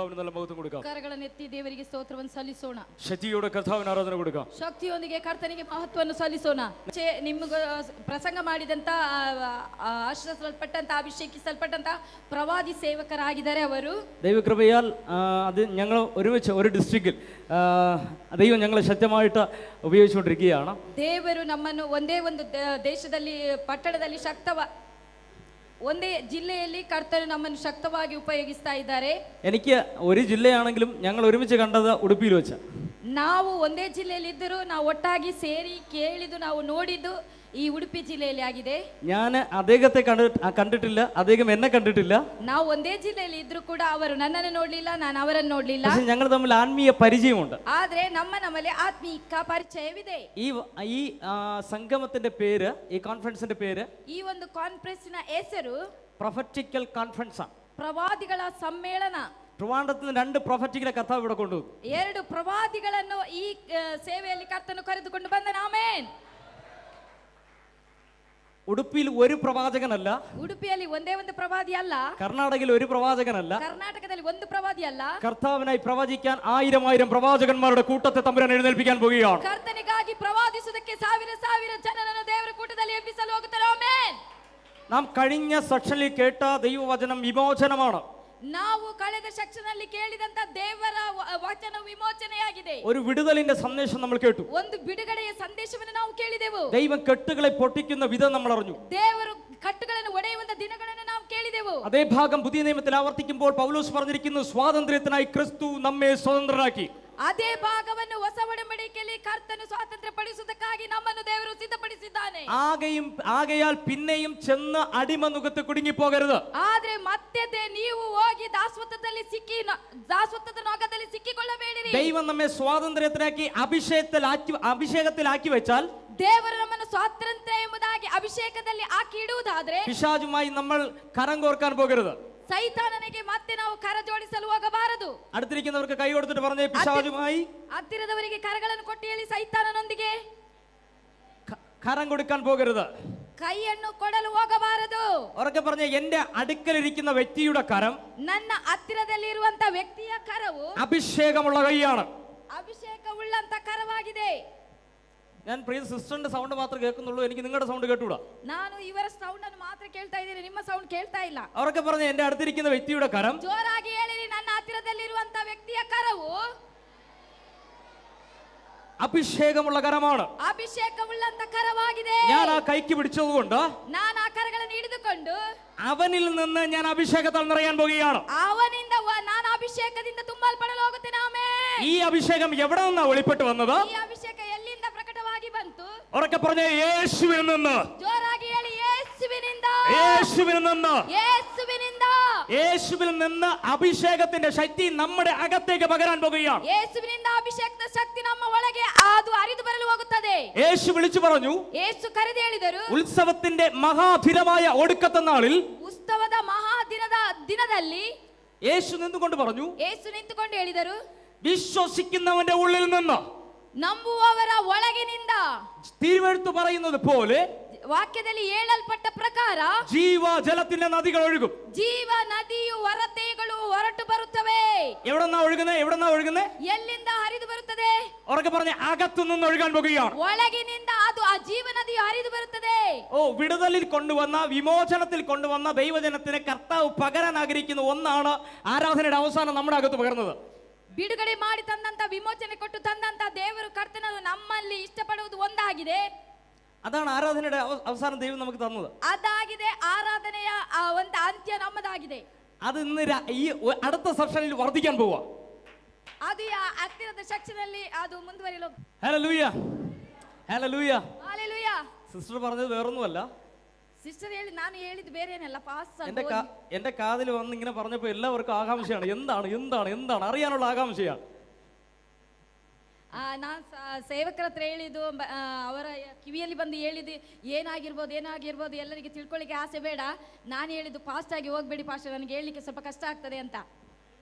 കർത്താവിന് നല്ല മഹത്വം കൊടുക്കാം. ಕರಗಳನ್ನು ಎತ್ತಿ ದೇವರಿಗೆ ಸ್ತೋತ್ರವನ್ನು ಸಲ್ಲಿಸೋಣ. ಶಕ್ತಿಯೋടെ ಕರ್ತಾವಿನ ಆರಾಧನೆ കൊടുക്കാം. ಶಕ್ತಿಯೊಂದಿಗೆ ಕರ್ತನಿಗೆ ಮಹತ್ವವನ್ನು ಸಲ್ಲಿಸೋಣ. ನಿಮಗೆ ಪ್ರಸಂಗ ಮಾಡಿದಂತ ಆಶ್ರಯಿಸಲ್ಪಟ್ಟಂತ ಅಭಿಷೇಕಿಸಲ್ಪಟ್ಟಂತ ಪ್ರವಾದಿ ಸೇವಕರಾಗಿದ್ದಾರೆ ಅವರು. ദൈവ കൃപയാൽ അത് ഞങ്ങൾ ഒരുമിച്ച് ഒരു ഡിസ്ട്രിക്റ്റിൽ ദൈവം ഞങ്ങളെ ശക്തമായിട്ട് ഉപയോഗിച്ചുകൊണ്ടിരിക്കുകയാണ്. ದೇವರು ನಮ್ಮನ್ನು ಒಂದೇ ಒಂದು ದೇಶದಲ್ಲಿ ಪಟ್ಟಣದಲ್ಲಿ ಒಂದೇ ಜಿಲ್ಲೆಯಲ್ಲಿ ಕರ್ತನು ನಮ್ಮನ್ನು ಶಕ್ತವಾಗಿ ಉಪಯೋಗಿಸ್ತಾ ಇದ್ದಾರೆ. എനിക്ക് ഒരു ജില്ലയാണെങ്കിലും ഞങ്ങൾ ഒരുമിച്ച് കണ്ടത് ഉടുപ്പിയിൽ വെച്ച. ನಾವು ಒಂದೇ ಜಿಲ್ಲೆಯಲ್ಲಿ ಇದ್ದರೂ ನಾವು ಒಟ್ಟಾಗಿ ಸೇರಿ ಕೇಳಿದ್ದು ನಾವು ನೋಡಿದ್ದು ಈ ಉಡುಪಿ ಜಿಲ್ಲೆಯಲ್ಲಿ ಆಗಿದೆ. ഞാൻ അദ്ദേഹത്തെ കണ്ടിട്ടില്ല, അദ്ദേഹം എന്നെ കണ്ടിട്ടില്ല. ನಾವು ಒಂದೇ ಜಿಲ್ಲೆಯಲ್ಲಿ ಇದ್ರೂ ಕೂಡ ಅವರು ನನ್ನನ್ನು ನೋಡ್ಲಿಲ್ಲ, ನಾನು ಅವರನ್ನು ನೋಡ್ಲಿಲ್ಲ. പക്ഷേ ഞങ്ങൾ തമ്മിൽ ആത്മീയ പരിചയമുണ്ട്. ಆದ್ರೆ ನಮ್ಮಲ್ಲಿ ಆತ್ಮೀಕ ಪರಿಚಯವಿದೆ. ഈ സംഗമത്തിന്റെ പേര്, ഈ കോൺഫറൻസിന്റെ പേര്, ಈ ಒಂದು ಕಾನ್ಫರೆನ್ಸಿನ ಹೆಸರು പ്രൊഫറ്റിക്കൽ കോൺഫറൻസ് ആണ്. ಪ್ರವಾದಿಗಳ ಸಮ್ಮೇಳನ. ട്രിവാൻഡ്രത്തിൽ 2 പ്രൊഫറ്റിക്കലെ കർത്താവ് ഇവിടെ കൊണ്ടുവന്നു. 2 ಪ್ರವಾದಿಗಳನ್ನು ಈ ಸೇವೆಯಲ್ಲಿ ಕರ್ತನು ಕರೆದುಕೊಂಡು ಬಂದನು. ಆಮೆನ್. ഉടുപ്പിയിൽ ഒരു പ്രവാചകനല്ല, ഉടുപ്പിಯಲ್ಲಿ ಒಂದೇ ಒಂದು ಪ್ರವಾದಿ ಅಲ್ಲ, കർണാടകയിൽ ഒരു പ്രവാചകനല്ല, കർണാടകದಲ್ಲಿ ಒಂದು ಪ್ರವಾದಿ ಅಲ್ಲ, കർത്താവിനായി പ്രവചിക്കാൻ 1000 പ്രവാചകന്മാരുടെ കൂട്ടത്തെ തമ്പുരാൻ എഴുന്നേൽപ്പിക്കാൻ പോവുകയാണ്. ಕರ್ತನಿಗಾಗಿ ಪ್ರವಾದಿಸುವುದಕ್ಕೆ ಸಾವಿರ ಜನರನ್ನು ದೇವರ ಕೂಟದಲ್ಲಿ ಎಬ್ಬಿಸಲು ಹೋಗುತ್ತಾರೆ. ಆಮೆನ್. നാം കഴിഞ്ഞ സെക്ഷനിൽ കേട്ട ദൈവവചനം വിമോചനമാണ്. ನಾವು ಕಳೆದ ಸೆಕ್ಷನ್ನಲ್ಲಿ ಕೇಳಿದಂತ ದೇವರ ವಚನ ವಿಮೋಚನೆಯಾಗಿದೆ. ഒരു വിടുതലിന്റെ സന്ദേശം നമ്മൾ കേട്ടു. ಒಂದು ಬಿಡುಗಡೆಯ ಸಂದೇಶವನ್ನು ನಾವು ಕೇಳಿದೆವು. ദൈവം കെട്ടുകളെ പൊട്ടിക്കുന്ന വിധം നമ്മൾ അറിഞ്ഞു. ದೇವರು ಕಟ್ಟುಗಳನ್ನು ಒಡೆಯುವಂತ ದಿನಗಳನ್ನು ನಾವು ಕೇಳಿದೆವು. അതേ ഭാഗം പുതിയ നിയമത്തിൽ ആവർത്തിക്കുമ്പോൾ പൗലോസ് പറഞ്ഞിരിക്കുന്നു, സ്വാതന്ത്ര്യത്തിനായി ക്രിസ്തു നമ്മെ സ്വതന്ത്രരാക്കി. ಅದೇ ಭಾಗವನ್ನು ಹೊಸ ಒಡಂಬಡಿಕೆಯಲ್ಲಿ ಕರ್ತನು ಸ್ವಾತಂತ್ರ್ಯ ಪಡಿಸುವುದಕ್ಕಾಗಿ ನಮ್ಮನ್ನು ದೇವರು ಸಿದ್ಧಪಡಿಸಿದ್ದಾನೆ. ആകയാൽ പിന്നെയും ചെന്ന് അടിമനുഖത്ത് കുടുങ്ങി പോകരുത്. ಆದ್ರೆ ಮತ್ತೆ ನೀವು ಹೋಗಿ ದಾಸತ್ವದಲ್ಲಿ ಸಿಕ್ಕಿಕೊಳ್ಳಬೇಡಿರಿ. ദൈവം നമ്മെ സ്വാതന്ത്ര്യത്തിനാക്കി അഭിഷേകത്തിലാക്കി വെച്ചാൽ, ದೇವರು ನಮ್ಮನ್ನು ಸ್ವಾತಂತ್ರ್ಯ ಎಂಬುದಾಗಿ ಅಭಿಷೇಕದಲ್ಲಿ ಹಾಕಿ ಇಡುವುದಾದ್ರೆ, പിശാചുമായി നമ്മൾ കരം കോർക്കാൻ പോകരുത്. ಸೈತಾನನಿಗೆ ಮತ್ತೆ ನಾವು ಕರ ಜೋಡಿಸಲು ಹೋಗಬಾರದು. അടുത്തിരിക്കുന്നവർക്ക് കൈ കൊടുത്തിട്ട് പറഞ്ഞേ, പിശാചുമായി, ಹತ್ತಿರದವರಿಗೆ ಕರಗಳನ್ನು ಕೊಟ್ಟು ಹೇಳಿ, ಸೈತಾನನೊಂದಿಗೆ കരം കൊടുക്കാൻ പോകരുത്, ಕೈಯನ್ನು ಕೊಡಲು ಹೋಗಬಾರದು. ഉറക്കെ പറഞ്ഞേ, എന്റെ അടുക്കലിരിക്കുന്ന വ്യക്തിയുടെ കരം, ನನ್ನ ಹತ್ತಿರದಲ್ಲಿರುವಂತ ವ್ಯಕ್ತಿಯ ಕರವು അഭിഷേകമുള്ള കൈയാണ്, ಅಭಿಷೇಕವುಳ್ಳಂತ ಕರವಾಗಿದೆ. ഞാൻ പ്രിയ സിസ്റ്ററിന്റെ സൗണ്ട് മാത്രമേ കേൾക്കുന്നുള്ളൂ, എനിക്ക് നിങ്ങളുടെ സൗണ്ട് കേട്ടൂടാ. ನಾನು ಇವರ ಸೌಂಡ್ ಅನ್ನು ಮಾತ್ರ ಕೇಳ್ತಾ ಇದ್ದೀನಿ, ನಿಮ್ಮ ಸೌಂಡ್ ಕೇಳ್ತಾ ಇಲ್ಲ. അവരൊക്കെ പറഞ്ഞ എന്റെ അടുത്തിരിക്കുന്ന വ്യക്തിയുടെ കരം, ಜೋರಾಗಿ ಹೇಳಿರಿ, ನನ್ನ ಹತ್ತಿರದಲ್ಲಿರುವಂತ ವ್ಯಕ್ತಿಯ ಕರವು അഭിഷേകമുള്ള കരമാണ്. ಅಭಿಷೇಕವುಳ್ಳಂತ ಕರವಾಗಿದೆ. ഞാൻ ആ കൈക്ക് പിടിച്ചതുകൊണ്ട്, ನಾನು ಆ ಕರಗಳನ್ನು ಹಿಡಿದುಕೊಂಡು അവനിൽ നിന്ന് ഞാൻ അഭിഷേകത്താൽ നിറയാൻ പോകുകയാണ്. ಅವನಿಂದ ನಾನು ಅಭಿಷೇಕದಿಂದ ತುಂಬಲ್ಪಡಲು ಹೋಗುತ್ತೇನೆ. ಆಮೆನ್. ഈ അഭിഷേകം എവിടെ നിന്നാ വെളിപ്പെട്ട് വന്നത്? ಈ ಅಭಿಷೇಕ ಎಲ್ಲಿಂದ ಪ್ರಕಟವಾಗಿ ಬಂತು? ഉറക്കെ പറഞ്ഞേ, യേശുവിൽ നിന്ന്. ಜೋರಾಗಿ ಹೇಳಿ, ಯೇಸುವಿನಿಂದ. യേശുവിൽ നിന്ന്. ಯೇಸುವಿನಿಂದ. യേശുവിൽ നിന്ന് അഭിഷേകത്തിന്റെ ശക്തി നമ്മുടെ അകത്തേക്ക് പകരാൻ പോകുകയാണ്. ಯೇಸುವಿನಿಂದ ಅಭಿಷೇಕದ ಶಕ್ತಿ ನಮ್ಮ ಒಳಗೆ ಅದು ಹರಿದು ಬರಲು ಹೋಗುತ್ತದೆ. യേശു വിളിച്ചു പറഞ്ഞു, ಯೇಸು ಕರೆದು ಹೇಳಿದರು, ഉത്സവത്തിന്റെ മഹാധിരമായ ഒടുക്കത്തെ നാളിൽ, ಉತ್ಸವದ ದಿನದಲ್ಲಿ യേശു നിന്നുകൊണ്ട് പറഞ്ഞു, ಯೇಸು ನಿಂತುಕೊಂಡು ಹೇಳಿದರು, വിശ്വസിക്കുന്നവന്റെ ഉള്ളിൽ നിന്ന്, ನಂಬುವವರ ಒಳಗಿನಿಂದ, തിരുവെഴുത്ത് പറയുന്നത് പോലെ, ವಾಕ್ಯದಲ್ಲಿ ಹೇಳಲ್ಪಟ್ಟ ಪ್ರಕಾರ ജീവജലത്തിന്റെ നദികൾ ഒഴുകും. ಜೀವ ನದಿಯು ಹೊರತೆಗಳು ಹೊರಟು ಬರುತ್ತವೆ. എവിടെന്നാ ഒഴുകുന്നത്? ಎಲ್ಲಿಂದ ಹರಿದು ಬರುತ್ತದೆ? ഉറക്കെ പറഞ്ഞ, അകത്തു നിന്ന് ഒഴുകാൻ പോകുകയാണ്. ಒಳಗಿನಿಂದ ಅದು ಆ ಜೀವ ನದಿಯು ಹರಿದು ಬರುತ್ತದೆ. വിടുതലിൽ കൊണ്ടുവന്ന, വിമോചനത്തിൽ കൊണ്ടുവന്ന ദൈവജനത്തിന് കർത്താവ് പകരാൻ ആഗ്രഹിക്കുന്ന ഒന്നാണ് ആരാധനയുടെ അവസാനം നമ്മുടെ അകത്ത് പകർന്നത്. ಬಿಡುಗಡೆ ಮಾಡಿ ತಂದಂತ, ವಿಮೋಚನೆ ಕೊಟ್ಟು ತಂದಂತ ದೇವರು ಕರ್ತನರು ನಮ್ಮಲ್ಲಿ ಇಷ್ಟಪಡುವುದು ಒಂದಾಗಿದೆ. അതാണ് ആരാധനയുടെ അവസാനം ദൈവം നമുക്ക് തന്നത്. ಅದಾಗಿದೆ ಆರಾಧನೆಯ ಒಂದು ಅಂತ್ಯ ನಮ್ಮದಾಗಿದೆ. അത് ഇന്ന് ഈ അടുത്ത സെക്ഷനിൽ വർദ്ധിക്കാൻ പോവാ. ಅದು ಹತ್ತಿರದ ಸೆಕ್ಷನ್ ಅಲ್ಲಿ ಅದು ಮುಂದುವರಿಯಲು. Hallelujah, hallelujah. ಹಲ್ಲೆಲೂಯ. സിസ്റ്റർ പറഞ്ഞത് വേറൊന്നുമല്ല. സിസ്റ്റർ ಹೇಳಿ, ನಾನು ಹೇಳಿದ್ದು ಬೇರೆ ಏನಲ್ಲ. എന്റെ കാതിൽ വന്ന് ഇങ്ങനെ പറഞ്ഞപ്പോ എല്ലാവർക്കും ആകാംക്ഷയാണ്, എന്താണ് അറിയാനുള്ള ആകാംക്ഷയാണ്. ನಾನು ಸೇವಕರ ಹತ್ರ ಹೇಳಿದ್ದು, ಅವರ ಕಿವಿಯಲ್ಲಿ ಬಂದು ಹೇಳಿದ್ದು, ಏನಾಗಿರ್ಬೋದು ಎಲ್ಲರಿಗೆ ತಿಳ್ಕೊಳ್ಳಿಕ್ಕೆ ಆಸೆ ಬೇಡ. ನಾನು ಹೇಳಿದ್ದು, ಫಾಸ್ಟ್ ಆಗಿ ಹೋಗ್ಬೇಡಿ ಪಾಸ್ಟರ್, ನನಗೆ ಹೇಳಲಿಕ್ಕೆ ಸ್ವಲ್ಪ ಕಷ್ಟ ಆಗ್ತದೆ ಅಂತ.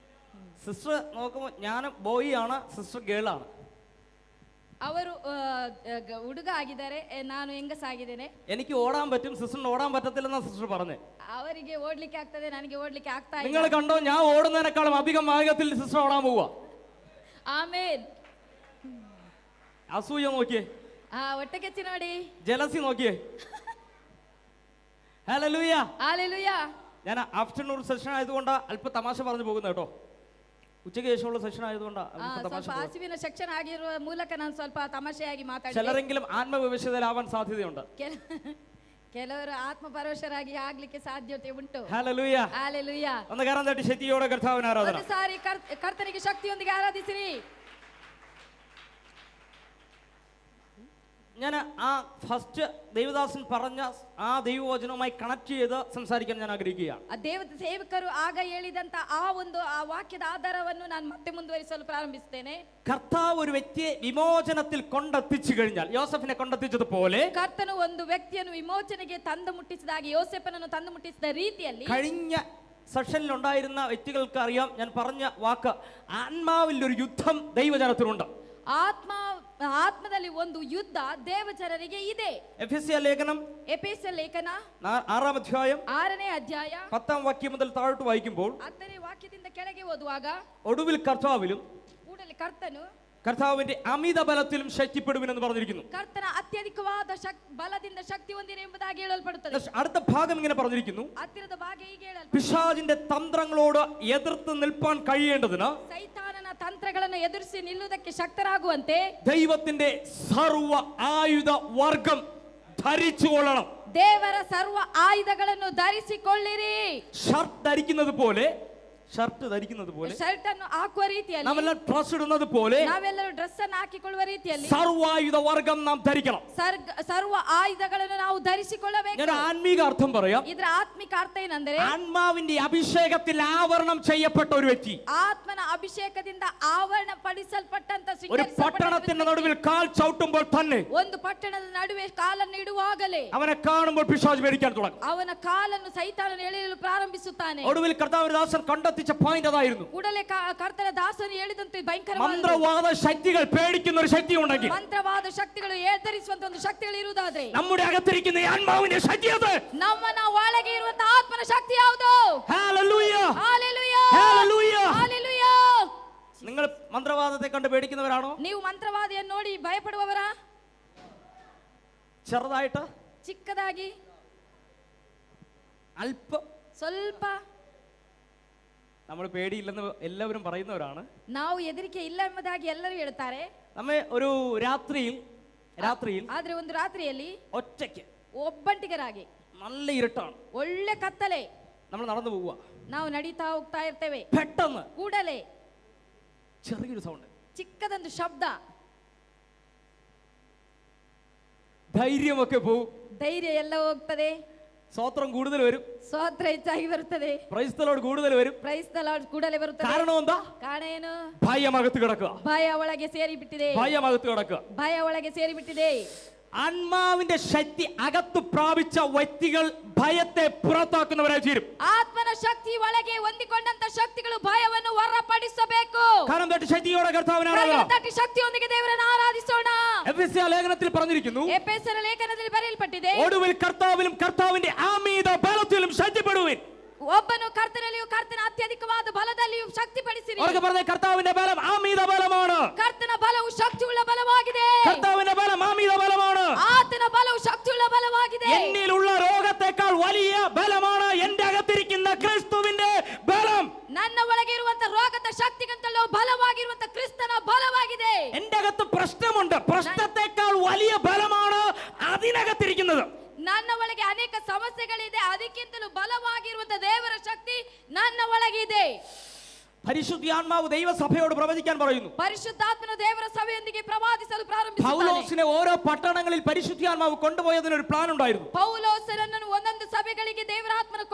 സിസ്റ്റർ നോക്കുമ്പോൾ ഞാൻ ബോയ് ആണ്, സിസ്റ്റർ ഗേൾ ആണ്. ಅವರು ಹುಡುಗ ಆಗಿದ್ದಾರೆ, ನಾನು ಹೆಂಗಸಾಗಿದ್ದೇನೆ. എനിക്ക് ഓടാൻ പറ്റും, സിസ്റ്ററിന് ഓടാൻ പറ്റത്തില്ലെന്നാ സിസ്റ്റർ പറഞ്ഞേ. ಅವರಿಗೆ ಓಡ್ಲಿಕ್ಕೆ ಆಗ್ತದೆ, ನನಗೆ ಓಡ್ಲಿಕ್ಕೆ ಆಗ್ತಾ നിങ്ങൾ ಇಲ್ಲ. കണ്ടോ, ഞാൻ ഓടുന്നതിനേക്കാളും അധികം വേഗത്തിൽ സിസ്റ്റർ ഓടാൻ പോവാ. ಆಮೇಲೆ അസൂയ നോക്കിയേ, ಒಟ್ಟಗೆಚ್ಚಿ ನೋಡಿ, ജലസി നോക്കിയേ. ഹല്ലേലൂയ. ಹಾಲೆಲೂಯಾ. ഞാൻ ആഫ്റ്റർനൂൺ സെഷൻ ആയതുകൊണ്ട് അല്പം തമാശ പറഞ്ഞു പോകുന്നത് കേട്ടോ. ഉച്ചയ്ക്ക് ശേഷമുള്ള സെഷൻ ആയതുകൊണ്ട് തമാശ. ಸ್ವಲ್ಪ ಹಸಿವಿನ ಸೆಕ್ಷನ್ ಆಗಿರುವ ಮೂಲಕ ನಾನು ಸ್ವಲ್ಪ ತಮಾಷೆಯಾಗಿ ಮಾತಾಡ್ತೀನಿ. ചിലരെങ്കിലും ആത്മവിവശതയിലാവാൻ സാധ്യതയുണ്ട്. ಕೆಲವರು ಆತ್ಮಪರವಶರಾಗಿ ಆಗ್ಲಿಕ್ಕೆ ಸಾಧ್ಯತೆ ಉಂಟು. ഹല്ലേലൂയ. ಹಾಲೆಲೂಯಾ. ഒന്ന് കരം തട്ടി ശക്തിയോടെ കർത്താവിനെ ആരാധന. ಒಂದು ಸಾರಿ ಕರ್ತನಿಗೆ ಶಕ್ತಿಯೊಂದಿಗೆ ಆರಾಧಿಸಿರಿ. ഞാൻ ആ ഫസ്റ്റ് ദേവദാസൻ പറഞ്ഞ ആ ദൈവവചനവുമായി കണക്ട് ചെയ്ത് സംസാരിക്കാൻ ഞാൻ ആഗ്രഹിക്കുകയാണ്. ಆ ದೇವ ಸೇವಕರು ಆಗ ಹೇಳಿದಂತ ಆ ವಾಕ್ಯದ ಆಧಾರವನ್ನು ನಾನು ಮತ್ತೆ ಮುಂದುವರಿಸಲು ಪ್ರಾರಂಭಿಸುತ್ತೇನೆ. കർത്താവ് ഒരു വ്യക്തിയെ വിമോചനത്തിൽ കൊണ്ടെത്തിച്ചു കഴിഞ്ഞാൽ, യോസഫിനെ കൊണ്ടെത്തിച്ചതുപോലെ ಕರ್ತನು ಒಂದು ವ್ಯಕ್ತಿಯನ್ನು ವಿಮೋಚನೆಗೆ ತಂದು ಮುಟ್ಟಿಸಿದಾಗ ಯೋಸೇಫನನ್ನು ತಂದು ಮುಟ್ಟಿಸಿದ ರೀತಿಯಲ್ಲಿ കഴിഞ്ഞ സെഷനിൽ ഉണ്ടായിരുന്ന വ്യക്തികൾക്ക് അറിയാം, ഞാൻ പറഞ്ഞ വാക്ക് ആത്മാവിൽ ഒരു യുദ്ധം ദൈവജനത്തിനുണ്ട്. ಆತ್ಮದಲ್ಲಿ ಒಂದು ಯುದ್ಧ ದೇವಜನರಿಗೆ ಇದೆ. എഫെസ്യ ലേഖനം ಎಫೆಸ ಲೇಖನ 6-ാം അധ്യായം 6ನೇ ಅಧ್ಯಾಯ 10-ാം വാക്യം മുതൽ താഴോട്ട് വായിക്കുമ്പോൾ, 10ನೇ ವಾಕ್ಯದಿಂದ ಕೆಳಗೆ ಓದುವಾಗ, ഒടുവിൽ കർത്താവിലും ಕೂಡಲೇ ಕರ್ತನು കർത്താവിന്റെ അമിത ബലത്തിലും ശക്തിപ്പെടുവിനെന്ന് പറഞ്ഞിരിക്കുന്നു. ಕರ್ತನ ಅತ್ಯಧಿಕವಾದ ಬಲದಿಂದ ಶಕ್ತಿ ಹೊಂದಿರಿ ಎಂಬುದಾಗಿ ಹೇಳಲ್ಪಡುತ್ತದೆ. അടുത്ത ഭാഗം ഇങ്ങനെ പറഞ്ഞിരിക്കുന്നു, ಹತ್ತಿರದ ಭಾಗ ಹೀಗೆ ಹೇಳಲ್ಪಡುತ್ತದೆ, പിശാചിന്റെ തന്ത്രങ്ങളോട് എതിർത്ത് നിൽപ്പാൻ കഴിയേണ്ടതിന് ಸೈತಾನನ ತಂತ್ರಗಳನ್ನು ಎದುರಿಸಿ ನಿಲ್ಲುವುದಕ್ಕೆ ಶಕ್ತರಾಗುವಂತೆ ദൈവത്തിന്റെ സർവ ആയുധ വർഗം ധരിച്ചുകൊള്ളണം. ದೇವರ ಸರ್ವ ಆಯುಧಗಳನ್ನು ಧರಿಸಿಕೊಳ್ಳಿರಿ. ഷർട്ട് ധരിക്കുന്നത് പോലെ ಶರ್ಟ್ ಅನ್ನು ಹಾಕುವ ರೀತಿಯಲ್ಲಿ, നാമെല്ലാം ഡ്രസ് ഇടുന്നത് പോലെ ನಾವೆಲ್ಲರೂ ಡ್ರೆಸ್ ಅನ್ನು ಹಾಕಿಕೊಳ್ಳುವ ರೀತಿಯಲ್ಲಿ സർവായുധ വർഗം നാം ധരിക്കണം. ಸರ್ವ ಆಯುಧಗಳನ್ನು ನಾವು ಧರಿಸಿಕೊಳ್ಳಬೇಕು. ഞാൻ ആത്മീക അർത്ഥം പറയാം. ಇದರ ಆತ್ಮಿಕ ಅರ್ಥ ಏನಂದ್ರೆ, ആത്മാവിന്റെ അഭിഷേകത്തിൽ ആവരണം ചെയ്യപ്പെട്ട ഒരു വ്യക്തി, ಆತ್ಮನ ಅಭಿಷೇಕದಿಂದ ಆವರಣ ಪಡಿಸಲ್ಪಟ್ಟಂತ ഒരു പട്ടണത്തിന്റെ നടുവിൽ കാൽ ചവിട്ടുമ്പോൾ തന്നെ, ಒಂದು ಪಟ್ಟಣದ ನಡುವೆ ಕಾಲನ್ನು ಇಡುವಾಗಲೇ അവനെ കാണുമ്പോൾ പിശാച് പേടിക്കാൻ തുടങ്ങും. ಅವನ ಕಾಲನ್ನು ಸೈತಾನನು ಎಳೆಯಲು ಪ್ರಾರಂಭಿಸುತ್ತಾನೆ. ഒടുവിൽ കർത്താവിന്റെ ദാസൻ കണ്ടെത്തിച്ച പോയിന്റ് അതായിരുന്നു, ಕೂಡಲೇ ಕರ್ತನ ದಾಸನು ಹೇಳಿದಂತೆ ಭಯಂಕರವಾದ മന്ത്രവാദ ശക്തികൾ പേടിക്കുന്ന ഒരു ശക്തി ഉണ്ടെങ്കിൽ, ಮಂತ್ರವಾದ ಶಕ್ತಿಗಳು ಏರ್ಧರಿಸುವಂತ ಒಂದು ಶಕ್ತಿಗಳು ಇರುವುದಾದ್ರೆ, നമ്മുടെ അകത്തിരിക്കുന്ന ഈ ആത്മാവിന്റെ ശക്തി അത്. ನಮ್ಮನ ಒಳಗೆ ಇರುವಂತ ಆತ್ಮನ ಶಕ್ತಿ ಯಾವುದು? ഹല്ലേലൂയ. ಹಾಲೆಲೂಯಾ. ഹല്ലേലൂയ. ಹಾಲೆಲೂಯಾ. നിങ്ങൾ മന്ത്രവാദത്തെ കണ്ട് പേടിക്കുന്നവരാണോ? ನೀವು ಮಂತ್ರವಾದಿಯನ್ನು ನೋಡಿ ಭಯಪಡುವವರ? ചെറുതായിട്ട്, ಚಿಕ್ಕದಾಗಿ, അല്പം. ಸ್ವಲ್ಪ. നമ്മൾ പേടിയില്ലെന്ന് എല്ലാവരും പറയുന്നവരാണ്. ನಾವು ಹೆದರಿಕೆ ಇಲ್ಲ ಎಂಬುದಾಗಿ ಎಲ್ಲರೂ ಹೇಳ್ತಾರೆ. നമ്മെ ഒരു രാത്രിയിൽ ಆದ್ರೆ ಒಂದು ರಾತ್ರಿಯಲ್ಲಿ ഒറ്റയ്ക്ക് ಒಬ್ಬಂಟಿಗರಾಗಿ, നല്ല ഇരുട്ടാണ്, ಒಳ್ಳೆ ಕತ್ತಲೆ, നമ്മൾ നടന്നു പോവുക. ನಾವು ನಡೀತಾ ಹೋಗ್ತಾ ಇರ್ತೇವೆ. പെട്ടെന്ന് ಕೂಡಲೇ ചെറിയൊരു സൗണ്ട്, ಚಿಕ್ಕದೊಂದು ಶಬ್ದ, ധൈര്യമൊക്കെ പോവും, ಧೈರ್ಯ ಎಲ್ಲ ಹೋಗ್ತದೆ, സ്വോത്രം കൂടുതൽ വരും, ಸ್ತೋತ್ರ ಹೆಚ್ಚಾಗಿ ಬರುತ್ತದೆ, പ്രൈസ് ദി ലോർഡ് കൂടുതൽ വരും. ಪ್ರೈಸ್ ದ ಲಾರ್ಡ್ ಕೂಡಲೇ ಬರುತ್ತದೆ. കാരണം എന്താ? ಕಾರಣ ಏನು? ഭയം അകത്ത് കിടക്കുക, ಭಯ ಒಳಗೆ ಸೇರಿ ಬಿಟ್ಟಿದೆ, ഭയം അകത്ത് കിടക്കുക. ಭಯ ಒಳಗೆ ಸೇರಿ ಬಿಟ್ಟಿದೆ. ആത്മാവിന്റെ ശക്തി അകത്ത് പ്രാപിച്ച വ്യക്തികൾ ഭയത്തെ പുറത്താക്കുന്നവരായി തീരും. ಆತ್ಮನ ಶಕ್ತಿ ಒಳಗೆ ಹೊಂದಿಕೊಂಡಂತ ಶಕ್ತಿಗಳು ಭಯವನ್ನು ಹೊರಪಡಿಸಬೇಕು. കാരണം ശക്തിയോടെ കർത്താവിനെ ആരാധിക്കണം. ತಟ್ಟಿ ಶಕ್ತಿಯೊಂದಿಗೆ ದೇವರನ್ನು ಆರಾಧಿಸೋಣ. എഫെസ്യ ലേഖനത്തിൽ പറഞ്ഞിരിക്കുന്നു, ಎಫೆಸರ ಲೇಖನದಲ್ಲಿ ಬರೆಯಲ್ಪಟ್ಟಿದೆ, ഒടുവിൽ കർത്താവിലും കർത്താവിന്റെ അമിത ബലത്തിലും ശക്തിപ്പെടുവിൻ. ಒಬ್ಬನು ಕರ್ತನಲ್ಲಿಯೂ ಕರ್ತನ ಅತ್ಯಧಿಕವಾದ ಬಲದಲ್ಲಿಯೂ ಶಕ್ತಿಪಡಿಸಿರಿ. അവർക്ക് പറഞ്ഞ കർത്താവിന്റെ ബലം അമിത ബലമാണ്. ಕರ್ತನ ಬಲವು ಶಕ್ತಿಯುಳ್ಳ ಬಲವಾಗಿದೆ. കർത്താവിന്റെ ബലം അമിത ബലമാണ്. ಆತನ ಬಲವು ಶಕ್ತಿಯುಳ್ಳ ಬಲವಾಗಿದೆ. എന്നിലുള്ള രോഗത്തെക്കാൾ വലിയ ബലമാണ് എന്റെ അകത്തിരിക്കുന്ന ക്രിസ്തുവിന്റെ ബലം. ನನ್ನ ಒಳಗೆ ಇರುವಂತ ರೋಗದ ಶಕ್ತಿಗಿಂತಲೂ ಬಲವಾಗಿರುವಂತ ಕ್ರಿಸ್ತನ ಬಲವಾಗಿದೆ. എന്റെ അകത്ത് പ്രശ്നമുണ്ട്, പ്രശ്നത്തെക്കാൾ വലിയ ബലമാണ് അതിനകത്തിരിക്കുന്നത്. ನನ್ನ ಒಳಗೆ ಅನೇಕ ಸಮಸ್ಯೆಗಳಿದೆ, ಅದಕ್ಕಿಂತಲೂ ಬಲವಾಗಿರುವಂತ ದೇವರ ಶಕ್ತಿ ನನ್ನ ಒಳಗಿದೆ. പരിശുദ്ധാത്മാവ് ദൈവസഭയോട് പ്രവചിക്കാൻ പറയുന്നു. പരിശുദ്ധാത്മನು ದೇವರ ಸಭೆಯೊಂದಿಗೆ ಪ್ರವಾದಿಸಲು ಪ್ರಾರಂಭಿಸುತ್ತಾನೆ. പൗലോസിനെ ഓരോ പട്ടണങ്ങളിൽ പരിശുദ്ധാത്മാവ് കൊണ്ടുപോയതിന് ഒരു പ്ലാൻ ഉണ്ടായിരുന്നു. പൗലോസനನ್ನು ಒಂದೊಂದು ಸಭೆಗಳಿಗೆ ದೇವರ ಆತ್ಮನು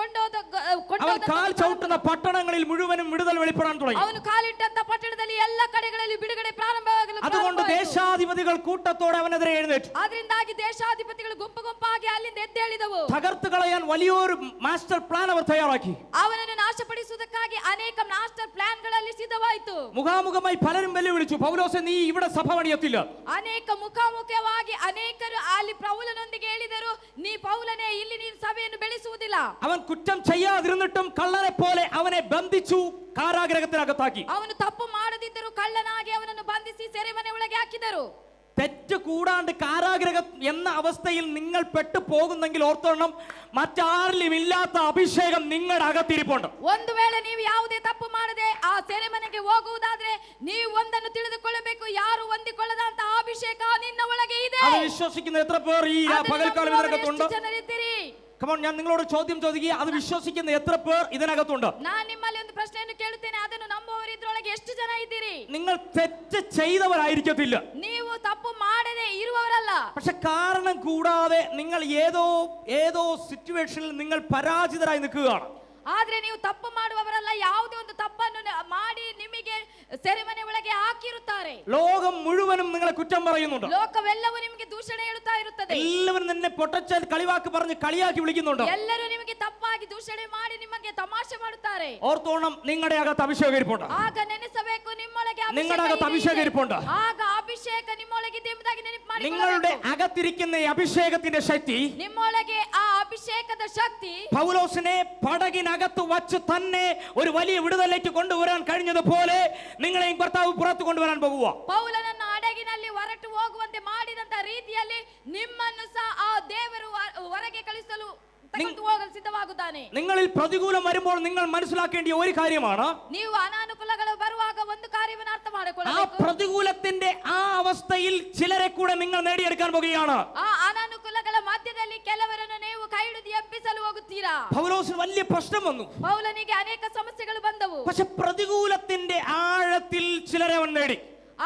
അവൻ കാൽ ചവിട്ടുന്ന പട്ടണങ്ങളിൽ മുഴുവനും വിടുതൽ വെളിപ്പെടാൻ തുടങ്ങി. ಅವನು ಕಾಲಿಟ್ಟಂತ ಪಟ್ಟಣದಲ್ಲಿ ಎಲ್ಲ ಕಡೆಗಳಲ್ಲಿ ಬಿಡುಗಡೆ ಪ್ರಾರಂಭವಾಗಲು അതുകൊണ്ട് ദേശാധിപതികൾ കൂട്ടത്തോടെ അവനെതിരെ എഴുന്നേറ്റു. ಅದರಿಂದಾಗಿ ದೇಶಾಧಿಪತಿಗಳು ಗುಂಪು ಗುಂಪಾಗಿ ಅಲ್ಲಿಂದ ಎದ್ದೇಳಿದವು. തകർത്ത് കളയാൻ വലിയൊരു മാസ്റ്റർ പ്ലാൻ അവർ തയ്യാറാക്കി. ಅವನನ್ನು ನಾಶ ನಾಶಪಡಿಸುವುದಕ್ಕಾಗಿ ಅನೇಕ ಮಾಸ್ಟರ್ ಪ್ಲಾನ್ಗಳಲ್ಲಿ ಸಿದ್ಧವಾಯಿತು. മുഖാമുഖമായി പലരും വെല്ലുവിളിച്ചു, പൗലോസെ നീ ഇവിടെ സഭ പണിയത്തില്ല. ಅನೇಕ ಮುಖಾಮುಖವಾಗಿ ಅನೇಕರು ಅಲ್ಲಿ ಪೌಲನೊಂದಿಗೆ ಹೇಳಿದರು, ನೀ ಪೌಲನೇ ಇಲ್ಲಿ ನೀನು ಸಭೆಯನ್ನು ಬೆಳೆಸುವುದಿಲ್ಲ. അവൻ കുറ്റം ചെയ്യാതിരുന്നിട്ടും കള്ളനെ പോലെ അവനെ ബന്ധിച്ചു കാരാഗ്രഹത്തിനകത്താക്കി. ಅವನು ತಪ್ಪು ಮಾಡದಿದ್ದರೂ ಕಳ್ಳನಾಗಿ ಅವನನ್ನು ಬಂಧಿಸಿ ಸೆರೆಮನೆ ಒಳಗೆ ಹಾಕಿದರು. തെറ്റ് കൂടാണ്ട് കാരാഗ്രഹം എന്ന അവസ്ഥയിൽ നിങ്ങൾ പെട്ടു പോകുന്നെങ്കിൽ ഓർത്തോണം, മറ്റാരിലും ഇല്ലാത്ത അഭിഷേകം നിങ്ങളുടെ അകത്തിരിപ്പുണ്ട്. ಒಂದು ವೇಳೆ ನೀವು ಯಾವುದೇ ತಪ್ಪು ಮಾಡದೆ ಆ ಸೆರೆಮನೆಗೆ ಹೋಗುವುದಾದ್ರೆ ನೀವು ಒಂದನ್ನು ತಿಳಿದುಕೊಳ್ಳಬೇಕು, ಯಾರು ಹೊಂದಿಕೊಳ್ಳದಂತ ಅಭಿಷೇಕ ನಿನ್ನ ಒಳಗೆ ಇದೆ. അത് വിശ്വസിക്കുന്ന എത്ര പേർ ഈ പകൽക്കാലം ഇതിനകത്തുണ്ട്? ಜನರಿದ್ದೀರಿ? കമോൺ, ഞാൻ നിങ്ങളോട് ചോദ്യം ചോദിക്കുക, അത് വിശ്വസിക്കുന്ന എത്ര പേർ ഇതിനകത്തുണ്ട്? ನಾನು ನಿಮ್ಮಲ್ಲಿ ಒಂದು ಪ್ರಶ್ನೆಯನ್ನು ಕೇಳುತ್ತೇನೆ, ಅದನ್ನು ನಂಬುವವರು ಇದ್ರೊಳಗೆ ಎಷ್ಟು ಜನ ಇದ್ದೀರಿ? നിങ്ങൾ തെറ്റ് ചെയ്തവരായിരിക്കത്തില്ല, ನೀವು ತಪ್ಪು ಮಾಡದೆ ಇರುವವರಲ್ಲ. പക്ഷെ കാരണം കൂടാതെ നിങ്ങൾ ഏതോ സിറ്റുവേഷനിൽ നിങ്ങൾ പരാജിതരായി നിൽക്കുകയാണ്. ಆದ್ರೆ ನೀವು ತಪ್ಪು ಮಾಡುವವರಲ್ಲ, ಯಾವುದೇ ಒಂದು ತಪ್ಪನ್ನು ಮಾಡಿ ನಿಮಗೆ ಸೆರೆಮನೆ ಒಳಗೆ ಹಾಕಿರುತ್ತಾರೆ. ലോകം മുഴുവനും നിങ്ങളെ കുറ്റം പറയുന്നുണ്ട്. ಲೋಕವೆಲ್ಲವೂ ನಿಮಗೆ ದೂಷಣೆ ಹೇಳುತ್ತಾ ಇರುತ್ತದೆ. എല്ലാവരും നിന്നെ പൊട്ടച്ചാൽ കളിവാക്ക് പറഞ്ഞ് കളിയാക്കി വിളിക്കുന്നുണ്ട്. ಎಲ್ಲರೂ ನಿಮಗೆ ತಪ್ಪಾಗಿ ದೂಷಣೆ ಮಾಡಿ ನಿಮಗೆ ತಮಾಷೆ ಮಾಡುತ್ತಾರೆ. ഓർത്തോണം, നിങ്ങളുടെ അകത്ത് അഭിഷേകം ഇരിപ്പുണ്ട്. ಆಗ ನೆನೆಸಬೇಕು, ನಿಮ್ಮೊಳಗೆ നിങ്ങളുടെ അകത്ത് അഭിഷേകം ഇരിപ്പുണ്ട്. ಆಗ ಅಭಿಷೇಕ ನಿಮ್ಮೊಳಗೆ ಇದೆ ಎಂಬುದಾಗಿ ನೆನಪು ಮಾಡಿ. നിങ്ങളുടെ അകത്തിരിക്കുന്ന ഈ അഭിഷേകത്തിന്റെ ശക്തി ನಿಮ್ಮೊಳಗೆ ಆ ಅಭಿಷೇಕದ ಶಕ್ತಿ പൗലോസിനെ പടകിനകത്ത് വച്ച് തന്നെ ഒരു വലിയ വിടുതലേക്ക് കൊണ്ടുവരാൻ കഴിഞ്ഞതുപോലെ നിങ്ങളെയും കർത്താവ് പുറത്തു കൊണ്ടുവരാൻ പോകുക. ಪೌಲನನ್ನು ಹಡಗಿನಲ್ಲಿ ಹೊರಟು ಹೋಗುವಂತೆ ಮಾಡಿದಂತ ರೀತಿಯಲ್ಲಿ ನಿಮ್ಮನ್ನು ಸಹ ಆ ದೇವರು ಹೊರಗೆ ಕಳಿಸಲು ಹೋಗಲು ಸಿದ್ಧವಾಗುತ್ತಾನೆ. നിങ്ങളിൽ പ്രതികൂലം വരുമ്പോൾ നിങ്ങൾ മനസ്സിലാക്കേണ്ട ഒരു കാര്യമാണ്, ನೀವು ಅನಾನುಕೂಲಗಳು ಬರುವಾಗ ಒಂದು ಕಾರ್ಯವನ್ನು ಅರ್ಥ ആ ಮಾಡಿಕೊಳ್ಳಬೇಕು. പ്രതികൂലത്തിന്റെ ആ അവസ്ഥയിൽ ചിലരെ കൂടെ നിങ്ങൾ നേടിയെടുക്കാൻ പോകുകയാണ്. ಆ ಅನಾನುಕೂಲಗಳ ಮಧ್ಯದಲ್ಲಿ ಕೆಲವರನ್ನು ನೀವು ಕೈ ಹಿಡಿದು ಎಬ್ಬಿಸಲು ಹೋಗುತ್ತೀರಾ. പൗലോസിന് വലിയ പ്രശ്നം വന്നു, ಪೌಲನಿಗೆ ಅನೇಕ ಸಮಸ್ಯೆಗಳು ಬಂದವು. പക്ഷെ പ്രതികൂലത്തിന്റെ ആഴത്തിൽ ചിലരെ അവൻ നേടി.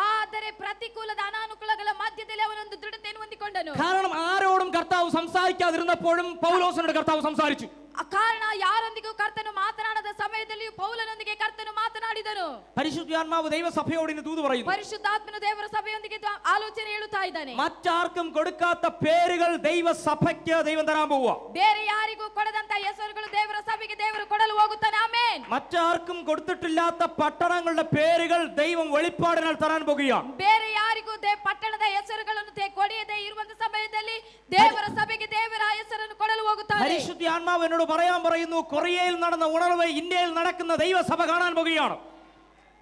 ಆದರೆ ಪ್ರತಿಕೂಲದ ಅನಾನುಕೂಲಗಳ ಮಧ್ಯದಲ್ಲಿ ಅವನೊಂದು ದೃಢತೆಯನ್ನು ಹೊಂದಿಕೊಂಡನು. കാരണം ആരോടും കർത്താവ് സംസാരിക്കാതിരുന്നപ്പോഴും പൗലോസിനോട് കർത്താവ് സംസാരിച്ചു. ಕಾರಣ ಯಾರೊಂದಿಗೂ ಕರ್ತನು ಮಾತನಾಡದ ಸಮಯದಲ್ಲಿಯೂ ಪೌಲನೊಂದಿಗೆ ಕರ್ತನು ಮಾತನಾಡಿದನು. പരിശുദ്ധാത്മാവ് ദൈവസഭയോട് ഇന്ന് ദൂത് പറയുന്നു. ಪರಿಶುದ್ಧಾತ್ಮನು ದೇವರ ಸಭೆಯೊಂದಿಗೆ ಆಲೋಚನೆ ಹೇಳುತ್ತಾ ಇದ್ದಾನೆ. മറ്റാർക്കും കൊടുക്കാത്ത പേരുകൾ ദൈവസഭയ്ക്ക് ദൈവം തരാൻ പോവുക. ಬೇರೆ ಯಾರಿಗೂ ಕೊಡದಂತ ಹೆಸರುಗಳು ದೇವರ ಸಭೆಗೆ ದೇವರು ಕೊಡಲು ಹೋಗುತ್ತಾನೆ. ಆಮೆನ್. മറ്റാർക്കും കൊടുത്തിട്ടില്ലാത്ത പട്ടണങ്ങളുടെ പേരുകൾ ദൈവം വെളിപ്പാടിനാൽ തരാൻ പോകുകയാണ്. ಬೇರೆ ಯಾರಿಗೂ ಪಟ್ಟಣದ ಹೆಸರುಗಳನ್ನು ಕೊಡಿಯದೆ ಇರುವಂತ ಸಮಯದಲ್ಲಿ ದೇವರ ಸಭೆಗೆ ದೇವರ ಹೆಸರನ್ನು ಕೊಡಲು ಹೋಗುತ್ತಾನೆ. പരിശുദ്ധാത്മാവ് എന്നോട് പറയാൻ പറയുന്നു, കൊറിയയിൽ നടന്ന ഉണർവ് ഇന്ത്യയിൽ നടക്കുന്ന ദൈവസഭ കാണാൻ പോകുകയാണ്.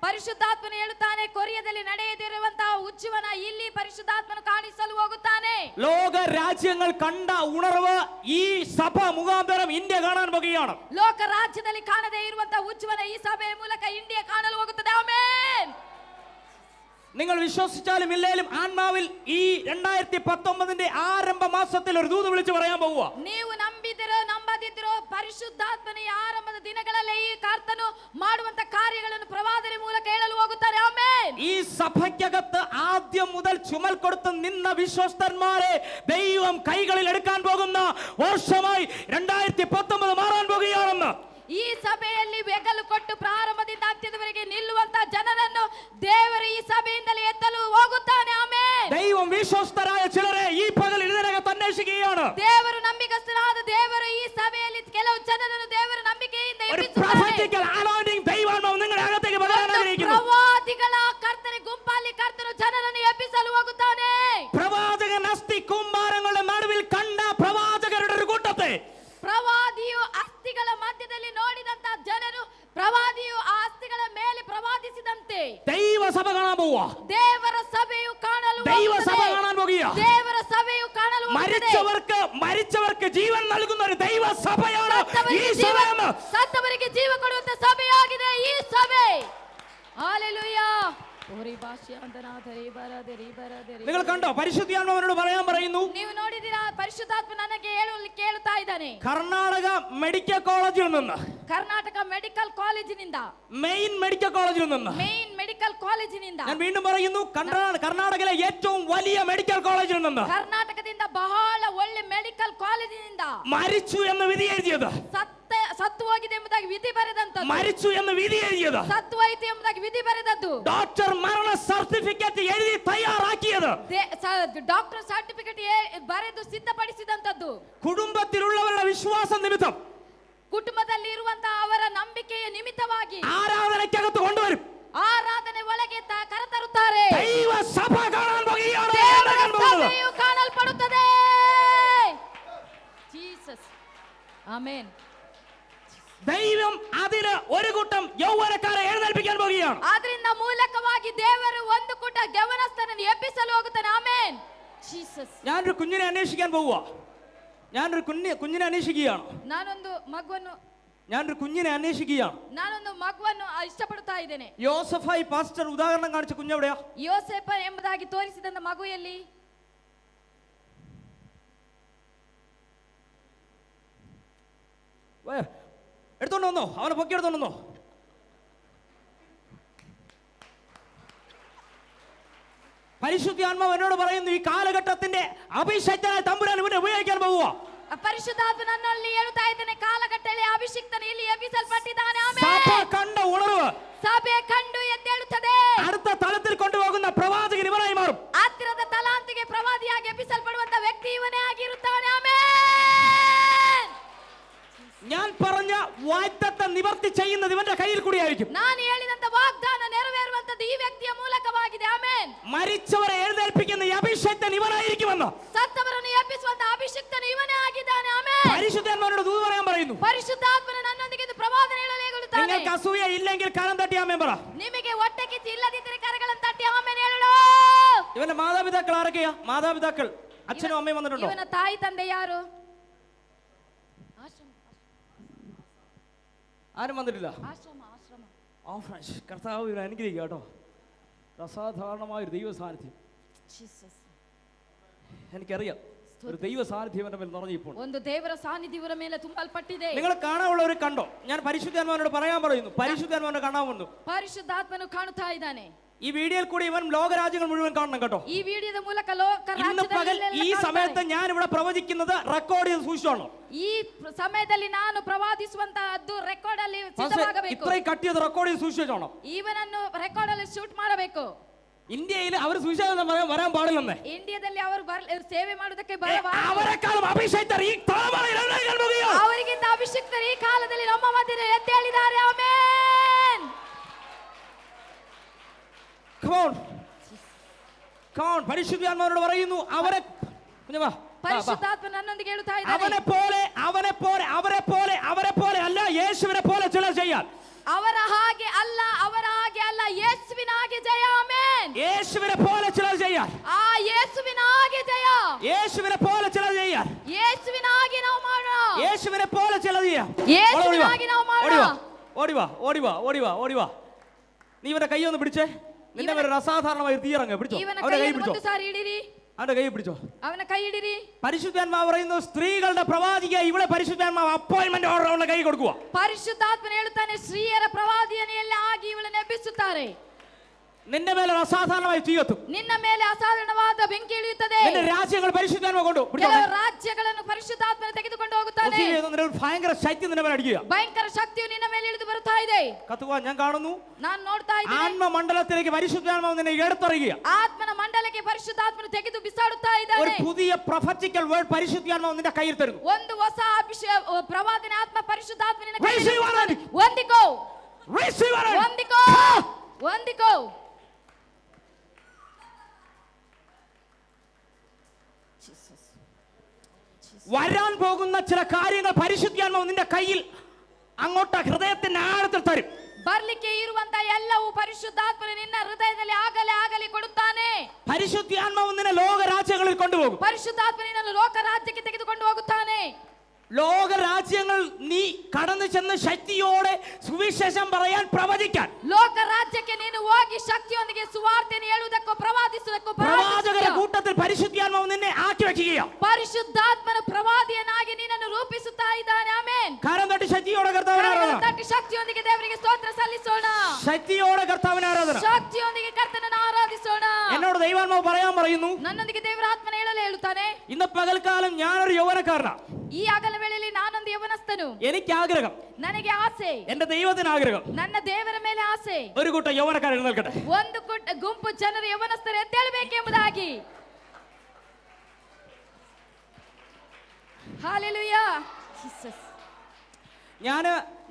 ಪರಿಶುದ್ಧಾತ್ಮನು ಹೇಳುತ್ತಾನೆ, ಕೊರಿಯದಲ್ಲಿ ನಡೆಯದಿರುವಂತಹ ಉಜ್ಜೀವನ ಇಲ್ಲಿ ಪರಿಶುದ್ಧಾತ್ಮನು ಕಾಣಿಸಲು ಹೋಗುತ್ತಾನೆ. ലോക രാജ്യങ്ങൾ കണ്ട ഉണർവ് ഈ സഭ മുഖാന്തരം ഇന്ത്യ കാണാൻ പോകുകയാണ്. ಲೋಕ ರಾಜ್ಯದಲ್ಲಿ ಕಾಣದೇ ಇರುವಂತಹ ಉಜ್ಜೀವನ ಈ ಸಭೆಯ ಮೂಲಕ ಇಂಡಿಯಾ ಕಾಣಲು ಹೋಗುತ್ತದೆ. ಆಮೆನ್. നിങ്ങൾ വിശ്വസിച്ചാലും ഇല്ലേലും ആത്മാവിൽ ഈ 2019 ആരംഭ മാസത്തിൽ ഒരു ദൂത് വിളിച്ചു പറയാൻ പോവുക. ನೀವು ನಂಬಿದಿರೋ ನಂಬದಿದ್ರೋ ಪರಿಶುದ್ಧಾತ್ಮನ ಆರಂಭದ ದಿನಗಳಲ್ಲಿ ಈ ಕರ್ತನು ಮಾಡುವಂತ ಕಾರ್ಯಗಳನ್ನು ಪ್ರವಾದನೆ ಮೂಲಕ ಹೇಳಲು ಹೋಗುತ್ತಾರೆ. ಆಮೆನ್. ഈ സഭയ്ക്കകത്ത് ആദ്യം മുതൽ ചുമൽ കൊടുത്ത് നിന്ന വിശ്വസ്തന്മാരെ ദൈവം കൈകളിൽ എടുക്കാൻ പോകുന്ന വർഷമായി 2019 മാറാൻ പോകുകയാണെന്ന്. ಈ ಸಭೆಯಲ್ಲಿ ಬೆಗಲು ಕೊಟ್ಟು ಪ್ರಾರಂಭದಿಂದ ಅಂತ್ಯದವರೆಗೆ ನಿಲ್ಲುವಂತ ಜನರನ್ನು ದೇವರು ಈ ಸಭೆಯಿಂದಲೇ ಎತ್ತಲು ಹೋಗುತ್ತಾನೆ. ಆಮೆನ್. ദൈവം വിശ്വസ്തരായ ചിലരെ ഈ പകൽ ഇതിനകത്ത് അന്വേഷിക്കുകയാണ്. ದೇವರು ನಂಬಿಕಸ್ಥರಾದ ದೇವರು ಈ ಸಭೆಯಲ್ಲಿ ಕೆಲವು ಜನರನ್ನು ದೇವರು ನಂಬಿಕೆಯಿಂದ ಎಬ್ಬಿಸುತ್ತಾನೆ. ദൈവാത്മാവ് നിങ്ങളുടെ അകത്തേക്ക് പകരാൻ ആഗ്രഹിക്കുന്നു. ಪ್ರವಾದಿಗಳ ಕರ್ತನ ಗುಂಪಲ್ಲಿ ಕರ್ತನು ಜನರನ್ನು ಎಬ್ಬಿಸಲು ಹೋಗುತ್ತಾನೆ. പ്രവാചകൻ അസ്ഥി കുമ്പാരങ്ങളുടെ നടുവിൽ കണ്ട പ്രവാചകരുടെ ഒരു കൂട്ടത്തെ ಪ್ರವಾದಿಯು ಅಸ್ಥಿಗಳ ಮಧ್ಯದಲ್ಲಿ ನೋಡಿದಂತ ಜನರು ಪ್ರವಾದಿಯು ಆ ಅಸ್ಥಿಗಳ ಮೇಲೆ ಪ್ರವಾದಿಸಿದಂತೆ ദൈവസഭ കാണാൻ പോവുക. ದೇವರ ಸಭೆಯು ಕಾಣಲು ദൈവസഭ കാണാൻ പോകുക. ದೇವರ ಸಭೆಯು ಕಾಣಲು മരിച്ചവർക്ക് ജീവൻ നൽകുന്ന ഒരു ദൈവസഭയാണ് ഈ സഭ. ಸತ್ತವರಿಗೆ ಜೀವ ಕೊಡುವಂತ ಸಭೆಯಾಗಿದೆ ಈ ಸಭೆ. ഹല്ലേലൂയ. നിങ്ങൾ കണ്ടോ? പരിശുദ്ധാത്മാവിനോട് പറയാൻ പറയുന്നു. ನೀವು ನೋಡಿದಿರಾ? ಪರಿಶುದ್ಧಾತ್ಮ ನನಗೆ ಕೇಳುತ್ತಾ ಇದ್ದಾನೆ. കർണാടക മെഡിക്കൽ കോളേജിൽ നിന്ന്, ಕರ್ನಾಟಕ ಮೆಡಿಕಲ್ ಕಾಲೇಜಿನಿಂದ, മെയിൻ മെഡിക്കൽ കോളേജിൽ നിന്ന്, ಮೇನ್ ಮೆಡಿಕಲ್ ಕಾಲೇಜಿನಿಂದ, ഞാൻ വീണ്ടും പറയുന്നു, കർണാടകയിലെ ഏറ്റവും വലിയ മെഡിക്കൽ കോളേജിൽ നിന്ന്, ಕರ್ನಾಟಕದಿಂದ ಬಹಳ ಒಳ್ಳೆ ಮೆಡಿಕಲ್ ಕಾಲೇಜಿನಿಂದ മരിച്ചു എന്ന് വിധി എഴുതിയത്, ಸತ್ತು ಹೋಗಿದೆ ಎಂಬುದಾಗಿ ವಿಧಿ ಬರೆದಂತದ್ದು, മരിച്ചു എന്ന് വിധಿ എഴുതിയത്, ಸತ್ತು ಹೋಯಿತು ಎಂಬುದಾಗಿ ವಿಧಿ ಬರೆದದ್ದು, ഡോക്ടർ മരണ സർട്ടിഫിക്കറ്റ് എഴുതി തയ്യാറാക്കിയത്, ಡಾಕ್ಟರ್ ಸರ್ಟಿಫಿಕೇಟ್ ಬರೆದು ಸಿದ್ಧಪಡಿಸಿದಂತದ್ದು, കുടുംബത്തിലുള്ളവരുടെ വിശ്വാസ നിമിത്തം ಕುಟುಂಬದಲ್ಲಿ ಇರುವಂತಹ ಅವರ ನಂಬಿಕೆಯ ನಿಮಿತ್ತವಾಗಿ ആരാധനയ്ക്കകത്ത് കൊണ്ടുവരും. ಆರಾಧನೆ ಒಳಗೆ ಕರೆತರುತ್ತಾರೆ. ദൈവ സഭ കാണാൻ പോകുകയാണ്. ದೇವರ ಸಭೆಯು ಕಾಣಲ್ಪಡುತ್ತದೆ. Jesus amen. ദൈവം അതിന് ഒരു കൂട്ടം യൗവനക്കാരെ എഴുന്നേൽപ്പിക്കാൻ പോകുകയാണ്. ಅದರಿಂದ ಮೂಲಕವಾಗಿ ದೇವರು ಒಂದು ಕೂಟ ಯೌವನಸ್ಥರನ್ನು ಎಬ್ಬಿಸಲು ಹೋಗುತ್ತಾನೆ. ಆಮೆನ್. ಜೀಸಸ್. ഞാനൊരു കുഞ്ഞിനെ അന്വേഷിക്കാൻ പോവുക. ഞാനൊരു കുഞ്ഞിനെ അന്വേഷിക്കുകയാണ്. ನಾನೊಂದು ಮಗುವನ್ನು ಇಷ್ಟಪಡುತ್ತಾ ಇದ್ದೇನೆ. യോസഫായി പാസ്റ്റർ ഉദാഹരണം കാണിച്ച കുഞ്ഞെവിടെയാ? ಯೋಸೇಫ ಎಂಬುದಾಗಿ ತೋರಿಸಿದಂತ ಮಗು ಎಲ್ಲಿ? എടുത്തോണ്ട് വന്നോ, അവനെ പൊക്കി എടുത്തോണ്ട് വന്നോ. പരിശുദ്ധാത്മാവ് എന്നോട് പറയുന്നു, ഈ കാലഘട്ടത്തിന്റെ അഭിഷേകനായ തമ്പുരാൻ ഇവനെ ഉപയോഗിക്കാൻ പോവുക. ಪರಿಶುದ್ಧಾತ್ಮ ನನ್ನಲ್ಲಿ ಹೇಳುತ್ತಾ ಇದ್ದಾನೆ, ಕಾಲಘಟ್ಟದಲ್ಲಿ ಅಭಿಷಿಕ್ತನು ಇಲ್ಲಿ ಎಬ್ಬಿಸಲ್ಪಟ್ಟಿದ್ದಾನೆ. സഭ കണ്ട ഉണർവ് ಸಭೆ ಕಂಡು ಎದ್ದೇಳುತ್ತದೆ. അടുത്ത തലത്തിൽ കൊണ്ടുപോകുന്ന പ്രവാചകൻ ഇവനായി മാറും. ಹತ್ತಿರದ ತಲಾಂತಿಗೆ ಪ್ರವಾದಿಯಾಗಿ ಎಬ್ಬಿಸಲ್ಪಡುವಂತ ವ್ಯಕ್ತಿ ಇವನೇ ಆಗಿರುತ್ತಾನೆ. ಆಮೆನ್. ഞാൻ പറഞ്ഞ വാഗ്ദത്തം നിവർത്തി ചെയ്യുന്നത് ഇവന്റെ കയ്യിൽ കൂടിയായിരിക്കും. ನಾನು ಹೇಳಿದಂತ ವಾಗ್ದಾನ ನೆರವೇರುವಂತದ್ದು ಈ ವ್ಯಕ್ತಿಯ ಮೂಲಕವಾಗಿದೆ. ಆಮೆನ್. മരിച്ചവരെ എഴുന്നേൽപ്പിക്കുന്ന ഈ അഭിഷേകൻ ഇവനായിരിക്കുമെന്ന്. ಸತ್ತವರನ್ನು ಎಬ್ಬಿಸುವಂತ ಅಭಿಷಿಕ್ತನು ಇವನೇ ಆಗಿದ್ದಾನೆ. ಆಮೆನ್. പരിശുദ്ധാത്മാവിനോട് ദൂത് പറയാൻ പറയുന്നു. ಪರಿಶುದ್ಧಾತ್ಮನು ನನ್ನೊಂದಿಗೆ ಪ್ರವಾದನೆ ಹೇಳಲು ಹೇಳುತ್ತಾನೆ. നിങ്ങൾക്ക് അസൂയ ഇല്ലെങ്കിൽ കരം തട്ടി ആമേൻ പറ. ನಿಮಗೆ ಹೊಟ್ಟೆ ಕಿಚ್ಚು ಇಲ್ಲದಿದ್ದರೆ ಕರಗಳನ್ನು ತಟ್ಟಿ ಆಮೆನ್ ಹೇಳು. ഇവന്റെ മാതാപിതാക്കൾ ആരൊക്കെയാ? മാതാപിതാക്കൾ അച്ഛനും അമ്മയും വന്നിട്ടുണ്ടോ? ಇವನ ತಾಯಿ ತಂದೆ ಯಾರು? ആരും വന്നിട്ടില്ല. ആശ്രമ കർത്താവ് ഇവരെ അനുഗ്രഹിക്കുക കേട്ടോ. അസാധാരണമായൊരു ദൈവ സാന്നിധ്യം എനിക്കറിയാം. ഒരു ദൈവ സാന്നിധ്യം എന്റെ മേൽ നിറഞ്ഞിപ്പോൾ. ಒಂದು ದೇವರ ಸಾನ್ನಿಧ್ಯ ಇವರ ಮೇಲೆ ತುಂಬಲ್ಪಟ್ಟಿದೆ. നിങ്ങൾ കാണാനുള്ളവർ കണ്ടോ? ഞാൻ പരിശുദ്ധാത്മാവിനോട് പറയാൻ പറയുന്നു. പരിശുദ്ധാത്മാവിനെ കാണാൻ വന്നു. ಪರಿಶುದ್ಧಾತ್ಮನು ಕಾಣುತ್ತಾ ಇದ್ದಾನೆ. ഈ വീഡിയോയിൽ കൂടി ഇവൻ ലോകരാജ്യങ്ങൾ മുഴുവൻ കാണണം കേട്ടോ. ഈ വീഡിയോದ ಮೂಲಕ ಲೋಕ ഇന്ന് പകൽ ഈ സമയത്ത് ഞാൻ ഇവിടെ പ്രവചിക്കുന്നത് റെക്കോർഡ് ചെയ്ത് സൂക്ഷിച്ചോളൂ. ಈ ಸಮಯದಲ್ಲಿ ನಾನು ಪ್ರವಾದಿಸುವಂತಹದ್ದು ರೆಕಾರ್ಡ್ ಅಲ್ಲಿ ಸಿದ್ಧವಾಗಬೇಕು. ഇത്രയും കട്ട് ചെയ്ത് റെക്കോർഡ് ചെയ്ത് സൂക്ഷിച്ചോളൂ. ಇವನನ್ನು ರೆಕಾರ್ಡ್ ಅಲ್ಲಿ ಶೂಟ್ ಮಾಡಬೇಕು. ഇന്ത്യയിൽ അവർ സുവിശേഷം വരാൻ പാടില്ലെന്ന്. ಇಂಡಿಯಾದಲ್ಲಿ ಅವರು ಸೇವೆ ಮಾಡುವುದಕ್ಕೆ ಅವರೆക്കാളും അഭിഷേകർ ഈ തലമുറയിൽ എഴുന്നേൽക്കാൻ പോകുകയാണ്. ಅವರಿಗಿಂತ ಅಭಿಷೇಕರು ಈ ಕಾಲದಲ್ಲಿ ನಮ್ಮ ಮಧ್ಯದಲ್ಲಿ ಎದ್ದೇಳಿದ್ದಾರೆ. ಆಮೆನ್. പരിശുദ്ധാത്മാവിനോട് പറയുന്നു, അവരെ പരിശുദ്ധാത്മ നന്നൊന്നിಗೆ ಹೇಳುತ್ತಾ ಇದ್ದಾನೆ, അവരെ പോലെ അല്ല, യേശുവിനെ പോലെ ചിലർ ചെയ്യാൻ. ಅವರ ಹಾಗೆ ಅಲ್ಲ, ಯೇಸುವಿನ ಹಾಗೆ ಜಯ. ಆಮೆನ್. യേശുവിനെ പോലെ ചിലർ ചെയ്യാൻ. ಆ ಯೇಸುವಿನ ಹಾಗೆ ಜಯ. യേശുവിനെ പോലെ ചിലർ ചെയ്യാൻ. ಯೇಸುವಿನ ಹಾಗೆ ನಾವು ಮಾಡೋಣ. യേശുവിനെ പോലെ ചിലർ ചെയ്യാം. ಯೇಸುವಿನ ಹಾಗೆ ನಾವು ಮಾಡೋಣ. ഓടിവാ. നീ ഇവന്റെ കൈ ഒന്ന് പിടിച്ചേ. നിന്റെ മേലെ അസാധാരണമായ തീയിറങ്ങ പിടിച്ചോ. അവന്റെ കൈ പിടിച്ചോ. അവന്റെ കൈ പിടിച്ചോ. അവനെ കൈ ഇടിരി. പരിശുദ്ധാത്മാവ് പറയുന്നു, സ്ത്രീകളുടെ പ്രവാചിക ഇവിടെ പരിശുദ്ധാത്മാവ് അപ്പോയിന്റ്മെന്റ് ഓർഡർ അവളുടെ കൈ കൊടുക്കുക. പരിശുദ്ധാത്മനെ ಹೇಳುತ್ತಾನೆ, ಸ್ತ್ರೀಯರ ಪ್ರವಾದಿಯನ್ನೆಲ್ಲ ಆಗಿ ಇವಳನ್ನು ಎಬ್ಬಿಸುತ್ತಾರೆ. നിന്റെ മേലെ അസാധാരണമായി തീ കത്തും. ನಿನ್ನ ಮೇಲೆ ಅಸಾಧಾರಣವಾದ ಬೆಂಕಿ ಇಳಿಯುತ್ತದೆ. നിന്റെ രാജ്യങ്ങൾ പരിശുദ്ധാത്മാവ് കൊണ്ട് ಕೆಲವು ರಾಜ್ಯಗಳನ್ನು ಪರಿಶುದ್ಧಾತ್ಮನೆ ತೆಗೆದುಕೊಂಡು ಹೋಗುತ್ತಾನೆ. ഭയങ്കര ശക്തി നിന്റെ മേലെ അടിക്കുക. ഭയങ്കര ശക്തിಯು ನಿನ್ನ ಮೇಲೆ ಇಳಿದು ಬರುತ್ತಾ ಇದೆ. കത്തുക. ഞാൻ കാണുന്നു. ನಾನು ನೋಡ್ತಾ ಇದ್ದೇನೆ. ആത്മമണ്ഡലത്തിലേക്ക് പരിശുദ്ധാത്മാവ് നിന്നെ എടുത്തറിയുക. ആത്മന ಮಂಡಲಕ್ಕೆ ಪರಿಶುದ್ಧಾತ್ಮನು ತೆಗೆದು ಬಿಸಾಡುತ್ತಾ ಇದ್ದಾನೆ. ഒരു പുതിയ പ്രൊഫറ്റിക്കൽ വേർഡ് പരിശുദ്ധാത്മാവ് നിന്റെ കയ്യിൽ തരുന്നു. ಒಂದು ಹೊಸ ಅಭಿಷೇಕ ಪ್ರವಾದನೆ ಆತ್ಮ ಪರಿಶುದ್ಧಾತ್ಮ ನಿನ್ನ ಕೈಯಲ್ಲಿ. ಹೊಂದಿಕೋ. വരാൻ പോകുന്ന ചില കാര്യങ്ങൾ പരിശുദ്ധാത്മാവ് നിന്റെ കയ്യിൽ അങ്ങോട്ട് ഹൃദയത്തിന്റെ ആഴത്തിൽ തരും. ಬರ್ಲಿಕ್ಕೆ ಇರುವಂತ ಎಲ್ಲವೂ ಪರಿಶುದ್ಧಾತ್ಮನು ನಿನ್ನ ಹೃದಯದಲ್ಲಿ ಆಗಲೇ ಕೊಡುತ್ತಾನೆ. പരിശുദ്ധാത്മാവ് നിന്നെ ലോക രാജ്യങ്ങളിൽ കൊണ്ടുപോകും. ಪರಿಶುದ್ಧಾತ್ಮ ನಿನ್ನನ್ನು ಲೋಕ ರಾಜ್ಯಕ್ಕೆ ತೆಗೆದುಕೊಂಡು ಹೋಗುತ್ತಾನೆ. ലോക രാജ്യങ്ങൾ നീ കടന്നു ചെന്ന് ശക്തിയോടെ സുവിശേഷം പറയാൻ പ്രവചിക്കാൻ. ಲೋಕ ರಾಜ್ಯಕ್ಕೆ ನೀನು ಹೋಗಿ ಶಕ್ತಿಯೊಂದಿಗೆ ಸುವಾರ್ತೆಯನ್ನು ಹೇಳುವುದಕ್ಕೂ ಪ್ರವಾದಿಸುವುದಕ್ಕೂ പ്രവാചകരുടെ കൂട്ടത്തിൽ പരിശുദ്ധാത്മാവ് നിന്നെ ആക്കി വെക്കുകയാണ്. ಪರಿಶುದ್ಧಾತ್ಮನ ಪ್ರವಾದಿಯನ್ನಾಗಿ ನಿನ್ನನ್ನು ರೂಪಿಸುತ್ತಾ ಇದ್ದಾನೆ. ಆಮೆನ್. കരം തട്ടി ശക്തിയോടെ കർത്താവിനെ ആരാധന. ತಟ್ಟಿ ಶಕ್ತಿಯೊಂದಿಗೆ ದೇವರಿಗೆ ಸ್ತೋತ್ರ ಸಲ್ಲಿಸೋಣ. ശക്തിയോടെ കർത്താവിനെ ആരാധന. ಶಕ್ತಿಯೊಂದಿಗೆ ಕರ್ತನನ್ನು ಆರಾಧಿಸೋಣ. എന്നോട് ദൈവാത്മാവ് പറയാൻ പറയുന്നു, ನನ್ನೊಂದಿಗೆ ದೇವರ ಆತ್ಮನ ಹೇಳಲು ಹೇಳುತ್ತಾನೆ, ഇന്ന് പകൽക്കാലം ഞാനൊരു യൗവനക്കാരനാണ്. ಈ ಆಗಲ ವೇಳೆಯಲ್ಲಿ ನಾನೊಂದು ಯವನಸ್ಥನು. എനിക്ക് ആഗ്രഹം, ನನಗೆ ಆಸೆ, എന്റെ ദൈവത്തിന് ആഗ്രഹം, ನನ್ನ ದೇವರ ಮೇಲೆ ಆಸೆ, ഒരു കൂട്ടം യൗവനക്കാരൻ എഴുന്നേൽക്കട്ടെ. ಒಂದು ಗುಂಪು ಜನರು ಯವನಸ್ಥರು ಎದ್ದೇಳಬೇಕೆಂಬುದಾಗಿ. ಹಲ್ಲೆಲೂಯಾ. ಜೀಸಸ್.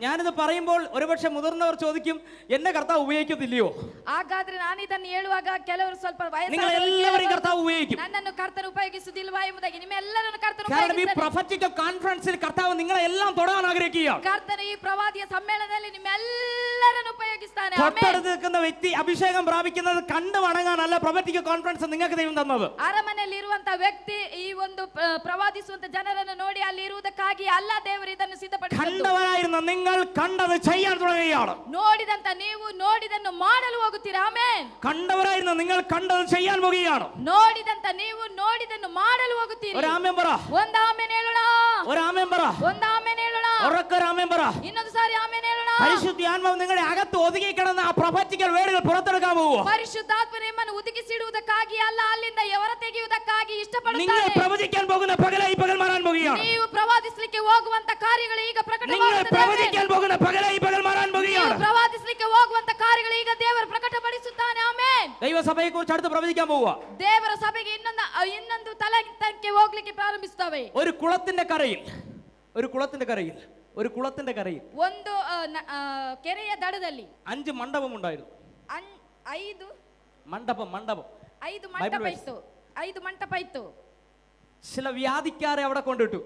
ഞാനിത് പറയുമ്പോൾ ഒരുപക്ഷെ മുതിർന്നവർ ചോദിക്കും, എന്നെ കർത്താവ് ഉപയോഗിക്കത്തില്ലയോ? ಹಾಗಾದ್ರೆ ನಾನು ಇದನ್ನು ಹೇಳುವಾಗ ಕೆಲವರು ಸ್ವಲ್ಪ നിങ്ങൾ എല്ലാവരും കർത്താവ് ഉപയോഗിക്കും. ನನ್ನನ್ನು ಕರ್ತನು ಉಪಯೋಗಿಸುವುದಿಲ್ವಾ ಎಂಬುದಾಗಿ ನಿಮ್ಮೆಲ್ಲರನ್ನು ಕರ್ತನು കാരണം ഈ ಉಪಯೋಗಿಸುತ್ತಾನೆ. പ്രൊഫറ്റിക്കൽ കോൺഫറൻസിൽ കർത്താവ് നിങ്ങളെ എല്ലാം തൊടാൻ ആഗ്രഹിക്കുകയാണ്. ಕರ್ತನು ಈ ಪ್ರವಾದಿಯ ಸಮ್ಮೇಳನದಲ್ಲಿ ನಿಮ್ಮೆಲ್ಲರನ್ನು ಉಪಯೋಗಿಸ್ತಾನೆ. തൊട്ടടുത്ത് നിൽക്കുന്ന വ്യക്തി അഭിഷേകം പ്രാപിക്കുന്നത് കണ്ടു വണങ്ങാനല്ല പ്രൊഫറ്റിക്കൽ കോൺഫറൻസ് നിങ്ങൾക്ക് ദൈവം തന്നത്. ಅರಮನೆಯಲ್ಲಿ ಇರುವಂತ ವ್ಯಕ್ತಿ ಈ ಒಂದು ಪ್ರವಾದಿಸುವಂತ ಜನರನ್ನು ನೋಡಿ ಅಲ್ಲಿ ಇರುವುದಕ್ಕಾಗಿ ಅಲ್ಲ ದೇವರು ಇದನ್ನು ಸಿದ್ಧಪಡಿಸಿದ್ದು. കണ്ടവനായിരുന്ന നിങ്ങൾ കണ്ടത് ചെയ്യാൻ തുടങ്ങുകയാണ്. ನೋಡಿದಂತ ನೀವು ನೋಡಿದನ್ನು ಮಾಡಲು ಹೋಗುತ್ತೀರಾ. ಆಮೆನ್. കണ്ടവരായിരുന്ന നിങ്ങൾ കണ്ടത് ചെയ്യാൻ പോകുകയാണ്. ನೋಡಿದಂತ ನೀವು ನೋಡಿದನ್ನು ಮಾಡಲು ಹೋಗುತ್ತೀರಿ. ഒരു ആമേൻ പറ. ಒಂದು ಆಮೆನ್ ಹೇಳೋಣ. ഒരു ആമേൻ പറ. ಒಂದು ಆಮೆನ್ ಹೇಳೋಣ. ഉറക്കെ ആമേൻ പറ. ಇನ್ನೊಂದು ಸಾರಿ ಆಮೆನ್ ಹೇಳೋಣ. പരിശുദ്ധാത്മാവ് നിങ്ങളുടെ അകത്ത് ഒതുങ്ങി കിടന്ന ആ പ്രൊഫറ്റിക്കൽ വേർഡുകൾ പുറത്തെടുക്കാൻ പോവുക. ಪರಿಶುದ್ಧಾತ್ಮ ನಿಮ್ಮನ್ನು ಉದುಗಿಸಿಡುವುದಕ್ಕಾಗಿ ಅಲ್ಲ, ಅಲ್ಲಿಂದ ಹೊರ ತೆಗೆಯುವುದಕ್ಕಾಗಿ നിങ്ങൾ ಇಷ್ಟಪಡುತ್ತಾರೆ. പ്രവചിക്കാൻ പോകുന്ന പകലായി പകൽ മാറാൻ പോകുകയാണ്. ನೀವು ಪ್ರವಾದಿಸಲಿಕ್ಕೆ ಹೋಗುವಂತ ಕಾರ್ಯಗಳು ಈಗ നിങ്ങൾ ಪ್ರಕಟವಾಗುತ್ತದೆ. പ്രവചിക്കാൻ പോകുന്ന പകലായി പകൽ മാറാൻ പോകുകയാണ്. ನೀವು ಪ್ರವಾದಿಸಲಿಕ್ಕೆ ಹೋಗುವಂತ ಕಾರ್ಯಗಳು ಈಗ ದೇವರು ಪ್ರಕಟಪಡಿಸುತ್ತಾನೆ. ಆಮೆನ್. ദൈവസഭയെ കുറിച്ച് അടുത്ത് പ്രവചിക്കാൻ പോവുക. ದೇವರ ಸಭೆಗೆ ಇನ್ನೊಂದು ತಲೆಗೆ ಹೋಗ್ಲಿಕ್ಕೆ ಪ್ರಾರಂಭಿಸುತ್ತವೆ. ഒരു കുളത്തിന്റെ കരയിൽ ಒಂದು ಕೆರೆಯ ದಡದಲ್ಲಿ 5 ಮಂಟಪം ഉണ്ടായിരുന്നു. 5 ಮಂಟಪം ಮಂಟಪ ಇತ್ತು. ചില വ്യാധിക്കാരെ അവിടെ കൊണ്ടിട്ടു.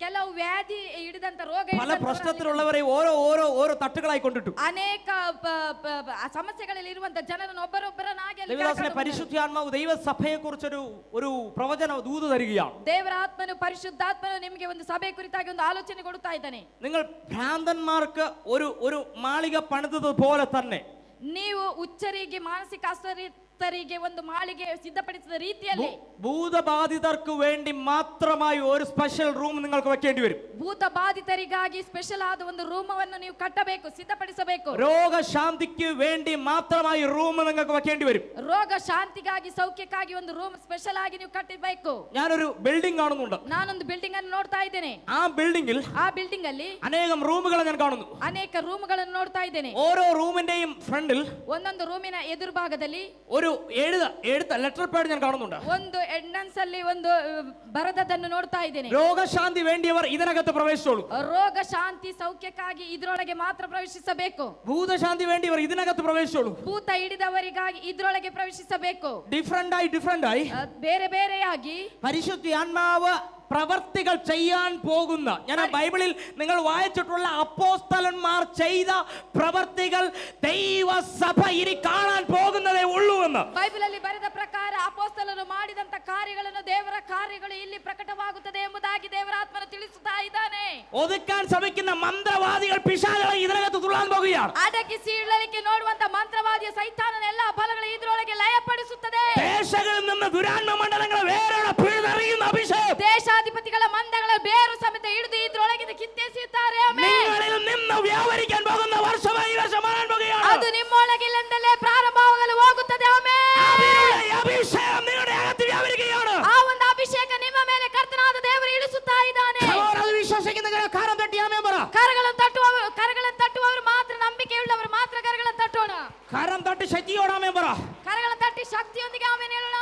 ಕೆಲವು ವ್ಯಾಧಿ ಹಿಡಿದಂತ ರೋಗ പല പ്രശ്നത്തിലുള്ളവരെ ഓരോ തട്ടുകളായി കൊണ്ടിട്ടു. ಅನೇಕ ಸಮಸ್ಯೆಗಳಲ್ಲಿ ಇರುವಂತ ಜನರನ್ನು ಒಬ್ಬರೊಬ್ಬರನ್ನಾಗಿ ദൈവദാസനെ പരിശുദ്ധാത്മാവ് ദൈവസഭയെ കുറിച്ചൊരു ഒരു പ്രവചന ദൂത് തരികയാണ്. ದೇವರ ಆತ್ಮನು ಪರಿಶುದ್ಧಾತ್ಮನು ನಿಮಗೆ ಒಂದು ಸಭೆ ಕುರಿತಾಗಿ ಒಂದು ಆಲೋಚನೆ ಕೊಡುತ್ತಾ ಇದ್ದಾನೆ. നിങ്ങൾ ഭ്രാന്തന്മാർക്ക് ഒരു മാളിക പണിതതുപോലെ തന്നെ ನೀವು ಹುಚ್ಚರಿಗೆ ಮಾನಸಿಕ ಅಸ್ವಸ್ಥರಿಗೆ ಒಂದು ಮಾಳಿಗೆ ಸಿದ್ಧಪಡಿಸಿದ ರೀತಿಯಲ್ಲಿ ഭൂതബാധിതർക്ക് വേണ്ടി മാത്രമായി ഒരു സ്പെഷ്യൽ റൂം നിങ്ങൾക്ക് വെക്കേണ്ടി വരും. ಭೂತ ಬಾಧಿತರಿಗಾಗಿ ಸ್ಪೆಷಲ್ ಆದ ಒಂದು ರೂಮವನ್ನು ನೀವು ಕಟ್ಟಬೇಕು, ಸಿದ್ಧಪಡಿಸಬೇಕು. രോഗശാന്തിക്ക് വേണ്ടി മാത്രമായി റൂം നിങ്ങൾക്ക് വെക്കേണ്ടി വരും. ರೋಗ ಶಾಂತಿಗಾಗಿ ಸೌಖ್ಯಕ್ಕಾಗಿ ಒಂದು ರೂಮ್ ಸ್ಪೆಷಲ್ ಆಗಿ ನೀವು ಕಟ್ಟಿಬೇಕು. ഞാനൊരു ബിൽഡിംഗ് കാണുന്നുണ്ട്. ನಾನೊಂದು ಬಿಲ್ಡಿಂಗ್ ಅನ್ನು ನೋಡ್ತಾ ಇದ್ದೇನೆ. ആ ബിൽഡിംഗ് ಅಲ್ಲಿ അനേകം റൂമുകൾ ഞാൻ കാണുന്നു. ಅನೇಕ ರೂಮ್ಗಳನ್ನು ನೋಡ್ತಾ ಇದ್ದೇನೆ. ഓരോ റൂമിന്റെയും ഫ്രണ്ടിൽ ಒಂದೊಂದು ರೂಮಿನ ಎದುರು ಭಾಗದಲ್ಲಿ ഒരു എഴുത്ത ലെറ്റർ പാഡ് ഞാൻ കാണുന്നുണ്ട്. ಒಂದು ಎಂಟ್ರನ್ಸ್ ಅಲ್ಲಿ ಒಂದು ಬರದನ್ನು ನೋಡ್ತಾ ಇದ್ದೇನೆ. രോഗശാന്തി വേണ്ടിയവർ ഇതിനകത്ത് പ്രവേശിച്ചോളൂ. ರೋಗ ಶಾಂತಿ ಸೌಖ್ಯಕ್ಕಾಗಿ ಇದರೊಳಗೆ ಮಾತ್ರ ಪ್ರವೇಶಿಸಬೇಕು. ഭൂതശാന്തി വേണ്ടിയവർ ഇതിനകത്ത് പ്രവേശിച്ചോളൂ. ಭೂತ ಹಿಡಿದವರಿಗಾಗಿ ಇದರೊಳಗೆ ಪ್ರವೇಶಿಸಬೇಕು. ഡിഫറന്റ് ആയി ಬೇರೆ ಬೇರೆಯಾಗಿ പരിശുദ്ധാത്മാവ് പ്രവർത്തികൾ ചെയ്യാൻ പോകുന്ന, ഞാൻ ബൈബിളിൽ നിങ്ങൾ വായിച്ചിട്ടുള്ള അപ്പോസ്തലന്മാർ ചെയ്ത പ്രവർത്തികൾ ദൈവസഭ ഇനി കാണാൻ പോകുന്നതേ ഉള്ളൂ എന്ന് ಬೈಬಲಲ್ಲಿ ಬರೆದ ಪ್ರಕಾರ ಅಪೊಸ್ತಲರು ಮಾಡಿದಂತ ಕಾರ್ಯಗಳನ್ನು ದೇವರ ಕಾರ್ಯಗಳು ಇಲ್ಲಿ ಪ್ರಕಟವಾಗುತ್ತದೆ ಎಂಬುದಾಗಿ ದೇವರ ಆತ್ಮನು ತಿಳಿಸುತ್ತಾ ಇದ್ದಾನೆ. ഒതുക്കാൻ ശ്രമിക്കുന്ന മന്ത്രവാദികൾ പിശാചുകളെ ഇതിനകത്ത് തുള്ളാൻ പോകുകയാണ്. ಅಡಗಿ ಸೀಳಲಿಕ್ಕೆ ನೋಡುವಂತ ಮಂತ್ರವಾದಿಯ ಸೈತಾನನ ಎಲ್ಲಾ ಫಲಗಳು ಇದರೊಳಗೆ ಲಯಪಡಿಸುತ್ತದೆ. ദേശങ്ങളിൽ നിന്ന് ദുരാത്മ മണ്ഡലങ്ങളെ വേരോടെ പിഴുതെറിയുന്ന അഭിഷേകം ದೇಶಾಧಿಪತಿಗಳ ಮಂದಗಳ ಬೇರು ಸಮೇತ ಹಿಡಿದು ಇದರೊಳಗಿಂದ ಕಿತ್ತೆಸೆಯುತ್ತಾರೆ. നിങ്ങളിൽ നിന്ന് വ്യാപരിക്കാൻ പോകുന്ന വർഷമായി വർഷമാകാൻ പോകുകയാണ്. ಅದು ನಿಮ್ಮೊಳಗಿಂದಲೇ ಪ್ರಾರಂಭವಾಗಲು ಹೋಗುತ್ತದೆ. അഭിഷേകം നിങ്ങളുടെ അകത്ത് വ്യാപരിക്കുകയാണ്. ಆ ಒಂದು ಅಭಿಷೇಕ ನಿಮ್ಮ ಮೇಲೆ ಕರ್ತನಾದ ದೇವರು ಇಳಿಸುತ್ತಾ ಇದ್ದಾನೆ. അത് വിശ്വസിക്കുന്ന കരം തട്ടി ആമേൻ പറ. ಕರಗಳನ್ನು ತಟ್ಟುವವರು ಮಾತ್ರ, ನಂಬಿಕೆಯುಳ್ಳವರು ಮಾತ್ರ ಕರಗಳನ್ನು ತಟ್ಟೋಣ. കരം തട്ടി ശക്തിയോടെ ആമേൻ പറ. ಕರಗಳನ್ನು ತಟ್ಟಿ ಶಕ್ತಿಯೊಂದಿಗೆ ಆಮೆನ್ ಹೇಳೋಣ.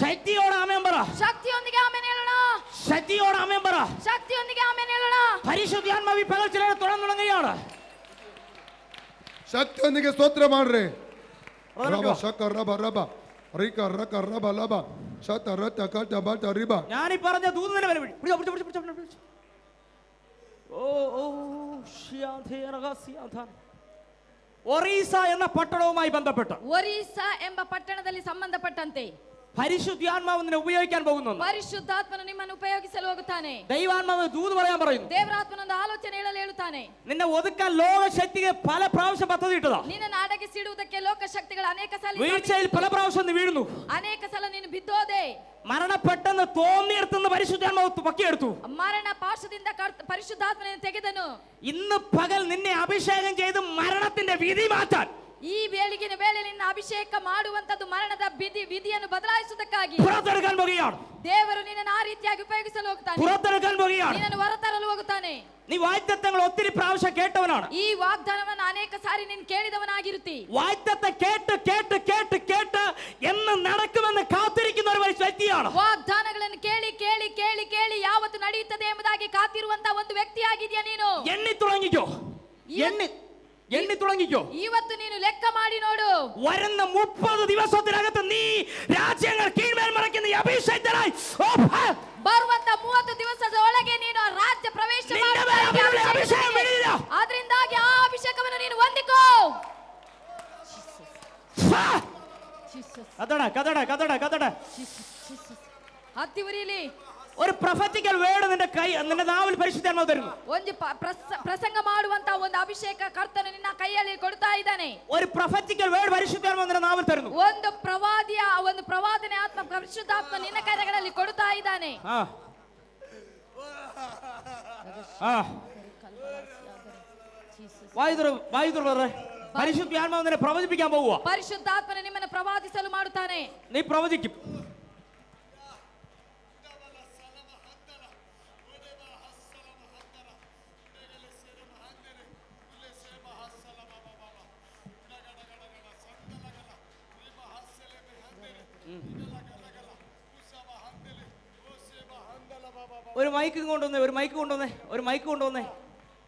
ശക്തിയോടെ ആമേൻ പറ. ಶಕ್ತಿಯೊಂದಿಗೆ ಆಮೆನ್ ಹೇಳೋಣ. ശക്തിയോടെ ആമേൻ പറ. ಶಕ್ತಿಯೊಂದಿಗೆ ಆಮೆನ್ ಹೇಳೋಣ. പരിശുദ്ധാത്മാവ് പകൽ ചിലരെ തുടങ്ങുകയാണ്. ಶಕ್ತಿಯೊಂದಿಗೆ ಸ್ತೋತ್ರ ಮಾಡ್ರಿ. ರಬ ಶಕ ರಬ ರಬ ರಿಕ ರಕ ರಬ ಲಬ ಶತ ರತ ಕಟ ಬಟ ರಿಬ. ഞാൻ ഈ പറഞ്ഞ ദൂതനെ വരെ ഒറീസ എന്ന പട്ടണവുമായി ബന്ധപ്പെട്ട് ಒರಿಸ್ಸಾ ಎಂಬ ಪಟ್ಟಣದಲ್ಲಿ ಸಂಬಂಧಪಟ್ಟಂತೆ പരിശുദ്ധാത്മാവ് നിന്നെ ഉപയോഗിക്കാൻ പോകുന്നു. ಪರಿಶುದ್ಧಾತ್ಮನು ನಿಮ್ಮನ್ನು ಉಪಯೋಗಿಸಲು ಹೋಗುತ್ತಾನೆ. ദൈവാത്മാവ് ദൂത് പറയാൻ പറയുന്നു. ದೇವರಾತ್ಮನೊಂದು ಆಲೋಚನೆ ಹೇಳಲು ಹೇಳುತ್ತಾನೆ. നിന്നെ ഒതുക്കാൻ ലോകശക്തിക്ക് പല പ്രാവശ്യം പദ്ധതി ഇട്ടതാ. ನಿನ್ನನ್ನು ಅಡಗಿಸಿಡುವುದಕ್ಕೆ ಲೋಕಶಕ್ತಿಗಳು ಅನೇಕ ಸಲ വീഴ്ചയിൽ പല പ്രാവശ്യം നീ വീഴുന്നു. ಅನೇಕ ಸಲ ನೀನು ಬಿದ್ದೋದೆ. മരണപ്പെട്ടെന്ന് തോന്നിയെടുത്തുനിന്ന് പരിശുദ്ധാത്മാവ് പൊക്കിയെടുത്തു. ಮರಣ ಪಾಶದಿಂದ ಪರಿಶುದ್ಧಾತ್ಮನನ್ನು ತೆಗೆದನು. ഇന്ന് പകൽ നിന്നെ അഭിഷേകം ചെയ്ത് മരണത്തിന്റെ വിധി മാറ്റാൻ ಈ ಬೆಳಗಿನ ವೇಳೆಯಲ್ಲಿ ನಿನ್ನ ಅಭಿಷೇಕ ಮಾಡುವಂತದ್ದು ಮರಣದ ವಿಧಿಯನ್ನು ಬದಲಾಯಿಸುವುದಕ್ಕಾಗಿ പുറത്തെടുക്കാൻ പോകുകയാണ്. ದೇವರು ನಿನ್ನನ್ನು ಆ ರೀತಿಯಾಗಿ ಉಪಯೋಗಿಸಲು ಹೋಗ್ತಾನೆ. പുറത്തെടുക്കാൻ പോകുകയാണ്. ನಿನ್ನನ್ನು ಹೊರತರಲು ಹೋಗುತ್ತಾನೆ. നീ വാഗ്ദത്തങ്ങൾ ഒത്തിരി പ്രാവശ്യം കേട്ടവനാണ്. ಈ ವಾಗ್ದಾನವನ್ನು ಅನೇಕ ಸಾರಿ ನೀನು ಕೇಳಿದವನಾಗಿರುತ್ತಿ. വാഗ്ദത്തം കേട്ട് കേട്ട് കേട്ട് കേട്ട് എന്ന് നടക്കുമെന്ന് കാത്തിരിക്കുന്ന ഒരു വ്യക്തിയാണ്. ವಾಗ್ದಾನಗಳನ್ನು ಕೇಳಿ ಕೇಳಿ ಕೇಳಿ ಕೇಳಿ ಯಾವತ್ತು ನಡೆಯುತ್ತದೆ ಎಂಬುದಾಗಿ ಕಾತಿರುವಂತ ಒಂದು ವ್ಯಕ್ತಿ ಆಗಿದ್ಯಾ ನೀನು. ಎಣ್ಣೆ ತುಳಂಗಿക്കോ, എണ്ണി തുടങ്ങിക്കോ. ಇವತ್ತು ನೀನು ಲೆಕ್ಕ ಮಾಡಿ ನೋಡು. വരുന്ന 30 ദിവസത്തിനകത്ത് നീ രാജ്യങ്ങൾ കീഴ്മേൽ മറക്കുന്ന അഭിഷേകത്തിനായി ಬರುವಂತ 30 ದಿವಸದ ಒಳಗೆ ನೀನು ರಾಜ್ಯ ಪ್ರವೇಶ ಅದರಿಂದಾಗಿ ಆ ಅಭಿಷೇಕವನ್ನು ನೀನು ಹೊಂದಿಕೋ. കഥട ಹತ್ತಿ ಉರಿಲಿ. ഒരു പ്രൊഫറ്റിക്കൽ വേർഡ് നിന്റെ നാവിൽ പരിശുദ്ധാത്മാവ് തരുന്നു. ಒಂದು ಪ್ರಸಂಗ ಮಾಡುವಂತ ಒಂದು ಅಭಿಷೇಕ ಕರ್ತನು ನಿನ್ನ ಕೈಯಲ್ಲಿ ಕೊಡ್ತಾ ಇದ್ದಾನೆ. ഒരു പ്രൊഫറ്റിക്കൽ വേർഡ് പരിശുദ്ധാത്മാവ് നിന്റെ നാവിൽ തരുന്നു. ಒಂದು ಪ್ರವಾದನೆ ಆತ್ಮ ಪರಿಶುದ್ಧಾತ್ಮ ನಿನ್ನ ಕೈಗಳಲ್ಲಿ ಕೊಡ್ತಾ ಇದ್ದಾನೆ. പരിശുദ്ധാത്മാവ് നിന്നെ പ്രവചിപ്പിക്കാൻ പോവുക. ಪರಿಶುದ್ಧಾತ್ಮನು ನಿಮ್ಮನ್ನು ಪ್ರವಾದಿಸಲು ಮಾಡುತ್ತಾನೆ. നീ പ്രവചിക്കും. ഒരു മൈക്ക് കൊണ്ടുവന്നേ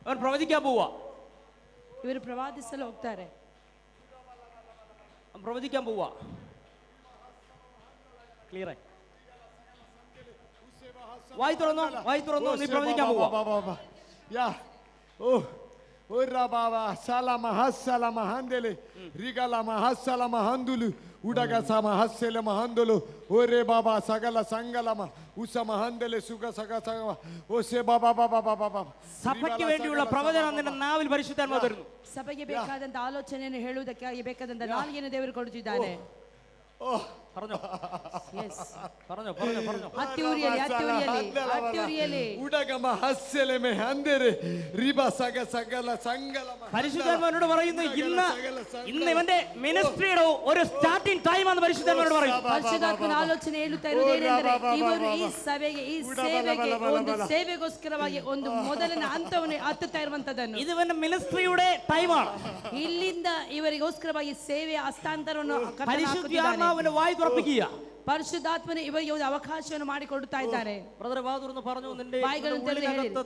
അവൻ പ്രവചിക്കാൻ പോവാ. ಇವರು ಪ್ರವಾದಿಸಲು ಹೋಗ್ತಾರೆ. പ്രവചിക്കാൻ പോവാ. ക്ലിയർ ആയി വായി തുറന്നോ നീ പ്രവചിക്കാൻ പോവാ. Urababa salama hasalama handele rigalama hasalama handulu udaga sama hasele mahandulu ore baba sagala sangalama usama handele suga saga saga ose baba baba baba. സഭയ്ക്ക് വേണ്ടിയുള്ള പ്രവചനം നിന്റെ നാവിൽ പരിശുദ്ധാത്മാവ് തരുന്നു. ಸಭೆಗೆ ಬೇಕಾದಂತ ಆಲೋಚನೆಯನ್ನು ಹೇಳುವುದಕ್ಕಾಗಿ ಬೇಕಾದಂತ ನಾಲಿಗೆಯನ್ನು ದೇವರು ಕೊಡುತ್ತಿದ್ದಾನೆ. പറഞ്ഞോ. പരിശുദ്ധാത്മാവിനോട് പറയുന്നു ഇന്ന് ഇവന്റെ മിനിസ്ട്രിയുടെ ഒരു സ്റ്റാർട്ടിംഗ് ടൈം ആണ് പരിശുദ്ധാത്മാവിനോട് പറയുന്നു. ಪರಿಶುದ್ಧಾತ್ಮನ ಆಲೋಚನೆ ಹೇಳುತ್ತಾ ಇರುವುದೇನೆಂದರೆ ಇವರು ಈ ಸಭೆಗೆ ಈ ಸೇವೆಗೆ ಒಂದು ಸೇವೆಗೋಸ್ಕರವಾಗಿ ಒಂದು ಮೊದಲನೇ ಹಂತವನ್ನು ಹತ್ತುತ್ತಾ ಇರುವಂತದನ್ನು. ഇത് ഇവന്റെ മിനിസ്ട്രിയുടെ ടൈമാണ്. ಇಲ್ಲಿಂದ ಇವರಿಗೋಸ್ಕರವಾಗಿ ಸೇವೆಯ ಹಸ್ತಾಂತರವನ್ನು പരിശുദ്ധാത്മാവിന്റെ വായി തുറപ്പിക്കുക. ಪರಿಶುದ್ಧಾತ್ಮನು ಇವರಿಗೆ ಒಂದು ಅವಕಾಶವನ್ನು ಮಾಡಿಕೊಡುತ್ತಾ ಇದ್ದಾರೆ. ಬ್ರದರ್ ವಾಯಿ ತುറന്ന് പറഞ്ഞു. നിന്റെ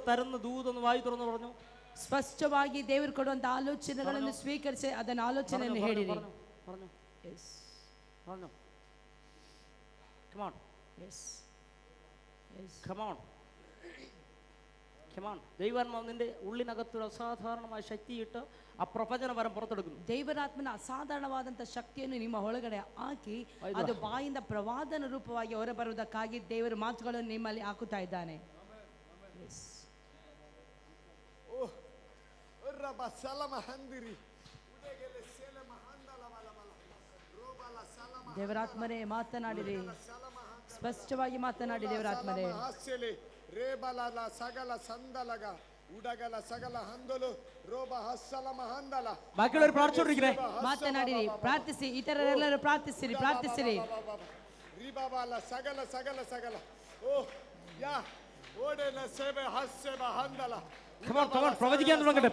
തരുന്ന ദൂതൊന്ന് വായി തുറന്ന് പറഞ്ഞു. ಸ್ಪಷ್ಟವಾಗಿ ದೇವರು ಕೊಡುವಂತ ಆಲೋಚನೆಗಳನ್ನು ಸ್ವೀಕರಿಸಿ ಅದನ್ನ ಆಲೋಚನೆಯನ್ನು ಹೇಳಿರಿ. പറഞ്ഞു. Come on. Yes. Come on. ദൈവാത്മാവ് നിന്റെ ഉള്ളിനകത്തൊരു അസാധാരണമായ ശക്തിയിട്ട് ആ പ്രവചന വരം പുറത്തെടുക്കുന്നു. ದೈವರಾತ್ಮನ ಅಸಾಧಾರಣವಾದಂತ ಶಕ್ತಿಯನ್ನು ನಿಮ್ಮ ಒಳಗಡೆ ಹಾಕಿ ಅದು ಬಾಯಿಂದ ಪ್ರವಾದನ ರೂಪವಾಗಿ ಹೊರಬರುವುದಕ್ಕಾಗಿ ದೇವರ ಮಾತುಗಳನ್ನು ನಿಮ್ಮಲ್ಲಿ ಹಾಕುತ್ತಾ ಇದ್ದಾನೆ. ದೇವರಾತ್ಮನೇ ಮಾತನಾಡಿರಿ, ಸ್ಪಷ್ಟವಾಗಿ ಮಾತನಾಡಿ ದೇವರಾತ್ಮನೇ. ಉಡಗಲ ಸಗಲ ಹಂದಲು ರೋಬ ಹಸ್ಸಲ ಮಹಂದಲ. ಬಾಕಿಯವರು ಪ್ರಾರ್ಥಿಸಿರಿ, ಮಾತನಾಡಿರಿ, ಪ್ರಾರ್ಥಿಸಿ, ಇತರರೆಲ್ಲರೂ ಪ್ರಾರ್ಥಿಸಿರಿ. ರಿಬಾಬಲ ಸಗಲ ಸಗಲ ಸಗಲ ಓ ಯಾ ಓಡೆಲ ಸೇವೆ ಹಸ್ಸೆ ಮಹಂದಲ. ಪ್ರವಚಿക്കാൻ തുടങ്ങട്ടെ.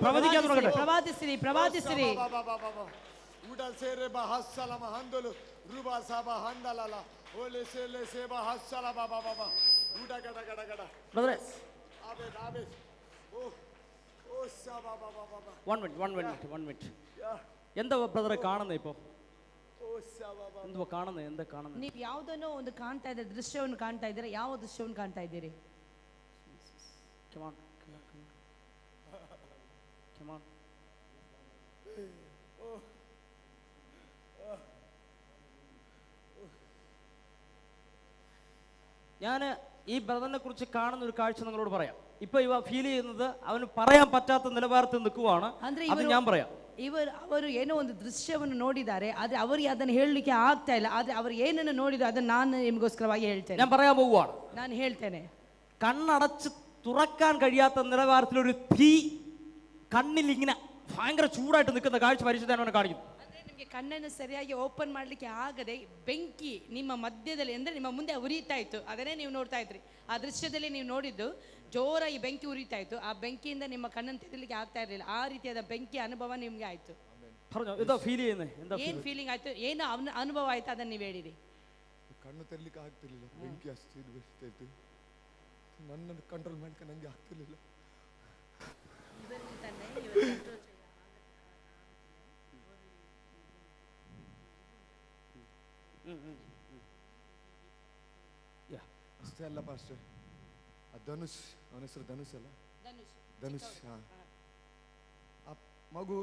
ಪ್ರವಾದಿಸಿರಿ. ಉಡ ಸೇರೆ ಬ ಹಸ್ಸಲ ಮಹಂದಲು ರುಬಾ ಸಬ ಹಂದಲಲ ಓಲೆ ಸೇಲೆ ಸೇಬ ಹಸ್ಸಲ ಬಾಬಾ ಬಾಬಾ ಉಡ ಗಡ ಗಡ ಗಡ. ಬ್ರದರ್ ಆಬೆ one minute. എന്താ ബ്രദറെ കാണുന്നത്? ഇപ്പോ എന്തുവാ കാണുന്നത്? ನೀವು ಯಾವುದನ್ನೋ ಒಂದು ಕಾಣ್ತಾ ಇದ್ದೀರಿ, ದೃಶ್ಯವನ್ನು ಕಾಣ್ತಾ ಇದ್ದೀರಾ? ಯಾವ ದೃಶ್ಯವನ್ನು ಕಾಣ್ತಾ ಇದ್ದೀರಿ? Come on. ഞാൻ ഈ ബ്രദറിനെ കുറിച്ച് കാണുന്ന ഒരു കാഴ്ച നിങ്ങളോട് പറയാം. ഇപ്പൊ ഇവ ഫീൽ ചെയ്യുന്നത് അവന് പറയാൻ പറ്റാത്ത നിലവാരത്തിൽ നിൽക്കുവാണ്. അത് ഞാൻ പറയാം. ಅವರು ಏನೋ ಒಂದು ದೃಶ್ಯವನ್ನು ನೋಡಿದ್ದಾರೆ, ಆದ್ರೆ ಅವರಿಗೆ ಅದನ್ನು ಹೇಳಲಿಕ್ಕೆ ಆಗ್ತಾ ಇಲ್ಲ. ಆದ್ರೆ ಅವರು ಏನನ್ನು ನೋಡಿದ್ರು ಅದನ್ನು ನಾನು ನಿಮಗೋಸ್ಕರವಾಗಿ ಹೇಳ್ತೇನೆ. ഞാൻ പറയാൻ പോവുകയാണ്. ನಾನು ಹೇಳ್ತೇನೆ. കണ്ണടച്ച് തുറക്കാൻ കഴിയാത്ത നിലവാരത്തിലൊരു തീ കണ്ണിൽ ഇങ്ങനെ ഭയങ്കര ചൂടായിട്ട് നിൽക്കുന്ന കാഴ്ച പരിശുദ്ധാത്മാവിനെ കാണിക്കുന്നു. ನಿಮಗೆ ಕಣ್ಣನ್ನು ಸರಿಯಾಗಿ ಓಪನ್ ಮಾಡಲಿಕ್ಕೆ ಆಗದೆ ಬೆಂಕಿ ನಿಮ್ಮ ಮಧ್ಯದಲ್ಲಿ ಅಂದ್ರೆ ನಿಮ್ಮ ಮುಂದೆ ಉರಿತಾ ಇತ್ತು. ಅದನ್ನೇ ನೀವು ನೋಡ್ತಾ ಇದ್ರಿ. ಆ ದೃಶ್ಯದಲ್ಲಿ ನೀವು ನೋಡಿದ್ದು ಜೋರಾಗಿ ಬೆಂಕಿ ಉರಿತಾ ಇತ್ತು. ಆ ಬೆಂಕಿಯಿಂದ ನಿಮ್ಮ ಕಣ್ಣನ್ನು ತೆರೀಲಿಕ್ಕೆ ಆಗ್ತಾ ಇರಲಿಲ್ಲ. ಆ ರೀತಿಯಾದ ಬೆಂಕಿ ಅನುಭವ ನಿಮ್ಗೆ ಆಯ್ತು. ಏನ್ ಫೀಲಿಂಗ್ ಆಯ್ತು? ಏನು ಅನುಭವ ಆಯ್ತು? ಅದನ್ನ ನೀವು ಹೇಳಿರಿ. ಕಣ್ಣು ತೆರಲಿಕ್ಕೆ ಆಗ್ತಿರ್ಲಿಲ್ಲ, ಬೆಂಕಿ ಅಷ್ಟು ನನ್ನನ್ನು ಕಂಟ್ರೋಲ್ ಮಾಡ್ಲಿಕ್ಕೆ ನನಗೆ ಆಗ್ತಿರ್ಲಿಲ್ಲ. ಅಷ್ಟೇ ಅಲ್ಲ ಪಾಸ್ಟರ್, ಆ ಧನುಷ್, ಅವನ ಹೆಸರು ಧನುಷ್ ಅಲ್ಲ, ಧನುಷ್. ಆ ಮಗು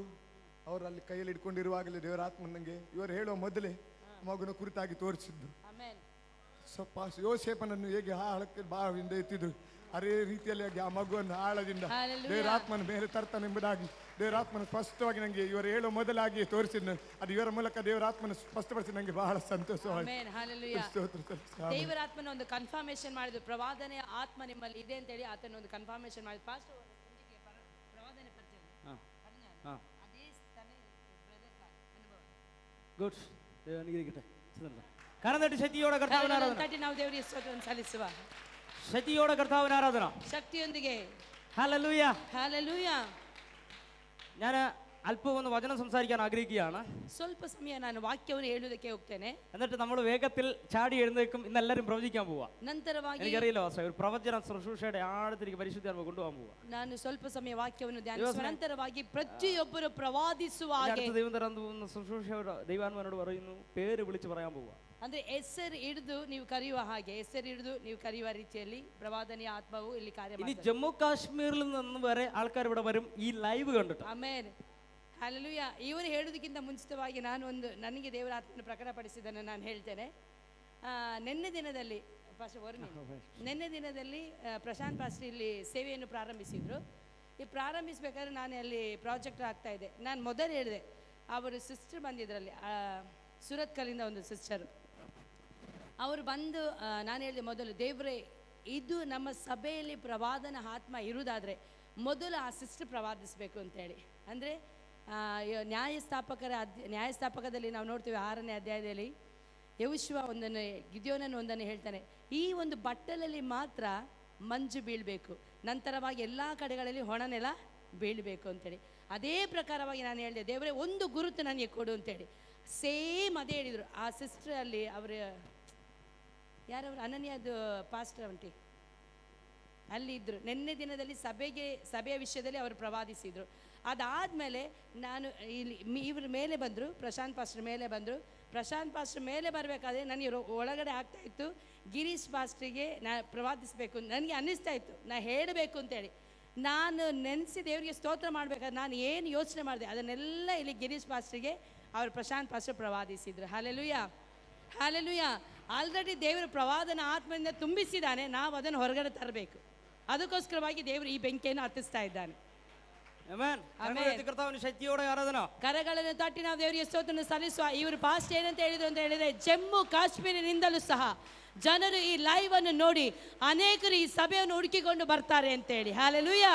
ಅವರಲ್ಲಿ ಕೈಯಲ್ಲಿ ಇಟ್ಕೊಂಡಿರುವಾಗಲೇ ದೇವರ ಆತ್ಮ ನನಗೆ ಇವರು ಹೇಳುವ ಮೊದಲೇ ಮಗುನ ಕುರಿತಾಗಿ ತೋರಿಸಿದ್ದು. ಸ್ವಲ್ಪ ಯೋಸೇಪನನ್ನು ಹೇಗೆ ಆಳಕ್ಕೆ ಬಾವಿಂದ ಎತ್ತಿದ್ರು, ಅದೇ ರೀತಿಯಲ್ಲಿ ಆ ಮಗುವನ್ನು ಆಳದಿಂದ ದೇವರಾತ್ಮನ ಮೇಲೆ ತರ್ತಾನೆಂಬುದಾಗಿ ದೇವರಾತ್ಮನ ಸ್ಪಷ್ಟವಾಗಿ ನನಗೆ ಇವರು ಹೇಳುವ ಮೊದಲಾಗಿ ತೋರಿಸಿದ್ದು. ಅದು ಇವರ ಮೂಲಕ ದೇವರಾತ್ಮನ ಸ್ಪಷ್ಟಪಡಿಸಿ ನನಗೆ ಬಹಳ ಸಂತೋಷವಾಯಿತು. ದೇವರಾತ್ಮನ ಒಂದು ಕನ್ಫರ್ಮೇಶನ್ ಮಾಡಿದ್ರು, ಪ್ರವಾದನೆ ಆತ್ಮ ನಿಮ್ಮಲ್ಲಿ ಇದೆ ಅಂತ ಹೇಳಿ ಆತನ ಒಂದು ಕನ್ಫರ್ಮೇಶನ್ ಮಾಡಿದ್ರು. ಪಾಸ್ಟರ್ ಪ್ರವಾದನೆ ಗುಡ್, ದೇವನಿಗೆ ಕರದಟ್ಟಿ ಶಕ್ತಿಯೋಡ ಕರ್ತಾವನ ಆರಾಧನಾ, ನಾವು ದೇವರಿಗೆ ಸ್ತೋತ್ರವನ್ನು ಸಲ್ಲಿಸುವ. ಶಕ್ತಿಯೋಡ ಕರ್ತಾವನ ಆರಾಧನಾ, ಶಕ್ತಿಯೊಂದಿಗೆ. Hallelujah, hallelujah. ഞാൻ അല്പം ഒന്ന് വചനം സംസാരിക്കാൻ ആഗ്രഹിക്കുകയാണ്. ಸ್ವಲ್ಪ ಸಮಯ ನಾನು ವಾಕ್ಯವನ್ನು ಹೇಳುವುದಕ್ಕೆ ಹೋಗ್ತೇನೆ. എന്നിട്ട് നമ്മൾ വേഗത്തിൽ ചാടി എഴുന്നേൽക്കും. ഇന്ന് എല്ലാവരും പ്രവചിക്കാൻ പോവാ. ನಂತರವಾಗಿ എനിക്കറിയില്ല ഒരു പ്രവചന ശുശ്രൂഷയുടെ ആഴത്തിലേക്ക് പരിശുദ്ധാത്മ കൊണ്ടുപോകാൻ പോവാ. ನಾನು ಸ್ವಲ್ಪ ಸಮಯ ವಾಕ್ಯವನ್ನು ಧ್ಯಾನಿಸುವ ನಂತರವಾಗಿ ಪ್ರತಿಯೊಬ್ಬರು ಪ್ರವಾದಿಸುವ ಹಾಗೆ ദൈവം തരാൻ പോകുന്ന ശുശ്രൂഷ ദൈവാത്മാവിനോട് പറയുന്നു, പേര് വിളിച്ച് പറയാൻ പോവാ. ಅಂದ್ರೆ ಹೆಸರು ಹಿಡಿದು ನೀವು ಕರೆಯುವ ಹಾಗೆ, ಹೆಸರು ಹಿಡಿದು ನೀವು ಕರೆಯುವ ರೀತಿಯಲ್ಲಿ ಪ್ರವಾದನೆಯ ಆತ್ಮವು ಇಲ್ಲಿ ಕಾರ್ಯ ഇനി ಮಾಡುತ್ತದೆ. ജമ്മു കാശ്മീരിൽ നിന്ന് വരെ ആൾക്കാർ ഇവിടെ വരും ಈ ಲೈವ್ കണ്ടിട്ട്. ಆಮೇಲೆ ಹಲ್ಲೆಲೂಯ. ಇವರು ಹೇಳುವುದಕ್ಕಿಂತ ಮುಂಚಿತವಾಗಿ ನಾನು ಒಂದು ನನಗೆ ದೇವರ ಆತ್ಮನ ಪ್ರಕಟಪಡಿಸಿದ್ದನ್ನು ನಾನು ಹೇಳ್ತೇನೆ. ನಿನ್ನೆ ದಿನದಲ್ಲಿ ಪ್ರಶಾಂತ್ ಪಾಸ್ಟರ್ ಇಲ್ಲಿ ಸೇವೆಯನ್ನು ಪ್ರಾರಂಭಿಸಿದ್ರು. ಈ ಪ್ರಾರಂಭಿಸಬೇಕಾದ್ರೆ ನಾನು ಅಲ್ಲಿ ಪ್ರಾಜೆಕ್ಟ್ ಆಗ್ತಾ ಇದ್ದೆ. ನಾನು ಮೊದಲು ಹೇಳಿದೆ, ಅವರು ಸಿಸ್ಟರ್ ಬಂದಿದ್ರಲ್ಲಿ, ಸುರತ್ ಕಲ್ಲಿಂದ ಒಂದು ಸಿಸ್ಟರು, ಅವರು ಬಂದು ನಾನು ಹೇಳಿದೆ ಮೊದಲು, ದೇವರೇ ಇದು ನಮ್ಮ ಸಭೆಯಲ್ಲಿ ಪ್ರವಾದನ ಆತ್ಮ ಇರುವುದಾದರೆ ಮೊದಲು ಆ ಸಿಸ್ಟರ್ ಪ್ರವಾದಿಸಬೇಕು ಅಂತೇಳಿ. ಅಂದರೆ ನ್ಯಾಯಸ್ಥಾಪಕದಲ್ಲಿ ನಾವು ನೋಡ್ತೀವಿ 6ನೇ ಅಧ್ಯಾಯದಲ್ಲಿ ಯೆಹೋಶುವ ಒಂದನ್ನು, ಗಿದ್ಯೋನನ್ನು ಒಂದನ್ನು ಹೇಳ್ತಾನೆ, ಈ ಒಂದು ಬಟ್ಟಲಲ್ಲಿ ಮಾತ್ರ ಮಂಜು ಬೀಳಬೇಕು, ನಂತರವಾಗಿ ಎಲ್ಲ ಕಡೆಗಳಲ್ಲಿ ಹೊಣನೆಲ್ಲ ಬೀಳಬೇಕು ಅಂತೇಳಿ. ಅದೇ ಪ್ರಕಾರವಾಗಿ ನಾನು ಹೇಳಿದೆ, ದೇವರೇ ಒಂದು ಗುರುತು ನನಗೆ ಕೊಡು ಅಂತೇಳಿ. ಸೇಮ್ ಅದೇ ಹೇಳಿದರು ಆ ಸಿಸ್ಟರ್. ಅಲ್ಲಿ ಅವರು ಯಾರವರು ಅನನ್ಯದು ಪಾಸ್ಟರ್ ಅಂಟಿ ಅಲ್ಲಿ ಇದ್ದರು. ನಿನ್ನೆ ದಿನದಲ್ಲಿ ಸಭೆಯ ವಿಷಯದಲ್ಲಿ ಅವರು ಪ್ರವಾದಿಸಿದರು. ಅದಾದಮೇಲೆ ನಾನು ಇಲ್ಲಿ ಇವ್ರ ಮೇಲೆ ಬಂದರು, ಪ್ರಶಾಂತ್ ಪಾಸ್ಟರ್ ಮೇಲೆ ಬಂದರು. ಪ್ರಶಾಂತ್ ಪಾಸ್ಟರ್ ಮೇಲೆ ಬರಬೇಕಾದ್ರೆ ನನಗೆ ಒಳಗಡೆ ಆಗ್ತಾಯಿತ್ತು, ಗಿರೀಶ್ ಪಾಸ್ಟ್ರಿಗೆ ನಾ ಪ್ರವಾದಿಸಬೇಕು ನನಗೆ ಅನ್ನಿಸ್ತಾ ಇತ್ತು, ನಾ ಹೇಳಬೇಕು ಅಂತೇಳಿ. ನಾನು ನೆನೆಸಿ ದೇವರಿಗೆ ಸ್ತೋತ್ರ ಮಾಡಬೇಕಾದ್ರೆ ನಾನು ಏನು ಯೋಚನೆ ಮಾಡಿದೆ ಅದನ್ನೆಲ್ಲ ಇಲ್ಲಿ ಗಿರೀಶ್ ಪಾಸ್ಟ್ರಿಗೆ ಅವರು ಪ್ರಶಾಂತ್ ಪಾಸ್ಟರ್ ಪ್ರವಾದಿಸಿದ್ರು. Hallelujah, hallelujah. ಆಲ್ರೆಡಿ ದೇವರು ಪ್ರವಾದನ ಆತ್ಮದಿಂದ ತುಂಬಿಸಿದ್ದಾನೆ, ನಾವು ಅದನ್ನು ಹೊರಗಡೆ ತರಬೇಕು. ಅದಕ್ಕೋಸ್ಕರವಾಗಿ ದೇವರು ಈ ಬೆಂಕಿಯನ್ನು ಹತ್ತಿಸ್ತಾ ಇದ್ದಾನೆ. ಕರಗಳನ್ನು ತಟ್ಟಿ ನಾವು ದೇವರಿಗೆ ಸ್ತೋತ್ರವನ್ನು ಸಲ್ಲಿಸುವ. ಇವರು ಪಾಸ್ಟ್ ಏನಂತ ಹೇಳಿದ್ರು ಅಂತ ಹೇಳಿದ್ರೆ, ಜಮ್ಮು ಕಾಶ್ಮೀರದಿಂದಲೂ ಸಹ ಜನರು ಈ ಲೈವ್ ಅನ್ನು ನೋಡಿ ಅನೇಕರು ಈ ಸಭೆಯನ್ನು ಹುಡುಕಿಕೊಂಡು ಬರ್ತಾರೆ ಅಂತೇಳಿ. ಹಲ್ಲೆಲೂಯ.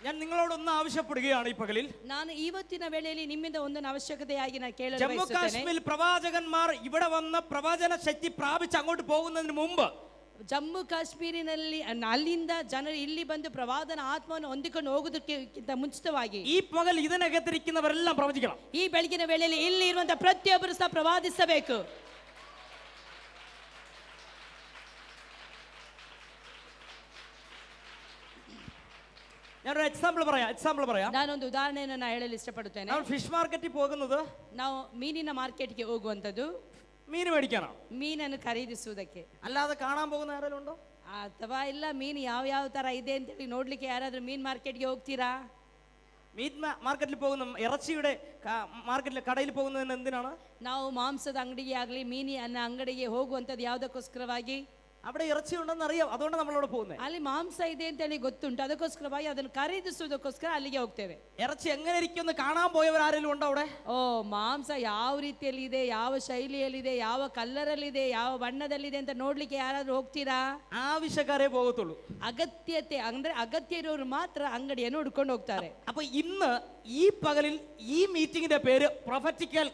ഞാൻ നിങ്ങളോടൊന്ന് ആവശ്യപ്പെടുകയാണ് ഈ പകലിൽ. ನಾನು ಇವತ್ತಿನ ವೇಳೆಯಲ್ಲಿ ನಿಮ್ಮಿಂದ ಒಂದನ್ನು ಅವಶ್ಯಕತೆಯಾಗಿ ನಾನು ಕೇಳಲು ജമ്മു കാശ്മീർ പ്രവാചകന്മാർ ഇവിടെ വന്ന പ്രവചന ശക്തി പ്രാപിച്ച് അങ്ങോട്ട് പോകുന്നതിന് മുമ്പ്, ಜಮ್ಮು ಕಾಶ್ಮೀರಿನಲ್ಲಿ ಅಲ್ಲಿಂದ ಜನರು ಇಲ್ಲಿ ಬಂದು ಪ್ರವಾದನ ಆತ್ಮವನ್ನು ಹೊಂದಿಕೊಂಡು ಹೋಗುವುದಕ್ಕಿಂತ ಮುಂಚಿತವಾಗಿ ಈ ಪಗಲ್ ಇದನ್ನಗತಿರಿക്കുന്നವರೆಲ್ಲ ಪ್ರವಚಿക്കണം. ಈ ಬೆಳಗಿನ ವೇಳೆಯಲ್ಲಿ ಇಲ್ಲಿ ಇರುವಂತಹ ಪ್ರತಿಯೊಬ್ಬರು ಸಹ ಪ್ರವಾದಿಸಬೇಕು. ഞാനൊരു എക്സാമ്പിൾ പറയാം. ನಾನೊಂದು ಉದಾಹರಣೆಯನ್ನು ನಾನು ಹೇಳಲು ಇಷ್ಟಪಡುತ್ತೇನೆ. ನಾವು ಫಿಶ್ ಮಾರ್ಕೆಟ್ಗೆ പോകുന്നത്, ನಾವು ಮೀನಿನ ಮಾರ್ಕೆಟ್ಗೆ ಹೋಗುವಂಥದ್ದು മീൻ മേടിക്കാനാണ്, ಮೀನನ್ನು ಖರೀದಿಸುವುದಕ್ಕೆ. അല്ലാതെ കാണാൻ പോകുന്ന ആരെങ്കിലും ഉണ്ടോ? ಅಥವಾ ಇಲ್ಲ ಮೀನು ಯಾವ ತರ ಇದೆ ಅಂತೇಳಿ ನೋಡ್ಲಿಕ್ಕೆ ಯಾರಾದ್ರೂ ಮೀನ್ ಮಾರ್ಕೆಟ್ಗೆ ಹೋಗ್ತೀರಾ? മീറ്റ് മാർക്കറ്റിൽ പോകുന്ന ഇറച്ചിയുടെ മാർക്കറ്റിൽ കടയിൽ പോകുന്നതിന് എന്തിനാണ്? ನಾವು ಮಾಂಸದ ಅಂಗಡಿಗೆ ಆಗಲಿ ಮೀನಿನ ಅಂಗಡಿಗೆ ಹೋಗುವಂಥದ್ದು ಯಾವುದಕ್ಕೋಸ್ಕರವಾಗಿ? അവിടെ ഇറച്ചി ഉണ്ടെന്ന് അറിയാം, അതുകൊണ്ട് നമ്മളവിടെ പോകുന്നത്. ಅಲ್ಲಿ ಮಾಂಸ ಇದೆ ಅಂತ ಹೇಳಿ ಗೊತ್ತುಂಟು, ಅದಕ್ಕೋಸ್ಕರವಾಗಿ ಅದನ್ನು ಖರೀದಿಸುವುದಕ್ಕೋಸ್ಕರ ಅಲ್ಲಿಗೆ ಹೋಗ್ತೇವೆ. ഇറച്ചി എങ്ങനെ ഇരിക്കുമെന്ന് കാണാൻ പോയവർ ആരെങ്കിലും ഉണ്ടോ അവിടെ? ಓ, ಮಾಂಸ ಯಾವ ರೀತಿಯಲ್ಲಿ ಇದೆ, ಯಾವ ಶೈಲಿಯಲ್ಲಿದೆ, ಯಾವ ಕಲ್ಲರಲ್ಲಿದೆ, ಯಾವ ಬಣ್ಣದಲ್ಲಿದೆ ಅಂತ ನೋಡ್ಲಿಕ್ಕೆ ಯಾರಾದ್ರೂ ಹೋಗ್ತೀರಾ? ആവശ്യക്കാരേ പോകത്തുള്ളൂ. ಅಗತ್ಯತೆ ಅಂದ್ರೆ ಅಗತ್ಯ ಇರೋರು ಮಾತ್ರ ಅಂಗಡಿಯನ್ನು ಹುಡ್ಕೊಂಡು ಹೋಗ್ತಾರೆ. അപ്പൊ ഇന്ന് ഈ പകലിൽ ഈ മീറ്റിംഗിന്റെ പേര് പ്രൊഫറ്റിക്കൽ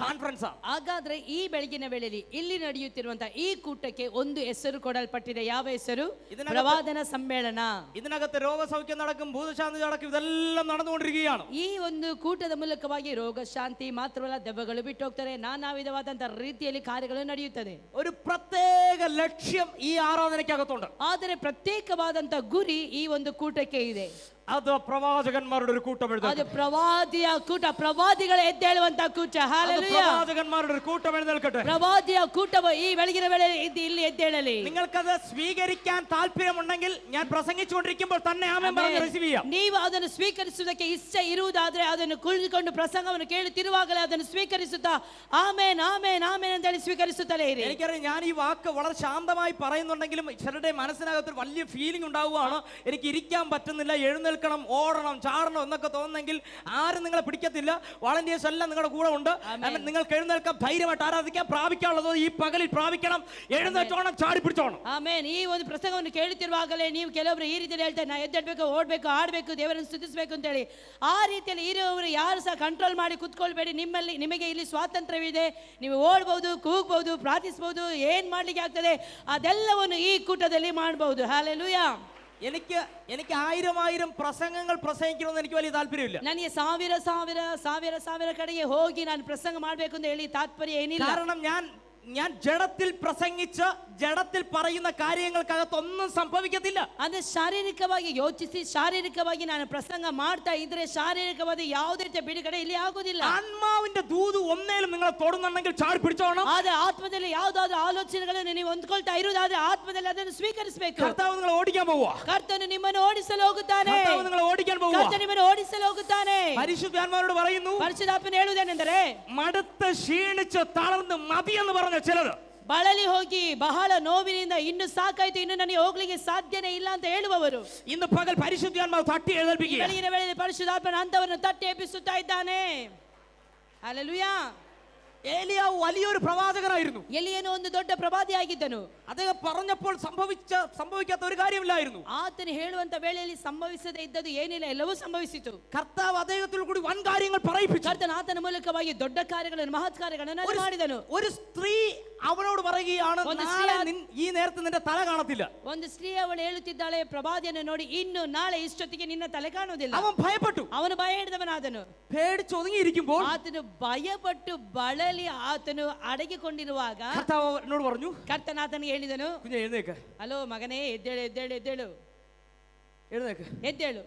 ಕಾನ್ಫರೆನ್ಸ್. ಹಾಗಾದ್ರೆ ಈ ಬೆಳಗಿನ ವೇಳೆಯಲ್ಲಿ ಇಲ್ಲಿ ನಡೆಯುತ್ತಿರುವಂತಹ ಈ ಕೂಟಕ್ಕೆ ಒಂದು ಹೆಸರು ಕೊಡಲ್ಪಟ್ಟಿದೆ. ಯಾವ ಹೆಸರು? പ്രവാദന സമ്മേളന. ഇതിനകത്ത് രോഗസൗഖ്യം നടക്കും, ഭൂതശാന്തി നടക്കും, ഇതെല്ലാം നടന്നുകൊണ്ടിരിക്കുകയാണ്. ಈ ಒಂದು ಕೂಟದ ಮೂಲಕವಾಗಿ ರೋಗ ಶಾಂತಿ ಮಾತ್ರವಲ್ಲ, ದೆವ್ವಗಳು ಬಿಟ್ಟು ಹೋಗ್ತಾರೆ, ನಾನಾ ವಿಧವಾದಂತಹ ರೀತಿಯಲ್ಲಿ ಕಾರ್ಯಗಳು ನಡೆಯುತ್ತದೆ. ഒരു പ്രത്യേക ലക്ഷ്യം ഈ ആരാധനയ്ക്കകത്തുണ്ട്. ಆದರೆ ಪ್ರತ್ಯೇಕವಾದಂತಹ ಗುರಿ ಈ ಒಂದು ಕೂಟಕ್ಕೆ ಇದೆ. അത് പ്രവാചകന്മാരുടെ ഒരു കൂട്ടം എഴുന്നേൽക്കട്ടെ. ಅದು ಪ್ರವಾದಿಯ ಕೂಟ, ಪ್ರವಾದಿಗಳ ಎದ್ದೇಳುವಂತಹ ಕೂಟ. ಹಲ್ಲೆಲೂಯಾ. പ്രവാചകന്മാരുടെ ഒരു കൂട്ടം എഴുന്നേൽക്കട്ടെ. ಪ್ರವಾದಿಯ ಕೂಟವು ಈ ಬೆಳಗಿನ ವೇಳೆಯಲ್ಲಿ ಇಲ್ಲಿ ಎದ್ದೇಳಲಿ. നിങ്ങൾക്കത് സ്വീകരിക്കാൻ താല്പര്യമുണ്ടെങ്കിൽ ഞാൻ പ്രസംഗിച്ചുകൊണ്ടിരിക്കുമ്പോൾ തന്നെ ആമേൻ പറഞ്ഞ് റിസീവ് ചെയ്യാം. ನೀವು ಅದನ್ನು ಸ್ವೀಕರಿಸುವುದಕ್ಕೆ ಇಷ್ಟ ಇರುವುದಾದ್ರೆ ಅದನ್ನು ಕುಳಿತುಕೊಂಡು ಪ್ರಸಂಗವನ್ನು ಕೇಳುತ್ತಿರುವಾಗಲೇ ಅದನ್ನು ಸ್ವೀಕರಿಸುತ್ತಾ ಆಮೇನ್ ಆಮೇನ್ ಆಮೇನ್ ಅಂತ ಹೇಳಿ ಸ್ವೀಕರಿಸುತ್ತಲೇ ಇರಿ. എനിക്കറിയാം, ഞാൻ ഈ വാക്ക് വളരെ ശാന്തമായി പറയുന്നുണ്ടെങ്കിലും ചിലരുടെ മനസ്സിനകത്ത് വലിയ ഫീലിംഗ് ഉണ്ടാവുകയാണ്. എനിക്ക് ഇരിക്കാൻ പറ്റുന്നില്ല, എഴുന്നേൽക്കണം, ഓടണം, ചാടണം എന്നൊക്കെ തോന്നുന്നെങ്കിൽ ആരും നിങ്ങളെ പിടിക്കത്തില്ല. വളണ്ടിയേഴ്സ് എല്ലാം നിങ്ങളുടെ കൂടെ ഉണ്ട്. നിങ്ങൾക്ക് എഴുന്നേൽക്കാം, ധൈര്യമായിട്ട് ആരാധിക്കാം, പ്രാപിക്കാനുള്ളത് ഈ പകലിൽ പ്രാപിക്കണം, എഴുന്നേറ്റോണം, ചാടി പിടിച്ചോണം. ಆಮೇನ್. ಈ ಒಂದು ಪ್ರಸಂಗವನ್ನು ಕೇಳುತ್ತಿರುವಾಗಲೇ ನೀವು ಕೆಲವೊಬ್ರು ಈ ರೀತಿಯಲ್ಲಿ ಹೇಳ್ತಾರೆ, ನಾ ಎದ್ದೇಳ್ಬೇಕು, ಓಡ್ಬೇಕು, ಆಡ್ಬೇಕು, ದೇವರನ್ನು ಸ್ತುತಿಸಬೇಕು ಅಂತ ಹೇಳಿ. ಆ ರೀತಿಯಲ್ಲಿ ಇರುವವರು ಯಾರು ಸಹ ಕಂಟ್ರೋಲ್ ಮಾಡಿ ಕುತ್ಕೊಳ್ಬೇಡಿ. ನಿಮಗೆ ಇಲ್ಲಿ ಸ್ವಾತಂತ್ರ್ಯವಿದೆ, ನೀವು ಓಡ್ಬಹುದು, ಕೂಗ್ಬಹುದು, ಪ್ರಾರ್ಥಿಸಬಹುದು, ಏನ್ ಮಾಡ್ಲಿಕ್ಕೆ ಆಗ್ತದೆ ಅದೆಲ್ಲವನ್ನು ಈ ಕೂಟದಲ್ಲಿ ಮಾಡಬಹುದು. ಹಲ್ಲೆಲೂಯಾ. എനിക്ക് 1000 പ്രസംഗങ്ങൾ പ്രസംഗിക്കണമെന്ന് എനിക്ക് വലിയ താല്പര്യമില്ല. ನನಗೆ ಸಾವಿರ ಕಡೆಗೆ ಹೋಗಿ ನಾನು ಪ್ರಸಂಗ ಮಾಡಬೇಕು ಅಂತ ಹೇಳಿ ತಾತ್ಪರ್ಯ ಏನಿಲ್ಲ. കാരണം ഞാൻ ജഡത്തിൽ പ്രസംഗിച്ച് ജഡത്തിൽ പറയുന്ന കാര്യങ്ങൾക്കകത്തൊന്നും സംഭവിക്കത്തില്ല. ಅಂದ್ರೆ ಶಾರೀರಿಕವಾಗಿ ಯೋಚಿಸಿ ಶಾರೀರಿಕವಾಗಿ ನಾನು ಪ್ರಸಂಗ ಮಾಡ್ತಾ ಇದ್ರೆ ಶಾರೀರಿಕವಾಗಿ ಯಾವುದೇ ರೀತಿಯ ಬಿಡುಗಡೆ ಇಲ್ಲಿ ಆಗುದಿಲ್ಲ. ആത്മാവിന്റെ ദൂത് ഒന്നേലും നിങ്ങളെ തൊടുന്നുണ്ടെങ്കിൽ ചാടി പിടിച്ചോണം. ಆದ್ರೆ ಆತ್ಮದಲ್ಲಿ ಯಾವುದಾದ್ರೂ ಆಲೋಚನೆಗಳನ್ನು ನೀವು ಹೊಂದ್ಕೊಳ್ತಾ ಇರುವುದಾದ್ರೆ ಆತ್ಮದಲ್ಲಿ ಅದನ್ನು ಸ್ವೀಕರಿಸಬೇಕು. കർത്താവ് നിങ്ങളെ ഓടിക്കാൻ പോവുക. ಕರ್ತನು ನಿಮ್ಮನ್ನು ಓಡಿಸಲು ಹೋಗುತ್ತಾನೆ. കർത്താവ് നിങ്ങളെ ഓടിക്കാൻ പോവുക. ಕರ್ತನು ನಿಮ್ಮನ್ನು ಓಡಿಸಲು ಹೋಗುತ್ತಾನೆ. പരിശുദ്ധാത്മാവോട് പറയുന്നു, ಪರಿಶುದ್ಧಾತ್ಮನು ಹೇಳುವುದೇನೆಂದರೆ, മടുത്ത് ക്ഷീണിച്ച് തളർന്ന് മതിയെന്ന് പറഞ്ഞ ചിലർ ಬಳಲಿ ಹೋಗಿ ಬಹಳ ನೋವಿನಿಂದ ಇನ್ನು ಸಾಕಾಯ್ತು, ಇನ್ನು ನನಗೆ ಹೋಗ್ಲಿಕ್ಕೆ ಸಾಧ್ಯನೇ ಇಲ್ಲ ಅಂತ ಹೇಳುವವರು ഇന്ന് പകൽ പരിശുദ്ധാത്മാവ് തട്ടി എഴുന്നേൽപ്പിക്കുക. ಬೆಳಗಿನ ವೇಳೆಯಲ್ಲಿ ಪರಿಶುದ್ಧಾತ್ಮನು ಅಂತವರನ್ನು ತಟ್ಟಿ ಎಬ್ಬಿಸುತ್ತಾ ಇದ್ದಾನೆ. ಹಲ್ಲೆಲೂಯಾ. ഏലിയാവ് വലിയൊരു പ്രവാചകനായിരുന്നു. ಎಲಿಯನು ಒಂದು ದೊಡ್ಡ ಪ್ರವಾದಿಯಾಗಿದ್ದನು. അദ്ദേഹം പറഞ്ഞപ്പോൾ സംഭവിക്കാത്ത ഒരു കാര്യമില്ലായിരുന്നു. ಆತನು ಹೇಳುವಂತ ವೇಳೆಯಲ್ಲಿ ಸಂಭವಿಸದೇ ಇದ್ದದ್ದು ಏನಿಲ್ಲ, ಎಲ್ಲವೂ ಸಂಭವಿಸಿತು. കർത്താവ് അദ്ദേഹത്തിൽ കൂടി വൻ കാര്യങ്ങൾ പറയിപ്പിച്ചു. ಕರ್ತನು ಆತನ ಮೂಲಕವಾಗಿ ದೊಡ್ಡ ಕಾರ್ಯಗಳನ್ನು, ಮಹತ್ ಕಾರ್ಯಗಳನ್ನು ಮಾಡಿದನು. ഒരു സ്ത്രീ ಅವನോട് പറയുകയാണ്, ഈ നേരത്തെ നിന്റെ തല കാണത്തില്ല. ಒಂದು ಸ್ತ್ರೀ ಅವಳು ಹೇಳುತ್ತಿದ್ದಾಳೆ ಪ್ರವಾದಿಯನ್ನು ನೋಡಿ, ಇನ್ನು ನಾಳೆ ಇಷ್ಟೊತ್ತಿಗೆ ನಿನ್ನ ತಲೆ ಕಾಣುವುದಿಲ್ಲ. അവൻ ഭയപ്പെട്ടു. ಅವನು ಭಯ ಹಿಡಿದವನಾದನು. പേടിച്ചൊതുങ്ങിയിരിക്കുമ്പോൾ ಆತನು ಭಯಪಟ್ಟು ಬಳಲಿ ಆತನು ಅಡಗಿಕೊಂಡಿರುವಾಗ കർത്താവ് എന്നോട് പറഞ്ഞു, ಕರ್ತನ ಆತನಿಗೆ ಹೇಳಿದನು, കുഞ്ഞെ എഴുന്നേക്ക്, ಹಲೋ ಮಗನೇ, ಎದ್ದೇಳು ಎದ್ದೇಳು ಎದ್ದೇಳು എഴുന്നേക്ക്. ಎದ್ದೇಳು.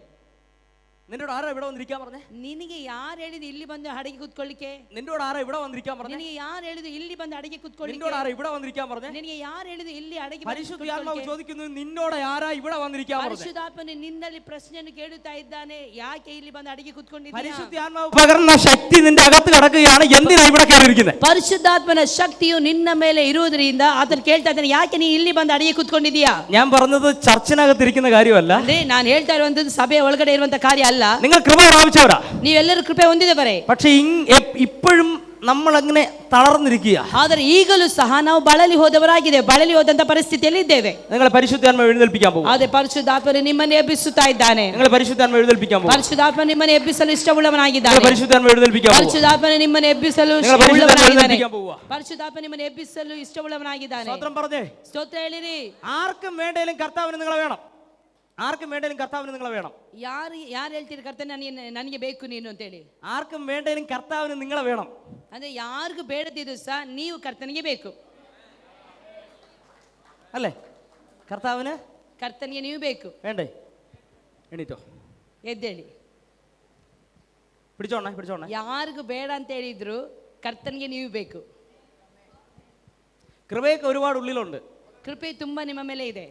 നിന്നോട് ആരാ ഇവിടെ വന്നിരിക്കാൻ പറഞ്ഞേ? ನಿನಗೆ ಯಾರು ಹೇಳಿದು ಇಲ್ಲಿ ಬಂದು ಅಡಗಿ ಕೂತ್ಕೊಳ್ಳಿಕ್ಕೆ? നിന്നോട് ആരാ ഇവിടെ വന്നിരിക്കാൻ പറഞ്ഞേ? ನಿನಗೆ ಯಾರು ಹೇಳಿದು ಇಲ್ಲಿ ಬಂದು ಅಡಗಿ ಕೂತ್ಕೊಳ್ಳಿಕ್ಕೆ? നിന്നോട് ആരാ ഇവിടെ വന്നിരിക്കാൻ പറഞ്ഞേ? ನಿನಗೆ ಯಾರು ಹೇಳಿದು ಇಲ್ಲಿ ಅಡಗಿ പരിശുദ്ധാത്മാവ് ചോദിക്കുന്നു, നിന്നോട് ആരാ ഇവിടെ വന്നിരിക്കാൻ പറഞ്ഞേ? ಪರಿಶುದ್ಧಾತ್ಮನು ನಿನ್ನಲ್ಲಿ ಪ್ರಶ್ನೆಯನ್ನು ಕೇಳುತ್ತಾ ಇದ್ದಾನೆ, ಯಾಕೆ ಇಲ್ಲಿ ಬಂದು ಅಡಗಿ ಕೂತ್ಕೊಂಡಿದ್ದೀಯಾ? പരിശുദ്ധാത്മാവ് പകർന്ന ശക്തി നിന്റെ അകത്ത് കിടക്കുകയാണ്, എന്തിനാ ഇവിടെ കയറിയിരിക്കുന്നത്? ಪರಿಶುದ್ಧಾತ್ಮನ ಶಕ್ತಿಯು ನಿನ್ನ ಮೇಲೆ ಇರುವುದರಿಂದ ಆತನು ಕೇಳ್ತಾ ಇದ್ದಾನೆ, ಯಾಕೆ ನೀ ಇಲ್ಲಿ ಬಂದು ಅಡಗಿ ಕೂತ್ಕೊಂಡಿದ್ದೀಯಾ? ഞാൻ പറഞ്ഞത് ചർച്ചിനകത്ത് ഇരിക്കുന്ന കാര്യമല്ല. ಅಂದ್ರೆ ನಾನು ಹೇಳ್ತಾ ಇರುವಂತದ್ದು ಸಭೆಯ ಒಳಗಡೆ ಇರುವಂತ ಕಾರ್ಯ ಅಲ್ಲ. നിങ്ങൾ കൃപ പ്രാപിച്ചവരാ, ನೀವೆಲ್ಲರೂ ಕೃಪೆ ಹೊಂದಿದವರೇ. പക്ഷെ ഇപ്പോഴും നമ്മൾ അങ്ങനെ തളർന്നിരിക്കുക. ಆದರೆ ಈಗಲೂ ಸಹ ನಾವು ಬಳಲಿ ಹೋದವರಾಗಿದೆ, ಬಳಲಿ ಹೋದಂತ ಪರಿಸ್ಥಿತಿಯಲ್ಲಿ ಇದ್ದೇವೆ. നിങ്ങളെ പരിശുദ്ധാത്മാവ് എഴുന്നേൽപ്പിക്കാൻ പോകും. ಅದೇ ಪರಿಶುದ್ಧಾತ್ಮನು ನಿಮ್ಮನ್ನು ಎಬ್ಬಿಸುತ್ತಾ ಇದ್ದಾನೆ. നിങ്ങളെ പരിശുദ്ധാത്മാവ് എഴുന്നേൽപ്പിക്കാൻ പോകും. ಪರಿಶುದ್ಧಾತ್ಮ ನಿಮ್ಮನ್ನು ಎಬ್ಬಿಸಲು ಇಷ್ಟವುಳ್ಳವನಾಗಿದ್ದಾನೆ. പരിശുദ്ധാത്മാവ് എഴുന്നേൽപ്പിക്കാൻ പോകും. ಪರಿಶುದ್ಧಾತ್ಮನು ನಿಮ್ಮನ್ನು ಎಬ್ಬಿಸಲು ഇഷ്ടവുള്ളവനാಗಿದ್ದಾನೆ. ಪರಿಶುದ್ಧಾತ್ಮ ನಿಮ್ಮನ್ನು ಎಬ್ಬಿಸಲು ಇಷ್ಟವುಳ್ಳವನಾಗಿದ್ದಾನೆ. സ്തോത്രം പറഞ്ഞേ. ಸ್ತೋತ್ರ ಹೇಳಿರಿ. ആർക്കും വേണ്ടേലും കർത്താവിന് നിങ്ങളെ വേണം. ആർക്കും വേണ്ടേലും കർത്താവിന് നിങ്ങളെ വേണം. ಯಾರು ಹೇಳ್ತೀರಿ ಕರ್ತನೆ ನನಗೆ ಬೇಕು ನೀನು ಅಂತ ಹೇಳಿ? ആർക്കും വേണ്ടേലും കർത്താവിന് നിങ്ങളെ വേണം. ಅಂದ್ರೆ ಯಾರಿಗೂ ಬೇಡದಿದ್ರು ಸಹ ನೀವು ಕರ್ತನಿಗೆ ಬೇಕು, അല്ലേ? ಕರ್ತನಿಗೆ ನೀವು ಬೇಕು. വേണ്ടേ? എണീറ്റോ, ಎದ್ದೇಳಿ. പിടിച്ചോണേ. ಯಾರಿಗೂ ಬೇಡ ಅಂತ ಹೇಳಿದ್ರು ಕರ್ತನಿಗೆ ನೀವು ಬೇಕು. കൃപയൊക്കെ ഒരുപാട് ഉള്ളിലുണ്ട്. ಕೃಪೆ ತುಂಬಾ ನಿಮ್ಮ ಮೇಲೆ ಇದೆ.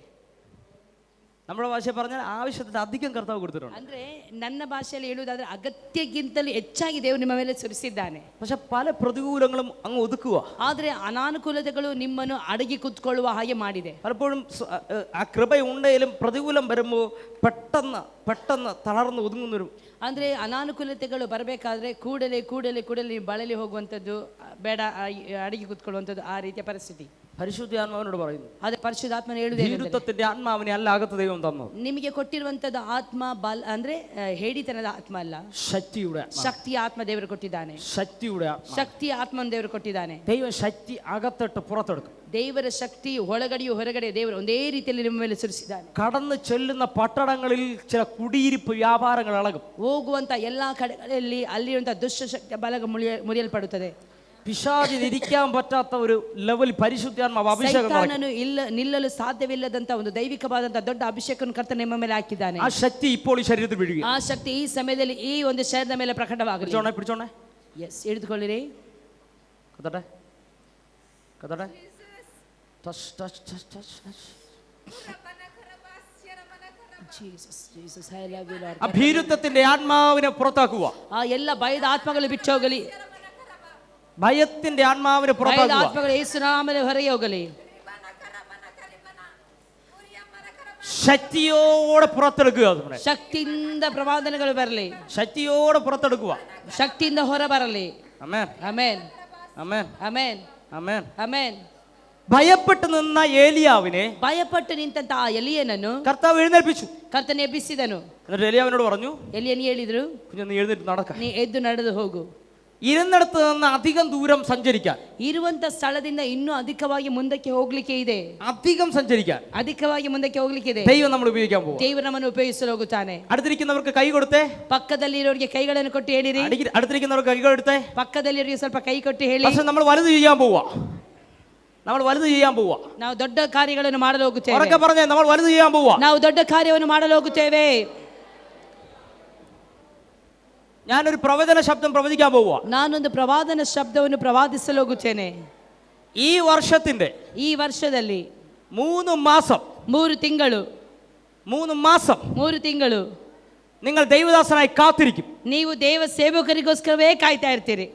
നമ്മുടെ ഭാഷ പറഞ്ഞാൽ ആവശ്യത്തിന് അധികം കർത്താവ് കൊടുത്തിട്ടുണ്ട്. ಅಂದ್ರೆ ನನ್ನ ಭಾಷೆಯಲ್ಲಿ ಹೇಳುವುದಾದ್ರೆ ಅಗತ್ಯಕ್ಕಿಂತಲೂ ಹೆಚ್ಚಾಗಿ ದೇವರು ನಿಮ್ಮ ಮೇಲೆ ಸುರಿಸಿದ್ದಾನೆ. പക്ഷെ പല പ്രതികൂലങ്ങളും അങ്ങ് ഒതുക്കുക. ಆದ್ರೆ ಅನಾನುಕೂಲತೆಗಳು ನಿಮ್ಮನ್ನು ಅಡಗಿ ಕೂತ್ಕೊಳ್ಳುವ ಹಾಗೆ ಮಾಡಿದೆ. പലപ്പോഴും ആ കൃപയുണ്ടെങ്കിലും പ്രതികൂലം വരുമ്പോൾ പെട്ടെന്ന് തളർന്ന് ഒതുങ്ങുന്നൊരു, ಅಂದ್ರೆ ಅನಾನುಕೂಲತೆಗಳು ಬರಬೇಕಾದ್ರೆ ಕೂಡಲೇ ನೀವು ಬಳಲಿ ಹೋಗುವಂಥದ್ದು, ಬೇಡ ಅಡಗಿ ಕೂತ್ಕೊಳ್ಳುವಂಥದ್ದು, ಆ ರೀತಿಯ ಪರಿಸ್ಥಿತಿ. പരിശുദ്ധാത്മാവിനോട് പറയുന്നു, ಅದೇ ಪರಿಶುದ್ಧಾತ್ಮನ ಹೇಳುವುದೇನೆಂದರೆ ഭീരുത്വത്തിന്റെ ആത്മാവിനെ അല്ല അകത്ത് ദൈവം തന്നത്, ನಿಮಗೆ ಕೊಟ್ಟಿರುವಂತದ್ದು ಆತ್ಮ ಬಲ ಅಂದ್ರೆ ಹೇಡಿತನದ ಆತ್ಮ ಅಲ್ಲ, ശക്തിയുടെ ആത്മാ. ಶಕ್ತಿಯ ಆತ್ಮ ದೇವರು ಕೊಟ್ಟಿದ್ದಾನೆ. ശക്തിയുടെ ആത്മാ. ಶಕ್ತಿಯ ಆತ್ಮನ ದೇವರು ಕೊಟ್ಟಿದ್ದಾನೆ. ദൈവം ശക്തി അകത്തിട്ട് പുറത്തെടുക്കും. ದೇವರ ಶಕ್ತಿ ಒಳಗಡೆಯೂ ಹೊರಗಡೆ ದೇವರು ಒಂದೇ ರೀತಿಯಲ್ಲಿ ನಿಮ್ಮ ಮೇಲೆ ಸುರಿಸಿದ್ದಾನೆ. കടന്നു ചെല്ലുന്ന പട്ടണങ്ങളിൽ ചില കുടിയിരിപ്പ് വ്യാപാരങ്ങൾ ഇളകും. ಹೋಗುವಂತ ಎಲ್ಲಾ ಕಡೆಗಳಲ್ಲಿ ಅಲ್ಲಿರುವಂತ ದುಷ್ಟಶಕ್ತಿಯ ಬಲಗ ಮುರಿಯಲ್ಪಡುತ್ತದೆ. പിശാചിന് ഇരിക്കാൻ പറ്റാത്ത ഒരു ലെവൽ പരിശുദ്ധാത്മാവ് അഭിഷേകം നടക്കും. ಸೈತಾನನು ನಿಲ್ಲಲು ಸಾಧ್ಯವಿಲ್ಲದಂತ ಒಂದು ದೈವಿಕವಾದಂತ ದೊಡ್ಡ ಅಭಿಷೇಕವನ್ನು ಕರ್ತನ ನಿಮ್ಮ ಮೇಲೆ ಹಾಕಿದ್ದಾನೆ. ആ ശക്തി ഇപ്പോൾ ഈ ശരീരത്തിൽ വീഴുക. ಆ ಶಕ್ತಿ ಈ ಸಮಯದಲ್ಲಿ ಈ ಒಂದು ಶರೀರದ ಮೇಲೆ ಪ್ರಕಟವಾಗಲಿ. പിടിച്ചോണേ ಎಸ್ ಹಿಡಿದುಕೊಳ್ಳಿರಿ. കത്തട്ടെ touch touch touch touch touch. Jesus, I love you, Lord. ആ ഭീരുത്വത്തിന്റെ ആത്മാവിനെ പുറത്താക്കുക. ಆ ಎಲ್ಲ ಭಯದ ಆತ್ಮಗಳು ಬಿಟ್ಟು ಹೋಗಲಿ. ഭയത്തിന്റെ ആത്മാവിനെ ಭಯದ പുറത്താക്കുക. ಆತ್ಮಗಳು ಯೇಸು ನಾಮದಲ್ಲಿ ಹೊರಗೆ ಹೋಗಲಿ. ശക്തിയോടെ പുറത്തെടുക്കുക. ಶಕ್ತಿಯಿಂದ ಪ್ರವಾದನೆಗಳು ಬರಲಿ. ശക്തിയോടെ പുറത്തെടുക്കുക. ಶಕ್ತಿಯಿಂದ ಹೊರ ಬರಲಿ. ആമേൻ ಆಮೆನ್ ആമേൻ ಆಮೆನ್ ആമേൻ. ಆಮೆನ್. ഭയപ്പെട്ട് നിന്ന ഏലിയാവിനെ ಭಯಪಟ್ಟು ನಿಂತಂತ ಆ ಎಲಿಯನನ್ನು കർത്താവ് എഴുന്നേൽപ്പിച്ചു. ಕರ್ತನ ಎಬ್ಬಿಸಿದನು. എന്നിട്ട് ഏലിയാവിനോട് പറഞ്ഞു, ಎಲಿಯನು ಹೇಳಿದ್ರು, കുഞ്ഞ് നീ എഴുന്നേറ്റ് നടക്ക. ನೀ ಎದ್ದು ನಡೆದು ಹೋಗು. ഇരുന്നിടത്ത് നിന്ന് അധികം ദൂരം സഞ്ചരിക്കാൻ, ಇರುವಂತ ಸ್ಥಳದಿಂದ ಇನ್ನೂ ಅಧಿಕವಾಗಿ ಮುಂದಕ್ಕೆ ಹೋಗ್ಲಿಕ್ಕೆ ಇದೆ. അധികം സഞ്ചരിക്കാൻ ಅಧಿಕವಾಗಿ ಮುಂದಕ್ಕೆ ಹೋಗ್ಲಿಕ್ಕೆ ಇದೆ. ദൈവം നമ്മൾ ഉപയോഗിക്കാൻ പോകും. ದೇವರು ನಮ್ಮನ್ನು ಉಪಯೋಗಿಸಲು ಹೋಗುತ್ತಾನೆ. അടുത്തിരിക്കുന്നവർക്ക് കൈ കൊടുത്തേ. ಪಕ್ಕದಲ್ಲಿರೋರಿಗೆ ಕೈಗಳನ್ನು ಕೊಟ್ಟು ಹೇಳಿರಿ. അടുത്തിരിക്കുന്നവർക്ക് കൈ കൊടുത്തേ. ಪಕ್ಕದಲ್ಲಿರೋರಿಗೆ ಸ್ವಲ್ಪ ಕೈ ಕೊಟ್ಟು ಹೇಳಿ. പക്ഷെ നമ്മൾ വലുത് ചെയ്യാൻ പോവാ. നമ്മൾ വലുത് ചെയ്യാൻ പോവാ. ನಾವು ದೊಡ್ಡ ಕಾರ್ಯಗಳನ್ನು ಮಾಡಲು ಹೋಗುತ್ತೇವೆ. ഉറക്കെ പറഞ്ഞേ, നമ്മൾ വലുത് ചെയ്യാൻ പോവാ. ನಾವು ದೊಡ್ಡ ಕಾರ್ಯವನ್ನು ಮಾಡಲು ಹೋಗುತ್ತೇವೆ. ഞാനൊരു പ്രവചന ശബ്ദം പ്രവചിക്കാൻ പോവാ. ನಾನೊಂದು ಪ್ರವಾದನ ಶಬ್ದವನ್ನು ಪ್ರವಾದಿಸಲು ಹೋಗುತ್ತೇನೆ. ഈ വർഷത്തിന്റെ ಈ ವರ್ಷದಲ್ಲಿ 3 മാസം 3 ತಿಂಗಳು 3 ತಿಂಗಳು നിങ്ങൾ ദൈവദാസനായി കാത്തിരിക്കും. ನೀವು ದೇವ ಸೇವಕರಿಗೋಸ್ಕರವೇ ಕಾಯ್ತಾ ಇರ್ತೀರಿ.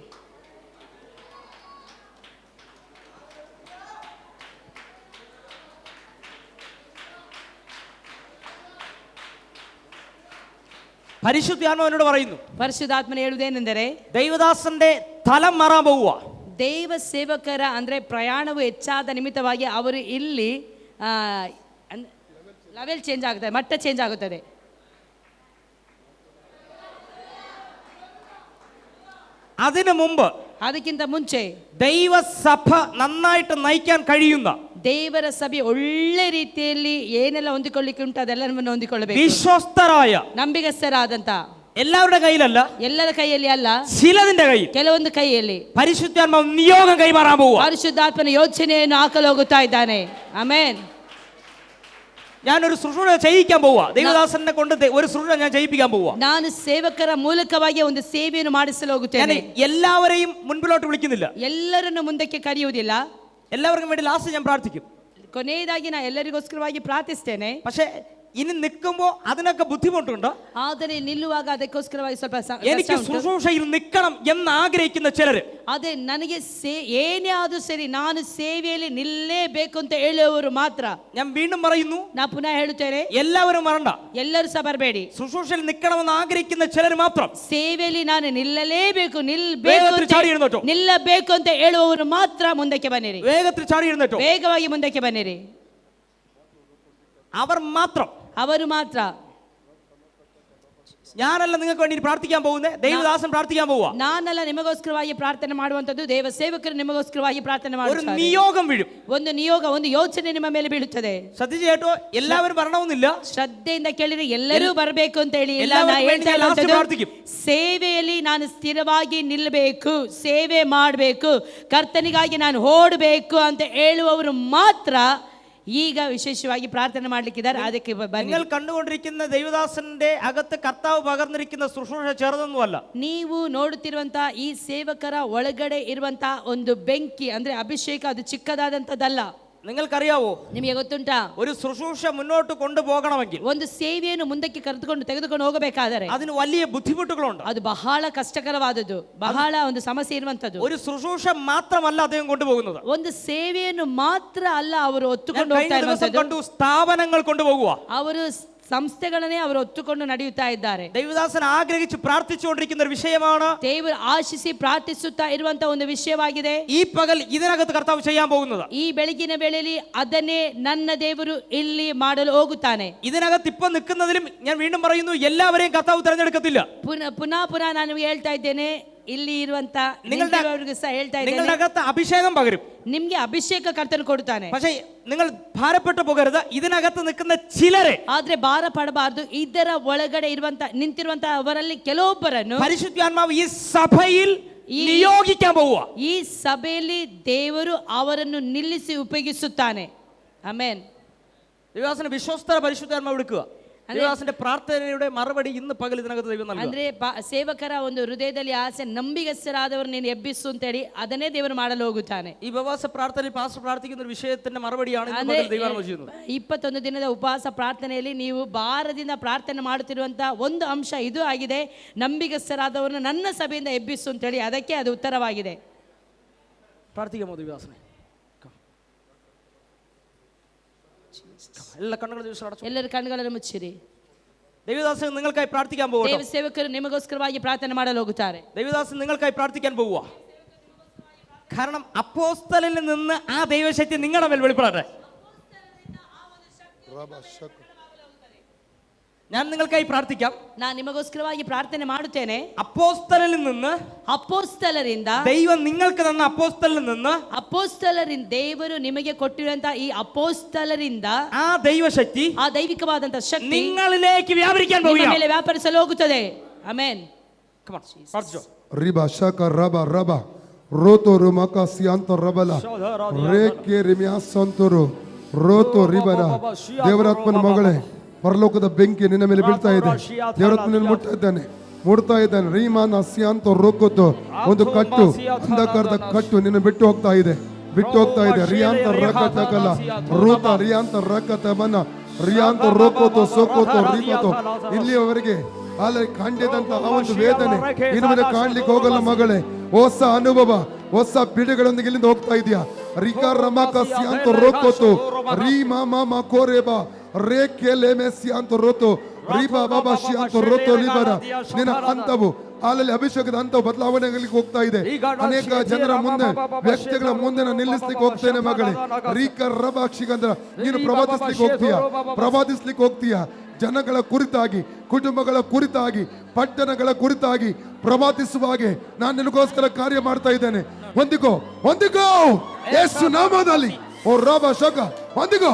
പരിശുദ്ധാത്മാവിനോട് പറയുന്നു, ಪರಿಶುದ್ಧಾತ್ಮನ ಹೇಳುವುದೇನೆಂದರೆ ദൈവദാസന്റെ തലം മാറാൻ പോവുക. ದೇವ ಸೇವಕರ ಅಂದ್ರೆ ಪ್ರಯಾಣವು ಹೆಚ್ಚಾದ ನಿಮಿತ್ತವಾಗಿ ಅವರು ಇಲ್ಲಿ ಲೆವೆಲ್ ಚೇಂಜ್ ಆಗುತ್ತದೆ, ಮಟ್ಟ ಚೇಂಜ್ ಆಗುತ್ತದೆ. അതിനു മുമ്പ് ಅದಕ್ಕಿಂತ ಮುಂಚೆ ദൈവസഭ നന്നായിട്ട് നയിക്കാൻ കഴിയുന്ന, ದೇವರ ಸಭೆ ಒಳ್ಳೆ ರೀತಿಯಲ್ಲಿ ಏನೆಲ್ಲ ಹೊಂದಿಕೊಳ್ಳಿಕ್ಕೆ ಉಂಟು ಅದೆಲ್ಲವನ್ನು ಹೊಂದಿಕೊಳ್ಳಬೇಕು. വിശ്വസ്തരായ, ನಂಬಿಗಸ್ತರಾದಂತ, എല്ലാവരുടെ കയ്യിലല്ല, ಎಲ್ಲರ ಕೈಯಲ್ಲಿ ಅಲ್ಲ, ചിലതിന്റെ കയ്യിൽ ಕೆಲವೊಂದು ಕೈಯಲ್ಲಿ പരിശുദ്ധാത്മാവ് നിയോഗം കൈമാറാൻ പോവുക. ಪರಿಶುದ್ಧಾತ್ಮನ ಯೋಚನೆಯನ್ನು ಹಾಕಲು ಹೋಗುತ್ತಾ ಇದ್ದಾನೆ. ಆಮೆನ್. ഞാനൊരു ശുശ്രൂഷ ചെയ്യിക്കാൻ പോവുക. ദൈവദാസനെ കൊണ്ട് ഒരു ശുശ്രൂഷ ഞാൻ ചെയ്യിപ്പിക്കാൻ പോവുക. ನಾನು ಸೇವಕರ ಮೂಲಕವಾಗಿ ಒಂದು ಸೇವೆಯನ್ನು ಮಾಡಿಸಲು ഞാൻ ಹೋಗುತ್ತೇನೆ. എല്ലാവരെയും മുൻപിലോട്ട് വിളിക്കുന്നില്ല. ಎಲ್ಲರನ್ನು ಮುಂದಕ್ಕೆ ಕರೆಯುವುದಿಲ್ಲ. എല്ലാവർക്കും വേണ്ടി ലാസ്റ്റ് ഞാൻ പ്രാർത്ഥിക്കും. ಕೊನೆಯದಾಗಿ ನಾ ಎಲ್ಲರಿಗೋಸ್ಕರವಾಗಿ ಪ್ರಾರ್ಥಿಸ್ತೇನೆ. പക്ഷെ ഇനി നിൽക്കുമ്പോ അതിനൊക്കെ ബുദ്ധിമുട്ടുണ്ട്. ಆದರೆ ನಿಲ್ಲುವಾಗ ಅದಕ್ಕೋಸ್ಕರವಾಗಿ ಸ್ವಲ್ಪ എനിക്ക് ശുശ്രൂഷയിൽ നിൽക്കണം എന്ന് ആഗ്രഹിക്കുന്ന ചിലര്, ಅದೇ ನನಗೆ ಏನೇ ಆದ್ರೂ ಸರಿ ನಾನು ಸೇವೆಯಲ್ಲಿ ನಿಲ್ಲೇಬೇಕು ಅಂತ ಹೇಳುವವರು ಮಾತ್ರ. ഞാൻ വീണ്ടും പറയുന്നു, ನಾ ಪುನಃ ಹೇಳುತ್ತೇನೆ, എല്ലാവരും വരണ്ട. ಎಲ್ಲರೂ ಸಹ ಬರಬೇಡಿ. ശുശ്രൂഷയിൽ നിൽക്കണമെന്ന് ആഗ്രഹിക്കുന്ന ചിലർ മാത്രം ಸೇವೆಯಲ್ಲಿ ನಾನು ನಿಲ್ಲಲೇಬೇಕು, വേഗത്തിൽ ചാടി എഴുന്നേറ്റോ. ನಿಲ್ಲಬೇಕು ಅಂತ ಹೇಳುವವರು ಮಾತ್ರ ಮುಂದಕ್ಕೆ ಬನ್ನಿರಿ. വേഗത്തിൽ ചാടി എഴുന്നേറ്റോ. ವೇಗವಾಗಿ ಮುಂದಕ್ಕೆ ಬನ್ನಿರಿ. അവർ മാത്രം. ಅವರು ಮಾತ್ರ. ഞാനല്ല നിങ്ങൾക്ക് വേണ്ടി പ്രാർത്ഥിക്കാൻ പോകുന്നത്, ദൈവദാസൻ പ്രാർത്ഥിക്കാൻ പോവുക. ನಾನಲ್ಲ ನಿಮಗೋಸ್ಕರವಾಗಿ ಪ್ರಾರ್ಥನೆ ಮಾಡುವಂತದ್ದು, ದೇವ ಸೇವಕರು ನಿಮಗೋಸ್ಕರವಾಗಿ ಪ್ರಾರ್ಥನೆ ഒരു ಮಾಡುತ್ತಾರೆ. നിയോഗം വീഴും. ಒಂದು ನಿಯೋಗ, ಒಂದು ಯೋಚನೆ ನಿಮ್ಮ ಮೇಲೆ ಬೀಳುತ್ತದೆ. ശ്രദ്ധിച്ചു കേട്ടോ, എല്ലാവരും വരണമെന്നില്ല. ಶ್ರದ್ಧೆಯಿಂದ ಕೇಳಿದ್ರೆ ಎಲ್ಲರೂ ಬರಬೇಕು ಅಂತ ಹೇಳಿ ಇಲ್ಲ. ನಾ ಎಲ್ಲರಿಗೂ ಹೇಳ್ತಾ ವೇണ്ടി ಲಾಸ್ಟ್ ಇರುವಂತದ್ದು, ಪ್ರಾರ್ಥಿക്കും. ಸೇವೆಯಲ್ಲಿ ನಾನು ಸ್ಥಿರವಾಗಿ ನಿಲ್ಲಬೇಕು, ಸೇವೆ ಮಾಡಬೇಕು, ಕರ್ತನಿಗಾಗಿ ನಾನು ಓಡಬೇಕು ಅಂತ ಹೇಳುವವರು ಮಾತ್ರ ಈಗ ವಿಶೇಷವಾಗಿ ಪ್ರಾರ್ಥನೆ ಮಾಡ್ಲಿಕ್ಕಿದ್ದಾರೆ. ಅದಕ್ಕೆ ಬನ್ನಿ. നിങ്ങൾ കണ്ടുകൊണ്ടിരിക്കുന്ന ദൈവദാസന്റെ അകത്ത് കർത്താവ് പകർന്നിരിക്കുന്ന ശുശ്രൂഷ ചെറുതൊന്നുമല്ല. ನೀವು ನೋಡುತ್ತಿರುವಂತಹ ಈ ಸೇವಕರ ಒಳಗಡೆ ಇರುವಂತಹ ಒಂದು ಬೆಂಕಿ ಅಂದ್ರೆ ಅಭಿಷೇಕ, ಅದು ಚಿಕ್ಕದಾದಂತದ್ದಲ್ಲ. നിങ്ങൾക്കറിയാവോ, ನಿಮಗೆ ಗೊತ್ತುಂಟಾ, ഒരു ശുശ്രൂഷ മുന്നോട്ട് കൊണ്ടുപോകണമെങ്കിൽ, ಒಂದು ಸೇವೆಯನ್ನು ಮುಂದಕ್ಕೆ ತೆಗೆದುಕೊಂಡು ಹೋಗಬೇಕಾದರೆ അതിന് വലിയ ബുദ്ധിമുട്ടുകളുണ്ട്. ಅದು ಬಹಳ ಕಷ್ಟಕರವಾದದ್ದು, ಬಹಳ ಒಂದು ಸಮಸ್ಯೆ ಇರುವಂತದ್ದು. ഒരു ശുശ്രൂഷ മാത്രമല്ല അദ്ദേഹം കൊണ്ടുപോകുന്നത്. ಒಂದು ಸೇವೆಯನ್ನು ಮಾತ್ರ ಅಲ್ಲ ಅವರು ಹೊತ್ತುಕೊಂಡು ಹೋಗ್ತಾ ಇರುವಂತದ್ದು. കണ്ടു സ്ഥാപനങ്ങൾ കൊണ്ടുപോകുക. ಅವರು ಸಂಸ್ಥೆಗಳನ್ನೇ ಅವರು ಒತ್ತುಕೊಂಡು ನಡೆಯುತ್ತಾ ಇದ್ದಾರೆ. ദൈവദാസൻ ആഗ്രഹിച്ച് പ്രാർത്ഥിച്ചുകൊണ്ടിരിക്കുന്ന ഒരു വിഷയമാണ്. ದೇವರು ಆಶಿಸಿ ಪ್ರಾರ್ಥಿಸುತ್ತಾ ಇರುವಂತ ಒಂದು ವಿಷಯವಾಗಿದೆ. ഈ പകൽ ഇതിനകത്ത് കർത്താവ് ചെയ്യാൻ പോകുന്നത്. ಈ ಬೆಳಗಿನ ವೇಳೆಯಲ್ಲಿ ಅದನ್ನೇ ನನ್ನ ದೇವರು ಇಲ್ಲಿ ಮಾಡಲು ಹೋಗುತ್ತಾನೆ. ഇതിനകത്ത് ഇപ്പൊ നിൽക്കുന്നതിലും ഞാൻ വീണ്ടും പറയുന്നു, എല്ലാവരെയും കർത്താവ് തിരഞ്ഞെടുക്കത്തില്ല. ಪುನಃ ನಾನು ಹೇಳ್ತಾ ಇದ್ದೇನೆ, ಇಲ್ಲಿ ಇರುವಂತ ನಿಮ್ಮವರಿಗೆ ಸಹ ಹೇಳ್ತಾ നിങ്ങളുടെ ಇದ್ದೇನೆ, അകത്ത് അഭിഷേകം പകരും. ನಿಮ್ಗೆ ಅಭಿಷೇಕ ಕರ್ತನು ಕೊಡ್ತಾನೆ. പക്ഷേ നിങ്ങൾ ഭാരപ്പെട്ടു പോകരുത്. ഇതിനകത്ത് നിൽക്കുന്ന ചിലരെ ಆದ್ರೆ ಭಾರ ಪಡಬಾರದು. ಇದರ ಒಳಗಡೆ ನಿಂತಿರುವಂತ ಅವರಲ್ಲಿ ಕೆಲವೊಬ್ಬರನ್ನು പരിശുദ്ധാത്മാവ് ഈ സഭയിൽ നിയോഗിക്കാൻ പോവുക. ಈ ಸಭೆಯಲ್ಲಿ ದೇವರು ಅವರನ್ನು ನಿಲ್ಲಿಸಿ ಉಪಯೋಗಿಸುತ್ತಾನೆ. ಆಮೆನ್. ദൈവദാസന് വിശ്വസ്തര പരിശുദ്ധാത്മാവ് എടുക്കുക. ദൈവദാസന്റെ പ്രാർത്ഥനയുടെ മറുപടി ഇന്ന് പകൽ ഇതിനകത്ത് ദൈവം നൽകും. ಅಂದ್ರೆ ಸೇವಕರ ಒಂದು ಹೃದಯದಲ್ಲಿ ಆಸೆ, ನಂಬಿಗಸ್ತರಾದವರು ನೀನು ಎಬ್ಬಿಸು ಅಂತ ಹೇಳಿ ಅದನ್ನೇ ದೇವರು ಮಾಡಲು ಹೋಗುತ್ತಾನೆ. ഈ ഉപവാസ പ്രാർത്ഥനയിൽ പാസ്റ്റർ പ്രാർത്ഥിക്കുന്ന ഒരു വിഷയത്തിന്റെ മറുപടിയാണ് ഇന്ന് പകൽ ദൈവം ചെയ്യുന്നത്. 21 ದಿನದ ಉಪವಾಸ ಪ್ರಾರ್ಥನೆಯಲ್ಲಿ ನೀವು ಭಾರದಿಂದ ಪ್ರಾರ್ಥನೆ ಮಾಡುತ್ತಿರುವಂತಹ ಒಂದು ಅಂಶ ಇದು ಆಗಿದೆ, ನಂಬಿಗಸ್ತರಾದವರನ್ನು ನನ್ನ ಸಭೆಯಿಂದ ಎಬ್ಬಿಸು ಅಂತ ಹೇಳಿ. ಅದಕ್ಕೆ ಅದು ಉತ್ತರವಾಗಿದೆ. പ്രാർത്ഥിക്കാമോ ദൈവദാസനെ? എല്ലാ കണ്ണുകളും ദിവസം അടച്ചു. ಎಲ್ಲರ ಕಣ್ಣುಗಳನ್ನು ಮುಚ್ಚಿರಿ. ദൈവദാസൻ നിങ്ങൾക്കായി പ്രാർത്ഥിക്കാൻ പോകും. ದೇವ ಸೇವಕರು ನಿಮಗೋಸ್ಕರವಾಗಿ ಪ್ರಾರ್ಥನೆ ಮಾಡಲು ಹೋಗುತ್ತಾರೆ. ദൈവദാസൻ നിങ്ങൾക്കായി പ്രാർത്ഥിക്കാൻ പോവുക. കാരണം അപ്പോസ്തലനിൽ നിന്ന് ആ ദൈവശക്തി നിങ്ങളുടെ മേൽ വെളിപ്പെടട്ടെ. ഞാൻ നിങ്ങൾക്കായി പ്രാർത്ഥിക്കാം. ನಾನು ನಿಮಗೋಸ್ಕರವಾಗಿ ಪ್ರಾರ್ಥನೆ ಮಾಡುತ್ತೇನೆ. അപ്പോസ്തലനിൽ നിന്ന്, ಅಪೋಸ್ತಲರಿಂದ, ദൈവം നിങ്ങൾക്ക് തന്ന അപ്പോസ്തലനിൽ നിന്ന്, ಅಪೋಸ್ತಲರಿಂದ ದೇವರು ನಿಮಗೆ ಕೊಟ್ಟಿರುವಂತ ಈ ಅಪೋಸ್ತಲರಿಂದ ആ ദൈവശക്തി ಆ ದೈವಿಕವಾದಂತ ಶಕ್ತಿ നിങ്ങളിലേക്ക് വ്യാപരിക്കാൻ ನಿಮ್ಮ പോവുകയാണ്. ಮೇಲೆ ವ್ಯಾಪರಿಸಲು ಹೋಗುತ್ತದೆ. Amen. Come on, പ്രാർത്ഥിച്ചോ. Riba shaka raba raba roto rumaka sianto rabala reke rimya santoro roto ribana. ದೇವರಾತ್ಮನ ಮಗಳೇ, ಪರಲೋಕದ ಬೆಂಕಿ ನಿನ್ನ ಮೇಲೆ ಬೀಳ್ತಾ ಇದೆ. ದೇವರಾತ್ಮನ ಮುಟ್ತಾ ಇದ್ದಾನೆ. ರೀಮಾನ ಸಿಯಾಂತ ರೋಕೋತು, ಒಂದು ಕಟ್ಟು, ಅಂಧಕಾರದ ಕಟ್ಟು ನಿನ್ನ ಬಿಟ್ಟು ಹೋಗ್ತಾ ಇದೆ. ರಿಯಾಂತ ರಕತಕಲ ರೂತ ರಿಯಾಂತ ರಕತಮನ ರಿಯಾಂತ ರೋಕೋತು ಸೋಕೋತು ರೀಕೋತು. ಇಲ್ಲಿಯವರೆಗೆ ಅಲ್ಲಿ ಕಂಡಿದಂತ ಆ ಒಂದು ವೇದನೆ ಇನ್ನು ಮೇಲೆ ಕಾಣ್ಲಿಕ್ಕೆ ಹೋಗಲ್ಲ ಮಗಳೇ. ಹೊಸ ಅನುಭವ, ಹೊಸ ಬಿಡುಗಳೊಂದಿಗೆ ಇಲ್ಲಿಂದ ಹೋಗ್ತಾ ಇದೆಯಾ. ರಿಕಾ ರಮಕ ಸಿಯಾಂತ ರೋಕೋತು ರೀಮಾ ಮಾಮ ಕೋರೇಬಾ ರೇಕೆಲೆ ಮೆಸಿಯಾಂತ ರೋತು ರೀಬಾ ಬಾಬಾ ಶಿಯಾಂತ ರೋತು ಲಿಬರ. ನಿನ್ನ ಹಂತವು ಅಲ್ಲಲ್ಲಿ ಅಭಿಷೇಕದ ಹಂತವು ಬದಲಾವಣೆಗಳಿಗೆ ಹೋಗ್ತಾ ಇದೆ. ಅನೇಕ ಜನರ ಮುಂದೆ, ವ್ಯಕ್ತಿಗಳ ಮುಂದೆ ನಾನು ನಿಲ್ಲಿಸ್ಲಿಕ್ಕೆ ಹೋಗ್ತೇನೆ ಮಗಳೇ. ರೀಕ ರಬಾಕ್ಷಿಗಂದ್ರ ನೀನು ಪ್ರವಾದಿಸ್ಲಿಕ್ಕೆ ಹೋಗ್ತೀಯಾ. ಜನಗಳ ಕುರಿತಾಗಿ, ಕುಟುಂಬಗಳ ಕುರಿತಾಗಿ, ಪಟ್ಟಣಗಳ ಕುರಿತಾಗಿ ಪ್ರವಾದಿಸುವ ಹಾಗೆ ನಾನು ನಿನಗೋಸ್ಕರ ಕಾರ್ಯ ಮಾಡ್ತಾ ಇದ್ದೇನೆ. ಹೊಂದಿಕೋ ಯೇಸು ನಾಮದಲ್ಲಿ. ಓ ರಬ ಶಕ ಹೊಂದಿಕೋ.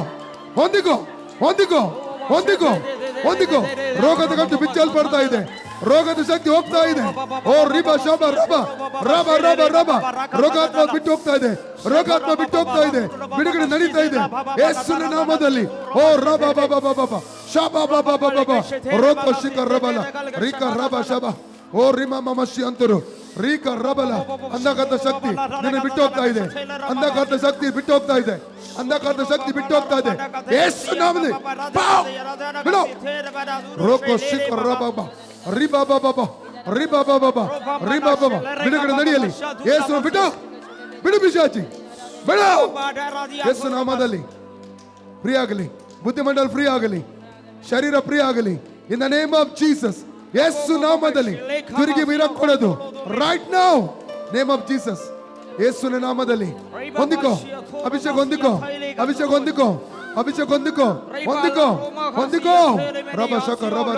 ರೋಗದ ಗಂಟು ಬಿಚ್ಚಲ್ಪಡ್ತಾ ಇದೆ. ರೋಗದ ಶಕ್ತಿ ಹೋಗ್ತಾ ಇದೆ. ಓ ರಿಬ ಶಬ ರಬ ರಬ ರಬ ರಬ ರೋಗಾತ್ಮ ಬಿಟ್ಟು ಹೋಗ್ತಾ ಇದೆ. ಬಿಡುಗಡೆ ನಡೀತಾ ಇದೆ ಯೇಸುವಿನ ನಾಮದಲ್ಲಿ. ಓ ರಬ ಬಬ ಬಬ ಶಬ ಬಬ ಬಬ ರೋಗ ಶಿಕ ರಬಲ ರಿಕ ರಬ ಶಬ ಓ ರಿಮ ಮಮಶಿ ಅಂತರು ರೀಕ ರಬಲ. ಅಂಧಕಾರದ ಶಕ್ತಿ ನಿನ್ನ ಬಿಟ್ಟು ಹೋಗ್ತಾ ಇದೆ. ಅಂಧಕಾರದ ಶಕ್ತಿ ಬಿಟ್ಟು ಹೋಗ್ತಾ ಇದೆ. ಯೇಸು ನಾಮದಲ್ಲಿ ಬಿಡು. ರೋಕೋ ಶಿಕ ರಬ ರಿಬಾ ಬಾಬಾ ಬಿಡುಗಡೆ ನಡೆಯಲಿ. ಯೇಸು ಬಿಡು ಪಿಶಾಚಿ ಬಿಡು. ಯೇಸು ನಾಮದಲ್ಲಿ ಫ್ರೀ ಆಗಲಿ, ಬುದ್ಧಿಮಂಡಲ ಫ್ರೀ ಆಗಲಿ, ಶರೀರ ಫ್ರೀ ಆಗಲಿ. In the name of Jesus. ಯೇಸು ನಾಮದಲ್ಲಿ ತಿರುಗಿ ಬಿಡಕೊಡೋದು right now. Name of Jesus. ಯೇಸುವಿನ ನಾಮದಲ್ಲಿ ಹೊಂದಿಕೋ. ಅಭಿಷೇಕ ಹೊಂದಿಕೋ. ರಬ ಶಕ ರಬ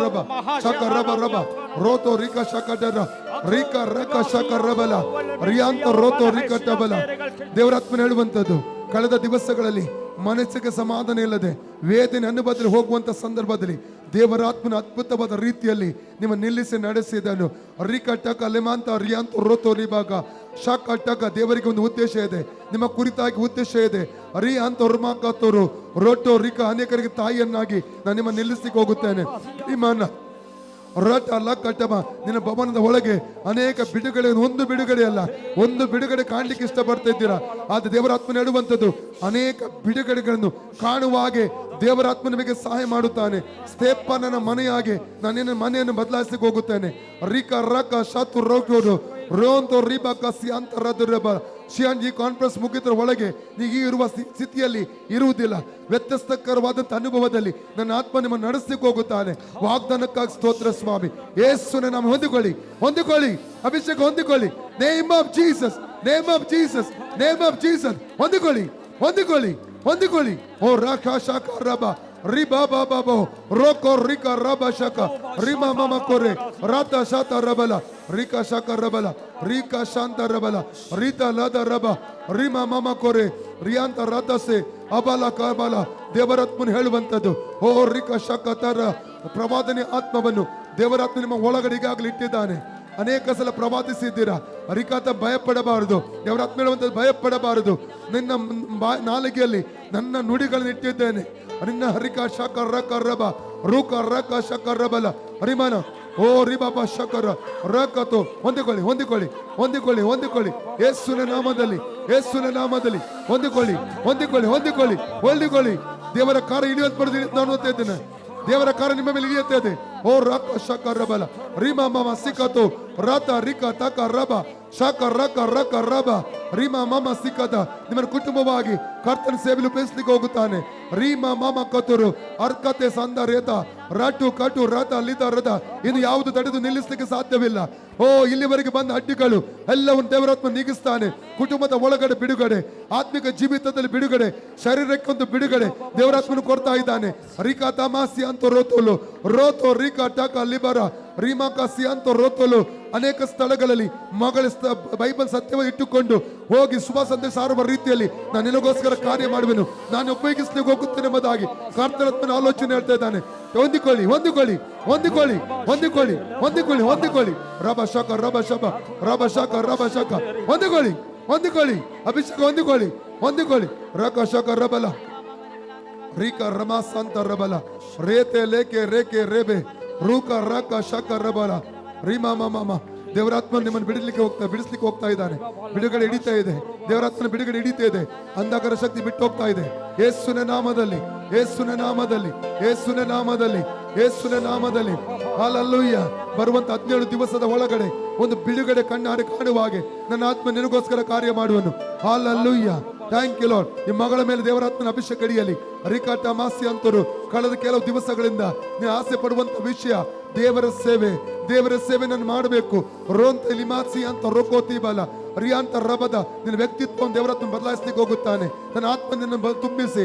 ಶಕ ರಬ ರೋತೋ ರಿಕ ಶಕ ಡರ ರಿಕ ರಕ ಶಕ ರಬಲ ರಿಯಾಂತ ರೋತೋ ರಿಕ ಟಬಲ. ದೇವರಾತ್ಮನ ಹೇಳುವಂತದ್ದು, ಕಳೆದ ದಿವಸಗಳಲ್ಲಿ ಮನಸ್ಸಿಗೆ ಸಮಾಧಾನ ಇಲ್ಲದೆ ವೇದನೆ ಅನುಭವದಲ್ಲಿ ಹೋಗುವಂತ ಸಂದರ್ಭದಲ್ಲಿ ದೇವರಾತ್ಮನ ಅದ್ಭುತವಾದ ರೀತಿಯಲ್ಲಿ ನಿಮ್ಮ ನಿಲ್ಲಿಸಿ ನಡೆಸಿದನು. ರಿಕಟಕ ಲೆಮಾಂತ ರಿಯಾಂತ ರೋತೋ ರಿಬಾಗ ಶಾಕ ಟಕ. ದೇವರಿಗೆ ಒಂದು ಉದ್ದೇಶ ಇದೆ, ನಿಮ್ಮ ಕುರಿತಾಗಿ ಉದ್ದೇಶ ಇದೆ. ರಿ ಅಂತ ರುಮಾಕತ್ತೋರು ರೋಟೋ ರಿಕ. ಅನೇಕರಿಗೆ ತಾಯಿಯನ್ನಾಗಿ ನಾನು ನಿಮ್ಮ ನಿಲ್ಲಿಸಲಿಕ್ಕೆ ಹೋಗುತ್ತೇನೆ. ಇಮಾನ ರಟ ಲಕ್ಕಟಮ. ನಿನ್ನ ಭವನದ ಒಳಗೆ ಅನೇಕ ಬಿಡುಗಡೆ, ಒಂದು ಬಿಡುಗಡೆ ಅಲ್ಲ, ಒಂದು ಬಿಡುಗಡೆ ಕಾಣ್ಲಿಕ್ಕೆ ಇಷ್ಟಪಡ್ತಾ ಇದ್ದೀರಾ. ಆದ್ರೆ ದೇವರಾತ್ಮನ ಹೇಳುವಂಥದ್ದು, ಅನೇಕ ಬಿಡುಗಡೆಗಳನ್ನು ಕಾಣುವ ಹಾಗೆ ದೇವರಾತ್ಮ ನಿಮಗೆ ಸಹಾಯ ಮಾಡುತ್ತಾನೆ. ಸ್ಥೇಫನನ ಮನೆಯಾಗೆ ನಾನು ನಿನ್ನ ಮನೆಯನ್ನು ಬದಲಾಯಿಸಲಿಕ್ಕೆ ಹೋಗುತ್ತೇನೆ. ರಿಕ ರಕ ಶತು ರೋಟೋರು ರೋಂತೋ ರಿಬಕಸಿ ಅಂತರದುರಬ ಶಿಯಾನ್ ಈ ಕಾನ್ಫರೆನ್ಸ್ ಮುಗಿದ್ರ ಒಳಗೆ ನೀವು ಇರುವ ಸ್ಥಿತಿಯಲ್ಲಿ ಇರುವುದಿಲ್ಲ. ವ್ಯತ್ಯಸ್ತಕರವಾದಂಥ ಅನುಭವದಲ್ಲಿ ನನ್ನ ಆತ್ಮ ನಿಮ್ಮ ನಡೆಸಲಿಕ್ಕೆ ಹೋಗುತ್ತಾನೆ. ವಾಗ್ದಾನಕ್ಕಾಗಿ ಸ್ತೋತ್ರ ಸ್ವಾಮಿ. ಯೇಸುವಿನ ನಾಮ ಹೊಂದಿಕೊಳ್ಳಿ, ಹೊಂದಿಕೊಳ್ಳಿ, ಅಭಿಷೇಕ ಹೊಂದಿಕೊಳ್ಳಿ. Name of Jesus, name of Jesus, name of Jesus. ಹೊಂದಿಕೊಳ್ಳಿ, ಹೊಂದಿಕೊಳ್ಳಿ, ಹೊಂದಿಕೊಳ್ಳಿ. ಓ ರಾಖಾ ಶಾಖ ರಬ ರಿಬಾ ಬಾಬಾ ರೋಕೋ ರಿಕಾ ರಬ ಶಕ ರಿಮಾ ಮಮ ಕೊರೆ ರಾತ ಶಾತ ರಬಲ ರಿಕಾ ಶಾಕ ರಬಲ ರಿಕಾ ಶಾಂತ ರಬಲ ರೀತ ಲದ ರಬ ರಿಮಾ ಮಮ ಕೊರೆ ರಿಯಾಂತ ರಾತಸೆ ಅಬಲ ಕಬಲ. ದೇವರಾತ್ಮನು ಹೇಳುವಂಥದ್ದು, ಓ ರಿಕಾ ಶಾಕ ತರ ಪ್ರವಾದನೆ ಆತ್ಮವನ್ನು ದೇವರಾತ್ಮ ನಿಮ್ಮ ಒಳಗಡೆ ಈಗಾಗಲೇ ಇಟ್ಟಿದ್ದಾನೆ. ಅನೇಕ ಸಲ ಪ್ರವಾದಿಸಿದ್ದೀರಾ. ಅರಿಕಾತ ಭಯಪಡಬಾರದು. ದೇವರಾತ್ಮ ಹೇಳುವಂಥದ್ದು, ಭಯಪಡಬಾರದು. ನಿನ್ನ ನಾಲಿಗೆಯಲ್ಲಿ ನನ್ನ ನುಡಿಗಳನ್ನು ಇಟ್ಟಿದ್ದೇನೆ. ನಿನ್ನ ಹರಿಕ ಶಕ ರಕ ರಬ ರೂಕ ರಕ ಶಕ ರಬಲ ಹರಿಮಾನ ಓ ರಿಬಾಬ ಶಕರ ರಕತು. ಹೊಂದಿಕೊಳ್ಳಿ, ಹೊಂದಿಕೊಳ್ಳಿ, ಹೊಂದಿಕೊಳ್ಳಿ, ಹೊಂದಿಕೊಳ್ಳಿ. ಯೇಸುವಿನ ನಾಮದಲ್ಲಿ, ಯೇಸುವಿನ ನಾಮದಲ್ಲಿ ಹೊಂದಿಕೊಳ್ಳಿ, ಹೊಂದಿಕೊಳ್ಳಿ, ಹೊಂದಿಕೊಳ್ಳಿ, ಹೊಂದಿಕೊಳ್ಳಿ. ದೇವರ ಕಾರ್ಯ ಇಳಿಯುವಂತ ಪಡೆದು ನಾನು ಓದ್ತಾ ಇದ್ದೇನೆ. ದೇವರ ಕಾರ್ಯ ನಿಮ್ಮ ಮೇಲೆ ಇಳಿಯುತ್ತದೆ. ಓ ರಕ ಶಕ ರಬಲ ರಿಮಾ ಮಮ ಸಿಕತು ರಾತ ರಿಕ ತಕ ರಬ ಶಾಕ ರಕ ರಕ ರಬ ರೀಮಾ ಮಾಮ ಸಿಕ್ಕದ ನಿಮ್ಮನ್ನು ಕುಟುಂಬವಾಗಿ ಕರ್ತನ ಸೇವೆಯಲ್ಲಿ ಉಪಯೋಗಿಸಲಿಕ್ಕೆ ಹೋಗುತ್ತಾನೆ. ರೀಮಾ ಮಾಮ ಕತುರು ಅರ್ಕತೆ ಸಂದ ರೇತ ರಾಟು ಕಟು ರಥ ಲಿತ ರಥ ಇನ್ನು ಯಾವುದು ತಡೆದು ನಿಲ್ಲಿಸಲಿಕ್ಕೆ ಸಾಧ್ಯವಿಲ್ಲ. ಓ ಇಲ್ಲಿವರೆಗೆ ಬಂದ ಅಡ್ಡಿಗಳು ಎಲ್ಲವನ್ನು ದೇವರಾತ್ಮ ನೀಗಿಸ್ತಾನೆ. ಕುಟುಂಬದ ಒಳಗಡೆ ಬಿಡುಗಡೆ, ಆತ್ಮಿಕ ಜೀವಿತದಲ್ಲಿ ಬಿಡುಗಡೆ, ಶರೀರಕ್ಕೊಂದು ಬಿಡುಗಡೆ ದೇವರಾತ್ಮನು ಕೊಡ್ತಾ ಇದ್ದಾನೆ. ರಿಕಾ ತಮಾಸಿ ಅಂತ ರೋತೋಲು ರೋತೋ ರಿಕಾ ಟಕ ಲಿಬರ ರೀಮಾಕ ಸಿಯಾಂತ ರೋತೋಲು. ಅನೇಕ ಸ್ಥಳಗಳಲ್ಲಿ ಮಗಳ ಬೈಬಲ್ ಸತ್ಯವಾಗಿ ಇಟ್ಟುಕೊಂಡು ಹೋಗಿ ಶುಭ ಸಂದೇಶ ಸಾರುವ ರೀತಿಯಲ್ಲಿ ನಾನು ನಿನಗೋಸ್ಕರ ಕಾರ್ಯ ಮಾಡುವೆನು, ನಾನು ಉಪಯೋಗಿಸ್ಲಿಕ್ಕೆ ಹೋಗುತ್ತೇನೆ ಎಂಬುದಾಗಿ ಕರ್ತನ ಆಲೋಚನೆ ಹೇಳ್ತಾ ಇದ್ದಾನೆ. ಹೊಂದಿಕೊಳ್ಳಿ, ಹೊಂದಿಕೊಳ್ಳಿ, ಹೊಂದಿಕೊಳ್ಳಿ, ಹೊಂದಿಕೊಳ್ಳಿ, ಹೊಂದಿಕೊಳ್ಳಿ, ಹೊಂದಿಕೊಳ್ಳಿ. ರಬ ಶಕ ರಬ ಶಬ ರಬ ಶಕ ರಬ ಶಕ ಹೊಂದಿಕೊಳ್ಳಿ, ಹೊಂದಿಕೊಳ್ಳಿ. ಅಭಿಷೇಕ ಹೊಂದಿಕೊಳ್ಳಿ, ಹೊಂದಿಕೊಳ್ಳಿ. ರಕ ಶಕ ರಬಲ ರೀಕ ರಮಾಸಂತ ರಬಲ ರೇತೆ ಲೇಕೆ ರೇಕೆ ರೇಬೆ ರೂಕ ರಕ ಶಕ ರಬಲ ರೀಮಾ ಮಾಮ. ದೇವರಾತ್ಮ ನಿಮ್ಮನ್ನು ಬಿಡಿಸ್ಲಿಕ್ಕೆ ಹೋಗ್ತಾ ಇದ್ದಾನೆ. ಬಿಡುಗಡೆ ಹಿಡಿತಾ ಇದೆ. ದೇವರಾತ್ಮನ ಬಿಡುಗಡೆ ಹಿಡಿತಾ ಇದೆ. ಅಂಧಕಾರ ಶಕ್ತಿ ಬಿಟ್ಟು ಹೋಗ್ತಾ ಇದೆ. ಯೇಸುವಿನ ನಾಮದಲ್ಲಿ, ಯೇಸುವಿನ ನಾಮದಲ್ಲಿ, ಯೇಸುವಿನ ನಾಮದಲ್ಲಿ, ಯೇಸುವಿನ ನಾಮದಲ್ಲಿ. ಹಲ್ಲೆಲೂಯ. ಬರುವಂತ 17 ದಿವಸದ ಒಳಗಡೆ ಒಂದು ಬಿಡುಗಡೆ ಕಣ್ಣಾರೆ ಕಾಣುವ ಹಾಗೆ ನನ್ನ ಆತ್ಮ ನಿನಗೋಸ್ಕರ ಕಾರ್ಯ ಮಾಡುವನು. ಹಲ್ಲೆಲೂಯ. Thank you Lord. ಈ ಮಗಳ ಮೇಲೆ ದೇವರಾತ್ಮನ ಅಭಿಷೇಕ ಹಿಡಿಯಲಿ. ರಿಕಾಟ ಮಾಸಿ ಅಂತರು ಕಳೆದ ಕೆಲವು ದಿವಸಗಳಿಂದ ನೀವು ಆಸೆ ಪಡುವಂತ ವಿಷಯ ದೇವರ ಸೇವೆ, ದೇವರ ಸೇವೆ ನಾನು ಮಾಡಬೇಕು. ರೋಂತ ಲಿಮಾಸಿ ಅಂತ ರೋಕೋತಿ ಬಲ ರಿಯಾಂತ ರಬದ ನಿನ್ನ ವ್ಯಕ್ತಿತ್ವವನ್ನು ದೇವರಾತ್ಮ ಬದಲಾಯಿಸ್ಲಿಕ್ಕೆ ಹೋಗುತ್ತಾನೆ. ನನ್ನ ಆತ್ಮ ನಿನ್ನ ತುಂಬಿಸಿ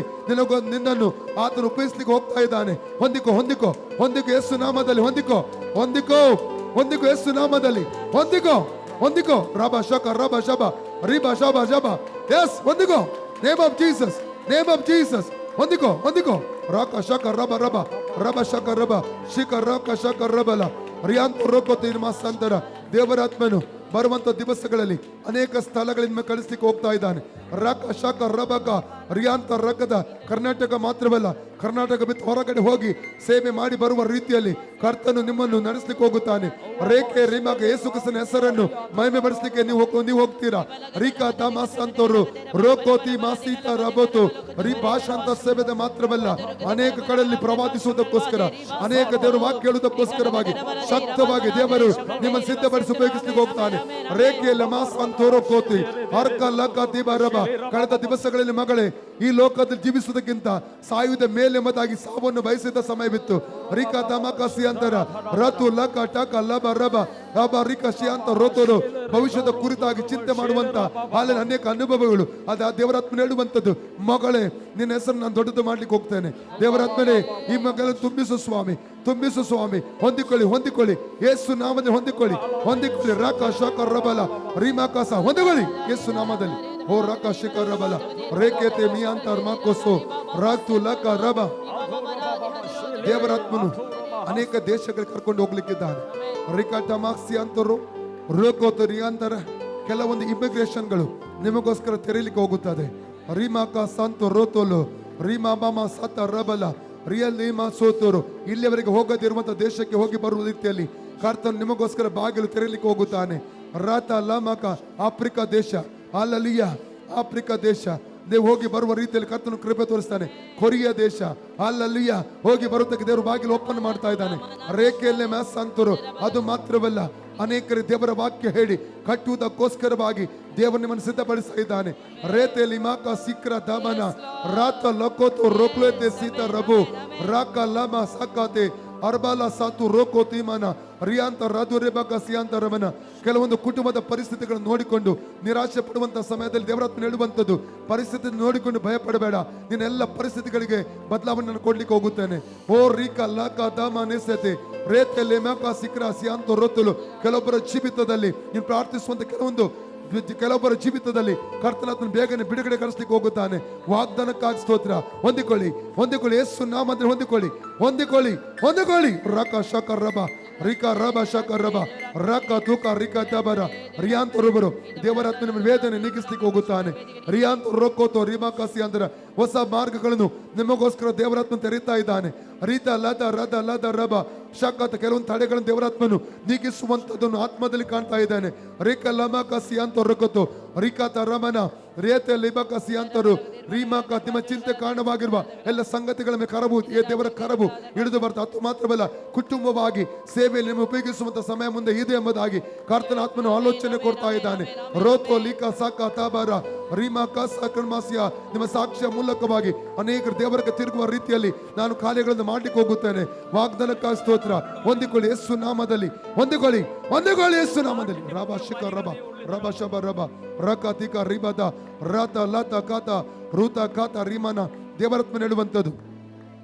ನಿನ್ನನ್ನು ಆತನು ಉಪಯೋಗಿಸ್ಲಿಕ್ಕೆ ಹೋಗ್ತಾ ಇದ್ದಾನೆ. ಹೊಂದಿಕೋ, ಹೊಂದಿಕೋ, ಹೊಂದಿಕೋ ಯೇಸು ನಾಮದಲ್ಲಿ. ಹೊಂದಿಕೋ, ಹೊಂದಿಕೋ, ಹೊಂದಿಕೋ ಯೇಸು ನಾಮದಲ್ಲಿ. ಹೊಂದಿಕೋ, ಹೊಂದಿಕೋ. ರಬ ಶಕ ರಬ ಶಬ ರಿಬ ಶಬ ಶಬ. ಎಸ್, ಹೊಂದಿಕೋ. Name of Jesus, name of Jesus. ಹೊಂದಿಕೋ, ಹೊಂದಿಕೋ. ರಾಕ ಶಕ ರಬ ರಬ ರಬ ಶಕ ರಬ ಶಿಕ ರಾಕ ಶಕ ರಬಲ ರಿಯಾಂತ ರೋಕೋತಿ ಮಾಸಂತರ. ದೇವರಾತ್ಮನು ಬರುವಂತ ದಿವಸಗಳಲ್ಲಿ ಅನೇಕ ಸ್ಥಳಗಳಿಂದ ಕಳಿಸ್ಲಿಕ್ಕೆ ಹೋಗ್ತಾ ಇದ್ದಾನೆ. ರಕ ಶಕ ರಬಕ ರಿಯಾಂತ ರಕದ ಕರ್ನಾಟಕ ಮಾತ್ರವಲ್ಲ, ಕರ್ನಾಟಕ ಬಿಟ್ಟು ಹೊರಗಡೆ ಹೋಗಿ ಸೇವೆ ಮಾಡಿ ಬರುವ ರೀತಿಯಲ್ಲಿ ಕರ್ತನು ನಿಮ್ಮನ್ನು ನಡೆಸಲಿಕ್ಕೆ ಹೋಗುತ್ತಾನೆ. ರೇಖೆ ರಿಮಾಗ ಯೇಸು ಕ್ರಿಸ್ತನ ಹೆಸರನ್ನು ಮಹಿಮೆ ಪಡಿಸಲಿಕ್ಕೆ ನೀವು ಹೋಗ್ತೀರಾ. ರಿಕಾ ತಮಾಸ್ ಅಂತವರು ರೋಕೋತಿ ಮಾಸೀತ ರಬೋತು ರಿ ಭಾಷಾಂತ ಸೇವೆದ ಮಾತ್ರವಲ್ಲ, ಅನೇಕ ಕಡೆಯಲ್ಲಿ ಪ್ರವಾದಿಸುವುದಕ್ಕೋಸ್ಕರ, ಅನೇಕ ದೇವರು ವಾಕ್ಯ ಹೇಳುವುದಕ್ಕೋಸ್ಕರವಾಗಿ ಶಕ್ತವಾಗಿ ದೇವರು ನಿಮ್ಮನ್ನು ಸಿದ್ಧಪಡಿಸಿ ಉಪಯೋಗಿಸಲಿಕ್ಕೆ ಹೋಗ್ತಾನೆ. ರೇಖೆಯಲ್ಲಿ ಮಾಸ್ ಅಂತೋರೋ ಕೋತಿ ಅರ್ಕ ಲಕ ದೀಪ ರಬ. ಕಳೆದ ದಿವಸಗಳಲ್ಲಿ ಮಗಳೇ, ಈ ಲೋಕದಲ್ಲಿ ಜೀವಿಸುವುದಕ್ಕಿಂತ ಸಾಯುವುದ ಮೇಲೆ ಎಂಬುದಾಗಿ ಸಾವನ್ನು ಬಯಸಿದ ಸಮಯವಿತ್ತು. ರಿಕಾ ತಮಕಸಿ ಅಂತರ ರತು ಲಕ ಟಕ ಲಬ ರಬ ರಬ ರಿಕ ಶಿ ಅಂತ ರೋತರು ಭವಿಷ್ಯದ ಕುರಿತಾಗಿ ಚಿಂತೆ ಮಾಡುವಂತ ಹಾಲಿನ ಅನೇಕ ಅನುಭವಗಳು. ಅದು ದೇವರಾತ್ಮನ ಹೇಳುವಂಥದ್ದು, ಮಗಳೇ ನಿನ್ನ ಹೆಸರು ನಾನು ದೊಡ್ಡದು ಮಾಡ್ಲಿಕ್ಕೆ ಹೋಗ್ತೇನೆ. ದೇವರಾತ್ಮನೇ ಈ ಮಗಳನ್ನು ತುಂಬಿಸು ಸ್ವಾಮಿ, ತುಂಬಿಸು ಸ್ವಾಮಿ. ಹೊಂದಿಕೊಳ್ಳಿ, ಹೊಂದಿಕೊಳ್ಳಿ ಯೇಸು ನಾಮದಲ್ಲಿ. ಹೊಂದಿಕೊಳ್ಳಿ, ಹೊಂದಿಕೊಳ್ಳಿ. ರಾಕ ಶಕ ರಬಲ ರೀಮಾಕಾಸ. ಹೊಂದಿಕೊಳ್ಳಿ ಯೇಸು ನಾಮದಲ್ಲಿ. ಓ ರಕ ಶಿಕ ರಬಲ ರೇಖೆತೆ ಮಿಯಾಂತರ್ ಮಾಕೋಸು ರಾಕ್ತು ಲಕ ರಬ. ದೇವರಾತ್ಮನು ಅನೇಕ ದೇಶಗಳಿಗೆ ಕರ್ಕೊಂಡು ಹೋಗ್ಲಿಕ್ಕಿದ್ದಾನೆ. ರಿಕಾಟ ಮಾಕ್ಸಿ ಅಂತರು ರೋಕೋತ ರಿಯಾಂತರ ಕೆಲವೊಂದು ಇಮಿಗ್ರೇಷನ್ಗಳು ನಿಮಗೋಸ್ಕರ ತೆರೀಲಿಕ್ಕೆ ಹೋಗುತ್ತದೆ. ರೀಮಾಕ ಸಂತು ರೋತೋಲು ರೀಮಾ ಮಾಮ ಸತ ರಬಲ ರಿಯಲ್ ನೀಮಾ ಸೋತೋರು. ಇಲ್ಲಿಯವರೆಗೆ ಹೋಗದಿರುವಂತಹ ದೇಶಕ್ಕೆ ಹೋಗಿ ಬರುವ ರೀತಿಯಲ್ಲಿ ಕರ್ತನು ನಿಮಗೋಸ್ಕರ ಬಾಗಿಲು ತೆರೀಲಿಕ್ಕೆ ಹೋಗುತ್ತಾನೆ. ರಾತ ಲಮಕ ಆಫ್ರಿಕಾ ದೇಶ, ಅಲ್ಲಲಿಯ ಆಫ್ರಿಕಾ ದೇಶ ನೀವು ಹೋಗಿ ಬರುವ ರೀತಿಯಲ್ಲಿ ಕರ್ತನು ಕೃಪೆ ತೋರಿಸ್ತಾನೆ. ಕೊರಿಯಾ ದೇಶ, ಅಲ್ಲಲ್ಲಿಯ ಹೋಗಿ ಬರುತ್ತಕ್ಕೆ ದೇವರು ಬಾಗಿಲು ಓಪನ್ ಮಾಡ್ತಾ ಇದ್ದಾನೆ. ರೇಖೆಯಲ್ಲೇ ಮ್ಯಾಸ್ ಅಂತರು. ಅದು ಮಾತ್ರವಲ್ಲ, ಅನೇಕರಿಗೆ ದೇವರ ವಾಕ್ಯ ಹೇಳಿ ಕಟ್ಟುವುದಕ್ಕೋಸ್ಕರವಾಗಿ ದೇವರು ನಿಮ್ಮನ್ನು ಸಿದ್ಧಪಡಿಸ್ತಾ ಇದ್ದಾನೆ. ರೇತೆಲಿ ಮಾಕ ಸಿಕ್ರ ದಮನ ರಾತ ಲಕೋತು ರೋಕ್ಲೇತೆ ಸೀತ ರಬು ರಾಕ ಲಮ ಸಾಕಾತೆ ಅರ್ಬಾಲ ಸಾತು ರೋಕೋ ತೀಮನ ರಿಯಾಂತ ರಾಧುರೇಬಕ ಸಿಯಾಂತ ರಮನ. ಕೆಲವೊಂದು ಕುಟುಂಬದ ಪರಿಸ್ಥಿತಿಗಳನ್ನು ನೋಡಿಕೊಂಡು ನಿರಾಶೆ ಪಡುವಂತ ಸಮಯದಲ್ಲಿ ದೇವರಾತ್ಮ ಹೇಳುವಂಥದ್ದು, ಪರಿಸ್ಥಿತಿ ನೋಡಿಕೊಂಡು ಭಯ ಪಡಬೇಡ, ನಿನ್ನೆಲ್ಲ ಪರಿಸ್ಥಿತಿಗಳಿಗೆ ಬದಲಾವಣೆ ಕೊಡ್ಲಿಕ್ಕೆ ಹೋಗುತ್ತೇನೆ. ಓ ರೀಕ ಲಾಕ ದಾಮ ನೆಸೆತೆ ರೇತೆಲೆ ಮೇಕ ಸಿಕ್ರ ಸಿಯಾಂತ ರೊತ್ತಲು. ಕೆಲವೊಬ್ಬರ ಜೀವಿತದಲ್ಲಿ ನೀನು ಪ್ರಾರ್ಥಿಸುವಂತ ಕೆಲವೊಬ್ಬರ ಜೀವಿತದಲ್ಲಿ ಕರ್ತನಾತ್ಮನ ಬೇಗನೆ ಬಿಡುಗಡೆ ಕಳಿಸ್ಲಿಕ್ಕೆ ಹೋಗುತ್ತಾನೆ. ವಾಗ್ದಾನಕ್ಕಾಗಿ ಸ್ತೋತ್ರ. ಹೊಂದಿಕೊಳ್ಳಿ ಯೇಸು ನಾಮದಲ್ಲಿ ಹೊಂದಿಕೊಳ್ಳಿ. ರಕ ಶಕ ರಬ ರಿಕ ರಬ ಶಕ ರಬ ರಕ ತೂಕ ರಿಕ ತಬರ ರಿಯಾಂತ ರುಬರು. ದೇವರಾತ್ಮನ ವೇದನೆ ನೀಗಿಸ್ಲಿಕ್ಕೆ ಹೋಗುತ್ತಾನೆ. ರಿಯಾಂತ ರೊಕ್ಕೋತೋ ರಿಮಾಕಾಸಿ ಅಂದ್ರೆ ಹೊಸ ಮಾರ್ಗಗಳನ್ನು ನಿಮಗೋಸ್ಕರ ದೇವರಾತ್ಮ ತೆರೀತಾ ಇದ್ದಾನೆ. ರೀತ ಲದ ರದ ಲದ ರಬ ಶಕತ ಕೆಲವೊಂದು ತಡೆಗಳನ್ನು ದೇವರಾತ್ಮನು ನೀಗಿಸುವಂತದನ್ನು ಆತ್ಮದಲ್ಲಿ ಕಾಣ್ತಾ ಇದ್ದಾನೆ. ರಿಕ ಲಮಕಸಿ ಅಂತ ರೊಕ್ಕತ್ತು ರಿಕತ ರಮನ ರೇತೆ ಲಿಬಕ ಸಿಯಾಂತರು ರೀಮಕ. ನಿಮ್ಮ ಚಿಂತೆ ಕಾರಣವಾಗಿರುವ ಎಲ್ಲ ಸಂಗತಿಗಳ ಮೇಲೆ ಕರಬು ದೇವರ ಕರಬು ಹಿಡಿದು ಬರ್ತಾ. ಅದು ಮಾತ್ರವಲ್ಲ, ಕುಟುಂಬವಾಗಿ ಸೇವೆಯಲ್ಲಿ ನಿಮ್ಮ ಉಪಯೋಗಿಸುವಂತ ಸಮಯ ಮುಂದೆ ಇದೆ ಎಂಬುದಾಗಿ ಕರ್ತನ ಆತ್ಮನು ಆಲೋಚನೆ ಕೊಡ್ತಾ ಇದ್ದಾನೆ. ರೋತೋ ಲಿಕ ಸಾಕ ತಾಬಾರ ರೀಮಕ ಸಕರ್ಮಾಸಿಯ. ನಿಮ್ಮ ಸಾಕ್ಷ್ಯ ಮೂಲಕವಾಗಿ ಅನೇಕರು ದೇವರಿಗೆ ತಿರುಗುವ ರೀತಿಯಲ್ಲಿ ನಾನು ಕಾರ್ಯಗಳನ್ನು ಮಾಡ್ಲಿಕ್ಕೆ ಹೋಗುತ್ತೇನೆ. ವಾಗ್ದಾನಕ್ಕಾಗಿ ಸ್ತೋತ್ರ. ಹೊಂದಿಕೊಳ್ಳಿ ಯೇಸು ನಾಮದಲ್ಲಿ, ಹೊಂದಿಕೊಳ್ಳಿ ಯೇಸು ನಾಮದಲ್ಲಿ. ರಬ ಶಿಕ ರಬ ರಬ ಶಬ ರಬ ರಕ ತಿಕ ರಿಬದ ರಾತ ಲತ ಕಾತ ರೂತ ಕಾತ ರಿಮನ. ದೇವರಾತ್ಮ ಹೇಳುವಂಥದ್ದು,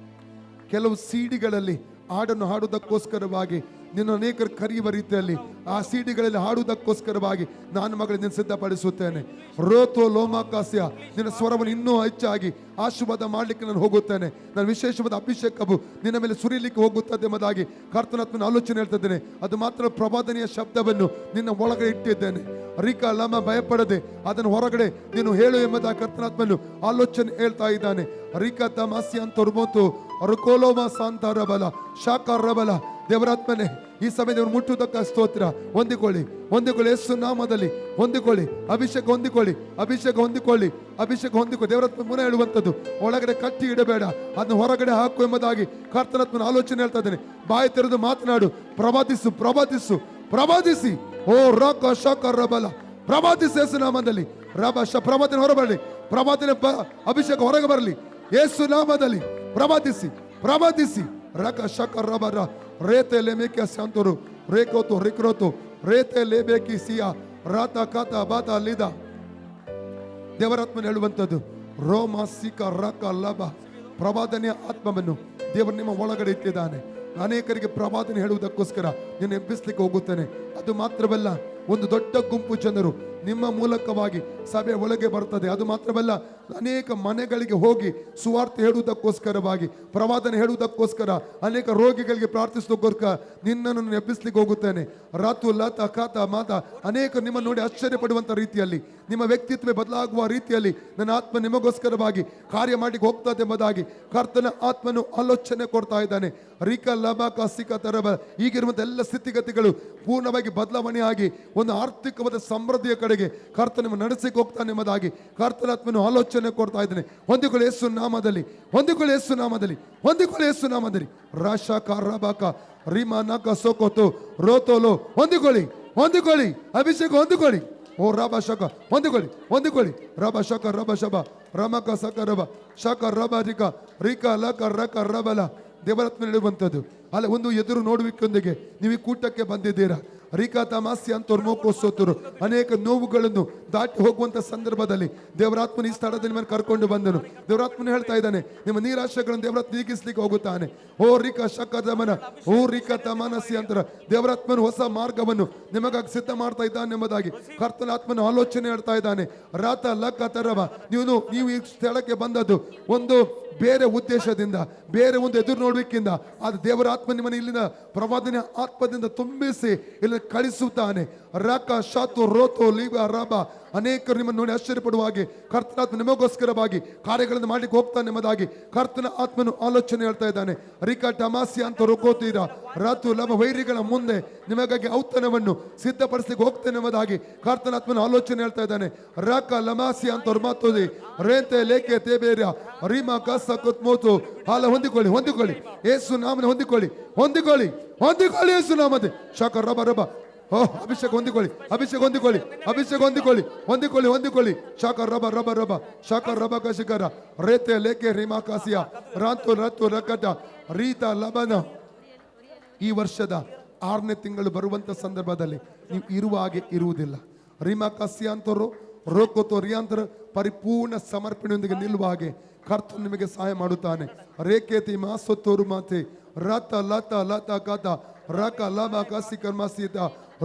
ಕೆಲವು ಸಿಡಿಗಳಲ್ಲಿ ಹಾಡನ್ನು ಹಾಡುವುದಕ್ಕೋಸ್ಕರವಾಗಿ ನಿನ್ನ ಅನೇಕರು ಕರೆಯುವ ರೀತಿಯಲ್ಲಿ ಆ ಸಿಡಿಗಳಲ್ಲಿ ಹಾಡುವುದಕ್ಕೋಸ್ಕರವಾಗಿ ನಾನು ಮಗಳಿಗೆ ನಿನ್ನ ಸಿದ್ಧಪಡಿಸುತ್ತೇನೆ. ರೋತೋ ಲೋಮಾಕಾಸ್ಯ. ನಿನ್ನ ಸ್ವರವನ್ನು ಇನ್ನೂ ಹೆಚ್ಚಾಗಿ ಆಶೀರ್ವಾದ ಮಾಡಲಿಕ್ಕೆ ನಾನು ಹೋಗುತ್ತೇನೆ. ನಾನು ವಿಶೇಷವಾದ ಅಭಿಷೇಕವು ನಿನ್ನ ಮೇಲೆ ಸುರಿಲಿಕ್ಕೆ ಹೋಗುತ್ತದೆ ಎಂಬುದಾಗಿ ಕರ್ತನಾತ್ಮನ ಆಲೋಚನೆ ಹೇಳ್ತಿದ್ದೇನೆ. ಅದು ಮಾತ್ರ ಪ್ರವಾದನೆಯ ಶಬ್ದವನ್ನು ನಿನ್ನ ಒಳಗಡೆ ಇಟ್ಟಿದ್ದೇನೆ. ರಿಕ ಲಮ ಭಯಪಡದೆ ಅದನ್ನು ಹೊರಗಡೆ ನೀನು ಹೇಳು ಎಂಬುದಾಗಿ ಕರ್ತನಾತ್ಮನು ಆಲೋಚನೆ ಹೇಳ್ತಾ ಇದ್ದಾನೆ. ರಿಕ ತಮಾಸಿ ಅಂತ ರುಕೋಲೋಮ ಸಾಂತಾರ ಬಲ ಶಾಕಾರ ಬಲ. ದೇವರಾತ್ಮನೆ ಈ ಸಮಯದಲ್ಲಿ ಮುಟ್ಟುವುದಕ್ಕೆ ಸ್ತೋತ್ರ. ಹೊಂದಿಕೊಳ್ಳಿ ಯೇಸು ನಾಮದಲ್ಲಿ ಹೊಂದಿಕೊಳ್ಳಿ. ಅಭಿಷೇಕ ಹೊಂದಿಕೊಳ್ಳಿ. ದೇವರಾತ್ಮ ಮುನ್ನ ಹೇಳುವಂಥದ್ದು, ಒಳಗಡೆ ಕಟ್ಟಿ ಇಡಬೇಡ, ಅದನ್ನು ಹೊರಗಡೆ ಹಾಕು ಎಂಬುದಾಗಿ ಕರ್ತನಾತ್ಮನ ಆಲೋಚನೆ ಹೇಳ್ತಾ ಇದ್ದೇನೆ. ಬಾಯಿ ತೆರೆದು ಮಾತನಾಡು. ಪ್ರವಾದಿಸಿ. ಓ ರಾಕ ಶಾಕ ರಬಲ. ಪ್ರವಾದಿಸಿ ಯೇಸು ನಾಮದಲ್ಲಿ. ಪ್ರವಾದನೆ ಹೊರಬರಲಿ. ಅಭಿಷೇಕ ಹೊರಗೆ ಬರಲಿ ಯೇಸು ನಾಮದಲ್ಲಿ. ಪ್ರವಾದಿಸಿ. ರಕ ಶಕ ರಬರ ರೇತೆ ಲೆಮೇಕೆ ಸಂತರು ರೇಕೋತು ರಿಕ್ರೋತು ರೇತೆ ಲೇಬೇಕಿ ಸಿಯಾ ರಾತ ಕಾತ ಬಾತ ಲಿದ. ದೇವರಾತ್ಮನ ಹೇಳುವಂಥದ್ದು, ರೋಮ ಸಿಕ ರಕ ಲಬ. ಪ್ರವಾದನೆಯ ಆತ್ಮವನ್ನು ದೇವರು ನಿಮ್ಮ ಒಳಗಡೆ ಇಟ್ಟಿದ್ದಾನೆ. ಅನೇಕರಿಗೆ ಪ್ರವಾದನೆ ಹೇಳುವುದಕ್ಕೋಸ್ಕರ ನೀನು ಎಬ್ಬಿಸ್ಲಿಕ್ಕೆ ಹೋಗುತ್ತೇನೆ. ಅದು ಮಾತ್ರವಲ್ಲ, ಒಂದು ದೊಡ್ಡ ಗುಂಪು ಜನರು ನಿಮ್ಮ ಮೂಲಕವಾಗಿ ಸಭೆ ಒಳಗೆ ಬರ್ತದೆ. ಅದು ಮಾತ್ರವಲ್ಲ, ಅನೇಕ ಮನೆಗಳಿಗೆ ಹೋಗಿ ಸುವಾರ್ತೆ ಹೇಳುವುದಕ್ಕೋಸ್ಕರವಾಗಿ, ಪ್ರವಾದನೆ ಹೇಳುವುದಕ್ಕೋಸ್ಕರ, ಅನೇಕ ರೋಗಿಗಳಿಗೆ ಪ್ರಾರ್ಥಿಸೋದಕ್ಕೋಸ್ಕರ ನಿನ್ನನ್ನು ಎಬ್ಬಿಸ್ಲಿಕ್ಕೆ ಹೋಗುತ್ತೇನೆ. ರಾತು ಲತ ಕಾತ ಮಾತ. ಅನೇಕ ನಿಮ್ಮ ನೋಡಿ ಆಶ್ಚರ್ಯಪಡುವಂತ ರೀತಿಯಲ್ಲಿ, ನಿಮ್ಮ ವ್ಯಕ್ತಿತ್ವ ಬದಲಾಗುವ ರೀತಿಯಲ್ಲಿ ನನ್ನ ಆತ್ಮ ನಿಮಗೋಸ್ಕರವಾಗಿ ಕಾರ್ಯ ಮಾಡಿಗೆ ಹೋಗ್ತದೆ ಎಂಬುದಾಗಿ ಕರ್ತನ ಆತ್ಮನು ಆಲೋಚನೆ ಕೊಡ್ತಾ ಇದ್ದಾನೆ. ರಿಕ ಲಬಕ ಸಿಕ ತರಬ. ಈಗಿರುವಂತ ಎಲ್ಲ ಸ್ಥಿತಿಗತಿಗಳು ಪೂರ್ಣವಾಗಿ ಬದಲಾವಣೆ ಆಗಿ ಒಂದು ಆರ್ಥಿಕವಾದ ಸಮೃದ್ಧಿಯ ಕಡೆಗೆ ಕರ್ತನ ನಡೆಸಿಗೆ ಹೋಗ್ತಾನೆ ಎಂಬುದಾಗಿ ಕರ್ತನಾತ್ಮನು ಆಲೋಚನೆ ಕೊಡ್ತಾ ಇದ್ದಾನೆ. ಹೊಂದಿಕೊಳ್ಳಿ ಯೇಸು ನಾಮದಲ್ಲಿ. ರಾಶಾಕ ರಬಕ ರಿಮಾ ನಕ ಸೋಕೋತು ರೋತೋಲೋ. ಹೊಂದಿಕೊಳ್ಳಿ ಅಭಿಷೇಕ ಹೊಂದಿಕೊಳ್ಳಿ. ಓ ರಬ ಶಕ ಹೊಂದಿಕೊಳ್ಳಿ ರಬ ಶಕ ರಬ ಶಬ ರಮಕ ಸಕ ರಬ ಶಕ ರಬ ರಿಕ ಲಕ ರಕ ರಬಲ. ದೇವರಾತ್ಮ ಹೇಳುವಂಥದ್ದು, ಅಲ್ಲ ಒಂದು ಎದುರು ನೋಡುವಿಕೆಯೊಂದಿಗೆ ನೀವು ಈ ಕೂಟಕ್ಕೆ ಬಂದಿದ್ದೀರಾ. ರಿಕಾ ತಮಾಸ್ಯ ಅಂತ ಮೋಕೋಸೋತರು ಅನೇಕ ನೋವುಗಳನ್ನು ದಾಟಿ ಹೋಗುವಂತ ಸಂದರ್ಭದಲ್ಲಿ ದೇವರಾತ್ಮನ ಈ ಸ್ಥಳದಲ್ಲಿ ಮೇಲೆ ಕರ್ಕೊಂಡು ಬಂದನು. ದೇವರಾತ್ಮನ ಹೇಳ್ತಾ ಇದ್ದಾನೆ, ನಿಮ್ಮ ನಿರಾಶೆಗಳನ್ನು ದೇವರಾತ್ಮ ನೀಗಿಸ್ಲಿಕ್ಕೆ ಹೋಗುತ್ತಾನೆ. ಓ ರಿಕ ಶಕದಮನ ಓ ರಿಕ ತಮನಸಿ ಅಂತ ದೇವರಾತ್ಮನು ಹೊಸ ಮಾರ್ಗವನ್ನು ನಿಮಗಾಗಿ ಸಿದ್ಧ ಮಾಡ್ತಾ ಇದ್ದಾನೆ ಎಂಬುದಾಗಿ ಕರ್ತನಾತ್ಮನ ಆಲೋಚನೆ ಹೇಳ್ತಾ ಇದ್ದಾನೆ. ರಾತ ಲಕ್ಕ ತರವ. ನೀವು ಈ ಸ್ಥಳಕ್ಕೆ ಬಂದದ್ದು ಒಂದು ಬೇರೆ ಉದ್ದೇಶದಿಂದ, ಬೇರೆ ಒಂದು ಎದುರು ನೋಡ್ಬೇಕಿಂದ, ಅದು ದೇವರಾತ್ಮ ನಿಮ್ಮನ್ನು ಇಲ್ಲಿನ ಪ್ರವಾದನೆ ಆತ್ಮದಿಂದ ತುಂಬಿಸಿ ಇಲ್ಲಿ ಕಳಿಸುತ್ತಾನೆ. ರಕ ಶಾತು ರೋತೋ ಲೀಬ ರಬ. ಅನೇಕರು ನಿಮ್ಮನ್ನು ನೋಡಿ ಆಶ್ಚರ್ಯಪಡುವ ಹಾಗೆ ಕರ್ತನಾತ್ಮ ನಿಮಗೋಸ್ಕರವಾಗಿ ಕಾರ್ಯಗಳನ್ನು ಮಾಡ್ಲಿಕ್ಕೆ ಹೋಗ್ತಾನೆ ಎಂಬುದಾಗಿ ಕರ್ತನ ಆತ್ಮನು ಆಲೋಚನೆ ಹೇಳ್ತಾ ಇದ್ದಾನೆ. ರಿಕ ಟಮಾಸಿ ಅಂತ ರುಕೋತೀರ ರಾತು ಲಭ ವೈರಿಗಳ ಮುಂದೆ ನಿಮಗಾಗಿ ಔತಣವನ್ನು ಸಿದ್ಧಪಡಿಸ್ಲಿಕ್ಕೆ ಹೋಗ್ತೇನೆ ಎಂಬುದಾಗಿ ಕರ್ತನಾತ್ಮನ ಆಲೋಚನೆ ಹೇಳ್ತಾ ಇದ್ದಾನೆ. ರಕ ಲಮಾಸಿ ಅಂತ ಮಾತೋದಿ ರೇತೆ ಲೇಕೆ ತೇಬೇರ ರೀಮಾ ಕಸ ಕುತ್ಮೋತು. ಹಾಲ ಹೊಂದಿಕೊಳ್ಳಿ ಯೇಸು ನಾಮನ ಹೊಂದಿಕೊಳ್ಳಿ ಯೇಸು ನಾಮದೆ. ಶಾಕ ರಬ ರಬ ಓ ಅಭಿಷೇಕ ಹೊಂದಿಕೊಳ್ಳಿ, ಅಭಿಷೇಕ ಹೊಂದಿಕೊಳ್ಳಿ, ಅಭಿಷೇಕ ಹೊಂದಿಕೊಳ್ಳಿ, ಹೊಂದಿಕೊಳ್ಳಿ, ಹೊಂದಿಕೊಳ್ಳಿ. ಶಾಕ ರಬ ರಬ ರಬ ಶಾಕ ರಬ ಕಶಿಕರ ರೇತೆ ಲೇಕೆ ರಿಮಾಕಾಸಿಯ ರಾಂತು ರತ್ತು ರಕಟ ರೀತ ಲಬನ. ಈ ವರ್ಷದ 6ನೇ ತಿಂಗಳು ಬರುವಂತ ಸಂದರ್ಭದಲ್ಲಿ ನೀವು ಇರುವ ಹಾಗೆ ಇರುವುದಿಲ್ಲ. ರಿಮಾಕಾಸಿಯಾಂತರು ರೋಕೋತೋ ರಿಯಾಂತರ ಪರಿಪೂರ್ಣ ಸಮರ್ಪಣೆಯೊಂದಿಗೆ ನಿಲ್ಲುವ ಹಾಗೆ ಕರ್ತನು ನಿಮಗೆ ಸಹಾಯ ಮಾಡುತ್ತಾನೆ. ರೇಖೇತಿ ಮಾಸೊತ್ತೋರು ಮಾತೆ ರತ ಲತ ಲತ ಕತ ರಕ ಲಬ ಕಸಿ ಕರ್ಮಸೀತ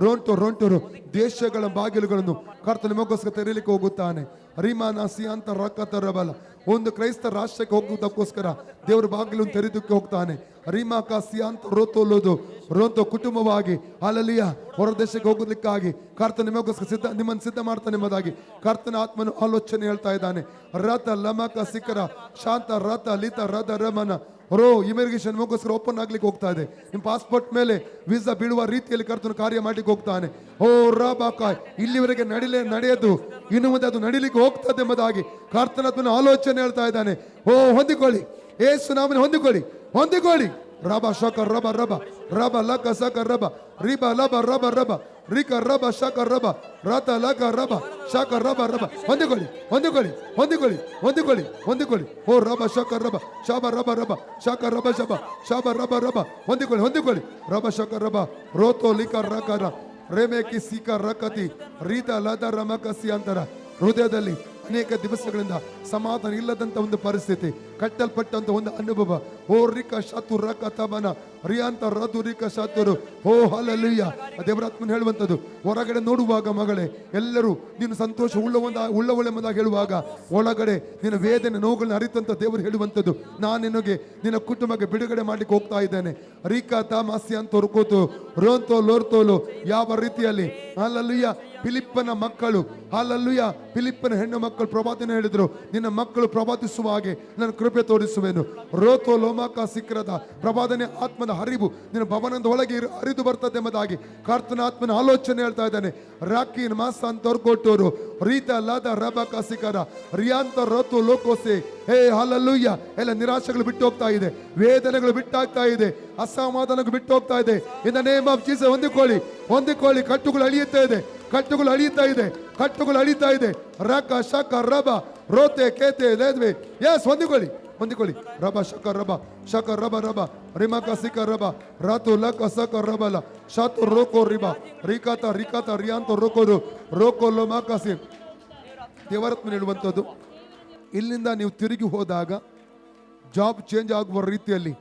ರೋಂಟು ರೋಂಟರು ದೇಶಗಳ ಬಾಗಿಲುಗಳನ್ನು ಕರ್ತನು ನಿಮಗೋಸ್ಕರ ತೆರೀಲಿಕ್ಕೆ ಹೋಗುತ್ತಾನೆ. ರಿಮಾನಾಸಿ ಅಂತ ರಕ್ಕ ತರಬಲ ಒಂದು ಕ್ರೈಸ್ತ ರಾಷ್ಟ್ರಕ್ಕೆ ಹೋಗುವುದಕ್ಕೋಸ್ಕರ ದೇವರ ಬಾಗಿಲನ್ನು ತೆರೆದಕ್ಕೆ ಹೋಗ್ತಾನೆ. ರಿಮಾಕಾಸಿ ಅಂತ ರೋತೋಲೋದು ರೋಂತೋ ಕುಟುಂಬವಾಗಿ ಅಲಲಿಯ ಹೊರ ದೇಶಕ್ಕೆ ಹೋಗೋದಕ್ಕಾಗಿ ಕರ್ತನ ನಿಮಗೋಸ್ಕರ ನಿಮ್ಮನ್ನು ಸಿದ್ಧ ಮಾಡ್ತಾನೆ ಎಂಬುದಾಗಿ ಕರ್ತನ ಆತ್ಮನು ಆಲೋಚನೆ ಹೇಳ್ತಾ ಇದ್ದಾನೆ. ರಥ ಲಮಕ ಸಿಕ್ಕರ ಶಾಂತ ರಥ ಲಿತ ರಥ ರಮನ ರೋ ಇಮಿಗ್ರೇಷನ್ ನಿಮಗೋಸ್ಕರ ಓಪನ್ ಆಗ್ಲಿಕ್ಕೆ ಹೋಗ್ತಾ ಇದೆ. ನಿಮ್ಮ ಪಾಸ್ಪೋರ್ಟ್ ಮೇಲೆ ವೀಸಾ ಬೀಳುವ ರೀತಿಯಲ್ಲಿ ಕರ್ತನ ಕಾರ್ಯ ಮಾಡ್ಲಿಕ್ಕೆ ಹೋಗ್ತಾನೆ. ಓ ರಾಬಾಕಾಯ್ ಇಲ್ಲಿವರೆಗೆ ನಡೆಯೋದು ಇನ್ನು ಮುಂದೆ ಅದು ನಡಿಲಿಕ್ಕೆ ಹೋಗ್ತದೆ ಎಂಬುದಾಗಿ ಕರ್ತನ ಆಲೋಚನೆ ಹೇಳ್ತಾ ಇದ್ದಾನೆ. ಓ ಹೊಂದಿಕೊಳ್ಳಿ, ಏಸು ನಾಮನೆ ಹೊಂದಿಕೊಳ್ಳಿ, ಹೊಂದಿಕೊಳ್ಳಿ. ರಬ ಶಕ ರಬ ರಬ ರಬ ಲಕ ಸಕ ರಬ ರಿಬ ಲಬ ರಬ ರಬ ರಿಕ ರಬ ಶಕ ರಬ ರತ ಲಕ ರಬ ಶಕ ರಬ ರಬ ಹೊಂದಿಕೊಳ್ಳಿ, ಹೊಂದಿಕೊಳ್ಳಿ, ಹೊಂದಿಕೊಳ್ಳಿ, ಹೊಂದಿಕೊಳ್ಳಿ, ಹೊಂದಿಕೊಳ್ಳಿ. ಓ ರಬ ಶಕ ರಬ ಶಬ ರಬ ರಬ ಶಕ ರಬ ಶಬ ಶಬ ರಬ ರಬ ಹೊಂದಿಕೊಳ್ಳಿ, ಹೊಂದಿಕೊಳ್ಳಿ. ರಬ ಶಕ ರಬ ರೋತೋ ಲಿಕ ರಕರ ರೇಮೇಕಿ ಸಿಕ ರಕತಿ ರೀತ ಲದ ರಮಕಸಿ ಅಂತರ. ಹೃದಯದಲ್ಲಿ ಅನೇಕ ದಿವಸಗಳಿಂದ ಸಮಾಧಾನ ಇಲ್ಲದಂತ ಒಂದು ಪರಿಸ್ಥಿತಿ, ಕಟ್ಟಲ್ಪಟ್ಟಂತ ಒಂದು ಅನುಭವ. ಓ ರಿಕ ಶತು ರಕ ತಬನ ರಿಯಾಂತ ರದು ರಿಕ ಶತುರು. ಓ ಹಲ್ಲೆಲೂಯ. ದೇವರಾತ್ಮನ ಹೇಳುವಂಥದ್ದು, ಹೊರಗಡೆ ನೋಡುವಾಗ ಮಗಳೇ ಎಲ್ಲರೂ ನೀನು ಸಂತೋಷ ಉಳ್ಳವಳೆಂಬುದಾಗಿ ಹೇಳುವಾಗ ಒಳಗಡೆ ನಿನ್ನ ವೇದನೆ ನೋವುಗಳನ್ನ ಅರಿತಂತ ದೇವರು ಹೇಳುವಂಥದ್ದು, ನಾನು ನಿನಗೆ ನಿನ್ನ ಕುಟುಂಬಕ್ಕೆ ಬಿಡುಗಡೆ ಮಾಡ್ಲಿಕ್ಕೆ ಹೋಗ್ತಾ ಇದ್ದೇನೆ. ರಿಕಾ ತಾಮಾಸಿ ಅಂತ ಹೊರ್ಕೋತು ರೋಂತೋ ಲೋರ್ತೋಲು. ಯಾವ ರೀತಿಯಲ್ಲಿ ಹಲ್ಲೆಲೂಯ ಫಿಲಿಪ್ಪನ ಮಕ್ಕಳು ಹಲ್ಲೆಲೂಯ ಫಿಲಿಪ್ಪನ ಹೆಣ್ಣು ಮಕ್ಕಳು ಪ್ರವಾದನೆ ಹೇಳಿದ್ರು, ನಿನ್ನ ಮಕ್ಕಳು ಪ್ರವಾದಿಸುವ ಹಾಗೆ ನನ್ನ ಕೃಪೆ ತೋರಿಸುವೆನು. ರೋತೋ ಲೋಮಾಕ ಸಿಕ್ರದ ಪ್ರವಾದನೆ ಆತ್ಮದ ಹರಿವು ನಿನ್ನ ಭವನದ ಒಳಗೆ ಹರಿದು ಬರ್ತದೆ ಎಂಬುದಾಗಿ ಕರ್ತನ ಆತ್ಮನ ಆಲೋಚನೆ ಹೇಳ್ತಾ ಇದ್ದಾನೆ. ರಾಕಿನ್ ಮಾಸ ಅಂತ ಹೊರ್ಕೊಟ್ಟವರು ರೀತ ಲಾದ ರಬಕ ಸಿಕರ ರಿಯಾಂತ ರೋತು ಲೋಕೋಸೆ. ಹೇ ಹಲ್ಲೆಲೂಯ. ಎಲ್ಲ ನಿರಾಶೆಗಳು ಬಿಟ್ಟು ಹೋಗ್ತಾ ಇದೆ, ವೇದನೆಗಳು ಬಿಟ್ಟಾಗ್ತಾ ಇದೆ, ಅಸಮಾಧಾನಗಳು ಬಿಟ್ಟು ಹೋಗ್ತಾ ಇದೆ. In the name of Jesus ಹೊಂದಿಕೊಳ್ಳಿ, ಹೊಂದಿಕೊಳ್ಳಿ. ಕಟ್ಟುಗಳು ಅಳಿಯುತ್ತಾ ಇದೆ, ಕಟ್ಟುಗಳು ಅಳಿಯುತ್ತಾ ಇದೆ, ಕಟ್ಟುಗಳು ಅಳಿತಾ ಇದೆ. ರಕ ಶಕ ರಬ ರೋತೆ ಕೇತೆ ಲೇದ್ವೆ. ಎಸ್ ಹೊಂದಿಕೊಳ್ಳಿ, ಹೊಂದಿಕೊಳ್ಳಿ. ರಬ ಶಕ ರಬ ಶಕ ರಬ ರಬ ರಿಮಕ ಸಿಕ ರಬ ರಾತು ಲಕ ಸಕ ರಬಲ ಶಾತು ರೋಕೋ ರಿಬ ರಿಕಾತ ರಿಕಾತ ರಿಯಾಂತ ರೋಕೋದು ರೋಕೋ ಲೋಮಾಕಸಿ. ದೇವರತ್ನ ಹೇಳುವಂಥದ್ದು, ಇಲ್ಲಿಂದ ನೀವು ತಿರುಗಿ ಹೋದಾಗ ಜಾಬ್ ಚೇಂಜ್ ಆಗುವ ರೀತಿಯಲ್ಲಿ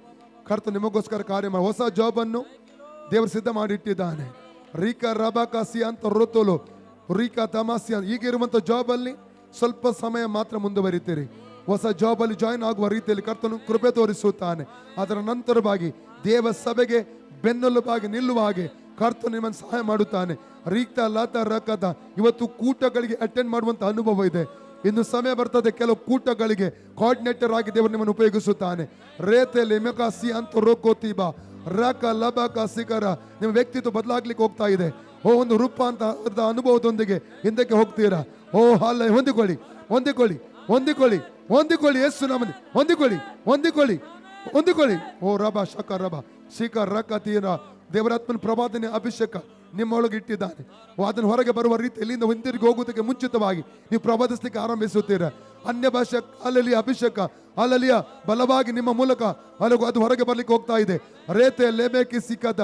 ಕರ್ತ ನಿಮಗೋಸ್ಕರ ಕಾರ್ಯ ಮಾಡಿ ಹೊಸ ಜಾಬ್ ಅನ್ನು ದೇವರು ಸಿದ್ಧ ಮಾಡಿಟ್ಟಿದ್ದಾನೆ. ರೀಕಾ ರಬಾಕಾಸಿ ಅಂತ ರೋತೋಲು ರೀಕಾ ತಮಾಸಿ. ಈಗ ಇರುವಂತ ಜಾಬ್ ಅಲ್ಲಿ ಸ್ವಲ್ಪ ಸಮಯ ಮಾತ್ರ ಮುಂದುವರಿತೀರಿ. ಹೊಸ ಜಾಬ್ ಅಲ್ಲಿ ಜಾಯಿನ್ ಆಗುವ ರೀತಿಯಲ್ಲಿ ಕರ್ತನು ಕೃಪೆ ತೋರಿಸುತ್ತಾನೆ. ಅದರ ನಂತರವಾಗಿ ದೇವ ಸಭೆಗೆ ಬೆನ್ನೆಲುಬಾಗಿ ನಿಲ್ಲುವ ಹಾಗೆ ಕರ್ತನು ನಿಮ್ಮನ್ನು ಸಹಾಯ ಮಾಡುತ್ತಾನೆ. ರೀಕ್ತ ಲಾತ ರಕದ ಇವತ್ತು ಕೂಟಗಳಿಗೆ ಅಟೆಂಡ್ ಮಾಡುವಂತ ಅನುಭವ ಇದೆ. ಇನ್ನು ಸಮಯ ಬರ್ತದೆ, ಕೆಲವು ಕೂಟಗಳಿಗೆ ಕೋಆರ್ಡಿನೇಟರ್ ಆಗಿ ದೇವರು ನಿಮ್ಮನ್ನು ಉಪಯೋಗಿಸುತ್ತಾನೆ. ರೇತೆ ಲೆಮೆಕಾಸಿ ಅಂತ ರೋಕೋತಿಬಾ ರಕ ಲಬಕ ಸಿಕರ. ನಿಮ್ಮ ವ್ಯಕ್ತಿತ್ವ ಬದಲಾಗ್ಲಿಕ್ಕೆ ಹೋಗ್ತಾ ಇದೆ. ಓ ಒಂದು ರೂಪಾಂತರದ ಅನುಭವದೊಂದಿಗೆ ಹಿಂದಕ್ಕೆ ಹೋಗ್ತೀರಾ. ಓ ಹಾಲ ಹೊಂದಿಕೊಳ್ಳಿ, ಹೊಂದಿಕೊಳ್ಳಿ, ಹೊಂದಿಕೊಳ್ಳಿ, ಹೊಂದಿಕೊಳ್ಳಿ. ಯೇಸು ನಾಮದಲ್ಲಿ ಹೊಂದಿಕೊಳ್ಳಿ, ಹೊಂದಿಕೊಳ್ಳಿ, ಹೊಂದಿಕೊಳ್ಳಿ. ಓ ರಬ ಶಕ ರಬ ಶಿಖ ರಕ ತೀರ. ದೇವರಾತ್ಮನ ಪ್ರವಾದನೆ ಅಭಿಷೇಕ ನಿಮ್ಮೊಳಗೆ ಇಟ್ಟಿದ್ದಾನೆ. ಅದನ್ನು ಹೊರಗೆ ಬರುವ ರೀತಿ ಇಲ್ಲಿಂದ ಹಿಂತಿರುಗಿ ಹೋಗುವುದಕ್ಕೆ ಮುಂಚಿತವಾಗಿ ನೀವು ಪ್ರವಾದಿಸಲಿಕ್ಕೆ ಆರಂಭಿಸುತ್ತೀರಾ. ಅನ್ಯ ಭಾಷೆ ಅಲ್ಲಲಿಯ ಅಭಿಷೇಕ ಅಲ್ಲಲಿಯ ಬಲವಾಗಿ ನಿಮ್ಮ ಮೂಲಕ ಅದು ಹೊರಗೆ ಬರ್ಲಿಕ್ಕೆ ಹೋಗ್ತಾ ಇದೆ. ರೇತೆ ಲೆಬೇಕಿ ಸಿಕ್ಕದ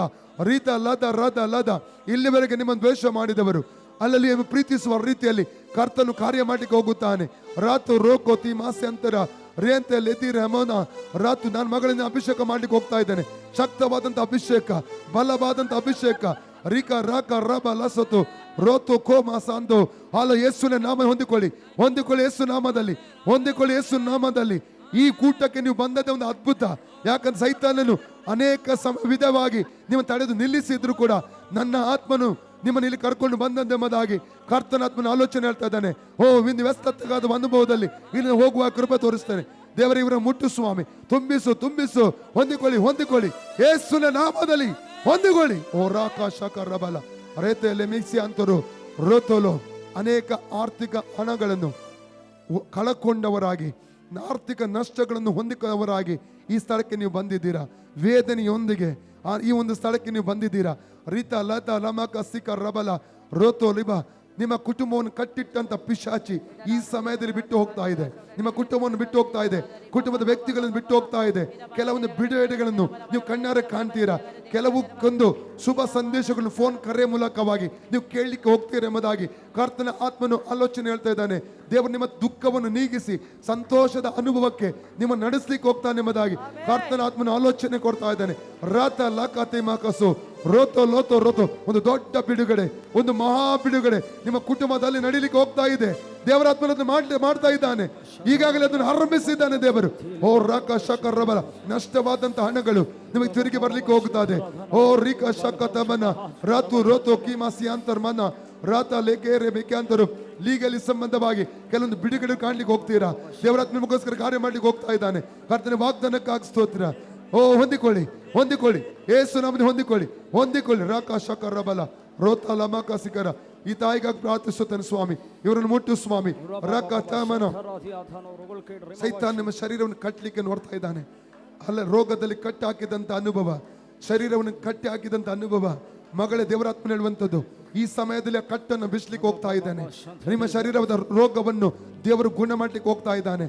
ರೀತ ಲದ ರದ ಲದ. ಇಲ್ಲಿವರೆಗೆ ನಿಮ್ಮನ್ನು ದ್ವೇಷ ಮಾಡಿದವರು ಅಲ್ಲಲ್ಲಿ ಪ್ರೀತಿಸುವ ರೀತಿಯಲ್ಲಿ ಕರ್ತನು ಕಾರ್ಯ ಮಾಡಲಿಕ್ಕೆ ಹೋಗುತ್ತಾನೆ. ರಾತು ರೋಕೋತಿ ಮಾಸೆ ಅಂತರ ರೇಂತೆ ಲೆದಿರ ಹಮೋನ ರಾತು ನನ್ನ ಮಗಳಿಂದ ಅಭಿಷೇಕ ಮಾಡ್ಲಿಕ್ಕೆ ಹೋಗ್ತಾ ಇದ್ದೇನೆ. ಶಕ್ತವಾದಂತ ಅಭಿಷೇಕ, ಬಲವಾದಂತ ಅಭಿಷೇಕ. ರಿಕ ರಾಕ ರಬ ಲಸತು ರೋತು ಕೋ ಮಾಸ ಅಂದು ಹಾಲ ಯೇಸುವಿನ ನಾಮ ಹೊಂದಿಕೊಳ್ಳಿ, ಹೊಂದಿಕೊಳ್ಳಿ. ಯೇಸು ನಾಮದಲ್ಲಿ ಹೊಂದಿಕೊಳ್ಳಿ, ಯೇಸು ನಾಮದಲ್ಲಿ. ಈ ಕೂಟಕ್ಕೆ ನೀವು ಬಂದದ್ದೇ ಒಂದು ಅದ್ಭುತ. ಯಾಕಂದ್ರೆ ಸೈತಾನನು ಅನೇಕ ವಿಧವಾಗಿ ನಿಮ್ಮ ತಡೆದು ನಿಲ್ಲಿಸಿದ್ರು ಕೂಡ ನನ್ನ ಆತ್ಮನು ನಿಮ್ಮನ್ನು ಇಲ್ಲಿ ಕರ್ಕೊಂಡು ಬಂದಂತೆಂಬುದಾಗಿ ಕರ್ತನ ಆತ್ಮನ ಆಲೋಚನೆ ಹೇಳ್ತಾ ಇದ್ದಾನೆ. ಓ ಇಂದು ವ್ಯಸ್ತವಾದ ಅನುಭವದಲ್ಲಿ ಇಲ್ಲಿ ಹೋಗುವ ಕೃಪೆ ತೋರಿಸ್ತೇನೆ. ದೇವರ ಇವರ ಮುಟ್ಟು ಸ್ವಾಮಿ, ತುಂಬಿಸು, ತುಂಬಿಸು. ಹೊಂದಿಕೊಳ್ಳಿ, ಹೊಂದಿಕೊಳ್ಳಿ. ಯೇಸುವಿನ ನಾಮದಲ್ಲಿ ಹೊಂದಿಕೊಳ್ಳಿ. ಓ ರಾಕಾಶಕ ರಬಲ ರೇತೆಯಲ್ಲಿ ಮಿಕ್ಸಿ ಅಂತರು ರೋತೋಲು. ಅನೇಕ ಆರ್ಥಿಕ ಹಣಗಳನ್ನು ಕಳಕೊಂಡವರಾಗಿ, ಆರ್ಥಿಕ ನಷ್ಟಗಳನ್ನು ಹೊಂದಿಕೊಂಡವರಾಗಿ ಈ ಸ್ಥಳಕ್ಕೆ ನೀವು ಬಂದಿದ್ದೀರಾ. ವೇದನೆಯೊಂದಿಗೆ ಈ ಒಂದು ಸ್ಥಳಕ್ಕೆ ನೀವು ಬಂದಿದ್ದೀರಾ. ರೀತಾ ಲತಾ ಲಮಕ ಸಿಕ ರಬಲ ರೋತೋ ಲಿಬ, ನಿಮ್ಮ ಕುಟುಂಬವನ್ನು ಕಟ್ಟಿಟ್ಟಂತ ಪಿಶಾಚಿ ಈ ಸಮಯದಲ್ಲಿ ಬಿಟ್ಟು ಹೋಗ್ತಾ ಇದೆ. ನಿಮ್ಮ ಕುಟುಂಬವನ್ನು ಬಿಟ್ಟು ಹೋಗ್ತಾ ಇದೆ, ಕುಟುಂಬದ ವ್ಯಕ್ತಿಗಳನ್ನು ಬಿಟ್ಟು ಹೋಗ್ತಾ ಇದೆ. ಕೆಲವೊಂದು ಬಿಡುಗಡೆಗಳನ್ನು ನೀವು ಕಣ್ಣಾರೆ ಕಾಣ್ತೀರಾ. ಕೆಲವೊಂದು ಶುಭ ಸಂದೇಶಗಳನ್ನು ಫೋನ್ ಕರೆ ಮೂಲಕವಾಗಿ ನೀವು ಕೇಳಲಿಕ್ಕೆ ಹೋಗ್ತೀರಾ ಎಂಬುದಾಗಿ ಕರ್ತನ ಆತ್ಮನು ಆಲೋಚನೆ ಹೇಳ್ತಾ ಇದ್ದಾನೆ. ದೇವರು ನಿಮ್ಮ ದುಃಖವನ್ನು ನೀಗಿಸಿ ಸಂತೋಷದ ಅನುಭವಕ್ಕೆ ನಿಮ್ಮ ನಡೆಸಲಿಕ್ಕೆ ಹೋಗ್ತಾನೆ ಎಂಬುದಾಗಿ ಕರ್ತನ ಆತ್ಮನ ಆಲೋಚನೆ ಕೊಡ್ತಾ ಇದ್ದಾನೆ. ರಾತ ಲಾಕತೆ ಮಾಕಸು ರೋತೋ ಲೋತೋ ರೋತೋ, ಒಂದು ದೊಡ್ಡ ಬಿಡುಗಡೆ, ಒಂದು ಮಹಾ ಬಿಡುಗಡೆ ನಿಮ್ಮ ಕುಟುಂಬದಲ್ಲಿ ನಡೀಲಿಕ್ಕೆ ಹೋಗ್ತಾ ಇದೆ. ದೇವರ ಆತ್ಮನನ್ನು ಮಾಡ್ತಾ ಇದ್ದಾನೆ. ಈಗಾಗಲೇ ಅದನ್ನು ಆರಂಭಿಸಿದ್ದಾನೆ ದೇವರು. ಓ ರಾಕ ಶಕ ರಬಲ, ನಷ್ಟವಾದಂತ ಹಣಗಳು ನಿಮಗೆ ತಿರುಗಿ ಬರ್ಲಿಕ್ಕೆ ಹೋಗ್ತಾ ಇದೆ. ಓ ರೀಕ ಶಕ ತಮನ ರಾತು ರೋತೋ ಕೀಮಾಸಿ ಅಂತರ್ಮನ ರಾತ ಲೇಖೇರೆ ಬೇಕಂತರು ಲೀಗಲಿ ಸಂಬಂಧವಾಗಿ ಕೆಲವೊಂದು ಬಿಡುಗಡೆ ಕಾಣ್ಲಿಕ್ಕೆ ಹೋಗ್ತೀರಾ. ದೇವರಾತ್ಮ ನಿಮಗೋಸ್ಕರ ಕಾರ್ಯ ಮಾಡ್ಲಿಕ್ಕೆ ಹೋಗ್ತಾ ಇದ್ದಾನೆ. ಕರ್ತನ ವಾಗ್ದಾನಕ್ಕಾಗಿ ಸ್ತೋತ್ರ. ಓ ಹೊಂದಿಕೊಳ್ಳಿ, ಹೊಂದಿಕೊಳ್ಳಿ, ಏಸು ನಾಮದಲ್ಲಿ ಹೊಂದಿಕೊಳ್ಳಿ, ಹೊಂದಿಕೊಳ್ಳಿ. ರಾಕ ಶಕ ರಬಲ ರೋತ ಲಮಕ ಸಿಕರ, ಈ ತಾಯಿಗಾಗಿ ಪ್ರಾರ್ಥಿಸುತ್ತಾನೆ ಸ್ವಾಮಿ. ಇವರನ್ನು ಮುಟ್ಟು ಸ್ವಾಮಿ. ರಾಕ ತಮನ, ಸೈತಾನ್ ನಿಮ್ಮ ಶರೀರವನ್ನು ಕಟ್ಟಲಿಕ್ಕೆ ನೋಡ್ತಾ ಇದ್ದಾನೆ. ಅಲ್ಲ, ರೋಗದಲ್ಲಿ ಕಟ್ಟಿ ಹಾಕಿದಂತ ಅನುಭವ, ಶರೀರವನ್ನು ಕಟ್ಟಿ ಹಾಕಿದಂತ ಅನುಭವ, ಮಗಳೇ ದೇವರಾತ್ಮನ ಹೇಳುವಂಥದ್ದು ಈ ಸಮಯದಲ್ಲಿ ಆ ಕಟ್ಟನ್ನು ಬಿಡಿಸ್ಲಿಕ್ಕೆ ಹೋಗ್ತಾ ಇದ್ದಾನೆ. ನಿಮ್ಮ ಶರೀರದ ರೋಗವನ್ನು ದೇವರು ಗುಣ ಮಾಡ್ಲಿಕ್ಕೆ ಹೋಗ್ತಾ ಇದ್ದಾನೆ.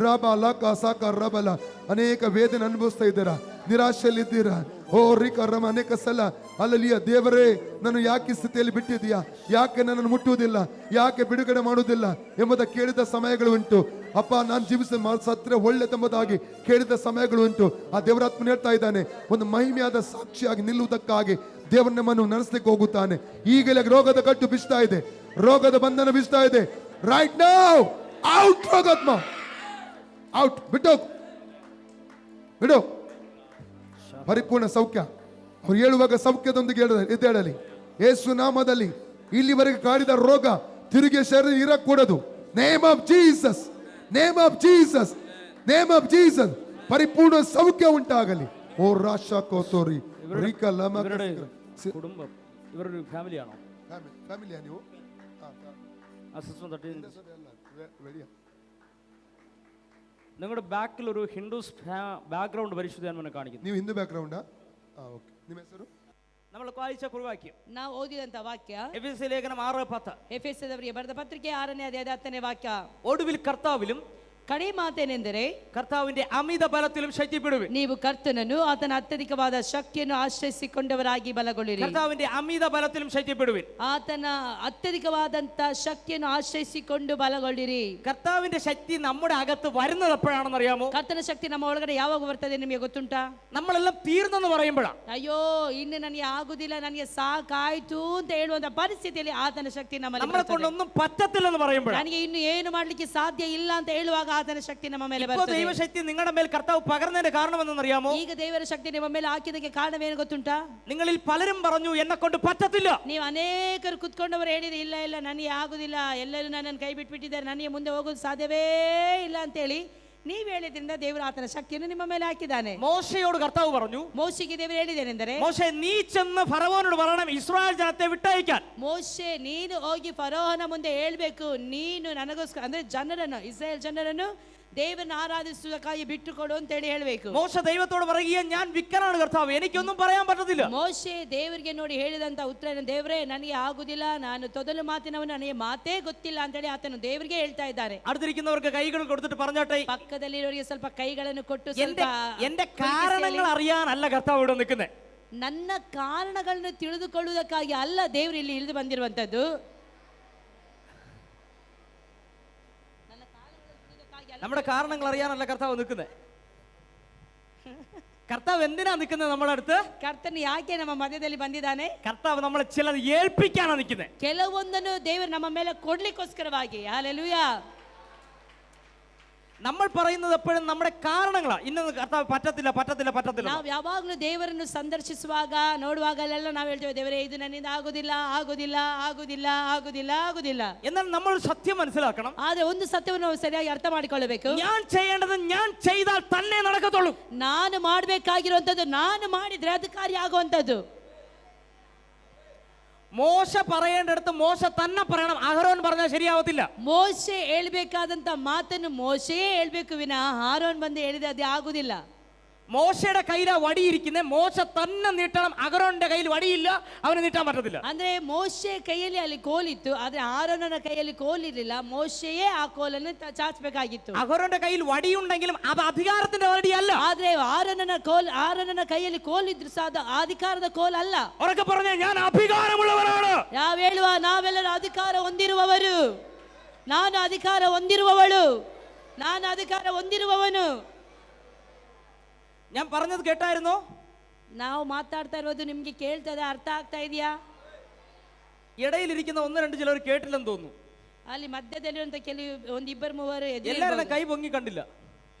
ರಬ ಲಕ ಸಾಕ ರಬಲ, ಅನೇಕ ವೇದನೆ ಅನುಭವಿಸ್ತಾ ಇದ್ದೀರಾ, ನಿರಾಶೆಯಲ್ಲಿ ಇದ್ದೀರಾ. ಓ ರಿಕ ರಮ, ಅನೇಕ ಸಲ ಅಲ್ಲಲಿಯ ದೇವರೇ ನಾನು ಯಾಕೆ ಈ ಸ್ಥಿತಿಯಲ್ಲಿ ಬಿಟ್ಟಿದೀಯಾ, ಯಾಕೆ ನನ್ನನ್ನು ಮುಟ್ಟುವುದಿಲ್ಲ, ಯಾಕೆ ಬಿಡುಗಡೆ ಮಾಡುವುದಿಲ್ಲ ಎಂಬುದ ಕೇಳಿದ ಸಮಯಗಳು ಉಂಟು. ಅಪ್ಪ ನಾನು ಸತ್ರೆ ಒಳ್ಳೆದೆಂಬುದಾಗಿ ಕೇಳಿದ ಸಮಯಗಳು ಉಂಟು. ಆ ದೇವರಾತ್ಮನ ಹೇಳ್ತಾ ಇದ್ದಾನೆ, ಒಂದು ಮಹಿಮೆಯಾದ ಸಾಕ್ಷಿಯಾಗಿ ನಿಲ್ಲುವುದಕ್ಕಾಗಿ ದೇವರ ನಮ್ಮನ್ನು ನಡೆಸಲಿಕ್ಕೆ ಹೋಗುತ್ತಾನೆ. ಈಗಲೇ ರೋಗದ ಕಟ್ಟು ಬಿಸ್ತಾ ಇದೆ, ರೋಗದ ಬಂಧನ ಬಿಸ್ತಾ ಇದೆ. ರೈಟ್ ನೌ ಔಟ್, ರೋಗಾತ್ಮ ಔಟ್, ಬಿಟ್ಟು ಬಿಡು. ಪರಿಪೂರ್ಣ ಸೌಖ್ಯ. ಅವ್ರು ಹೇಳುವಾಗ ಸೌಖ್ಯದೊಂದಿಗೆ ಎದ್ದೇಳಲಿ ಯೇಸು ನಾಮದಲ್ಲಿ. ಇಲ್ಲಿವರೆಗೆ ಕಾಡಿದ ರೋಗ ತಿರುಗಿ ಶರೀರ ಇರಕೂಡದು. Name of Jesus, name of Jesus, name of Jesus. ಪರಿಪೂರ್ಣ ಸೌಖ್ಯ ಉಂಟಾಗಲಿ. ಓ ರಾಶಾ ಕೋತೋರಿ കുടുംബം ഇവരൊരു ഫാമിലിയാണോ? ಫ್ಯಾಮಿಲಿಯಾ ನೀವು? നിങ്ങളുടെ ബാക്കിൽ ഒരു ഹിന്ദുസ് ബാക്ക്ഗ്രൗണ്ട് പരിശുദ്ധാത്മനെ കാണിക്കുന്നു. ನೀವು ಹಿಂದೂ ಬ್ಯಾಕ್ಗ್ರೌಂಡಾ? ಓಕೆ. ನಿಮ್ಮ ಹೆಸರು? നമ്മൾ വായിച്ച കുറുവാക്യം ನಾವು ಓದಿದಂತ ವಾಕ್ಯ എഫെസ്യ ലേഖനം 6:10. ಎಫೆಸದವರಿಗೆ ಬರೆದ ಪತ್ರಿಕೆ 6ನೇ ಅಧ್ಯಾಯದ 10ನೇ ವಾಕ್ಯ. ഒടുവിൽ കർത്താവിലും ಕಡೆ ಮಾತೇನೆಂದರೆ കർത്താവിന്റെ ಅಮಿತ ಬಲത്തിലും ಶಕ್ತಿപ്പെടുവിൻ. ನೀವು ಕರ್ತನನ್ನು ಆತನ ಅತ್ಯಧಿಕವಾದ ಶಕ್ತಿಯನ್ನು ಆಶ್ರಯಿಸಿಕೊಂಡವರಾಗಿ ಬಲಗೊಳ್ಳಿರಿ. കർത്താവിന്റെ ಅಮಿತ ಬಲത്തിലും ಶಕ್ತಿപ്പെടുവിൻ. ಆತನ ಅತ್ಯಧಿಕವಾದಂತ ಶಕ್ತಿಯನ್ನು ಆಶ್ರಯಿಸಿಕೊಂಡು ಬಲಗೊಳ್ಳಿರಿ. കർത്താവിന്റെ ശക്തി നമ്മുടെ അകത്ത് വരുന്നത് എപ്പോഴാണെന്ന് അറിയാമോ? ಕರ್ತನ ಶಕ್ತಿ ನಮ್ಮ ಒಳಗಡೆ ಯಾವಾಗ ಬರ್ತದೆ ನಿಮಗೆ ಗೊತ್ತುಂಟಾ? നമ്മളെല്ലാം തീർന്നെന്ന് പറയുമ്പോഴാണ്. ಅಯ್ಯೋ ಇನ್ನು ನನಗೆ ಆಗುದಿಲ್ಲ, ನನಗೆ ಸಾಕಾಯ್ತು ಅಂತ ಹೇಳುವಂತ ಪರಿಸ್ಥಿತಿಯಲ್ಲಿ ಆತನ ಶಕ್ತಿ നമ്മളെ ನಮ್ಮಲ್ಲಿ കൊണ്ടൊന്നും പറ്റത്തില്ലെന്ന് പറയുമ്പോഴാണ്. ನನಗೆ ಇನ್ನು ಏನು ಮಾಡ್ಲಿಕ್ಕೆ ಸಾಧ್ಯ ಇಲ್ಲ ಅಂತ ಹೇಳುವಾಗ ಆತನ ಶಕ್ತಿ ನಮ್ಮ ಮೇಲೆ ഇപ്പോൾ ಬರ್ತದೆ. ദൈവശക്തി നിങ്ങളുടെ മേൽ കർത്താവ് പകർന്നതിന്റെ കാരണം എന്തെന്നറിയാമോ? ಈಗ ದೇವರ ಶಕ್ತಿ ನಿಮ್ಮ ಮೇಲೆ ಹಾಕಿದಕ್ಕೆ ಕಾರಣವೇನು ಗೊತ್ತುಂಟಾ? നിങ്ങളിൽ പലരും പറഞ്ഞു എന്നെ കൊണ്ട് പറ്റത്തില്ല. ನೀವು ಅನೇಕರು ಕುತ್ಕೊಂಡವರು ಹೇಳಿದ್ರೆ ಇಲ್ಲ ಇಲ್ಲ ನನಗೆ ಆಗುದಿಲ್ಲ, ಎಲ್ಲರೂ ನನ್ನನ್ನು ಕೈ ಬಿಟ್ಬಿಟ್ಟಿದ್ದಾರೆ, ನನಗೆ ಮುಂದೆ ಹೋಗೋದು ಸಾಧ್ಯವೇ ಇಲ್ಲ ಅಂತೇಳಿ ನೀವು ಹೇಳಿದ್ರಿಂದ ದೇವರು ಆತನ ಶಕ್ತಿಯನ್ನು ನಿಮ್ಮ ಮೇಲೆ ಹಾಕಿದ್ದಾನೆ. മോശയോട് കർത്താവ് പറഞ്ഞു, ಮೋಶೆಗೆ ದೇವರು ಹೇಳಿದ್ದೇನೆಂದರೆ, മോശೆ നീ ചെന്ന് ഫറവോനോട് പറയണം ഇസ്രായേൽ ജനത്തെ വിട്ടയക്കാൻ. ಮೋಶೆ ನೀನು ಹೋಗಿ ಫರೋಹನ ಮುಂದೆ ಹೇಳ್ಬೇಕು, ನೀನು ನನಗೋಸ್ಕರ ಅಂದ್ರೆ ಜನರನ್ನು, ಇಸ್ರಾಯೇಲ್ ಜನರನ್ನು ದೇವರನ್ನು ಆರಾಧಿಸುವುದಕ್ಕಾಗಿ ಬಿಟ್ಟುಕೊಡು ಅಂತ ಹೇಳಿ ಹೇಳ್ಬೇಕು. മോശ ദൈവത്തോട് പറയുക, ഞാൻ വിക്കനാണ് കർത്താവ്, എനിക്കൊന്നും പറയാൻ പറ്റത്തില്ല. ಮೋಶೆ ದೇವರಿಗೆ ನೋಡಿ ಹೇಳಿದಂತ ಉತ್ತರ, ದೇವರೇ ನನಗೆ ಆಗುದಿಲ್ಲ, ನಾನು ತೊದಲು ಮಾತಿನವನು, ನನಗೆ ಮಾತೇ ಗೊತ್ತಿಲ್ಲ ಅಂತ ಹೇಳಿ ಆತನು ದೇವರಿಗೆ ಹೇಳ್ತಾ ಇದ್ದಾರೆ. അടുത്തിരിക്കുന്നവർക്ക് കൈകൾ കൊടുത്തിട്ട് പറഞ്ഞാട്ടെ, ಪಕ್ಕದಲ್ಲಿರೋರಿಗೆ ಸ್ವಲ್ಪ ಕೈಗಳನ್ನು ಕೊಟ್ಟು എന്റെ കാരണങ്ങൾ അറിയാനല്ല കർത്താവ് ഇവിടെ നിൽക്കുന്നത്. ನನ್ನ ಕಾರಣಗಳನ್ನು ತಿಳಿದುಕೊಳ್ಳುವುದಕ್ಕಾಗಿ ಅಲ್ಲ ದೇವರು ಇಲ್ಲಿ ಇಳಿದು ಬಂದಿರುವಂತದ್ದು. നമ്മുടെ കാരണങ്ങൾ അറിയാനല്ല കർത്താവ് നിൽക്കുന്നത്. കർത്താവ് എന്തിനാ നിൽക്കുന്നത് നമ്മുടെ അടുത്ത്? ಕರ್ತನು ಯಾಕೆ ನಮ್ಮ ಮಧ್ಯದಲ್ಲಿ ಬಂದಿದ್ದಾನೆ? കർത്താവ് നമ്മളെ ചിലത് ഏൽപ്പിക്കാനാണ് നിൽക്കുന്നത്. ಕೆಲವೊಂದನ್ನು ದೇವರು ನಮ್ಮ ಮೇಲೆ ಕೊಡ್ಲಿಕ್ಕೋಸ್ಕರವಾಗಿ. ಹಲ್ಲೆಲೂಯಾ. നമ്മൾ പറയുന്നത് എപ്പോഴും നമ്മുടെ കാരണങ്ങളാണ്. ഇന്ന കർത്താവ് പറ്റത്തില്ല പറ്റത്തില്ല പറ്റത്തില്ല. ನಾವು ಯಾವಾಗಲೂ ದೇವರನ್ನು ಸಂದರ್ಶಿಸುವಾಗ ನೋಡುವಾಗಲೆಲ್ಲ ನಾವು ಹೇಳ್ತೇವೆ, ದೇವರೇ ಇದು ನನ್ನಿಂದ ಆಗುದಿಲ್ಲ ಆಗುದಿಲ್ಲ ಆಗುದಿಲ್ಲ ಆಗುದಿಲ್ಲ ಆಗುದಿಲ್ಲ. എന്നാൽ നമ്മൾ സത്യം മനസ്സിലാക്കണം. ಆದ್ರೆ ಒಂದು ಸತ್ಯವನ್ನು ನಾವು ಸರಿಯಾಗಿ ಅರ್ಥ ಮಾಡಿಕೊಳ್ಳಬೇಕು. ഞാൻ ചെയ്യേണ്ടത് ഞാൻ ചെയ്താൽ തന്നെ നടക്കത്തുള്ളൂ. ನಾನು ಮಾಡಬೇಕಾಗಿರುವಂತದ್ದು ನಾನು ಮಾಡಿದ್ರೆ ಅದು ಕಾರ್ಯ ಆಗುವಂತದ್ದು. മോശ പറയേണ്ടടുത്ത് മോശ തന്നെ പറയണം. അഹരോൻ പറഞ്ഞാൽ ശരിയാവത്തില്ല. ಮೋಶೆ ಹೇಳ್ಬೇಕಾದಂತ ಮಾತನ್ನು ಮೋಶೆಯೇ ಹೇಳ್ಬೇಕು ವಿನ ಆರೋನ್ ಬಂದು ಹೇಳಿದ್ರೆ ಅದು ಆಗುದಿಲ್ಲ. മോശയുടെ കയ്യിലാ വടിയിരിക്കുന്നത്. മോശ തന്നെ നീട്ടണം. അഹരോന്റെ കയ്യിൽ വടിയില്ല, അവന് നീട്ടാൻ പറ്റത്തില്ല. ಅಂದ್ರೆ ಮೋಶೆ ಕೈಯಲ್ಲಿ ಅಲ್ಲಿ ಕೋಲಿತ್ತು, ಆದ್ರೆ ಆರೋನನ ಕೈಯಲ್ಲಿ ಕೋಲಿರಲಿಲ್ಲ. ಮೋಶೆಯೇ ಆ ಕೋಲನ್ನು ಚಾಚಬೇಕಾಗಿತ್ತು. അഹരോന്റെ കയ്യിൽ വടിയുണ്ടെങ്കിലും അത് അധികാരത്തിന്റെ വടിയല്ല. ಆದ್ರೆ ಆರೋನನ ಕೈಯಲ್ಲಿ ಕೋಲಿದ್ರು ಸಹ ಅದು ಅಧಿಕಾರದ ಕೋಲ್ ಅಲ್ಲ. ഉറക്കെ പറഞ്ഞേ, ഞാൻ അധികാരമുള്ളവനാണ്. ನಾವೆಲ್ಲರೂ ಅಧಿಕಾರ ಹೊಂದಿರುವವರು. ನಾನು ಅಧಿಕಾರ ಹೊಂದಿರುವವಳು, ನಾನು ಅಧಿಕಾರ ಹೊಂದಿರುವವನು. ഞാൻ പറഞ്ഞത് കേട്ടായിരുന്നോ? ನಾವು ಮಾತಾಡ್ತಾ ಇರೋದು ನಿಮ್ಗೆ ಕೇಳ್ತದೆ, ಅರ್ಥ ಆಗ್ತಾ ಇದೆಯಾ? ഇടയിലിരിക്കുന്ന ഒന്ന് രണ്ട് ചിലർ കേട്ടില്ലെന്ന് തോന്നുന്നു. ಅಲ್ಲಿ ಮಧ್ಯದಲ್ಲಿರುವಂತ ಕೆಲವು ಒಂದಿಬ್ಬರು ಮೂವರು എല്ലാവരുടെ കൈ പൊങ്ങി കണ്ടില്ല.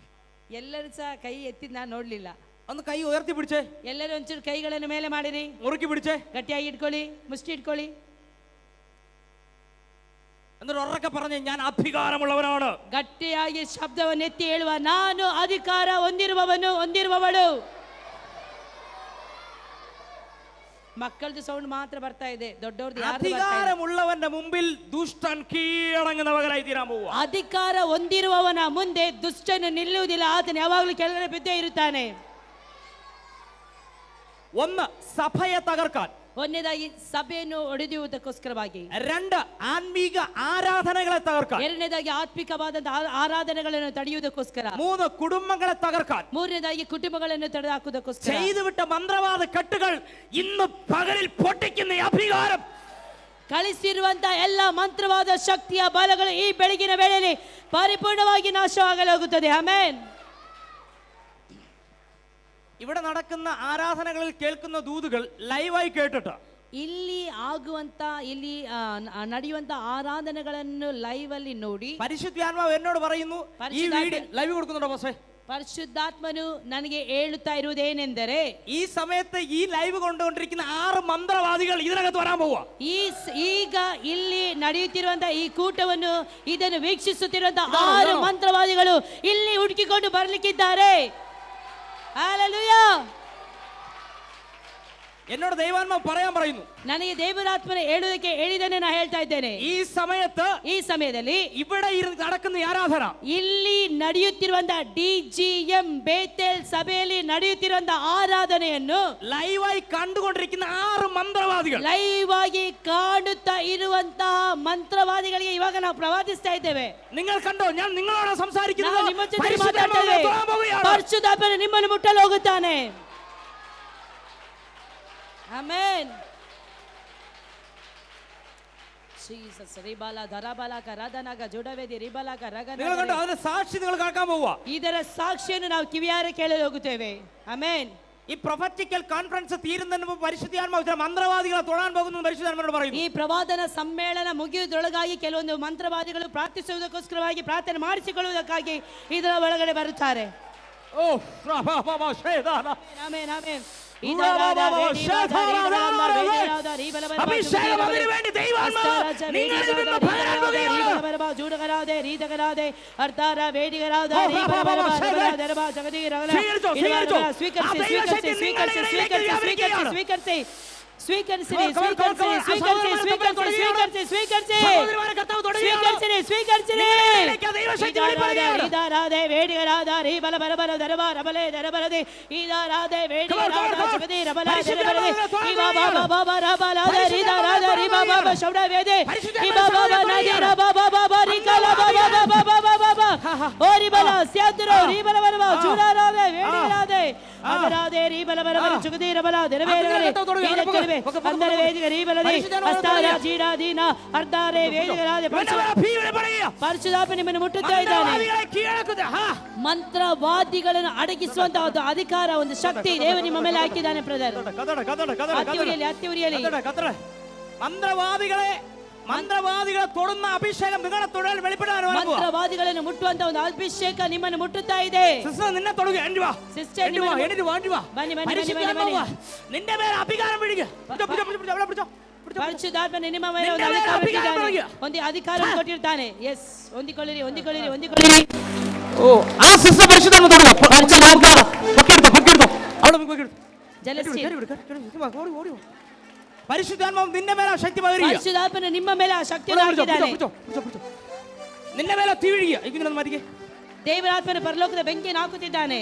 ಎಲ್ಲರೂ ಸಹ ಕೈ ಎತ್ತಿ ನಾನು ನೋಡ್ಲಿಲ್ಲ. ഒന്ന് കൈ ഉയർത്തി പിടിച്ചേ. ಎಲ್ಲರೂ ಒಂಚೂರು ಕೈಗಳನ್ನು ಮೇಲೆ ಮಾಡಿರಿ, മുറുക്കി പിടിച്ചേ, ಗಟ್ಟಿಯಾಗಿ ಇಟ್ಕೊಳ್ಳಿ, ಮುಷ್ಟಿ ಇಟ್ಕೊಳ್ಳಿ. എന്നിട്ട് ഉറക്കെ പറഞ്ഞേ, ഞാൻ അധികാരമുള്ളവനാണ്. ಗಟ್ಟಿಯಾಗಿ ಶಬ್ದವನ್ನು ಎತ್ತಿ ಹೇಳುವ, ನಾನು ಅಧಿಕಾರ ಹೊಂದಿರುವವಳು. ಮಕ್ಕಳದು ಸೌಂಡ್ ಮಾತ್ರ ಬರ್ತಾ ಇದೆ, ದೊಡ್ಡವ್ರದ್ದು ಯಾರು ಬರ್ತಾ ಇಲ್ಲ. അധികാരമുള്ളവന്റെ മുമ്പിൽ ദുഷ്ടൻ കീഴടങ്ങുന്നവരായി തീരാൻ പോവുക. ಅಧಿಕಾರ ಹೊಂದಿರುವವನ ಮುಂದೆ ದುಷ್ಟನು ನಿಲ್ಲುವುದಿಲ್ಲ, ಆತನು ಯಾವಾಗಲೂ ಕೆಳಗಡೆ ಬಿದ್ದೇ ಇರುತ್ತಾನೆ. ഒന്ന്, സഭയെ തകർക്കാൻ. ಒಂದನೇದಾಗಿ ಸಭೆಯನ್ನು ಒಡೆಯುವುದಕ್ಕೋಸ್ಕರವಾಗಿ. രണ്ട്, ആത്മീക ആരാധനകളെ തകർക്കാൻ. ಎರಡನೇದಾಗಿ ಆತ್ಮಿಕವಾದಂತಹ ಆರಾಧನೆಗಳನ್ನು ತಡೆಯುವುದಕ್ಕೋಸ್ಕರ. മൂന്ന്, കുടുംബങ്ങളെ തകർക്കാൻ. ಮೂರನೇದಾಗಿ ಕುಟುಂಬಗಳನ್ನು ತಡೆದುಹಾಕುವುದಕ್ಕೋಸ್ಕರ. ചെയ്തുവിട്ട മന്ത്രവാദ കെട്ടുകൾ ഇന്ന് പകലിൽ പൊട്ടിക്കുന്ന ഈ അധികാരം, ಕಳಿಸಿರುವಂತಹ ಎಲ್ಲ ಮಂತ್ರವಾದ ಶಕ್ತಿಯ ಬಲಗಳು ಈ ಬೆಳಗಿನ ವೇಳೆಯಲ್ಲಿ ಪರಿಪೂರ್ಣವಾಗಿ ನಾಶವಾಗಲಾಗುತ್ತದೆ. ಆಮೆನ್. ഇവിടെ നടക്കുന്ന ആരാധനകളിൽ കേൾക്കുന്ന ദൂതുകൾ ലൈവായി കേട്ടിട്ട് ಇಲ್ಲಿ ನಡೆಯುವಂತ ಆರಾಧನೆಗಳನ್ನು ಲೈವ್ ಅಲ್ಲಿ ನೋಡಿ പരിശുദ്ധാത്മാവ് എന്നോട് പറയുന്നു, ഈ വീഡിയോ ലൈവ് കൊടുക്കുന്നുണ്ടോ ബോസേ? ಪರಿಶುದ್ಧಾತ್ಮನು ನನಗೆ ಹೇಳುತ್ತಾ ಇರುವುದೇನೆಂದರೆ, ഈ സമയത്ത് ഈ ലൈവ് കൊണ്ടുകൊണ്ടിരിക്കുന്ന 6 മന്ത്രവാദികൾ ഇതിനകത്ത് വരാൻ പോവുക. ಈಗ ಇಲ್ಲಿ ನಡೆಯುತ್ತಿರುವಂತಹ ಈ ಕೂಟವನ್ನು ಇದನ್ನು ವೀಕ್ಷಿಸುತ್ತಿರುವಂತಹ 6 ಮಂತ್ರವಾದಿಗಳು ಇಲ್ಲಿ ಹುಡುಕಿಕೊಂಡು ಬರಲಿಕ್ಕಿದ್ದಾರೆ. ഹല്ലേലൂയ. എന്നോട് ദൈവാത്മാവ് പറയാൻ പറയുന്നു, ನನಗೆ ದೇವರಾತ್ಮನೆ ಹೇಳುವುದಕ್ಕೆ ಹೇಳಿದನೆ ನಾನು ಹೇಳ್ತಾ ಇದ್ದೇನೆ. ಈ ಸಮಯದಲ್ಲಿ ഇവിടെ നടക്കുന്ന ആരാധന, ಇಲ್ಲಿ ನಡೆಯುತ್ತಿರುವಂತಹ DGM ಬೇತೇಲ್ ಸಭೆಯಲ್ಲಿ ನಡೆಯುತ್ತಿರುವಂತಹ ಆರಾಧನೆಯನ್ನು ലൈവായി കണ്ടുകൊണ്ടിരിക്കുന്ന 6 മന്ത്രവാദികൾ, ಲೈವ್ ಆಗಿ ಕಾಣುತ್ತಾ ಇರುವಂತಹ ಮಂತ್ರವಾದಿಗಳಿಗೆ ಇವಾಗ ನಾವು ಪ್ರವಾದಿಸ್ತಾ ಇದ್ದೇವೆ. നിങ്ങൾ കണ്ടോ? ഞാൻ നിങ്ങളോട് സംസാരിക്കുന്നത്, ನಿಮ್ಮ ಜೊತೆ ಮಾತಾಡ್ತೇವೆ. ಪರಿಶುದ್ಧಾತ್ಮನು ನಿಮ್ಮನ್ನು ಮುಟ್ಟಲು ಹೋಗುತ್ತಾನೆ. ಆಮೆನ್. Jesus ರಿಬಾಲ ಧರಬಾಲ ಕರಾದನಾಗ ಜೋಡವೇದಿ ರಿಬಾಲ ಕರಗನ. നിങ്ങൾ കണ്ടോ? അതിന്റെ സാക്ഷി നിങ്ങൾ കേൾക്കാൻ പോവുക. ಇದರ ಸಾಕ್ಷಿಯನ್ನು ನಾವು ಕಿವಿಯಾರೆ ಕೇಳಲು ಹೋಗುತ್ತೇವೆ. ಆಮೆನ್. ഈ പ്രൊഫറ്റിക്കൽ കോൺഫറൻസ് തീരുന്നതിന് മുമ്പ് പരിശുദ്ധാത്മാവ് ചില മന്ത്രവാദികളെ തൊഴാൻ പോകുന്നു പരിശുദ്ധാത്മാവോട് പറയുന്നു. ಈ ಪ್ರವಾದನ ಸಮ್ಮೇಳನ ಮುಗಿಯುವುದರೊಳಗಾಗಿ ಕೆಲವೊಂದು ಮಂತ್ರವಾದಿಗಳು ಪ್ರಾರ್ಥಿಸುವುದಕ್ಕೋಸ್ಕರವಾಗಿ ಪ್ರಾರ್ಥನೆ ಮಾಡಿಸಿಕೊಳ್ಳುವುದಕ್ಕಾಗಿ ಇದರ ಒಳಗಡೆ ಬರುತ್ತಾರೆ. ഓ ಆಮೆನ್ ಆಮೆನ್. അഭിഷേകം അതിനു വേണ്ടി ദൈവാത്മാവ് നിങ്ങളിൽ നിന്ന് പകരാൻ പോകുകയാണ്. ജൂഡകരാതെ രീതകരാതെ അർത്താര വേദികരാതെ ಪರಿಶುದ್ಧಾತ್ಮನು ಮುಟ್ಟುತ್ತಾ ಇದ್ದಾನೆ. ಮಂತ್ರವಾದಿಗಳನ್ನು ಅಡಗಿಸುವಂತಹ ಅಧಿಕಾರ, ಒಂದು ಶಕ್ತಿ ದೇವರು ನಿಮ್ಮ ಮೇಲೆ ಹಾಕಿದ್ದಾನೆ. ಬ್ರದರ್, മന്ത്രവാദികളെ തൊടുന്ന അഭിഷേകം നിങ്ങളെ തൊടാൻ വെളിപ്പെടാൻ ಮಂತ್ರವಾದಿಗಳನ್ನು ಮುಟ್ಟುವಂತ ಒಂದು ಅಭಿಷೇಕ ನಿಮ್ಮನ್ನು ಮುಟ್ಟುತ್ತಾ ಇದೆ. സിസ്റ്റർ നിന്നെ തൊടുക. സിസ്റ്റർ നിന്റെ മേൽ അധികാരം വിടുക. ಪರಿಶುದ್ಧಾತ್ಮನು ನಿಮ್ಮ ಮೇಲೆ ಒಂದು ಅಧಿಕಾರ ಇಟ್ಟಿದ್ದಾನೆ, ಒಂದು ಅಧಿಕಾರ ಕೊಟ್ಟಿರ್ತಾನೆ. ಎಸ್, ಹೊಂದಿಕೊಳ್ಳಿರಿ ಹೊಂದಿಕೊಳ್ಳಿರಿ ಹೊಂದಿಕೊಳ್ಳಿರಿ. ഓ, ആ സിസ്റ്റർ പരിശുദ്ധാത്മ തൊടുക. പരിശുദ്ധാത്മാവ് നിന്റെ മേലെ ശക്തി പകരുക. പരിശുദ്ധാത്മನು ನಿಮ್ಮ ಮೇಲೆ ಆ ಶಕ್ತಿಯನ್ನು ಹಾಕಿದ್ದಾನೆ. നിന്റെ മേലെ തീ വീഴുക. ഇങ്ങനെ മരിക്കേ. ದೇವರಾತ್ಮನು ಪರಲೋಕದ ಬೆಂಕಿಯನ್ನು ಹಾಕುತ್ತಿದ್ದಾನೆ.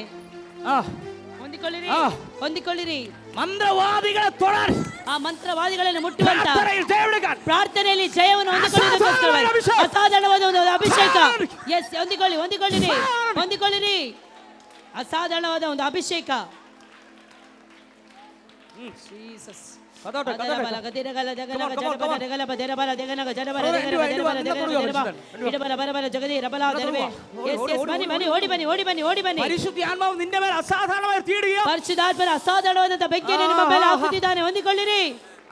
ಹೊಂದಿಕೊಳ್ಳಿರಿ ಆ. ಹೊಂದಿಕೊಳ್ಳಿರಿ. ಮಂತ್ರವಾದಿಗಳ ತೊಡರ್ ಆ ಮಂತ್ರವಾದಿಗಳನ್ನು ಮುಟ್ಟುವಂತ ಪ್ರಾರ್ಥನೆಯಲ್ಲಿ ಜಯವಿಡಗಾನ್. ಪ್ರಾರ್ಥನೆಯಲ್ಲಿ ಜಯವನ್ನು ಹೊಂದಿಕೊಳ್ಳುವುದಕ್ಕೋಸ್ಕರವಾಗಿ ಅಸಾಧಾರಣವಾದ ಅಭಿಷೇಕ. ಅಸಾಧಾರಣವಾದ ಒಂದು ಅಭಿಷೇಕ. Fire. ಎಸ್, ಹೊಂದಿಕೊಳ್ಳಿರಿ Fire. ಹೊಂದಿಕೊಳ್ಳಿರಿ. ಅಸಾಧಾರಣವಾದ ಒಂದು ಅಭಿಷೇಕ. ಜೀಸಸ್. ಕದೋಟ, ಕದೋಟ. ಅದರ ಬಲ ಗದಿರಗಲ ಜಗನಗ Come on, come on, ಜನಬಲ ದೆಗಲ ಬದೆರ ಬಲ ದೆಗನಗ ಜನಬಲ Come on, ದೆಗನಗ enjoy, ಜನಬಲ enjoy, ದೆಗನಗ enjoy, ಜನಬಲ enjoy. ಇಡಬಲ ಬರಬಲ ಜಗದಿ ರಬಲ ದೆರವೆ. ಓಡಿ, ಎಸ್, ಎಸ್, ಓಡಿ, ಬನ್ನಿ ಓಡಿ, ಬನ್ನಿ, ಓಡಿ ಬನ್ನಿ, ಓಡಿ ಬನ್ನಿ, ಓಡಿ ಬನ್ನಿ. ಪರಿಶುದ್ಧಾತ್ಮವು ನಿನ್ನ ಮೇಲೆ ಅಸಾಧಾರಣವಾಗಿ ತೀಡಿಯೋ. ಅಸಾಧಾರಣವಾದಂತಹ ಬೆಂಕಿಯನ್ನು ನಿಮ್ಮ ಮೇಲೆ ಹಾಕುತ್ತಿದ್ದಾನೆ. ಹೊಂದಿಕೊಳ್ಳಿರಿ.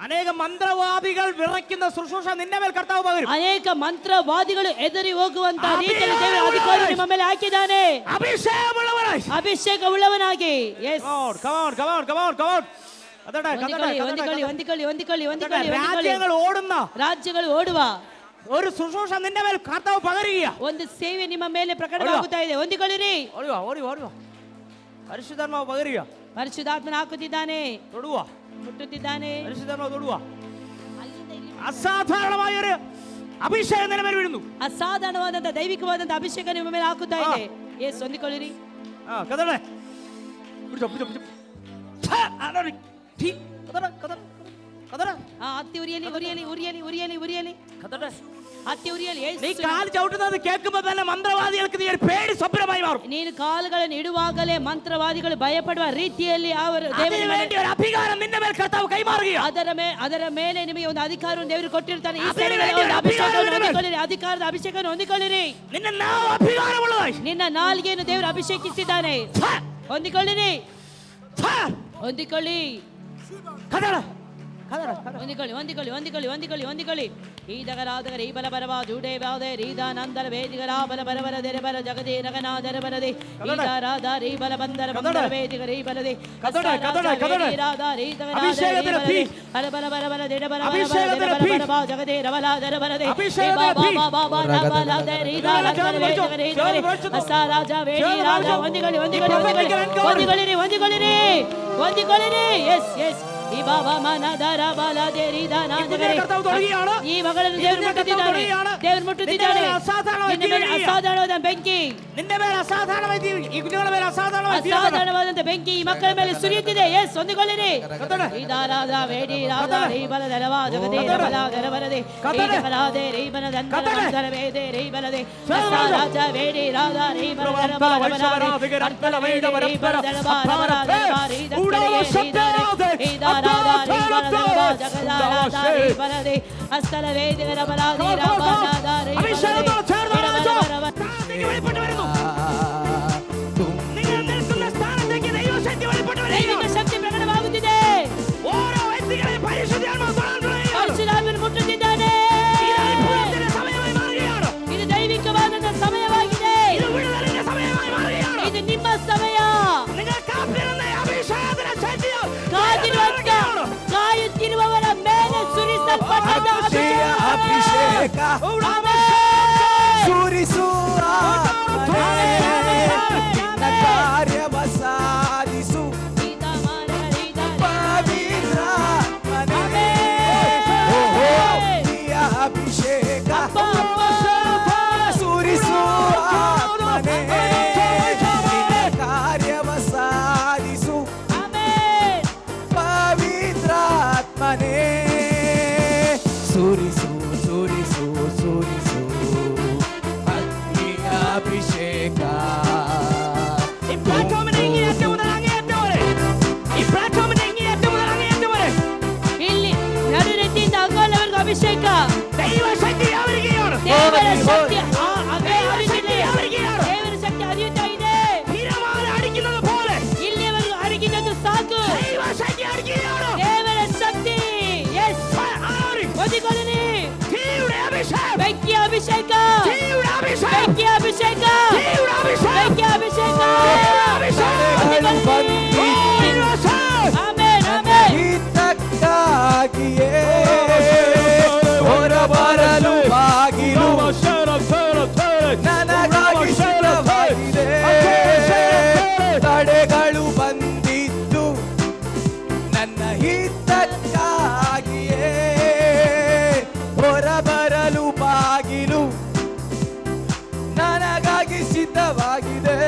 ಅನೇಕ ಮಂತ್ರವಾದಿಗಳು ವಿರಕ್ಕಿಂದ ಶುಶ್ರೂಷ ನಿನ್ನ ಮೇಲೆ ಕರ್ತಾವು ಬಗರು. ಅನೇಕ ಮಂತ್ರವಾದಿಗಳು ಎದುರಿ ಹೋಗುವಂತಹ ರೀತಿಯಲ್ಲಿ ದೇವರ ಅಭಿಷೇಕ ಅಧಿಕಾರ ನಿಮ್ಮ ಮೇಲೆ ಹಾಕಿದ್ದಾನೆ. ಅಭಿಷೇಕವುಳ್ಳವನಾಗಿ. ಅಭಿಷೇಕ ಉಳ್ಳವನಾಗಿ. Yes, Come on, come on, come on, come on. ಕದೋಟ, ಕದೋಟ, ಹೊಂದಿಕೊಳ್ಳಿ ಕದೋಟ, ಹೊಂದಿಕೊಳ್ಳಿ ಕದೋಟ. ಹೊಂದಿಕೊಳ್ಳಿ ಹೊಂದಿಕೊಳ್ಳಿ ಕದೋಟ. ಹೊಂದಿಕೊಳ್ಳಿ ಹೊಂದಿಕೊಳ್ಳಿ. ರಾಜ್ಯಗಳು ಓಡುന്ന ರಾಜ್ಯಗಳು ಓಡುವ ഒരു ശുശ്രൂഷ നിന്റെ മേൽ കർത്താവ് പകരുക. ಒಂದು ಸೇವೆ ನಿಮ್ಮ ಮೇಲೆ ಪ್ರಕಟವಾಗುತ್ತಾ ಇದೆ. ಹೊಂದಿಕೊಳ್ಳಿರಿ. ഓടുക, ഓടുക, ഓടുക. പരിശുദ്ധാത്മാവ് പകരുക. ಪರಿಶುದ್ಧಾತ್ಮನ ಹಾಕುತ್ತಿದ್ದಾನೆ, തൊടുക. ಮುಟ್ಟುತ್ತಿದ್ದಾನೆ. പരിശുദ്ധാത്മാവ് തൊടുക. അസാധാരണമായ ഒരു അഭിഷേകം നിന്റെ മേൽ വീഴുന്നു. ಅಸಾಧಾರಣವಾದಂತಹ ದೈವಿಕವಾದಂತಹ ಅಭಿಷೇಕ ನಿಮ್ಮ ಮೇಲೆ ಹಾಕುತ್ತಾ ಇದೆ. ಎಸ್, ಹೊಂದಿಕೊಳ್ಳಿರಿ. കതടേ. പിടിച്ചോ, പിടിച്ചോ, പിടിച്ചോ. ഛ, അടറി. ഠീ. കതട, കതട, കതട. ಆ ಹತ್ತಿ ಉರಿಯಲಿ ಉರಿಯಲಿ ಉರಿಯಲಿ ಉರಿಯಲಿ ಉರಿಯಲಿ കതടേ. ಹತ್ತಿ ಉರಿಯಲಿ. നീ കാൽ ചവിട്ടുന്നത് കേൾക്കുമ്പോൾ തന്നെ മന്ത്രവാദികൾക്ക് നീ ഒരു പേടി സ്വപ്നമായി മാറും. ನೀನು ಕಾಲುಗಳನ್ನು ಇಡುವಾಗಲೇ ಮಂತ್ರವಾದಿಗಳು ಭಯಪಡುವ ರೀತಿಯಲ್ಲಿ ಅವರು അതിനു ದೇವರ വേണ്ടി ഒരു അധികാരം നിന്റെ മേൽ കർത്താവ് കൈമാറുകയാ. ಅದರ ಮೇಲೆ ನಿಮಗೆ ಒಂದು ಅಧಿಕಾರವನ್ನು ದೇವರು ಕೊಟ್ಟಿರ್ತಾನೆ. ಈ അതിനു ಸಮಯದಲ್ಲಿ വേണ്ടി ಒಂದು ഒരു ಅಭಿಷೇಕವನ್ನು അധികാരം ಹೊಂದಿಕೊಳ್ಳಿರಿ. ಅಧಿಕಾರದ ಅಭಿಷೇಕವನ್ನು ಹೊಂದಿಕೊಳ್ಳಿರಿ. നിന്നെ നാം അധികാരമുള്ളതായി. ನಿನ್ನ ನಾಲ್ಗೆಯನ್ನು ದೇವರು ಅಭಿಷೇಕಿಸಿದ್ದಾನೆ. ಛ, ಹೊಂದಿಕೊಳ್ಳಿರಿ. ಛ. ಹೊಂದಿಕೊಳ್ಳಿ. ಕದಡ, ಕದಡ, ಕದಡ. ಹೊಂದಿಕೊಳ್ಳಿ ಹೊಂದಿಕೊಳ್ಳಿ ಹೊಂದಿಕೊಳ್ಳಿ ಹೊಂದಿಕೊಳ್ಳಿ ಹೊಂದಿಕೊಳ್ಳಿ. ಈ ದಗರಾದಗರ ಈ ಬಲ ಬರವ ಜೂಡೆ ಬಾದೆ ರೀದಾ ನಂದರ ವೇದಿಗರ ಬಲ ಬರಬರ ದೆರೆ ಬಲ ಜಗದೇ ನಗನಾದರ ಬರದೆ ಈದಾರಾದ ರೀ ಬಲ ಬಂದರ ಬಂದರ ವೇದಿಗರ ಈ ಬಲದೆ ಕದಡ, ಕದಡ, ಕದಡ. ರಾದ ರೀ ಅಭಿಷೇಕದ ದಗರಾದ ಪೀ. ಬಲ ಬಲ ಬಲ ಬಲ ದೆರೆ ಬಲ ಬಲ ಅಭಿಷೇಕದ ಬಲ ಪೀ. ಬಲ ಬಲ ಜಗದೇ ರಬಲ ದರ ಬರದೆ ಅಭಿಷೇಕದ ಪೀ. ಬಾಬಾ ಬಾಬಾ ಬಲ ದರಿ ರಾದ ವೇದಿಗರ ಈ ಬಲದೆ ಅಸ ರಾಜ ವೇದಿ ರಾಜ ಹೊಂದಿಕೊಳ್ಳಿ ಹೊಂದಿಕೊಳ್ಳಿ ಹೊಂದಿಕೊಳ್ಳಿ ಹೊಂದಿಕೊಳ್ಳಿರಿ ಹೊಂದಿಕೊಳ್ಳಿರಿ ಹೊಂದಿಕೊಳ್ಳಿರಿ. S, S. ಈ ಬಾಬಾ ಮನದರ ಬಲ ದೇರಿ ದಾನಾದಗರೆ ಕರ್ತಾವು ತೊಡಗಿಯಾಣ. ಈ ಮಗಳನ್ನು ದೇವರು ಮುಟ್ಟುತ್ತಿದ್ದಾನೆ. ದೇವರು ಮುಟ್ಟುತ್ತಿದ್ದಾನೆ. ನಿನ್ನ ಮೇಲೆ ಅಸಾಧಾರಣವಾದ ನಿನ್ನ ಮೇಲೆ ತೀವ್ರ ಅಸಾಧಾರಣವಾದ ಬೆಂಕಿ, ನಿನ್ನ ಮೇಲೆ ಅಸಾಧಾರಣವಾದ ಈ ಕುഞ്ഞുಗಳ ಮೇಲೆ ಅಸಾಧಾರಣವಾದ ಅಸಾಧಾರಣವಾದಂತ ಬೆಂಕಿ ಈ ಮಕ್ಕಳ ಮೇಲೆ ಸುರಿಯುತ್ತಿದೆ. ಎಸ್, ಹೊಂದಿಕೊಳ್ಳಿರಿ. ಕದಡ. ಈ ದಾರಾದ ವೇಡಿ ರಾಧ ರೈ ಬಲ ದರವ ಜಗದೇ ರಬಲ ದರ ಬರದೆ ಈ ಜಗರಾದೆ ರೈ ಬಲ ದಂದರ ವಂದರ ವೇದೆ ರೈ ಬಲದೆ ಅಸ ರಾಜ ವೇಡಿ ರಾಧ ರೈ ಬಲ ದರ ಬಲ ಬರದೆ ಅರ್ಪಲ ವೇದ ರೈ ಬಲ ದರ ಬಲ ಬರ ದರ ಬಾರಿ ದಕ್ಕಡೆ ಈ ದಾರಾದ ರೈ ಬಲ ದರ ಬಲ ಜಗದಾರಾದ ರೈ ಬಲದೆ ಅಸ್ತಲ ವೇದಿಗರ ಬಲಾದಿ ರಾಮನಾದ ರೈ ದೈವಿಕ ಶಕ್ತಿ ಪ್ರಕಟವಾಗುತ್ತಿದೆ. ಪರಿಶುದ್ಧಾತ್ಮನು ಮುಟ್ಟುತ್ತಿದ್ದಾನೆ. ಇದು ದೈವಿಕವಾದ ಸಮಯವಾಗಿದೆ. ಇದು ನಿಮ್ಮ ಸಮಯ. ಕಾಯುತ್ತಿರುವವರ ಮೇಲೆ ಸುರಿಸಲ್ಪಟ್ಟ ಅಭಿಷೇಕ ಸುರಿಸುವ ನಿನ್ನ ಕಾರ್ಯವ ಸಾಧಿಸು ಪವಿತ್ರ ಮನೆ. ನೀಯ ಅಭಿಷೇಕ ಸುರಿಸುವ ಮನೆ. ನಿನ್ನ ಕಾರ್ಯವ ಸಾಧಿಸು ಪವಿತ್ರಾತ್ಮನೇ. ಸುರಿಸು ಸುರಿಸು ಸುರಿಸು ಅಗ್ನಿಯ ಅಭಿಷೇಕ. ಇಲ್ಲಿ ನಡುರೆತ್ತಿಯಿಂದ ಅಗೋಲವರೆಗೂ ಅಭಿಷೇಕ. ದೈವ ಶಕ್ತಿ ಅವರಿಗೆ ದೇವರ ಶಕ್ತಿ ದೇವರ ಶಕ್ತಿ ಹರಿಯುತ್ತಾ ಇದೆ. ಅಡಿക്കുന്നത് പോലെ ಇಲ್ಲಿವರೆಗೂ ಅಡಗಿದ್ದು ಸಾಕು. ദൈവ ശക്തി അടിക്കുകയാണ്. ದೇವರ ಶಕ್ತಿ. ಎಸ್, ಹೊಂದಿಕೊಳ್ಳಿರಿ. തീയുടെ അഭിഷേകം. ಬೆಂಕಿಯ ಅಭಿಷೇಕ. തീയുടെ ಅಭಿಷೇകം. ಬೆಂಕಿಯ ಅಭಿಷೇಕ. തീയുടെ അഭിഷേകം. ಬೆಂಕಿಯ ಅಭಿಷೇಕ. Amen, amen. ಹಿತಕ್ಕಾಗಿಯೇ ಹೊರಬರಲು ಬಾಗಿಲು ನನಗಾಗಿ ಸಿದ್ಧವಾಗಿದೆ. ತಡೆಗಳು ಬಂದಿದ್ದು ನನ್ನ ಹಿತಕ್ಕಾಗಿಯೇ ಹೊರಬರಲು ಬಾಗಿಲು ನನಗಾಗಿ ಸಿದ್ಧವಾಗಿದೆ.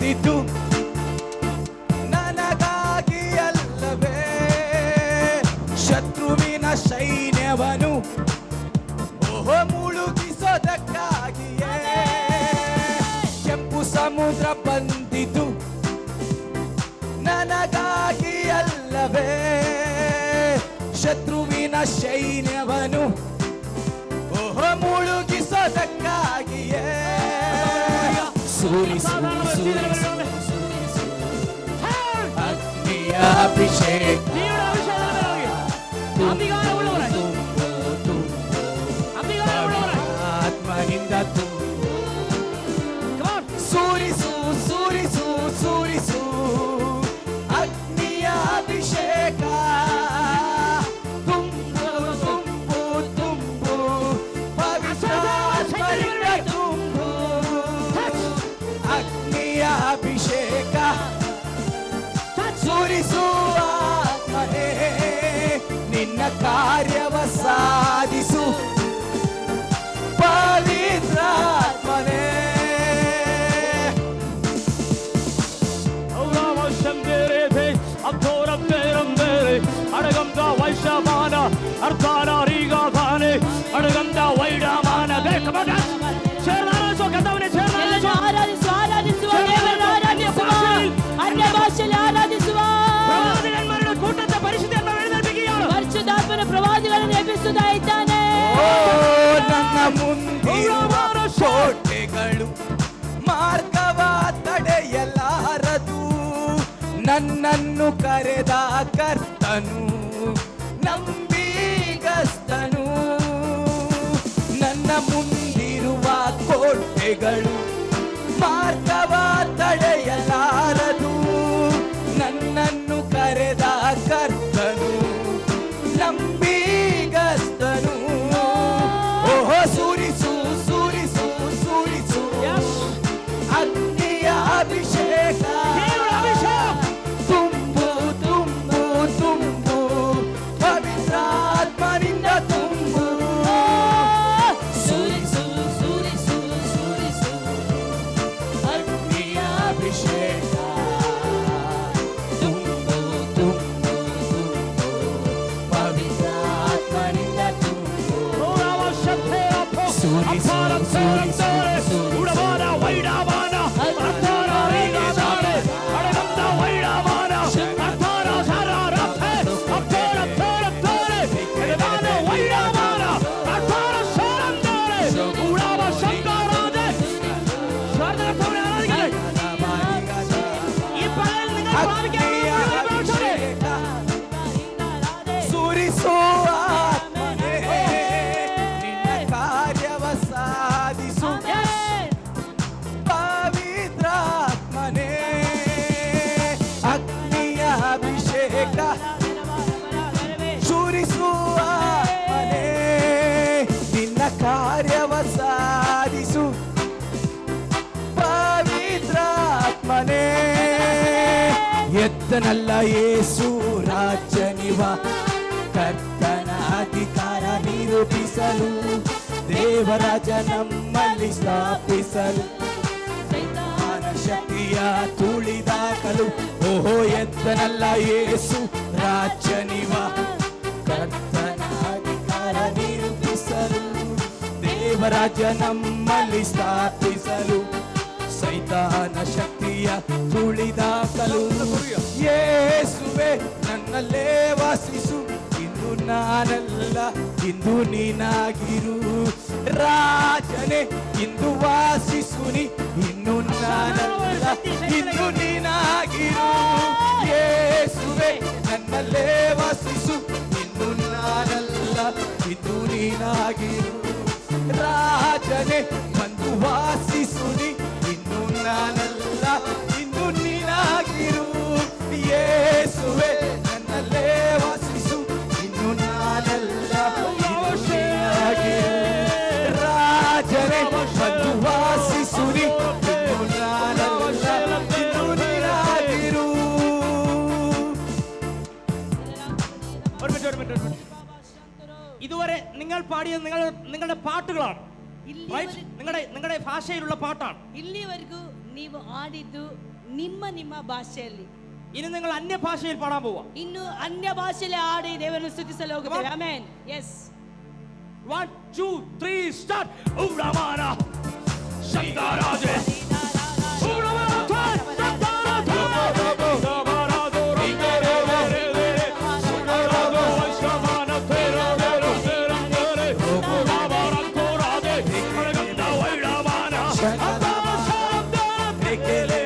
ಬಂದಿತು ನನಗಾಗಿ ಅಲ್ಲವೇ ಶತ್ರುವಿನ ಸೈನ್ಯವನು ಓಹೋ ಮುಳುಗಿಸೋದಕ್ಕಾಗಿಯೇ ಕೆಂಪು ಸಮುದ್ರ ಬಂದಿತು ನನಗಾಗಿ ಅಲ್ಲವೇ ಶತ್ರುವಿನ ಸೈನ್ಯವನು ಓಹೋ ಮುಳುಗಿಸೋದಕ್ಕಾಗಿಯೇ ಸೂರಿಸು ಸೂರಿಸು ಸೂರಿಸು ಅಗ್ನಿಯ ಅಭಿಷೇಕ ಆತ್ಮನಿಂದ ಸೂರಿಸು ಸೂರಿಸು ಸೂರಿಸು ಅಗ್ನಿಯ ಅಭಿಷೇಕ ತುಂಬು ತುಂಬು ತುಂಬು ಪವಿತ್ರಾತ್ಮನಿಂದ ತುಂಬು ಅಗ್ನಿಯ ಅಭಿಷೇಕ ಸೂರಿಸುವ ಆತ್ಮನೇ ನಿನ್ನ ಕಾರ್ಯವ ಸಾಧಿಸು ಪವಿತ್ರಾತ್ಮನೇ ಅಡಗಂದ ವೈಷಮಾನ ಅರ್ಥಾನ ರೀಗಾಧಾನೆ ಅಡಗಂದ ವೈಡಮಾನ ಕೂಟದ ಪರಿಶುದ್ಧಾತ್ಮನ ಪ್ರವಾದಿಗಳನ್ನು ಎಬ್ಬಿಸುತ್ತಾ ಇದ್ದಾನೆ. ನನ್ನ ಮುಂದಿರುವ ಕೋಟೆಗಳು ಮಾರ್ಗವ ತಡೆಯಲಾರದು ನನ್ನನ್ನು ಕರೆದ ಕರ್ತನು ನಂಬಿಗಸ್ತನು ನನ್ನ ಮುಂದಿರುವ ಕೋಟೆಗಳು ಮಾರ್ಗವ ತಡೆಯಲಾರದು ನನ್ನನ್ನು ಕರೆದ ಕರ್ತನು ನಂಬಿಗಸ್ತನು ಓಹೋ ಸೂರಿಸು ಸೂರಿಸು ಸೂರಿಸು ಅಗ್ನಿಯ ಅಭಿಷೇಕ ತುಂಬು ತುಂಬು ತುಂಬು ಪವಿತ್ರಾತ್ಮನಿಂದ ತುಂಬು ಸೂರಿಸು ಸೂರಿಸು ಸೂರಿಸು ಅಗ್ನಿಯ ಅಭಿಷೇಕ ತುಂಬು ತುಂಬು ತುಂಬು ಪವಿತ್ರಾತ್ಮನಿಂದ ತುಂಬು ಸೂರಿಸು ಸೂರಿಸು ಕಾರ್ಯವ ಸಾಧಿಸು ಪವಿತ್ರಾತ್ಮನೇ ಎತ್ತನಲ್ಲ ಯೇಸು ರಾಜನಿವ ಕರ್ತನ ಅಧಿಕಾರ ನಿರೂಪಿಸಲು ದೇವರಾಜ ನಮ್ಮಲ್ಲಿ ಸ್ಥಾಪಿಸಲು ಸೈತಾನ ಶಕ್ತಿಯ ತುಳಿದಾಕಲು ಓಹೋ ಎತ್ತನಲ್ಲ ಯೇಸು ರಾಜನಿವ ಕರ್ತನ ಅಧಿಕಾರ ನಿರೂಪಿಸಲು ದೇವರಾಜ ನಮ್ಮಲ್ಲಿ ಸ್ಥಾಪಿಸಲು ಸೈತಾನ ಶಕ್ತಿಯ ತುಳಿದಾಕಲು ಯೇಸುವೆ ನನ್ನಲ್ಲೇ ವಾಸಿಸು ಇಂದು ನಾನಲ್ಲ ಇಂದು ನೀನಾಗಿರು ರಾಜನೇ ಇಂದು ವಾಸಿಸುನಿ ಇನ್ನು ನಾನಲ್ಲ ಇಂದು ನೀನಾಗಿರು ಯೇಸುವೆ ನನ್ನಲ್ಲೇ ವಾಸಿಸು ಇಂದು ನಾನಲ್ಲ ಇಂದು ನೀನಾಗಿರು ರಾಜನೇ ಬಂದು ವಾಸಿಸುನಿ ಇನ್ನು ನಾನಲ್ಲ ಇಂದು ನೀನಾಗಿರು ಯೇಸುವೆ ನನ್ನಲ್ಲೇ ವಾಸಿಸು ಇನ್ನು ನಾನಲ್ಲ ಇಂದು ನೀನಾಗಿರು ರಾಜನೇ ಬಂದು ವಾಸಿಸುನಿ ಇನ್ನು ನಾನಲ್ಲ ಇಂದು ನೀನಾಗಿರು. ഇതുവരെ നിങ്ങൾ പാടിയത് നിങ്ങളുടെ പാട്ടുകളാണ്, നിങ്ങളുടെ ഭാഷയിലുള്ള പാട്ടാണ്. ಇಲ್ಲಿವರೆಗೂ ನೀವು ಆಡಿದ್ದು ನಿಮ್ಮ ಭಾಷೆಯಲ್ಲಿ. ഇനി നിങ്ങൾ അന്യഭാഷയിൽ പാടാൻ പോവാ. ಇನ್ನು ಅನ್ಯ ಭಾಷೆಯಲ್ಲಿ ಆಡಿ ದೇವರನ್ನು ಸ್ತುತಿಸಲು ಹೋಗುತ್ತೇವೆ. Amen. Yes. 1 2 3 start. Uramana Shantarade Uramana Shantarade Uramana Ringerere Shantarade Vaishamana Terade Terangere Uramana Torade Araganda Vairamana Shantarade Ekele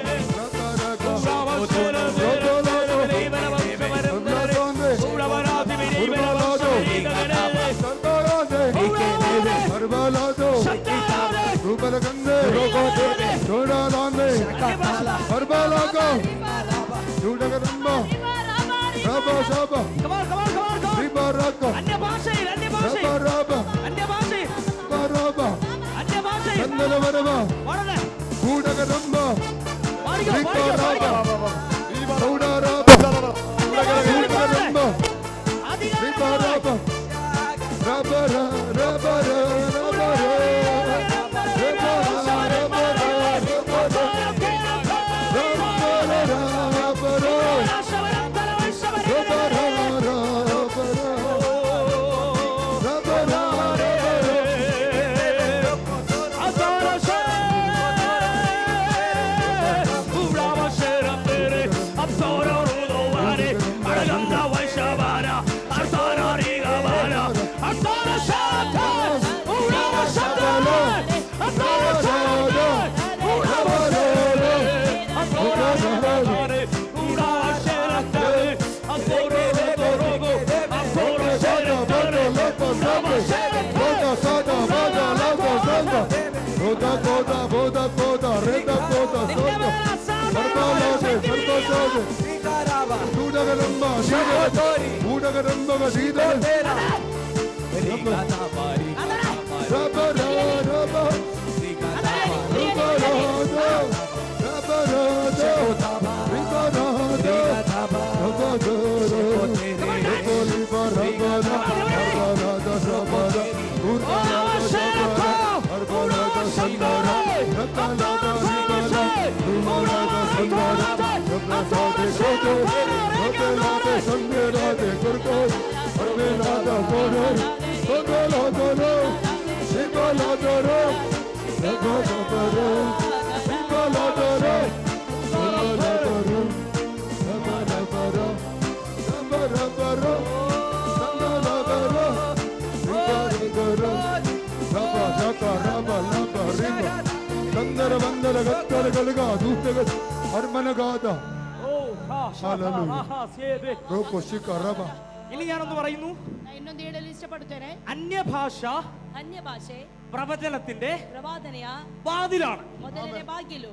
ഇനി ഞാനൊന്ന് പറയുന്നു. ಇನ್ನೊಂದು ಹೇಳಲು ಇಷ್ಟಪಡುತ್ತೇನೆ. അന്യഭാഷ ಅನ್ಯ ಭಾಷೆ പ്രവചനത്തിന്റെ ಪ್ರವಾದನೆಯ വാതിലാണ്. ಮೊದಲನೇ ಬಾಗಿಲು.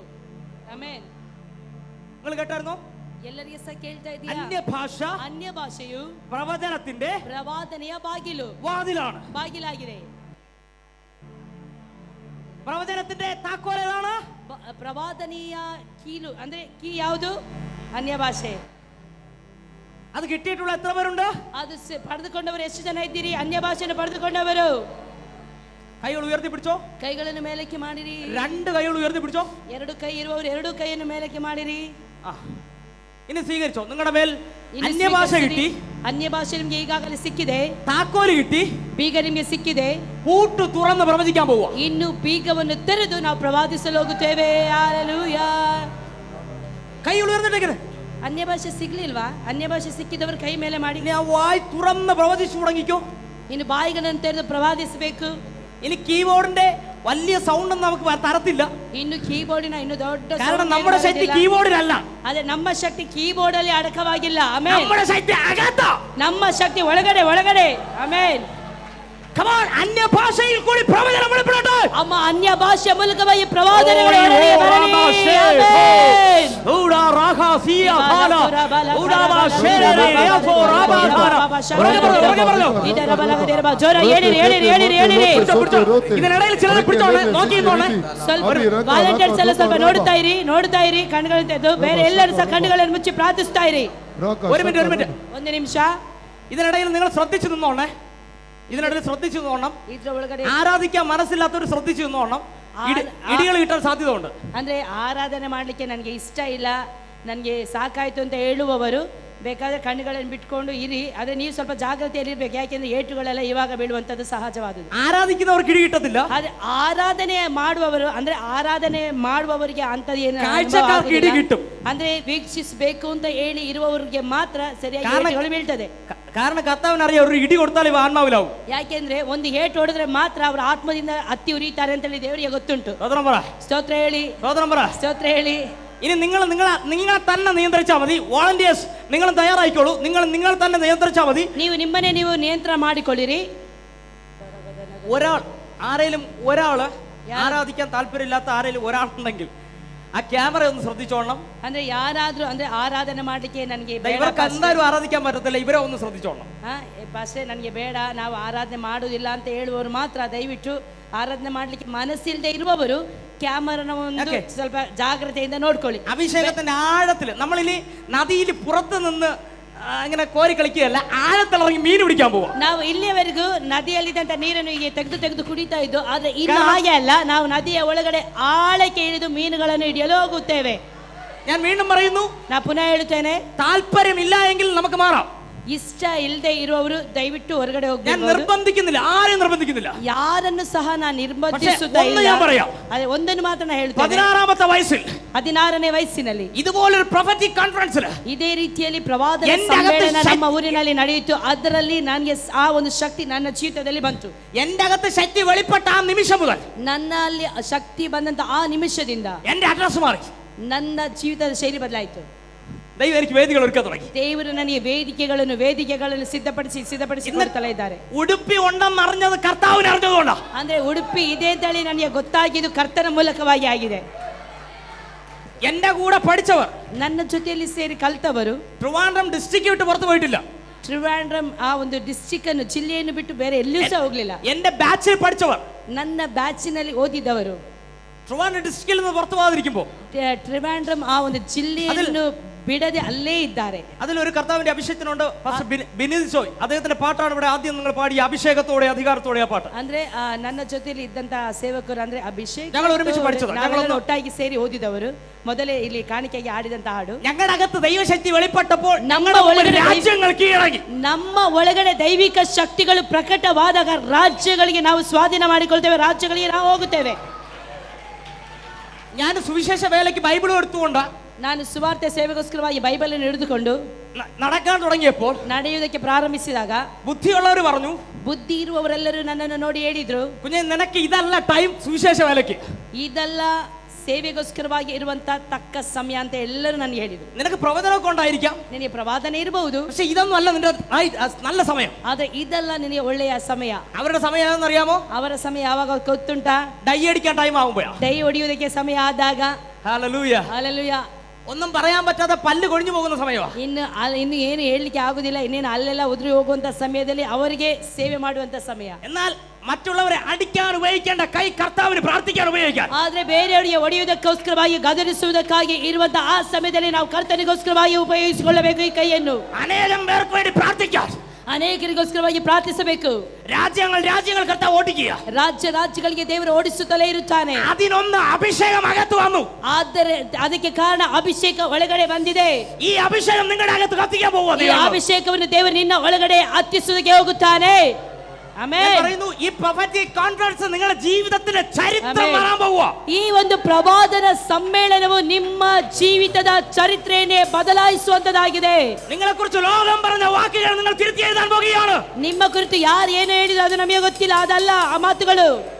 ಆಮೆನ್. നിങ്ങൾ കേട്ടായിരുന്നോ? ಎಲ್ಲರಿಗೆ ಸಹ ಕೇಳ್ತಾ ಇದೀಯಾ? അന്യഭാഷ ಅನ್ಯ ಭಾಷೆಯು പ്രവചനത്തിന്റെ ಪ್ರವಾದನೆಯ ಬಾಗಿಲು, വാതിലാണ്. ಬಾಗಿಲಾಗಿದೆ. പ്രവചനത്തിന്റെ താക്കോൽ ഏതാണ്? ಪ್ರವಾದನೆಯ ಕೀಲು ಅಂದ್ರೆ ಕೀ ಯಾವುದು? ಅನ್ಯ ಭಾಷೆ. അത് കിട്ടിയിട്ടുള്ള എത്ര പേരുണ്ട്? ಅದು ಪಡೆದುಕೊಂಡವರು ಎಷ್ಟು ಜನ ಇದ್ದೀರಿ? ಅನ್ಯ ಭಾಷೆಯನ್ನು ಪಡೆದುಕೊಂಡವರು കൈകൾ ഉയർത്തി പിടിച്ചോ. ಕೈಗಳನ್ನು ಮೇಲಕ್ಕೆ ಮಾಡಿರಿ. രണ്ട് കൈകൾ ഉയർത്തി പിടിച്ചോ. ಎರಡು ಕೈ ಇರುವವರು ಎರಡು ಕೈಯನ್ನು ಮೇಲಕ್ಕೆ ಮಾಡಿರಿ. ഇനി സ്വീകരിച്ചോ. നിങ്ങളുടെ മേൽ അന്യഭാഷ കിട്ടി, ಅನ್ಯ ಭಾಷೆ ನಿಮ್ಗೆ ಈಗಾಗಲೇ ಸಿಕ್ಕಿದೆ, താക്കോല് കിട്ടി, ಬೀಗ ನಿಮ್ಗೆ ಸಿಕ್ಕಿದೆ. പൂട്ട് തുറന്ന് പ്രവചിക്കാൻ പോവുക. ಇನ್ನು ಬೀಗವನ್ನು ತೆರೆದು ನಾವು ಪ್ರವಾದಿಸಲು ಹೋಗುತ್ತೇವೆ. ಹಲ್ಲೆಲೂಯಾ. കൈ ഉയർന്നിട്ടേക്കണേ. ಅನ್ಯ ಭಾಷೆ ಸಿಗ್ಲಿಲ್ವಾ? ಅನ್ಯ ಭಾಷೆ ಸಿಕ್ಕಿದವರು ಕೈ ಮೇಲೆ ಮಾಡಿ. ഇനി ആ വായ് തുറന്ന് പ്രവചിച്ചു തുടങ്ങിക്കോ. ಇನ್ನು ಬಾಯಿಗಳನ್ನು ತೆರೆದು ಪ್ರವಾದಿಸಬೇಕು. ഇനി കീബോർഡിന്റെ വലിയ സൗണ്ട് ഒന്നും നമുക്ക് തരത്തില്ല. ಇನ್ನು ಕೀಬೋರ್ಡಿನ ಇನ್ನು ದೊಡ್ಡ കാരണം നമ്മുടെ ശക്തി കീബോർഡിലല്ല. ಅದೇ ನಮ್ಮ ಶಕ್ತಿ ಕೀಬೋರ್ಡ್ ಅಲ್ಲಿ ಅಡಕವಾಗಿಲ್ಲ. ಆಮೆನ್. നമ്മുടെ ശക്തി അകത്ത. ನಮ್ಮ ಶಕ್ತಿ ಒಳಗಡೆ ಒಳಗಡೆ. ಆಮೆನ್. Come on, ಅನ್ಯ ಭಾಷೆയിൽ കൂടി പ്രവചനം വെളിപ്പെടട്ടെ. ಅಮ್ಮ ಅನ್ಯ ಭಾಷೆ ಮೂಲಕವಾಗಿ ಪ್ರವಾದನೆಗಳು ಹೊರಡಿ ಬರಲಿ. ಆಮೆನ್. ಊಡಾ ರಾಖಾ ಸಿಯಾ ಬಾಲಾ ಊಡಾ ಬಾ ಶೇರೆ ಯಾಫೋ ರಾಬಾ ಧಾರಾ ಹೊರಗೆ ಬರಲು ಇದರ ಬಲಗಡೆಯ ಜೋರ ಹೇಳಿರಿ ಹೇಳಿರಿ ಹೇಳಿರಿ ಹೇಳಿರಿ. ഇതിനിടയിൽ ചിലരെ പിടിച്ചോളെ നോക്കി നോളെ. ಸ್ವಲ್ಪ ವಾಲಂಟಿಯರ್ಸ್ ಎಲ್ಲ ಸ್ವಲ್ಪ ನೋಡ್ತಾ ಇರಿ ಕಣ್ಣುಗಳನ್ನು ತೆಗೆದು. ಬೇರೆ ಎಲ್ಲರೂ ಸಹ ಕಣ್ಣುಗಳನ್ನು ಮುಚ್ಚಿ ಪ್ರಾರ್ಥಿಸ್ತಾ ಇರಿ. ഒരു മിനിറ്റ് ಒಂದು ನಿಮಿಷ. ഇതിനിടയിൽ നിങ്ങൾ ശ്രദ്ധിച്ചു നിന്നോണേ. ഇതിനിടയിൽ ശ്രദ്ധിച്ചു നോക്കണം. ಇದ್ರ ಒಳಗಡೆ ആരാധിക്കാൻ മനസ്സില്ലാത്തവർ ശ്രദ്ധിച്ചു നോക്കണം. ഇടികൾ കിട്ടാൻ സാധ്യത ഉണ്ട്. ಅಂದ್ರೆ ಆರಾಧನೆ ಮಾಡಲಿಕ್ಕೆ ನನಗೆ ಇಷ್ಟ ಇಲ್ಲ, ನನಗೆ ಸಾಕಾಯ್ತು ಅಂತ ಹೇಳುವವರು ಬೇಕಾದ್ರೆ ಕಣ್ಣುಗಳನ್ನು ಬಿಟ್ಕೊಂಡು ಇರಿ. ಆದರೆ ನೀವು ಸ್ವಲ್ಪ ಜಾಗ್ರತೆಯಲ್ಲಿರ್ಬೇಕು, ಯಾಕೆಂದ್ರೆ ಏಟುಗಳೆಲ್ಲ ಇವಾಗ ಬೀಳುವಂಥದ್ದು ಸಹಜವಾದದ್ದು. ആരാധിക്കുന്നവർക്ക് ഇടി കിട്ടത്തില്ല, ಆದ್ರೆ ಆರಾಧನೆ ಮಾಡುವವರು ಅಂದ್ರೆ ಆರಾಧನೆ ಮಾಡುವವರಿಗೆ ಅಂತದ್ದು ಏನು ಕಾഴ്ചക്കാർക്ക് ഇടി കിട്ടും. ಅಂದ್ರೆ ವೀಕ್ಷಿಸಬೇಕು ಅಂತ ಹೇಳಿ ಇರುವವರಿಗೆ ಮಾತ್ರ ಸರಿಯಾಗಿ ಏಟುಗಳು ಬೀಳ್ತದೆ. കാരണം കർത്താവിനറിയാം ഒരു ഇടി കൊടുത്താൽ ഇവ ആത്മാവിലാവും. ಯಾಕೆಂದ್ರೆ ಒಂದು ಏಟು ಹೊಡೆದ್ರೆ ಮಾತ್ರ ಅವರು ಆತ್ಮದಿಂದ ಹತ್ತಿ ಉರಿತಾರೆ ಅಂತ ಹೇಳಿ ದೇವರಿಗೆ ಗೊತ್ತುಂಟು. സ്തോത്രം പറ, ಸ್ತೋತ್ರ ಹೇಳಿ, സ്തോത്രം പറ. ಸ್ತೋತ್ರ ಹೇಳಿ. ഇനി നിങ്ങളെ തന്നെ നിയന്ത്രിച്ചാൽ മതി. വോളണ്ടിയേഴ്സ് നിങ്ങൾ തയ്യാറായിക്കോളൂ. നിങ്ങൾ തന്നെ നിയന്ത്രിച്ചാൽ മതി. ನಿಮ್ಮನೆ ನೀವು ನಿಯಂತ್ರಣ ಮಾಡಿಕೊಳ್ಳಿರಿ. ആരെങ്കിലും ഒരാള് ആരാധിക്കാൻ താല്പര്യമില്ലാത്ത ആരെങ്കിലും ഒരാളുണ്ടെങ്കിൽ ആ ക്യാമറ ഒന്ന് ശ്രദ്ധിച്ചോളണം. ಅಂದ್ರೆ ಯಾರಾದ್ರೂ ಅಂದ್ರೆ ಆರಾಧನೆ ಮಾಡ್ಲಿಕ್ಕೆ ನನಗೆ ഇവർക്ക് എന്തായാലും ആരാധിക്കാൻ പറ്റത്തില്ല, ഇവരെ ഒന്ന് ശ്രദ്ധിച്ചോളണം. ಪಾಸ್ಟೇ ನನಗೆ ಬೇಡ, ನಾವು ಆರಾಧನೆ ಮಾಡುವುದಿಲ್ಲ ಅಂತ ಹೇಳುವವರು ಮಾತ್ರ ದಯವಿಟ್ಟು ಆರಾಧನೆ ಮಾಡ್ಲಿಕ್ಕೆ ಮನಸ್ಸಿಲ್ಲದೆ ಇರುವವರು ಕ್ಯಾಮರಾನ ಒಂದು ಸ್ವಲ್ಪ ಜಾಗ್ರತೆಯಿಂದ ನೋಡ್ಕೊಳ್ಳಿ. അഭിഷേകത്തിന്റെ ആഴത്തിൽ നമ്മളിനി നദിയിൽ പുറത്ത് നിന്ന് അങ്ങനെ കോരി കളിക്കുകയല്ല, ആഴത്തിലിറങ്ങി മീൻ പിടിക്കാൻ പോവാം. ನಾವು ಇಲ್ಲಿಯವರೆಗೂ ನದಿಯಲ್ಲಿದ್ದಂತ ನೀರನ್ನು ಹೀಗೆ ತೆಗೆದು ಕುಡಿತಾ ಇದ್ದು, ಆದ್ರೆ ಇನ್ನು ಹಾಗೆ ಅಲ್ಲ, ನಾವು ನದಿಯ ಒಳಗಡೆ ಆಳಕ್ಕೆ ಇಳಿದು ಮೀನುಗಳನ್ನು ಹಿಡಿಯಲು ಹೋಗುತ್ತೇವೆ. ഞാൻ വീണ്ടും പറയുന്നു, ನಾ ಪುನಃ ಹೇಳುತ್ತೇನೆ, താല്പര്യമില്ല എങ്കിൽ നമുക്ക് മാറാം. ಇಷ್ಟ ಇಲ್ಲದೆ ಇರುವವರು ದಯವಿಟ್ಟು ಹೊರಗಡೆ ഞാൻ ಹೋಗ್ಬೇಕು. നിർബന്ധിക്കുന്നില്ല, ആരെയും നിർബന്ധിക്കുന്നില്ല. ಯಾರನ್ನು ಸಹ ನಾನು ನಿರ್ಬಂಧಿಸುತ್ತಾ പക്ഷേ, ಇಲ್ಲ. ഒന്ന് ഞാൻ പറയാം. ಅದೇ ಒಂದನ್ನು ಮಾತ್ರ ನಾನು ಹೇಳ್ತೇನೆ. 16ാമത്തെ വയസ്സിൽ 16ನೇ ವಯಸ್ಸಿನಲ್ಲಿ ഇതുപോലൊരു പ്രൊഫറ്റിക് കോൺഫറൻസിൽ ಇದೇ ರೀತಿಯಲ್ಲಿ ಪ್ರವಾದನ എൻ്റെ ಅಗത്ത് ಸಮ್ಮೇಳನ ಶಕ್ತಿ- ನಮ್ಮ ಊರಿನಲ್ಲಿ ನಡೆಯಿತು. ಅದರಲ್ಲಿ ನನಗೆ ಆ ಒಂದು ಶಕ್ತಿ ನನ್ನ ಜೀವಿತದಲ್ಲಿ ಬಂತು. എന്റെ അകത്ത് ശക്തി വെളിപ്പെട്ട ആ നിമിഷം മുതൽ ನನ್ನಲ್ಲಿ ಶಕ್ತಿ ಬಂದಂತ ಆ ನಿಮಿಷದಿಂದ എന്റെ അഡ്രസ് മാറി. ನನ್ನ ಜೀವಿತದ ಶೈಲಿ ಬದಲಾಯಿತು. ദൈവം എനിക്ക് വേദികൾ ഒരുക്കാൻ തുടങ്ങി. ದೇವರು ನನಗೆ ವೇದಿಕೆಗಳನ್ನು ಸಿದ್ಧಪಡಿಸಿ ಕೊಡ್ತಾ ಇದ್ದಾರೆ. ഉടുപ്പി ഉണ്ടെന്ന് അറിഞ്ഞത് കർത്താവിനെ അറിഞ്ഞതുകൊണ്ടാ. ಅಂದ್ರೆ ಉಡುಪಿ ಇದೆ ಅಂತ ಹೇಳಿ ನನಗೆ ಗೊತ್ತಾಗಿದ್ದು ಕರ್ತನ ಮೂಲಕವಾಗಿ ಆಗಿದೆ. എന്റെ കൂടെ പഠിച്ചവർ ನನ್ನ ಜೊತೆಯಲ್ಲಿ ಸೇರಿ ಕಲ್ತವರು ട്രിവാൻഡ്രം ഡിസ്ട്രിക്ട് വിട്ട് പുറത്തു പോയിട്ടില്ല. ಟ್ರಿವಾಂಡ್ರಮ್ ಆ ಒಂದು ಡಿಸ್ಟ್ರಿಕ್ಟ್ ಅನ್ನು ಜಿಲ್ಲೆಯನ್ನು ಬಿಟ್ಟು ಬೇರೆ ಎಲ್ಲಿಯೂ ಸಹ ಹೋಗ್ಲಿಲ್ಲ. എന്റെ ബാച്ചിൽ പഠിച്ചവർ ನನ್ನ ಬ್ಯಾಚಿನಲ್ಲಿ ಓದಿದವರು ട്രിവാൻഡ്രം ഡിസ്ട്രിക്റ്റിൽ നിന്ന് പുറത്തു പോകാതിരിക്കുമ്പോ ಟ್ರಿವಾಂಡ್ರಮ್ ಆ ಒಂದು ಜಿಲ್ಲೆಯನ್ನು ಬಿಡದೆ ಅಲ್ಲೇ ಇದ್ದಾರೆ. അതിലൊരു കർത്താവിന്റെ അഭിഷേകത്തിനുണ്ട്. ബിനിൽ ജോയ് അദ്ദേഹത്തിന്റെ പാട്ടാണ് ഇവിടെ ആദ്യം നിങ്ങൾ പാടിയ അഭിഷേകത്തോടെ അധികാരത്തോടെ ആ പാട്ട്. ಅಂದ್ರೆ ನನ್ನ ಜೊತೆಯಲ್ಲಿ ಇದ್ದಂತ ಸೇವಕರು ಅಂದ್ರೆ ಅಭಿಷೇಕ್ ഞങ്ങൾ ഒരുമിച്ച് പഠിച്ചത്. ನಾವೆಲ್ಲ ಒಟ್ಟಾಗಿ ಸೇರಿ ಓದಿದವರು ಮೊದಲೇ ಇಲ್ಲಿ ಕಾಣಿಕೆಗೆ ಆಡಿದಂತ ಹಾಡು. ഞങ്ങളുടെ അകത്ത് ദൈവശക്തി വെളിപ്പെട്ടപ്പോൾ ನಮ್ಮ ಒಳಗಡೆ രാജ്യങ്ങൾ കീഴടങ്ങി. ನಮ್ಮ ಒಳಗಡೆ ದೈವಿಕ ಶಕ್ತಿಗಳು ಪ್ರಕಟವಾದಾಗ ರಾಜ್ಯಗಳಿಗೆ ನಾವು ಸ್ವಾಧೀನ ಮಾಡಿಕೊಳ್ತೇವೆ, ರಾಜ್ಯಗಳಿಗೆ ನಾವು ಹೋಗುತ್ತೇವೆ. ഞാൻ സുവിശേഷ വേലയ്ക്ക് ബൈബിൾ എടുത്തുകൊണ്ട് ನಾನು ಸುವಾರ್ತೆ ಸೇವೆಗೋಸ್ಕರವಾಗಿ ಬೈಬಲ್ ಅನ್ನು ಹಿಡಿದುಕೊಂಡು നടക്കാൻ തുടങ്ങിയപ്പോൾ ನಡೆಯುವುದಕ್ಕೆ ಪ್ರಾರಂಭಿಸಿದಾಗ ബുദ്ധിയുള്ളവർ പറഞ്ഞു, ಬುದ್ಧಿ ಇರುವವರೆಲ್ಲರೂ ನನ್ನನ್ನು ನೋಡಿ ಹೇಳಿದ್ರು, കുഞ്ഞെ നിനക്ക് ഇതല്ല ടൈം സുവിശേഷ വേലയ്ക്ക്, ಇದೆಲ್ಲ ಸೇವೆಗೋಸ್ಕರವಾಗಿ ಇರುವಂತ ತಕ್ಕ ಸಮಯ ಅಂತ ಎಲ್ಲರೂ ನನಗೆ ಹೇಳಿದ್ರು. നിനക്ക് പ്രവചനമൊക്കെ ഉണ്ടായിരിക്കാം, ನಿನಗೆ ಪ್ರವಾದನೆ ಇರಬಹುದು, പക്ഷെ ഇതൊന്നും അല്ല നിന്റെ നല്ല സമയം. ಆದ್ರೆ ಇದೆಲ್ಲ ನಿನಗೆ ಒಳ್ಳೆಯ ಸಮಯ. അവരുടെ സമയം ഏതെന്ന് അറിയാമോ? ಅವರ ಸಮಯ ಯಾವಾಗ ಗೊತ್ತುಂಟಾ? ഡൈ അടിക്കാൻ ടൈം ആകുമ്പോഴാ. ಡೈ ಹೊಡೆಯುವುದಕ್ಕೆ ಸಮಯ ಆದಾಗ, ഹല്ലേലൂയ, ಹಲ್ಲೆಲೂಯಾ, ഒന്നും പറയാൻ പറ്റാതെ പല്ല് കൊഴിഞ്ഞു പോകുന്ന സമയമാണ്. ಇನ್ನು ಏನು ಹೇಳಲಿಕ್ಕೆ ಆಗುದಿಲ್ಲ, ಇನ್ನೇನು ಅಲ್ಲೆಲ್ಲ ಉದುರಿ ಹೋಗುವಂತ ಸಮಯದಲ್ಲಿ ಅವರಿಗೆ ಸೇವೆ ಮಾಡುವಂತ ಸಮಯ. എന്നാൽ മറ്റുള്ളവരെ അടിക്കാൻ ഉപയോഗിക്കേണ്ട കൈ കർത്താവിന് പ്രാർത്ഥിക്കാൻ ഉപയോഗിക്കാൻ. ಆದ್ರೆ ಬೇರೆಯವರಿಗೆ ಹೊಡೆಯುವುದಕ್ಕೋಸ್ಕರವಾಗಿ ಗದರಿಸುವುದಕ್ಕಾಗಿ ಇರುವಂತ ಆ ಸಮಯದಲ್ಲಿ ನಾವು ಕರ್ತನಿಗೋಸ್ಕರವಾಗಿ ಉಪಯೋಗಿಸಿಕೊಳ್ಳಬೇಕು ಈ ಕೈಯನ್ನು. അനേകം പേർക്ക് വേണ്ടി പ്രാർത്ഥിക്കാൻ, ಅನೇಕರಿಗೋಸ್ಕರವಾಗಿ ಪ್ರಾರ್ಥಿಸಬೇಕು. രാജ്യങ്ങൾ കർത്താവ് ഓടിക്കുക. ರಾಜ್ಯಗಳಿಗೆ ದೇವರು ಓಡಿಸುತ್ತಲೇ ಇರುತ್ತಾನೆ. അതിനൊന്ന് അഭിഷേകം അകത്ത് വന്നു. ಆದರೆ ಅದಕ್ಕೆ ಕಾರಣ ಅಭಿಷೇಕ ಒಳಗಡೆ ಬಂದಿದೆ. ഈ അഭിഷേകം നിങ്ങളുടെ അകത്ത് കത്തിക്കാൻ പോവുക. ಈ ಅಭಿಷೇಕವನ್ನು ದೇವರು ನಿನ್ನ ಒಳಗಡೆ ಹತ್ತಿಸುವುದಕ್ಕೆ ಹೋಗುತ್ತಾನೆ. ಆಮೆನ್. പറയുന്നു, ഈ പ്രൊഫറ്റിക് കോൺഫറൻസ് നിങ്ങളുടെ ജീവിതത്തിന്റെ ചരിത്രം മാറാൻ പോവുക. ಈ ಒಂದು ಪ್ರವಾದನ ಸಮ್ಮೇಳನವು ನಿಮ್ಮ ಜೀವಿತದ ಚರಿತ್ರೆಯನ್ನೇ ಬದಲಾಯಿಸುವಂತದಾಗಿದೆ. നിങ്ങളെ കുറിച്ച് ലോകം പറഞ്ഞ വാക്കുകൾ നിങ്ങൾ തിരുത്തി എഴുതാൻ പോകുകയാണ്. ನಿಮ್ಮ ಕುರಿತು ಯಾರು ಏನು ಹೇಳಿದ್ರು ಅದು ನಮಗೆ ಗೊತ್ತಿಲ್ಲ, ಅದಲ್ಲ ಆ ಮಾತುಗಳು.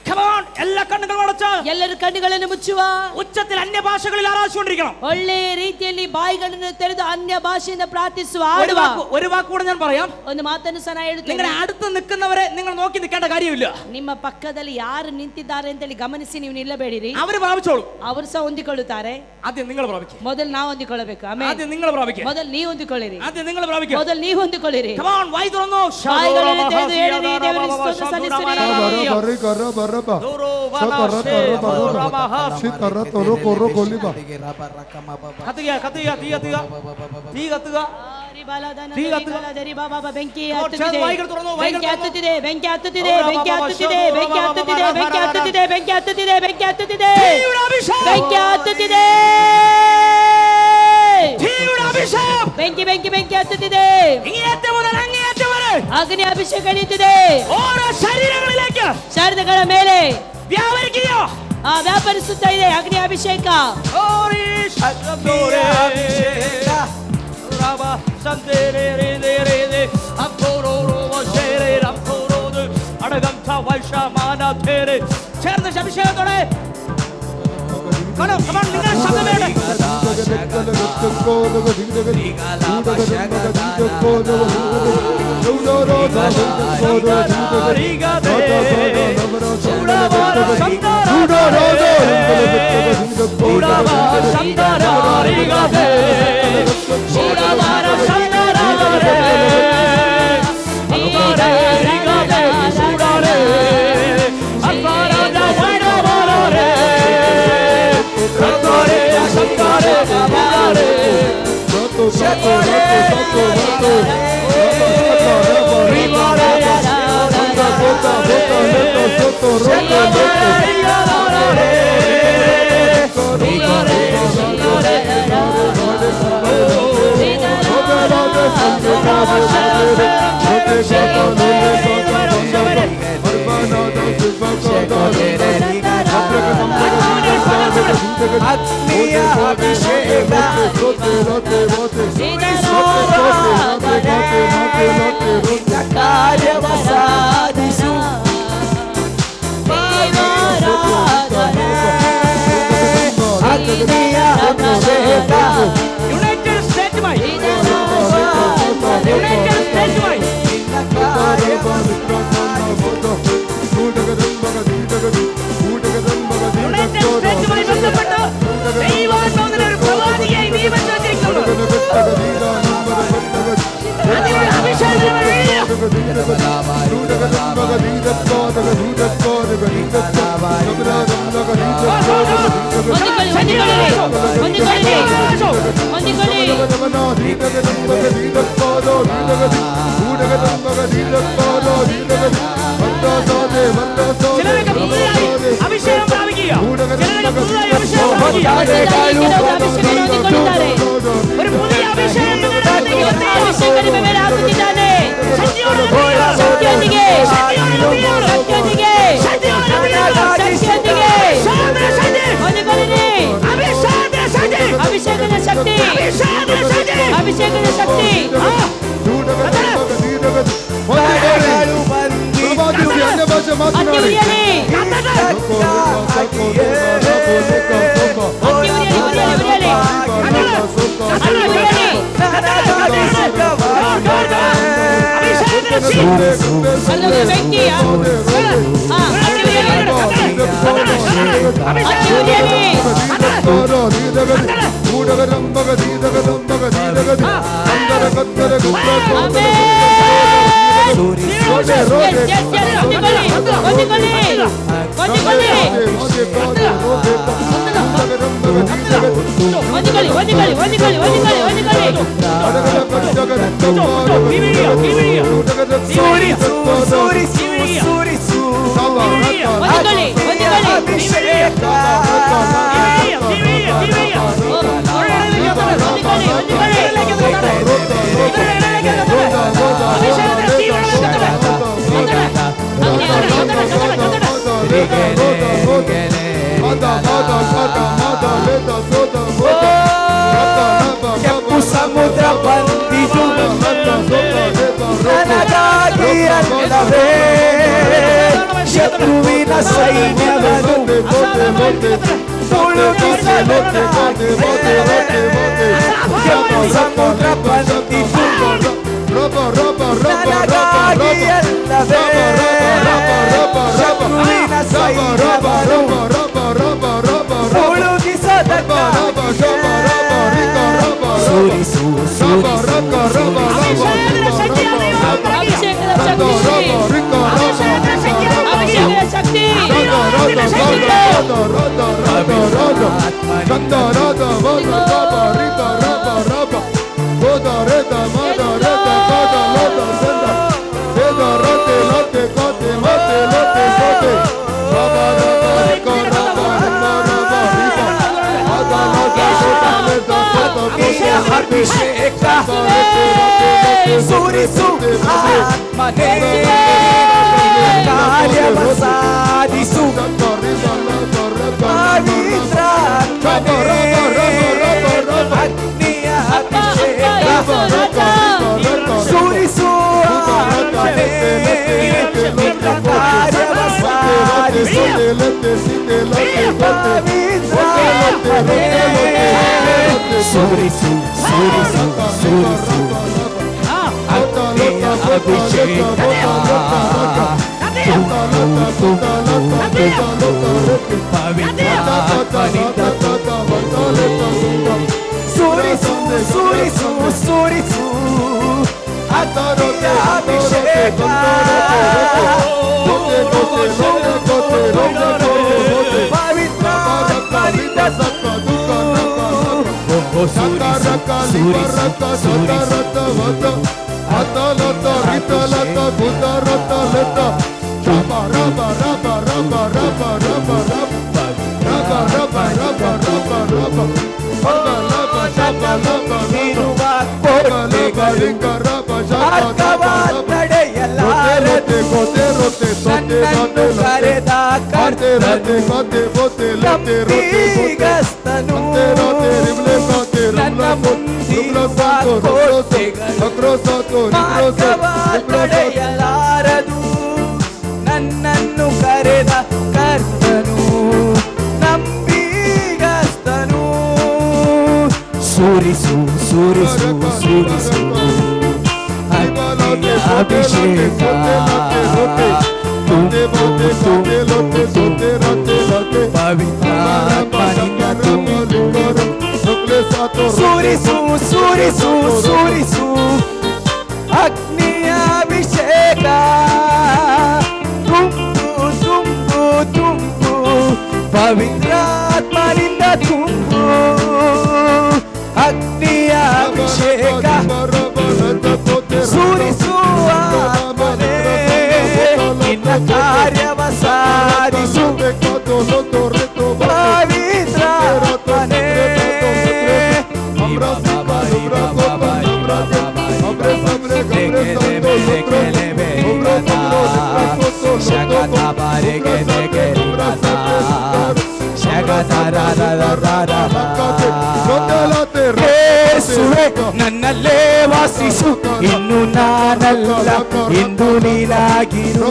Come on, എല്ലാ കണ്ണുകളും അടച്ച് ಎಲ್ಲರೂ ಕಣ್ಣುಗಳನ್ನು ಮುಚ್ಚುವ, ഉച്ചത്തിൽ അന്യഭാഷകളിൽ ആരാധിച്ചുകൊണ്ടിരിക്കണം. ಒಳ್ಳೆಯ ರೀತಿಯಲ್ಲಿ ಬಾಯಿಗಳನ್ನು ತೆರೆದು ಅನ್ಯ ಭಾಷೆಯಿಂದ ಪ್ರಾರ್ಥಿಸುವ, ಆಡುವ. ഒരു വാക്ക് കൂടെ ഞാൻ പറയാം. ಒಂದು ಮಾತನ್ನು ಸಹ ಹೇಳ್ತೇನೆ. നിങ്ങളുടെ അടുത്ത് നിൽക്കുന്നവരെ നിങ്ങൾ നോക്കി നിൽക്കേണ്ട കാര്യമില്ല. ನಿಮ್ಮ ಪಕ್ಕದಲ್ಲಿ ಯಾರು ನಿಂತಿದ್ದಾರೆ ಅಂತೇಳಿ ಗಮನಿಸಿ ನೀವು ನಿಲ್ಲಬೇಡಿರಿ. അവര് പ്രാപിച്ചോളൂ. ಅವರು ಸಹ ಹೊಂದಿಕೊಳ್ಳುತ್ತಾರೆ. ആദ്യം നിങ്ങൾ പ്രാപിക്കുക. ಮೊದಲು ನಾವು ಹೊಂದಿಕೊಳ್ಳಬೇಕು. ಆಮೇಲೆ ആദ്യം നിങ്ങൾ പ്രാപിക്കുക. ಮೊದಲು ನೀವು ಹೊಂದಿಕೊಳ್ಳಿರಿ. ആദ്യം നിങ്ങൾ പ്രാപിക്കുക. ಮೊದಲು ನೀವು ಹೊಂದಿಕೊಳ್ಳಿರಿ. Come on, വായി തുറന്നോ. ಬಾಯಿಗಳನ್ನು ತೆರೆದು ಹೇಳಿರಿ, ದೇವರಿಗೆ ಸ್ತೋತ್ರ ಸಲ್ಲಿಸಿರಿ. raba. Doro Shaka vana rata se raba dora raba. mahas. Shita rata roko roko liba. കത്തുക കത്തുക തീ കത്തുക തീ കത്തുക ಬೆಂಕಿ Lord, ಹತ್ತುತ್ತಿದೆ ವಾಯಿಗಳು ತುറന്നു, ವಾಯಿಗಳು ಬೆಂಕಿ ತುറന്നു. ಹತ್ತುತ್ತಿದೆ ಬೆಂಕಿ ಹತ್ತುತ್ತಿದೆ ಬೆಂಕಿ ಹತ್ತುತ್ತಿದೆ ಬೆಂಕಿ ಹತ್ತುತ್ತಿದೆ ಬೆಂಕಿ ಹತ್ತುತ್ತಿದೆ ಬೆಂಕಿ ಹತ್ತುತ್ತಿದೆ ಬೆಂಕಿ ಹತ್ತುತ್ತಿದೆ ಬೆಂಕಿ ಹತ್ತುತ್ತಿದೆ തീയുടെ അഭിഷേകം ಬೆಂಕಿ ಬೆಂಕಿ ಬೆಂಕಿ ಹತ್ತುತ್ತಿದೆ ഇങ്ങേയറ്റം മുതൽ അങ്ങേയറ്റം വരെ ಅಗ್ನಿ ಅಭಿಷೇಕ ನಡೀತಿದೆ ഓരോ ശരീരങ്ങളിലേക്ക് ಶಾರದಗಳ ಮೇಲೆ വ്യാപരിക്കുക ಆ ವ್ಯಾಪರಿಸುತ್ತಾ ಇದೆ ಅಗ್ನಿ ಅಭಿಷೇಕ ചേർന്ന് അഭിഷേകത്തോടെ നിങ്ങൾ ശബ്ദമേടെ ಆತ್ಮೀಯ ಅಭಿಷೇಕ ಕಾರ್ಯವ ಸಾಧಿಸು ಆತ್ಮೀಯ ಅಭಿಷೇಕ ಯುನೈಟೆಡ್ ಸ್ಟೇಟ್ಸ್ ಮೈ ಯುನೈಟೆಡ್ ಸ್ಟೇಟ್ಸ್ ಮೈ യുണൈറ്റഡ് സ്റ്റേറ്റ്സുമായി ബന്ധപ്പെട്ട് ദൈവാത്മാവിന്റെ ഒരു പ്രവാചകനെ നിയമിച്ചിരിക്കുന്നു. അതിനുള്ള അഭിഷേകം വഴിയാ. ചിലരൊക്കെ പുതുതായി അഭിഷേകം പ്രാപിക്കുക. ചിലരൊക്കെ പുതുതായി അഭിഷേകം പ്രാപിക്കുക. ഒരു പുതിയ അഭിഷേകം നിങ്ങളുടെ അടുത്തേക്ക് വന്നിരിക്കുകയാണ്. ശക്തിയോടെ ശക്തിയൊന്നിಗೆ ശക്തിയൊന്നിಗೆ ಅಭಿಷೇಕದ ಶಕ್ತಿ ಅಭಿಷೇಕದ ಶಕ್ತಿ ಸಮುದ್ರ ಬಂದಿತು ನನಗಾಗಿ ಅಲ್ಲವೇ ಶತ್ರುವಿನ ಸೈನ್ಯವನ್ನು ತುಳುಕಿಸಲು ಸಮುದ್ರ ಬಂದಿತು ನನಗಾಗಿ ಅಲ್ಲವೇ ಶತ್ರುವಿನ ಸೈನ್ಯವನ್ನು ಸುರಿಸು ಅಭಿಷೇಕದ ಶಕ್ತಿ ಅಭಿಷೇಕದ ಶಕ್ತಿ ಅಭಿಷೇಕ ಸುರಿಸು ಆತ್ಮನೇ ಕಾರ್ಯವ ಸಾಧಿಸು ಪವಿತ್ರಾತ್ಮನೇ ಅಗ್ನಿಯ ಅಭಿಷೇಕ ಸುರಿಸು ಆತ್ಮನೇ ಕಾರ್ಯವ ಸಾಧಿಸು ಪವಿತ್ರಾತ್ಮನೇ ಸುರಿಸು ಸುರಿಸು ಸುರಿಸು ಅಗ್ನಿಯ ಅಭಿಷೇಕ ಸುರಿಸು ಸುರಿಸು ಸುರಿಸು ಅಗ್ನಿಯ ಅಭಿಷೇಕ ನನ್ನನ್ನು ಕರೆದ ಕರ್ತನು ನನ್ನ ಮುಂದಿರುವ ಕೋಟೆಗಳು ಮಾರ್ಗವ ತಡೆಯಲಾರದು ನನ್ನನ್ನು ಕರೆದ ಕರ್ತನು ನಂಬಿಗಸ್ತನು ಸುರಿಸು ಸುರಿಸು ಸುರಿಸು ಅಗ್ನಿಯ ಅಭಿಷೇಕ ಪವಿತ್ರಾತ್ಮನಿಂದ ಸುರಿಸು ಸುರಿಸು ಸುರಿಸು ಅಗ್ನಿಯ ಅಭಿಷೇಕ ತುಂಬು ತುಂಬು ತುಂಬು ಪವಿತ್ರಾತ್ಮನಿಂದ ತುಂಬು ಅಗ್ನಿಯ ಅಭಿಷೇಕ ಸುರಿಸುವ ನಿನ್ನ ಕಾರ್ಯವ ಸಾಧಿಸು ಪವಿತ್ರಾತ್ಮನೇ ಯೇಸುವೆ ನನ್ನಲ್ಲೇ ವಾಸಿಸು ಇನ್ನು ನಾನಲ್ಲ ಇಂದು ನೀನಾಗಿರು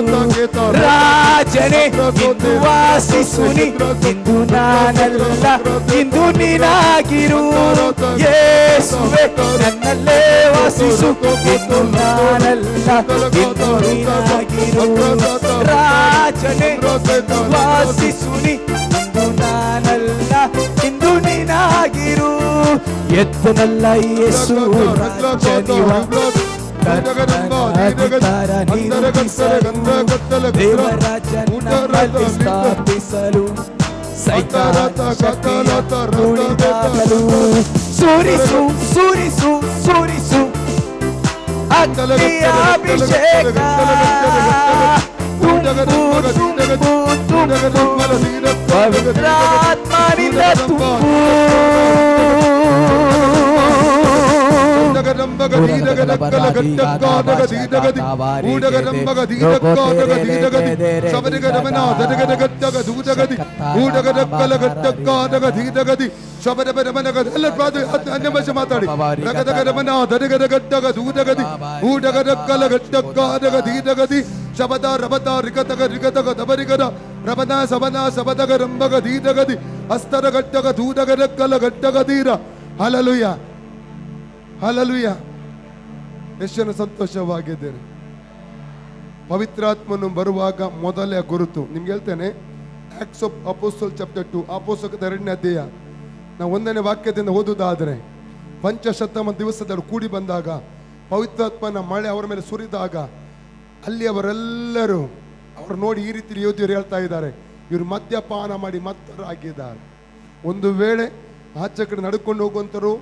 ರಾಜನೇ ಇಂದು ವಾಸಿಸುನಿ ಇಂದು ನಾನಲ್ಲ ಇಂದು ನೀನಾಗಿರು ಯೇಸುವೆ ನನ್ನಲ್ಲೇ ವಾಸಿಸು ಇನ್ನು ನಾನಲ್ಲ ಇಂದು ನೀನಾಗಿರು ರಾಜನೇ ಇಂದು ವಾಸಿಸುನಿ ಇಂದು ನಾನಲ್ಲ ಇಂದು ನೀನಾಗಿರು ಎತ್ತನಲ್ಲ ಯೇಸು ರಾಜನಿವ ಅಧಿಕಾರ ದೇವರಾಜನನ್ನು ಸ್ಥಾಪಿಸಲು ಸೈತಾನ ತುಳಿದಾಗಲು ಸುರಿಸು ಸುರಿಸು ಸುರಿಸು ಅಗ್ನಿಯ ಅಭಿಷೇಕ ತುಂಬು ತುಂಬು ತುಂಬು ಪವಿತ್ರಾತ್ಮನಿಂದ ತುಂಬು ಹಲ್ಲೆಲೂಯಾ ಹಲ್ಲೆಲೂಯಾ. ಎಷ್ಟು ಸಂತೋಷವಾಗಿದ್ದೇನೆ. ಪವಿತ್ರಾತ್ಮನು ಬರುವಾಗ ಮೊದಲೇ ಗುರುತು ನಿಮ್ಗೆ ಹೇಳ್ತೇನೆ. ಆಕ್ಟ್ಸ್ ಆಫ್ ಅಪೋಸ್ಟಲ್ ಚಾಪ್ಟರ್ 2 ಅಪೊಸ್ತಲರ 2ನೇ ಅಧ್ಯಾಯ ನಾವು 1ನೇ ವಾಕ್ಯದಿಂದ ಓದುವುದಾದರೆ, ಪಂಚಶತಮ ದಿವಸದಲ್ಲಿ ಕೂಡಿ ಬಂದಾಗ ಪವಿತ್ರಾತ್ಮನ ಮಳೆ ಅವರ ಮೇಲೆ ಸುರಿದಾಗ ಅಲ್ಲಿ ಅವರೆಲ್ಲರೂ ಅವರು ನೋಡಿ ಈ ರೀತಿ ಯೋಧಿಯರು ಹೇಳ್ತಾ ಇದ್ದಾರೆ, ಇವರು ಮದ್ಯಪಾನ ಮಾಡಿ ಮತ್ತರಾಗಿದ್ದಾರೆ. ಒಂದು ವೇಳೆ ಆಚೆ ಕಡೆ ನಡ್ಕೊಂಡು ಹೋಗುವಂಥರು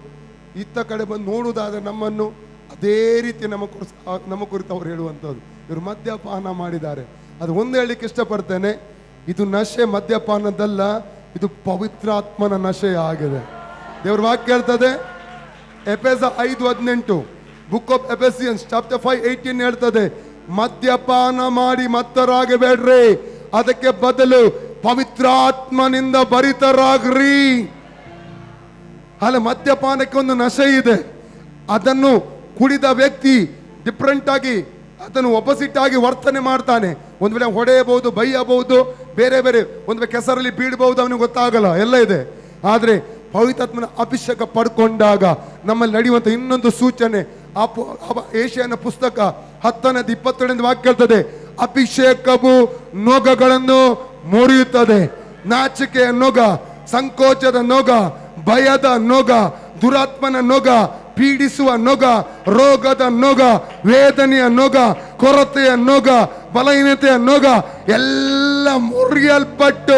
ಇತ್ತ ಕಡೆ ಬಂದು ನೋಡುವುದಾದ್ರೆ ನಮ್ಮನ್ನು ಅದೇ ರೀತಿ ನಮ್ಮ ಕುರಿತು ಅವ್ರು ಹೇಳುವಂಥದ್ದು, ಇವರು ಮದ್ಯಪಾನ ಮಾಡಿದ್ದಾರೆ. ಅದು ಒಂದು ಹೇಳಲಿಕ್ಕೆ ಇಷ್ಟಪಡ್ತೇನೆ, ಇದು ನಶೆ ಮದ್ಯಪಾನದಲ್ಲ, ಇದು ಪವಿತ್ರಾತ್ಮನ ನಶೆ ಆಗಿದೆ. ದೇವ್ರ ವಾಕ್ಯ ಹೇಳ್ತದೆ, ಎಫೆಸ 5:18, ಬುಕ್ ಆಫ್ ಎಫೆಸಿಯನ್ಸ್ ಚಾಪ್ಟರ್ 5:18 ಹೇಳ್ತದೆ, ಮದ್ಯಪಾನ ಮಾಡಿ ಮತ್ತರಾಗಬೇಡ್ರಿ, ಅದಕ್ಕೆ ಬದಲು ಪವಿತ್ರಾತ್ಮನಿಂದ ಭರಿತರಾಗ್ರಿ. ಅಲ್ಲ, ಮದ್ಯಪಾನಕ್ಕೆ ಒಂದು ನಶೆ ಇದೆ. ಅದನ್ನು ಕುಡಿದ ವ್ಯಕ್ತಿ ಡಿಫ್ರೆಂಟ್ ಆಗಿ ಅದನ್ನು ಒಪೋಸಿಟ್ ಆಗಿ ವರ್ತನೆ ಮಾಡ್ತಾನೆ. ಒಂದು ವೇಳೆ ಹೊಡೆಯಬಹುದು, ಬೈಯಬಹುದು, ಬೇರೆ ಬೇರೆ ಒಂದು ವೇಳೆ ಕೆಸರಲ್ಲಿ ಬೀಳಬಹುದು, ಅವನಿಗೆ ಗೊತ್ತಾಗಲ್ಲ, ಎಲ್ಲ ಇದೆ. ಆದರೆ ಪವಿತ್ರಾತ್ಮನ ಅಭಿಷೇಕ ಪಡ್ಕೊಂಡಾಗ ನಮ್ಮಲ್ಲಿ ನಡೆಯುವಂಥ ಇನ್ನೊಂದು ಸೂಚನೆ, ಏಷಿಯನ ಪುಸ್ತಕ 10:22 ವಾಕ್ಯ ಹೇಳ್ತದೆ, ಅಭಿಷೇಕವು ನೊಗಗಳನ್ನು ಮುರಿಯುತ್ತದೆ. ನಾಚಿಕೆಯ ನೊಗ, ಸಂಕೋಚದ ನೊಗ, ಭಯದ ನೊಗ, ದುರಾತ್ಮನ ನೊಗ, ಪೀಡಿಸುವ ನೊಗ, ರೋಗದ ನೊಗ, ವೇದನೆಯ ನೊಗ, ಕೊರತೆಯ ನೊಗ, ಬಲಹೀನತೆಯ ನೊಗ ಎಲ್ಲ ಮುರಿಯಲ್ಪಟ್ಟು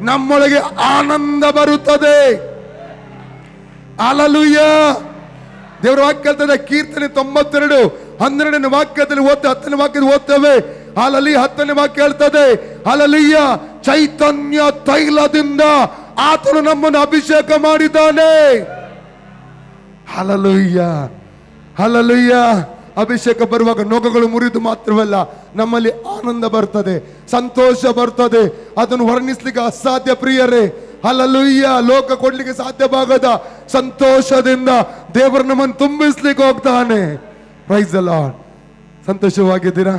ನಮ್ಮೊಳಗೆ ಆನಂದ ಬರುತ್ತದೆ. ಹಲ್ಲೆಲೂಯ. ದೇವರ ವಾಕ್ಯ ಹೇಳ್ತದೆ, ಕೀರ್ತನೆ 92:12 ವಾಕ್ಯದಲ್ಲಿ 10ನೇ ವಾಕ್ಯದಲ್ಲಿ ಓದ್ತೇವೆ. ಹಲ್ಲೆಲೂಯ. 10ನೇ ವಾಕ್ಯ ಹೇಳ್ತದೆ, ಹಲ್ಲೆಲೂಯ, ಚೈತನ್ಯ ತೈಲದಿಂದ ಆತನು ನಮ್ಮನ್ನು ಅಭಿಷೇಕ ಮಾಡಿದ್ದಾನೆ. Hallelujah, hallelujah. ಅಭಿಷೇಕ ಬರುವಾಗ ನೊಗಗಳು ಮುರಿದು ಮಾತ್ರವಲ್ಲ, ನಮ್ಮಲ್ಲಿ ಆನಂದ ಬರ್ತದೆ, ಸಂತೋಷ ಬರ್ತದೆ. ಅದನ್ನು ವರ್ಣಿಸ್ಲಿಕ್ಕೆ ಅಸಾಧ್ಯ ಪ್ರಿಯರೇ. ಹಲ್ಲೆಲೂಯ. ಲೋಕ ಕೊಡ್ಲಿಕ್ಕೆ ಸಾಧ್ಯವಾಗದ ಸಂತೋಷದಿಂದ ದೇವರು ನಮ್ಮನ್ನು ತುಂಬಿಸ್ಲಿಕ್ಕೆ ಹೋಗ್ತಾನೆ. Praise the lord. ಸಂತೋಷವಾಗಿದ್ದೀರಾ?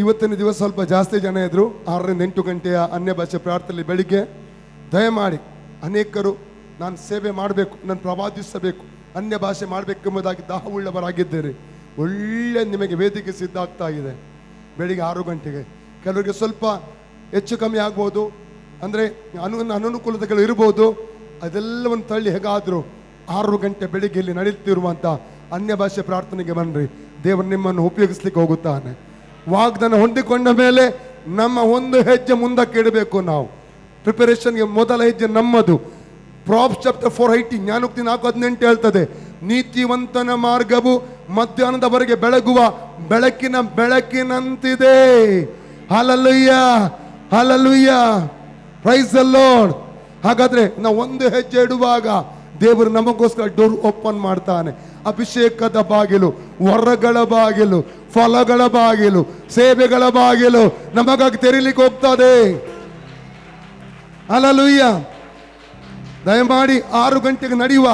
ಇವತ್ತಿನ ದಿವಸ ಸ್ವಲ್ಪ ಜಾಸ್ತಿ ಜನ ಇದ್ರು. 6ರಿಂದ 8 ಗಂಟೆಯ ಅನ್ಯ ಭಾಷೆ ಪ್ರಾರ್ಥನೆ ಬೆಳಿಗ್ಗೆ. ದಯಮಾಡಿ ಅನೇಕರು ನಾನು ಸೇವೆ ಮಾಡಬೇಕು, ನಾನು ಪ್ರವಾದಿಸಬೇಕು, ಅನ್ಯ ಭಾಷೆ ಮಾಡಬೇಕೆಂಬುದಾಗಿ ದಾಹವುಳ್ಳವರಾಗಿದ್ದೇನೆ. ಒಳ್ಳೆ ನಿಮಗೆ ವೇದಿಕೆ ಸಿದ್ಧ ಆಗ್ತಾ ಇದೆ. ಬೆಳಿಗ್ಗೆ 6 ಗಂಟೆಗೆ ಕೆಲವರಿಗೆ ಸ್ವಲ್ಪ ಹೆಚ್ಚು ಕಮ್ಮಿ ಆಗ್ಬೋದು, ಅಂದರೆ ಅನನುಕೂಲತೆಗಳು ಇರ್ಬೋದು. ಅದೆಲ್ಲವನ್ನು ತಳ್ಳಿ ಹೇಗಾದರೂ 6 ಗಂಟೆ ಬೆಳಿಗ್ಗೆ ಇಲ್ಲಿ ನಡೀತಿರುವಂಥ ಅನ್ಯ ಭಾಷೆ ಪ್ರಾರ್ಥನೆಗೆ ಬನ್ನಿರಿ. ದೇವರು ನಿಮ್ಮನ್ನು ಉಪಯೋಗಿಸ್ಲಿಕ್ಕೆ ಹೋಗುತ್ತಾನೆ. ವಾಗ್ದಾನ ಹೊಂದಿಕೊಂಡ ಮೇಲೆ ನಮ್ಮ ಒಂದು ಹೆಜ್ಜೆ ಮುಂದಕ್ಕೆ ಇಡಬೇಕು. ನಾವು ಪ್ರಿಪರೇಷನ್ಗೆ ಮೊದಲ ಹೆಜ್ಜೆ ನಮ್ಮದು. ಪ್ರಾಬ್ಸ್ ಚಾಪ್ಟರ್ 4:18 ಜ್ಞಾನೋಕ್ತಿ 4:18 ಹೇಳ್ತದೆ, ನೀತಿವಂತನ ಮಾರ್ಗವು ಮಧ್ಯಾಹ್ನದವರೆಗೆ ಬೆಳಗುವ ಬೆಳಕಿನಂತಿದೆ. Hallelujah, hallelujah, praise the lord. ಹಾಗಾದ್ರೆ ನಾವು ಒಂದು ಹೆಜ್ಜೆ ಇಡುವಾಗ ದೇವರು ನಮಗೋಸ್ಕರ ಡೋರ್ ಓಪನ್ ಮಾಡ್ತಾನೆ. ಅಭಿಷೇಕದ ಬಾಗಿಲು, ವರಗಳ ಬಾಗಿಲು, ಫಲಗಳ ಬಾಗಿಲು, ಸೇವೆಗಳ ಬಾಗಿಲು ನಮಗಾಗಿ ತೆರೀಲಿಕ್ಕೆ ಹೋಗ್ತದೆ. ಹಲ್ಲೆಲೂಯ. ದಯಮಾಡಿ 6 ಗಂಟೆಗೆ ನಡೆಯುವ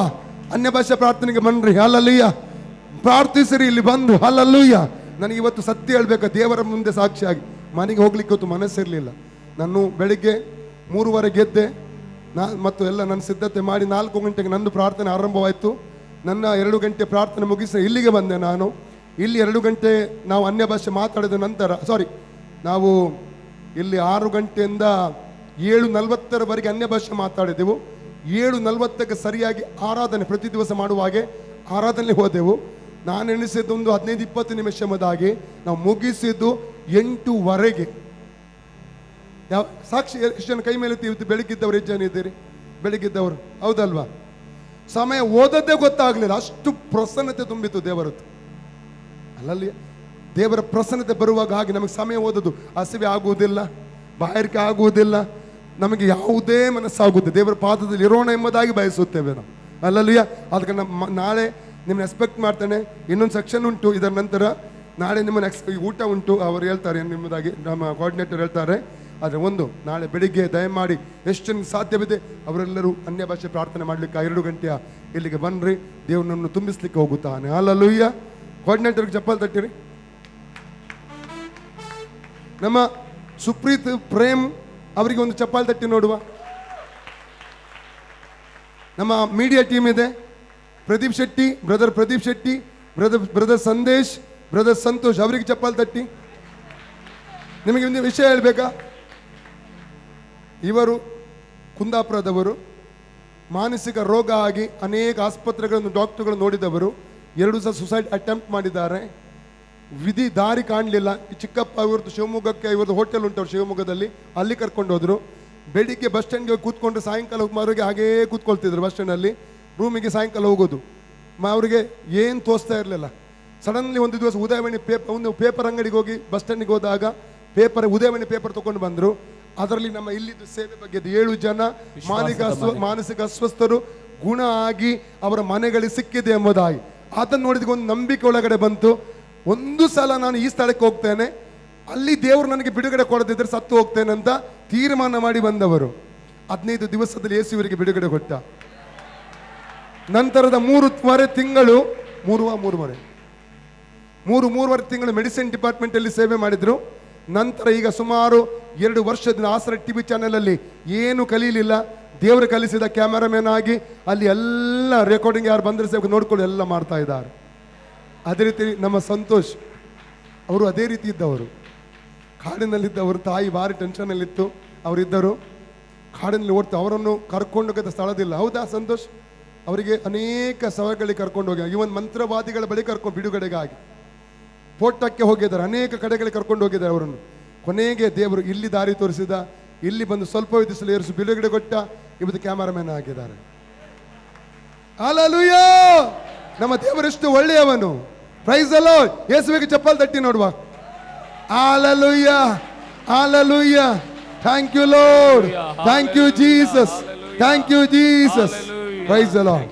ಅನ್ಯ ಭಾಷೆ ಪ್ರಾರ್ಥನೆಗೆ ಬನ್ನಿರಿ. ಹಲ್ಲೆಲೂಯ. ಪ್ರಾರ್ಥಿಸಿರಿ ಇಲ್ಲಿ ಬಂದು. ಹಲ್ಲೆಲೂಯ. ನನಗೆ ಇವತ್ತು ಸತ್ಯ ಹೇಳ್ಬೇಕು, ದೇವರ ಮುಂದೆ ಸಾಕ್ಷಿಯಾಗಿ ಮನೆಗೆ ಹೋಗ್ಲಿಕ್ಕೆ ಇವತ್ತು ಮನಸ್ಸಿರಲಿಲ್ಲ. ನಾನು ಬೆಳಿಗ್ಗೆ 3:15 ಗೆದ್ದೆ ಮತ್ತು ಎಲ್ಲ ನನ್ನ ಸಿದ್ಧತೆ ಮಾಡಿ 4 ಗಂಟೆಗೆ ನಂದು ಪ್ರಾರ್ಥನೆ ಆರಂಭವಾಯಿತು. ನನ್ನ 2 ಗಂಟೆ ಪ್ರಾರ್ಥನೆ ಮುಗಿಸಿ ಇಲ್ಲಿಗೆ ಬಂದೆ. ನಾನು ಇಲ್ಲಿ 2 ಗಂಟೆ ನಾವು ಅನ್ಯ ಭಾಷೆ ಮಾತಾಡಿದ ನಂತರ ನಾವು ಇಲ್ಲಿ 6 ಗಂಟೆಯಿಂದ 7:40 ಅನ್ಯ ಭಾಷೆ ಮಾತಾಡಿದೆವು. 7:40 ಸರಿಯಾಗಿ ಆರಾಧನೆ ಪ್ರತಿ ದಿವಸ ಮಾಡುವಾಗೆ ಆರಾಧನೆ ಹೋದೆವು. ನಾನು ಎಣಿಸಿದ್ದು ಒಂದು 15-20 ನಿಮಿಷಮದಾಗಿ ನಾವು ಮುಗಿಸಿದ್ದು 8:00. ಯಾವ ಸಾಕ್ಷಿ ಎಷ್ಟು ಜನ ಕೈ ಮೇಲೆ ಬೆಳಗಿದ್ದವರು ಎಷ್ಟು ಜನ ಇದ್ದೀರಿ? ಬೆಳಗಿದ್ದವರು ಹೌದಲ್ವಾ? ಸಮಯ ಓದದ್ದೇ ಗೊತ್ತಾಗಲಿಲ್ಲ, ಅಷ್ಟು ಪ್ರಸನ್ನತೆ ತುಂಬಿತು ದೇವರದ್ದು. ಅಲ್ಲಲ್ಲಿ ದೇವರ ಪ್ರಸನ್ನತೆ ಬರುವಾಗ ಹಾಗೆ ನಮಗೆ ಸಮಯ ಓದೋದು ಹಸಿವೆ ಆಗುವುದಿಲ್ಲ, ಬಾಯಾರಿಕೆ ಆಗುವುದಿಲ್ಲ, ನಮಗೆ ಯಾವುದೇ ಮನಸ್ಸಾಗುತ್ತೆ. ದೇವರ ಪಾದದಲ್ಲಿ ಇರೋಣ ಎಂಬುದಾಗಿ ಬಯಸುತ್ತೇವೆ ನಾವು. ಅಲ್ಲಲ್ಲಿಯ ಅದಕ್ಕೆ ನಾಳೆ ನಿಮ್ಮನ್ನ ಎಕ್ಸ್ಪೆಕ್ಟ್ ಮಾಡ್ತೇನೆ. ಇನ್ನೊಂದು ಸೆಕ್ಷನ್ ಉಂಟು, ಇದರ ನಂತರ ನಾಳೆ ನಿಮ್ಮನ್ನು ಊಟ ಉಂಟು ಅವರು ಹೇಳ್ತಾರೆ ನಿಮ್ಮದಾಗಿ, ನಮ್ಮ ಕೋಆರ್ಡಿನೇಟರ್ ಹೇಳ್ತಾರೆ. ಆದರೆ ನಾಳೆ ಬೆಳಿಗ್ಗೆ ದಯಮಾಡಿ ಎಷ್ಟು ಜನಕ್ಕೆ ಸಾಧ್ಯವಿದೆ ಅವರೆಲ್ಲರೂ ಅನ್ಯ ಭಾಷೆ ಪ್ರಾರ್ಥನೆ ಮಾಡಲಿಕ್ಕೆ 2 ಗಂಟೆಯ ಇಲ್ಲಿಗೆ ಬನ್ನಿರಿ. ದೇವರನ್ನು ತುಂಬಿಸ್ಲಿಕ್ಕೆ ಹೋಗುತ್ತಾನೆ. ಹಲ್ಲೆಲೂಯ. ಕೋಆರ್ಡಿನೇಟರ್ಗೆ ಚಪ್ಪಾಳೆ ತಟ್ಟಿರಿ. ನಮ್ಮ ಸುಪ್ರೀತ್ ಪ್ರೇಮ್ ಅವರಿಗೆ ಒಂದು ಚಪ್ಪಾಳೆ ತಟ್ಟಿ ನೋಡುವ. ನಮ್ಮ ಮೀಡಿಯಾ ಟೀಮ್ ಇದೆ, Pradeep Shetty, brother Pradeep Shetty, brother Sandesh, brother Santosh, ಅವರಿಗೆ ಚಪ್ಪಾಳೆ ತಟ್ಟಿ. ನಿಮಗೆ ಒಂದು ವಿಷಯ ಹೇಳಬೇಕಾ? ಇವರು ಕುಂದಾಪುರದವರು, ಮಾನಸಿಕ ರೋಗ ಆಗಿ ಅನೇಕ ಆಸ್ಪತ್ರೆಗಳನ್ನು ಡಾಕ್ಟರ್ಗಳು ನೋಡಿದವರು. 2 ಸಲ ಸುಸೈಡ್ ಅಟೆಂಪ್ಟ್ ಮಾಡಿದ್ದಾರೆ. ವಿಧಿ ದಾರಿ ಕಾಣಲಿಲ್ಲ. ಚಿಕ್ಕಪ್ಪ ಇವ್ರದ್ದು ಶಿವಮೊಗ್ಗಕ್ಕೆ, ಇವ್ರದ್ದು ಹೋಟೆಲ್ ಉಂಟು ಶಿವಮೊಗ್ಗದಲ್ಲಿ, ಅಲ್ಲಿ ಕರ್ಕೊಂಡು ಹೋದ್ರು. ಬೆಳಿಗ್ಗೆ ಬಸ್ ಸ್ಟ್ಯಾಂಡ್ಗೆ ಹೋಗಿ ಕೂತ್ಕೊಂಡು ಸಾಯಂಕಾಲ ಮಾರುವರೆಗೆ ಹಾಗೇ ಕೂತ್ಕೊಳ್ತಿದ್ರು ಬಸ್ ಸ್ಟ್ಯಾಂಡಲ್ಲಿ. ರೂಮಿಗೆ ಸಾಯಂಕಾಲ ಹೋಗೋದು. ಅವ್ರಿಗೆ ಏನು ತೋರಿಸ್ತಾ ಇರಲಿಲ್ಲ. ಸಡನ್ಲಿ ಒಂದು ದಿವಸ ಉದಯವಾಣಿ ಒಂದು ಪೇಪರ್ ಅಂಗಡಿಗೆ ಹೋಗಿ ಬಸ್ ಸ್ಟ್ಯಾಂಡಿಗೆ ಹೋದಾಗ ಉದಯವಾಣಿ ಪೇಪರ್ ತಗೊಂಡು ಬಂದರು. ಅದರಲ್ಲಿ ನಮ್ಮ ಇಲ್ಲಿದ್ದು ಸೇವೆ ಬಗ್ಗೆ 7 ಜನ ಮಾನಸಿಕ ಅಸ್ವಸ್ಥರು ಗುಣ ಆಗಿ ಅವರ ಮನೆಗಳಿಗೆ ಸಿಕ್ಕಿದೆ ಎಂಬುದಾಗಿ. ಅದನ್ನು ನೋಡಿದ ಒಂದು ನಂಬಿಕೆ ಒಳಗಡೆ ಬಂತು. ಒಂದು ಸಲ ನಾನು ಈ ಸ್ಥಳಕ್ಕೆ ಹೋಗ್ತೇನೆ, ಅಲ್ಲಿ ದೇವರು ನನಗೆ ಬಿಡುಗಡೆ ಕೊಡದಿದ್ದರೆ ಸತ್ತು ಹೋಗ್ತೇನೆ ಅಂತ ತೀರ್ಮಾನ ಮಾಡಿ ಬಂದವರು. 15 ದಿವಸದಲ್ಲಿ ಯೇಸುವಿಗೆ ಬಿಡುಗಡೆ ಕೊಟ್ಟ. ನಂತರದ 3.5 ತಿಂಗಳು 3.5 ತಿಂಗಳು ಮೆಡಿಸಿನ್ ಡಿಪಾರ್ಟ್ಮೆಂಟಲ್ಲಿ ಸೇವೆ ಮಾಡಿದರು. ನಂತರ ಈಗ ಸುಮಾರು 2 ವರ್ಷದಿಂದ ಆಸರೆ ಟಿವಿ ಚಾನೆಲಲ್ಲಿ ಏನು ಕಲೀಲಿಲ್ಲ, ದೇವರು ಕಲಿಸಿದ ಕ್ಯಾಮರಾಮನ್ ಆಗಿ ಅಲ್ಲಿ ಎಲ್ಲ ರೆಕಾರ್ಡಿಂಗ್ ಯಾರು ಬಂದರೆ ಸೇವೆ ನೋಡ್ಕೊಂಡು ಎಲ್ಲ ಮಾಡ್ತಾ ಇದ್ದಾರೆ. ಅದೇ ರೀತಿ ನಮ್ಮ ಸಂತೋಷ್ ಅವರು ಅದೇ ರೀತಿ ಇದ್ದವರು. ಕಾಡಿನಲ್ಲಿದ್ದವರು, ತಾಯಿ ಭಾರಿ ಟೆನ್ಷನಲ್ಲಿತ್ತು, ಅವರಿದ್ದರು. ಕಾಡಿನಲ್ಲಿ ಓಡ್ತಾ ಅವರನ್ನು ಕರ್ಕೊಂಡು ಹೋಗೋದ ಸ್ಥಳದಿಲ್ಲ. ಹೌದಾ ಸಂತೋಷ್? ಅವರಿಗೆ ಅನೇಕ ಸಭೆಗಳಿಗೆ ಕರ್ಕೊಂಡು ಹೋಗಿ, ಇವನ್ ಮಂತ್ರವಾದಿಗಳ ಬಳಿ ಕರ್ಕೊಂಡು ಬಿಡುಗಡೆಗಾಗಿ ಪೋಟಕ್ಕೆ ಹೋಗಿದ್ದಾರೆ, ಅನೇಕ ಕಡೆಗಳಿಗೆ ಕರ್ಕೊಂಡು ಹೋಗಿದ್ದಾರೆ ಅವರನ್ನು. ಕೊನೆಗೆ ದೇವರು ಇಲ್ಲಿ ದಾರಿ ತೋರಿಸಿದ, ಇಲ್ಲಿ ಬಂದು ಸ್ವಲ್ಪ ದಿವಸ ಏರಿಸಿ ಬಿಡುಗಡೆ ಕೊಟ್ಟ. ಇವತ್ತು ಕ್ಯಾಮರಾಮನ್ ಆಗಿದ್ದಾರೆ. ಹಲ್ಲೆಲೂಯಾ! ನಮ್ಮ ದೇವರೆಷ್ಟು ಒಳ್ಳೆಯವನು. Praise the Lord. ಯೇಸುವಿಗೆ ಚಪ್ಪಲ್ ತಟ್ಟಿ ನೋಡುವ. Hallelujah, hallelujah. Thank you Lord, thank you Jesus, thank you Jesus. Praise the lord.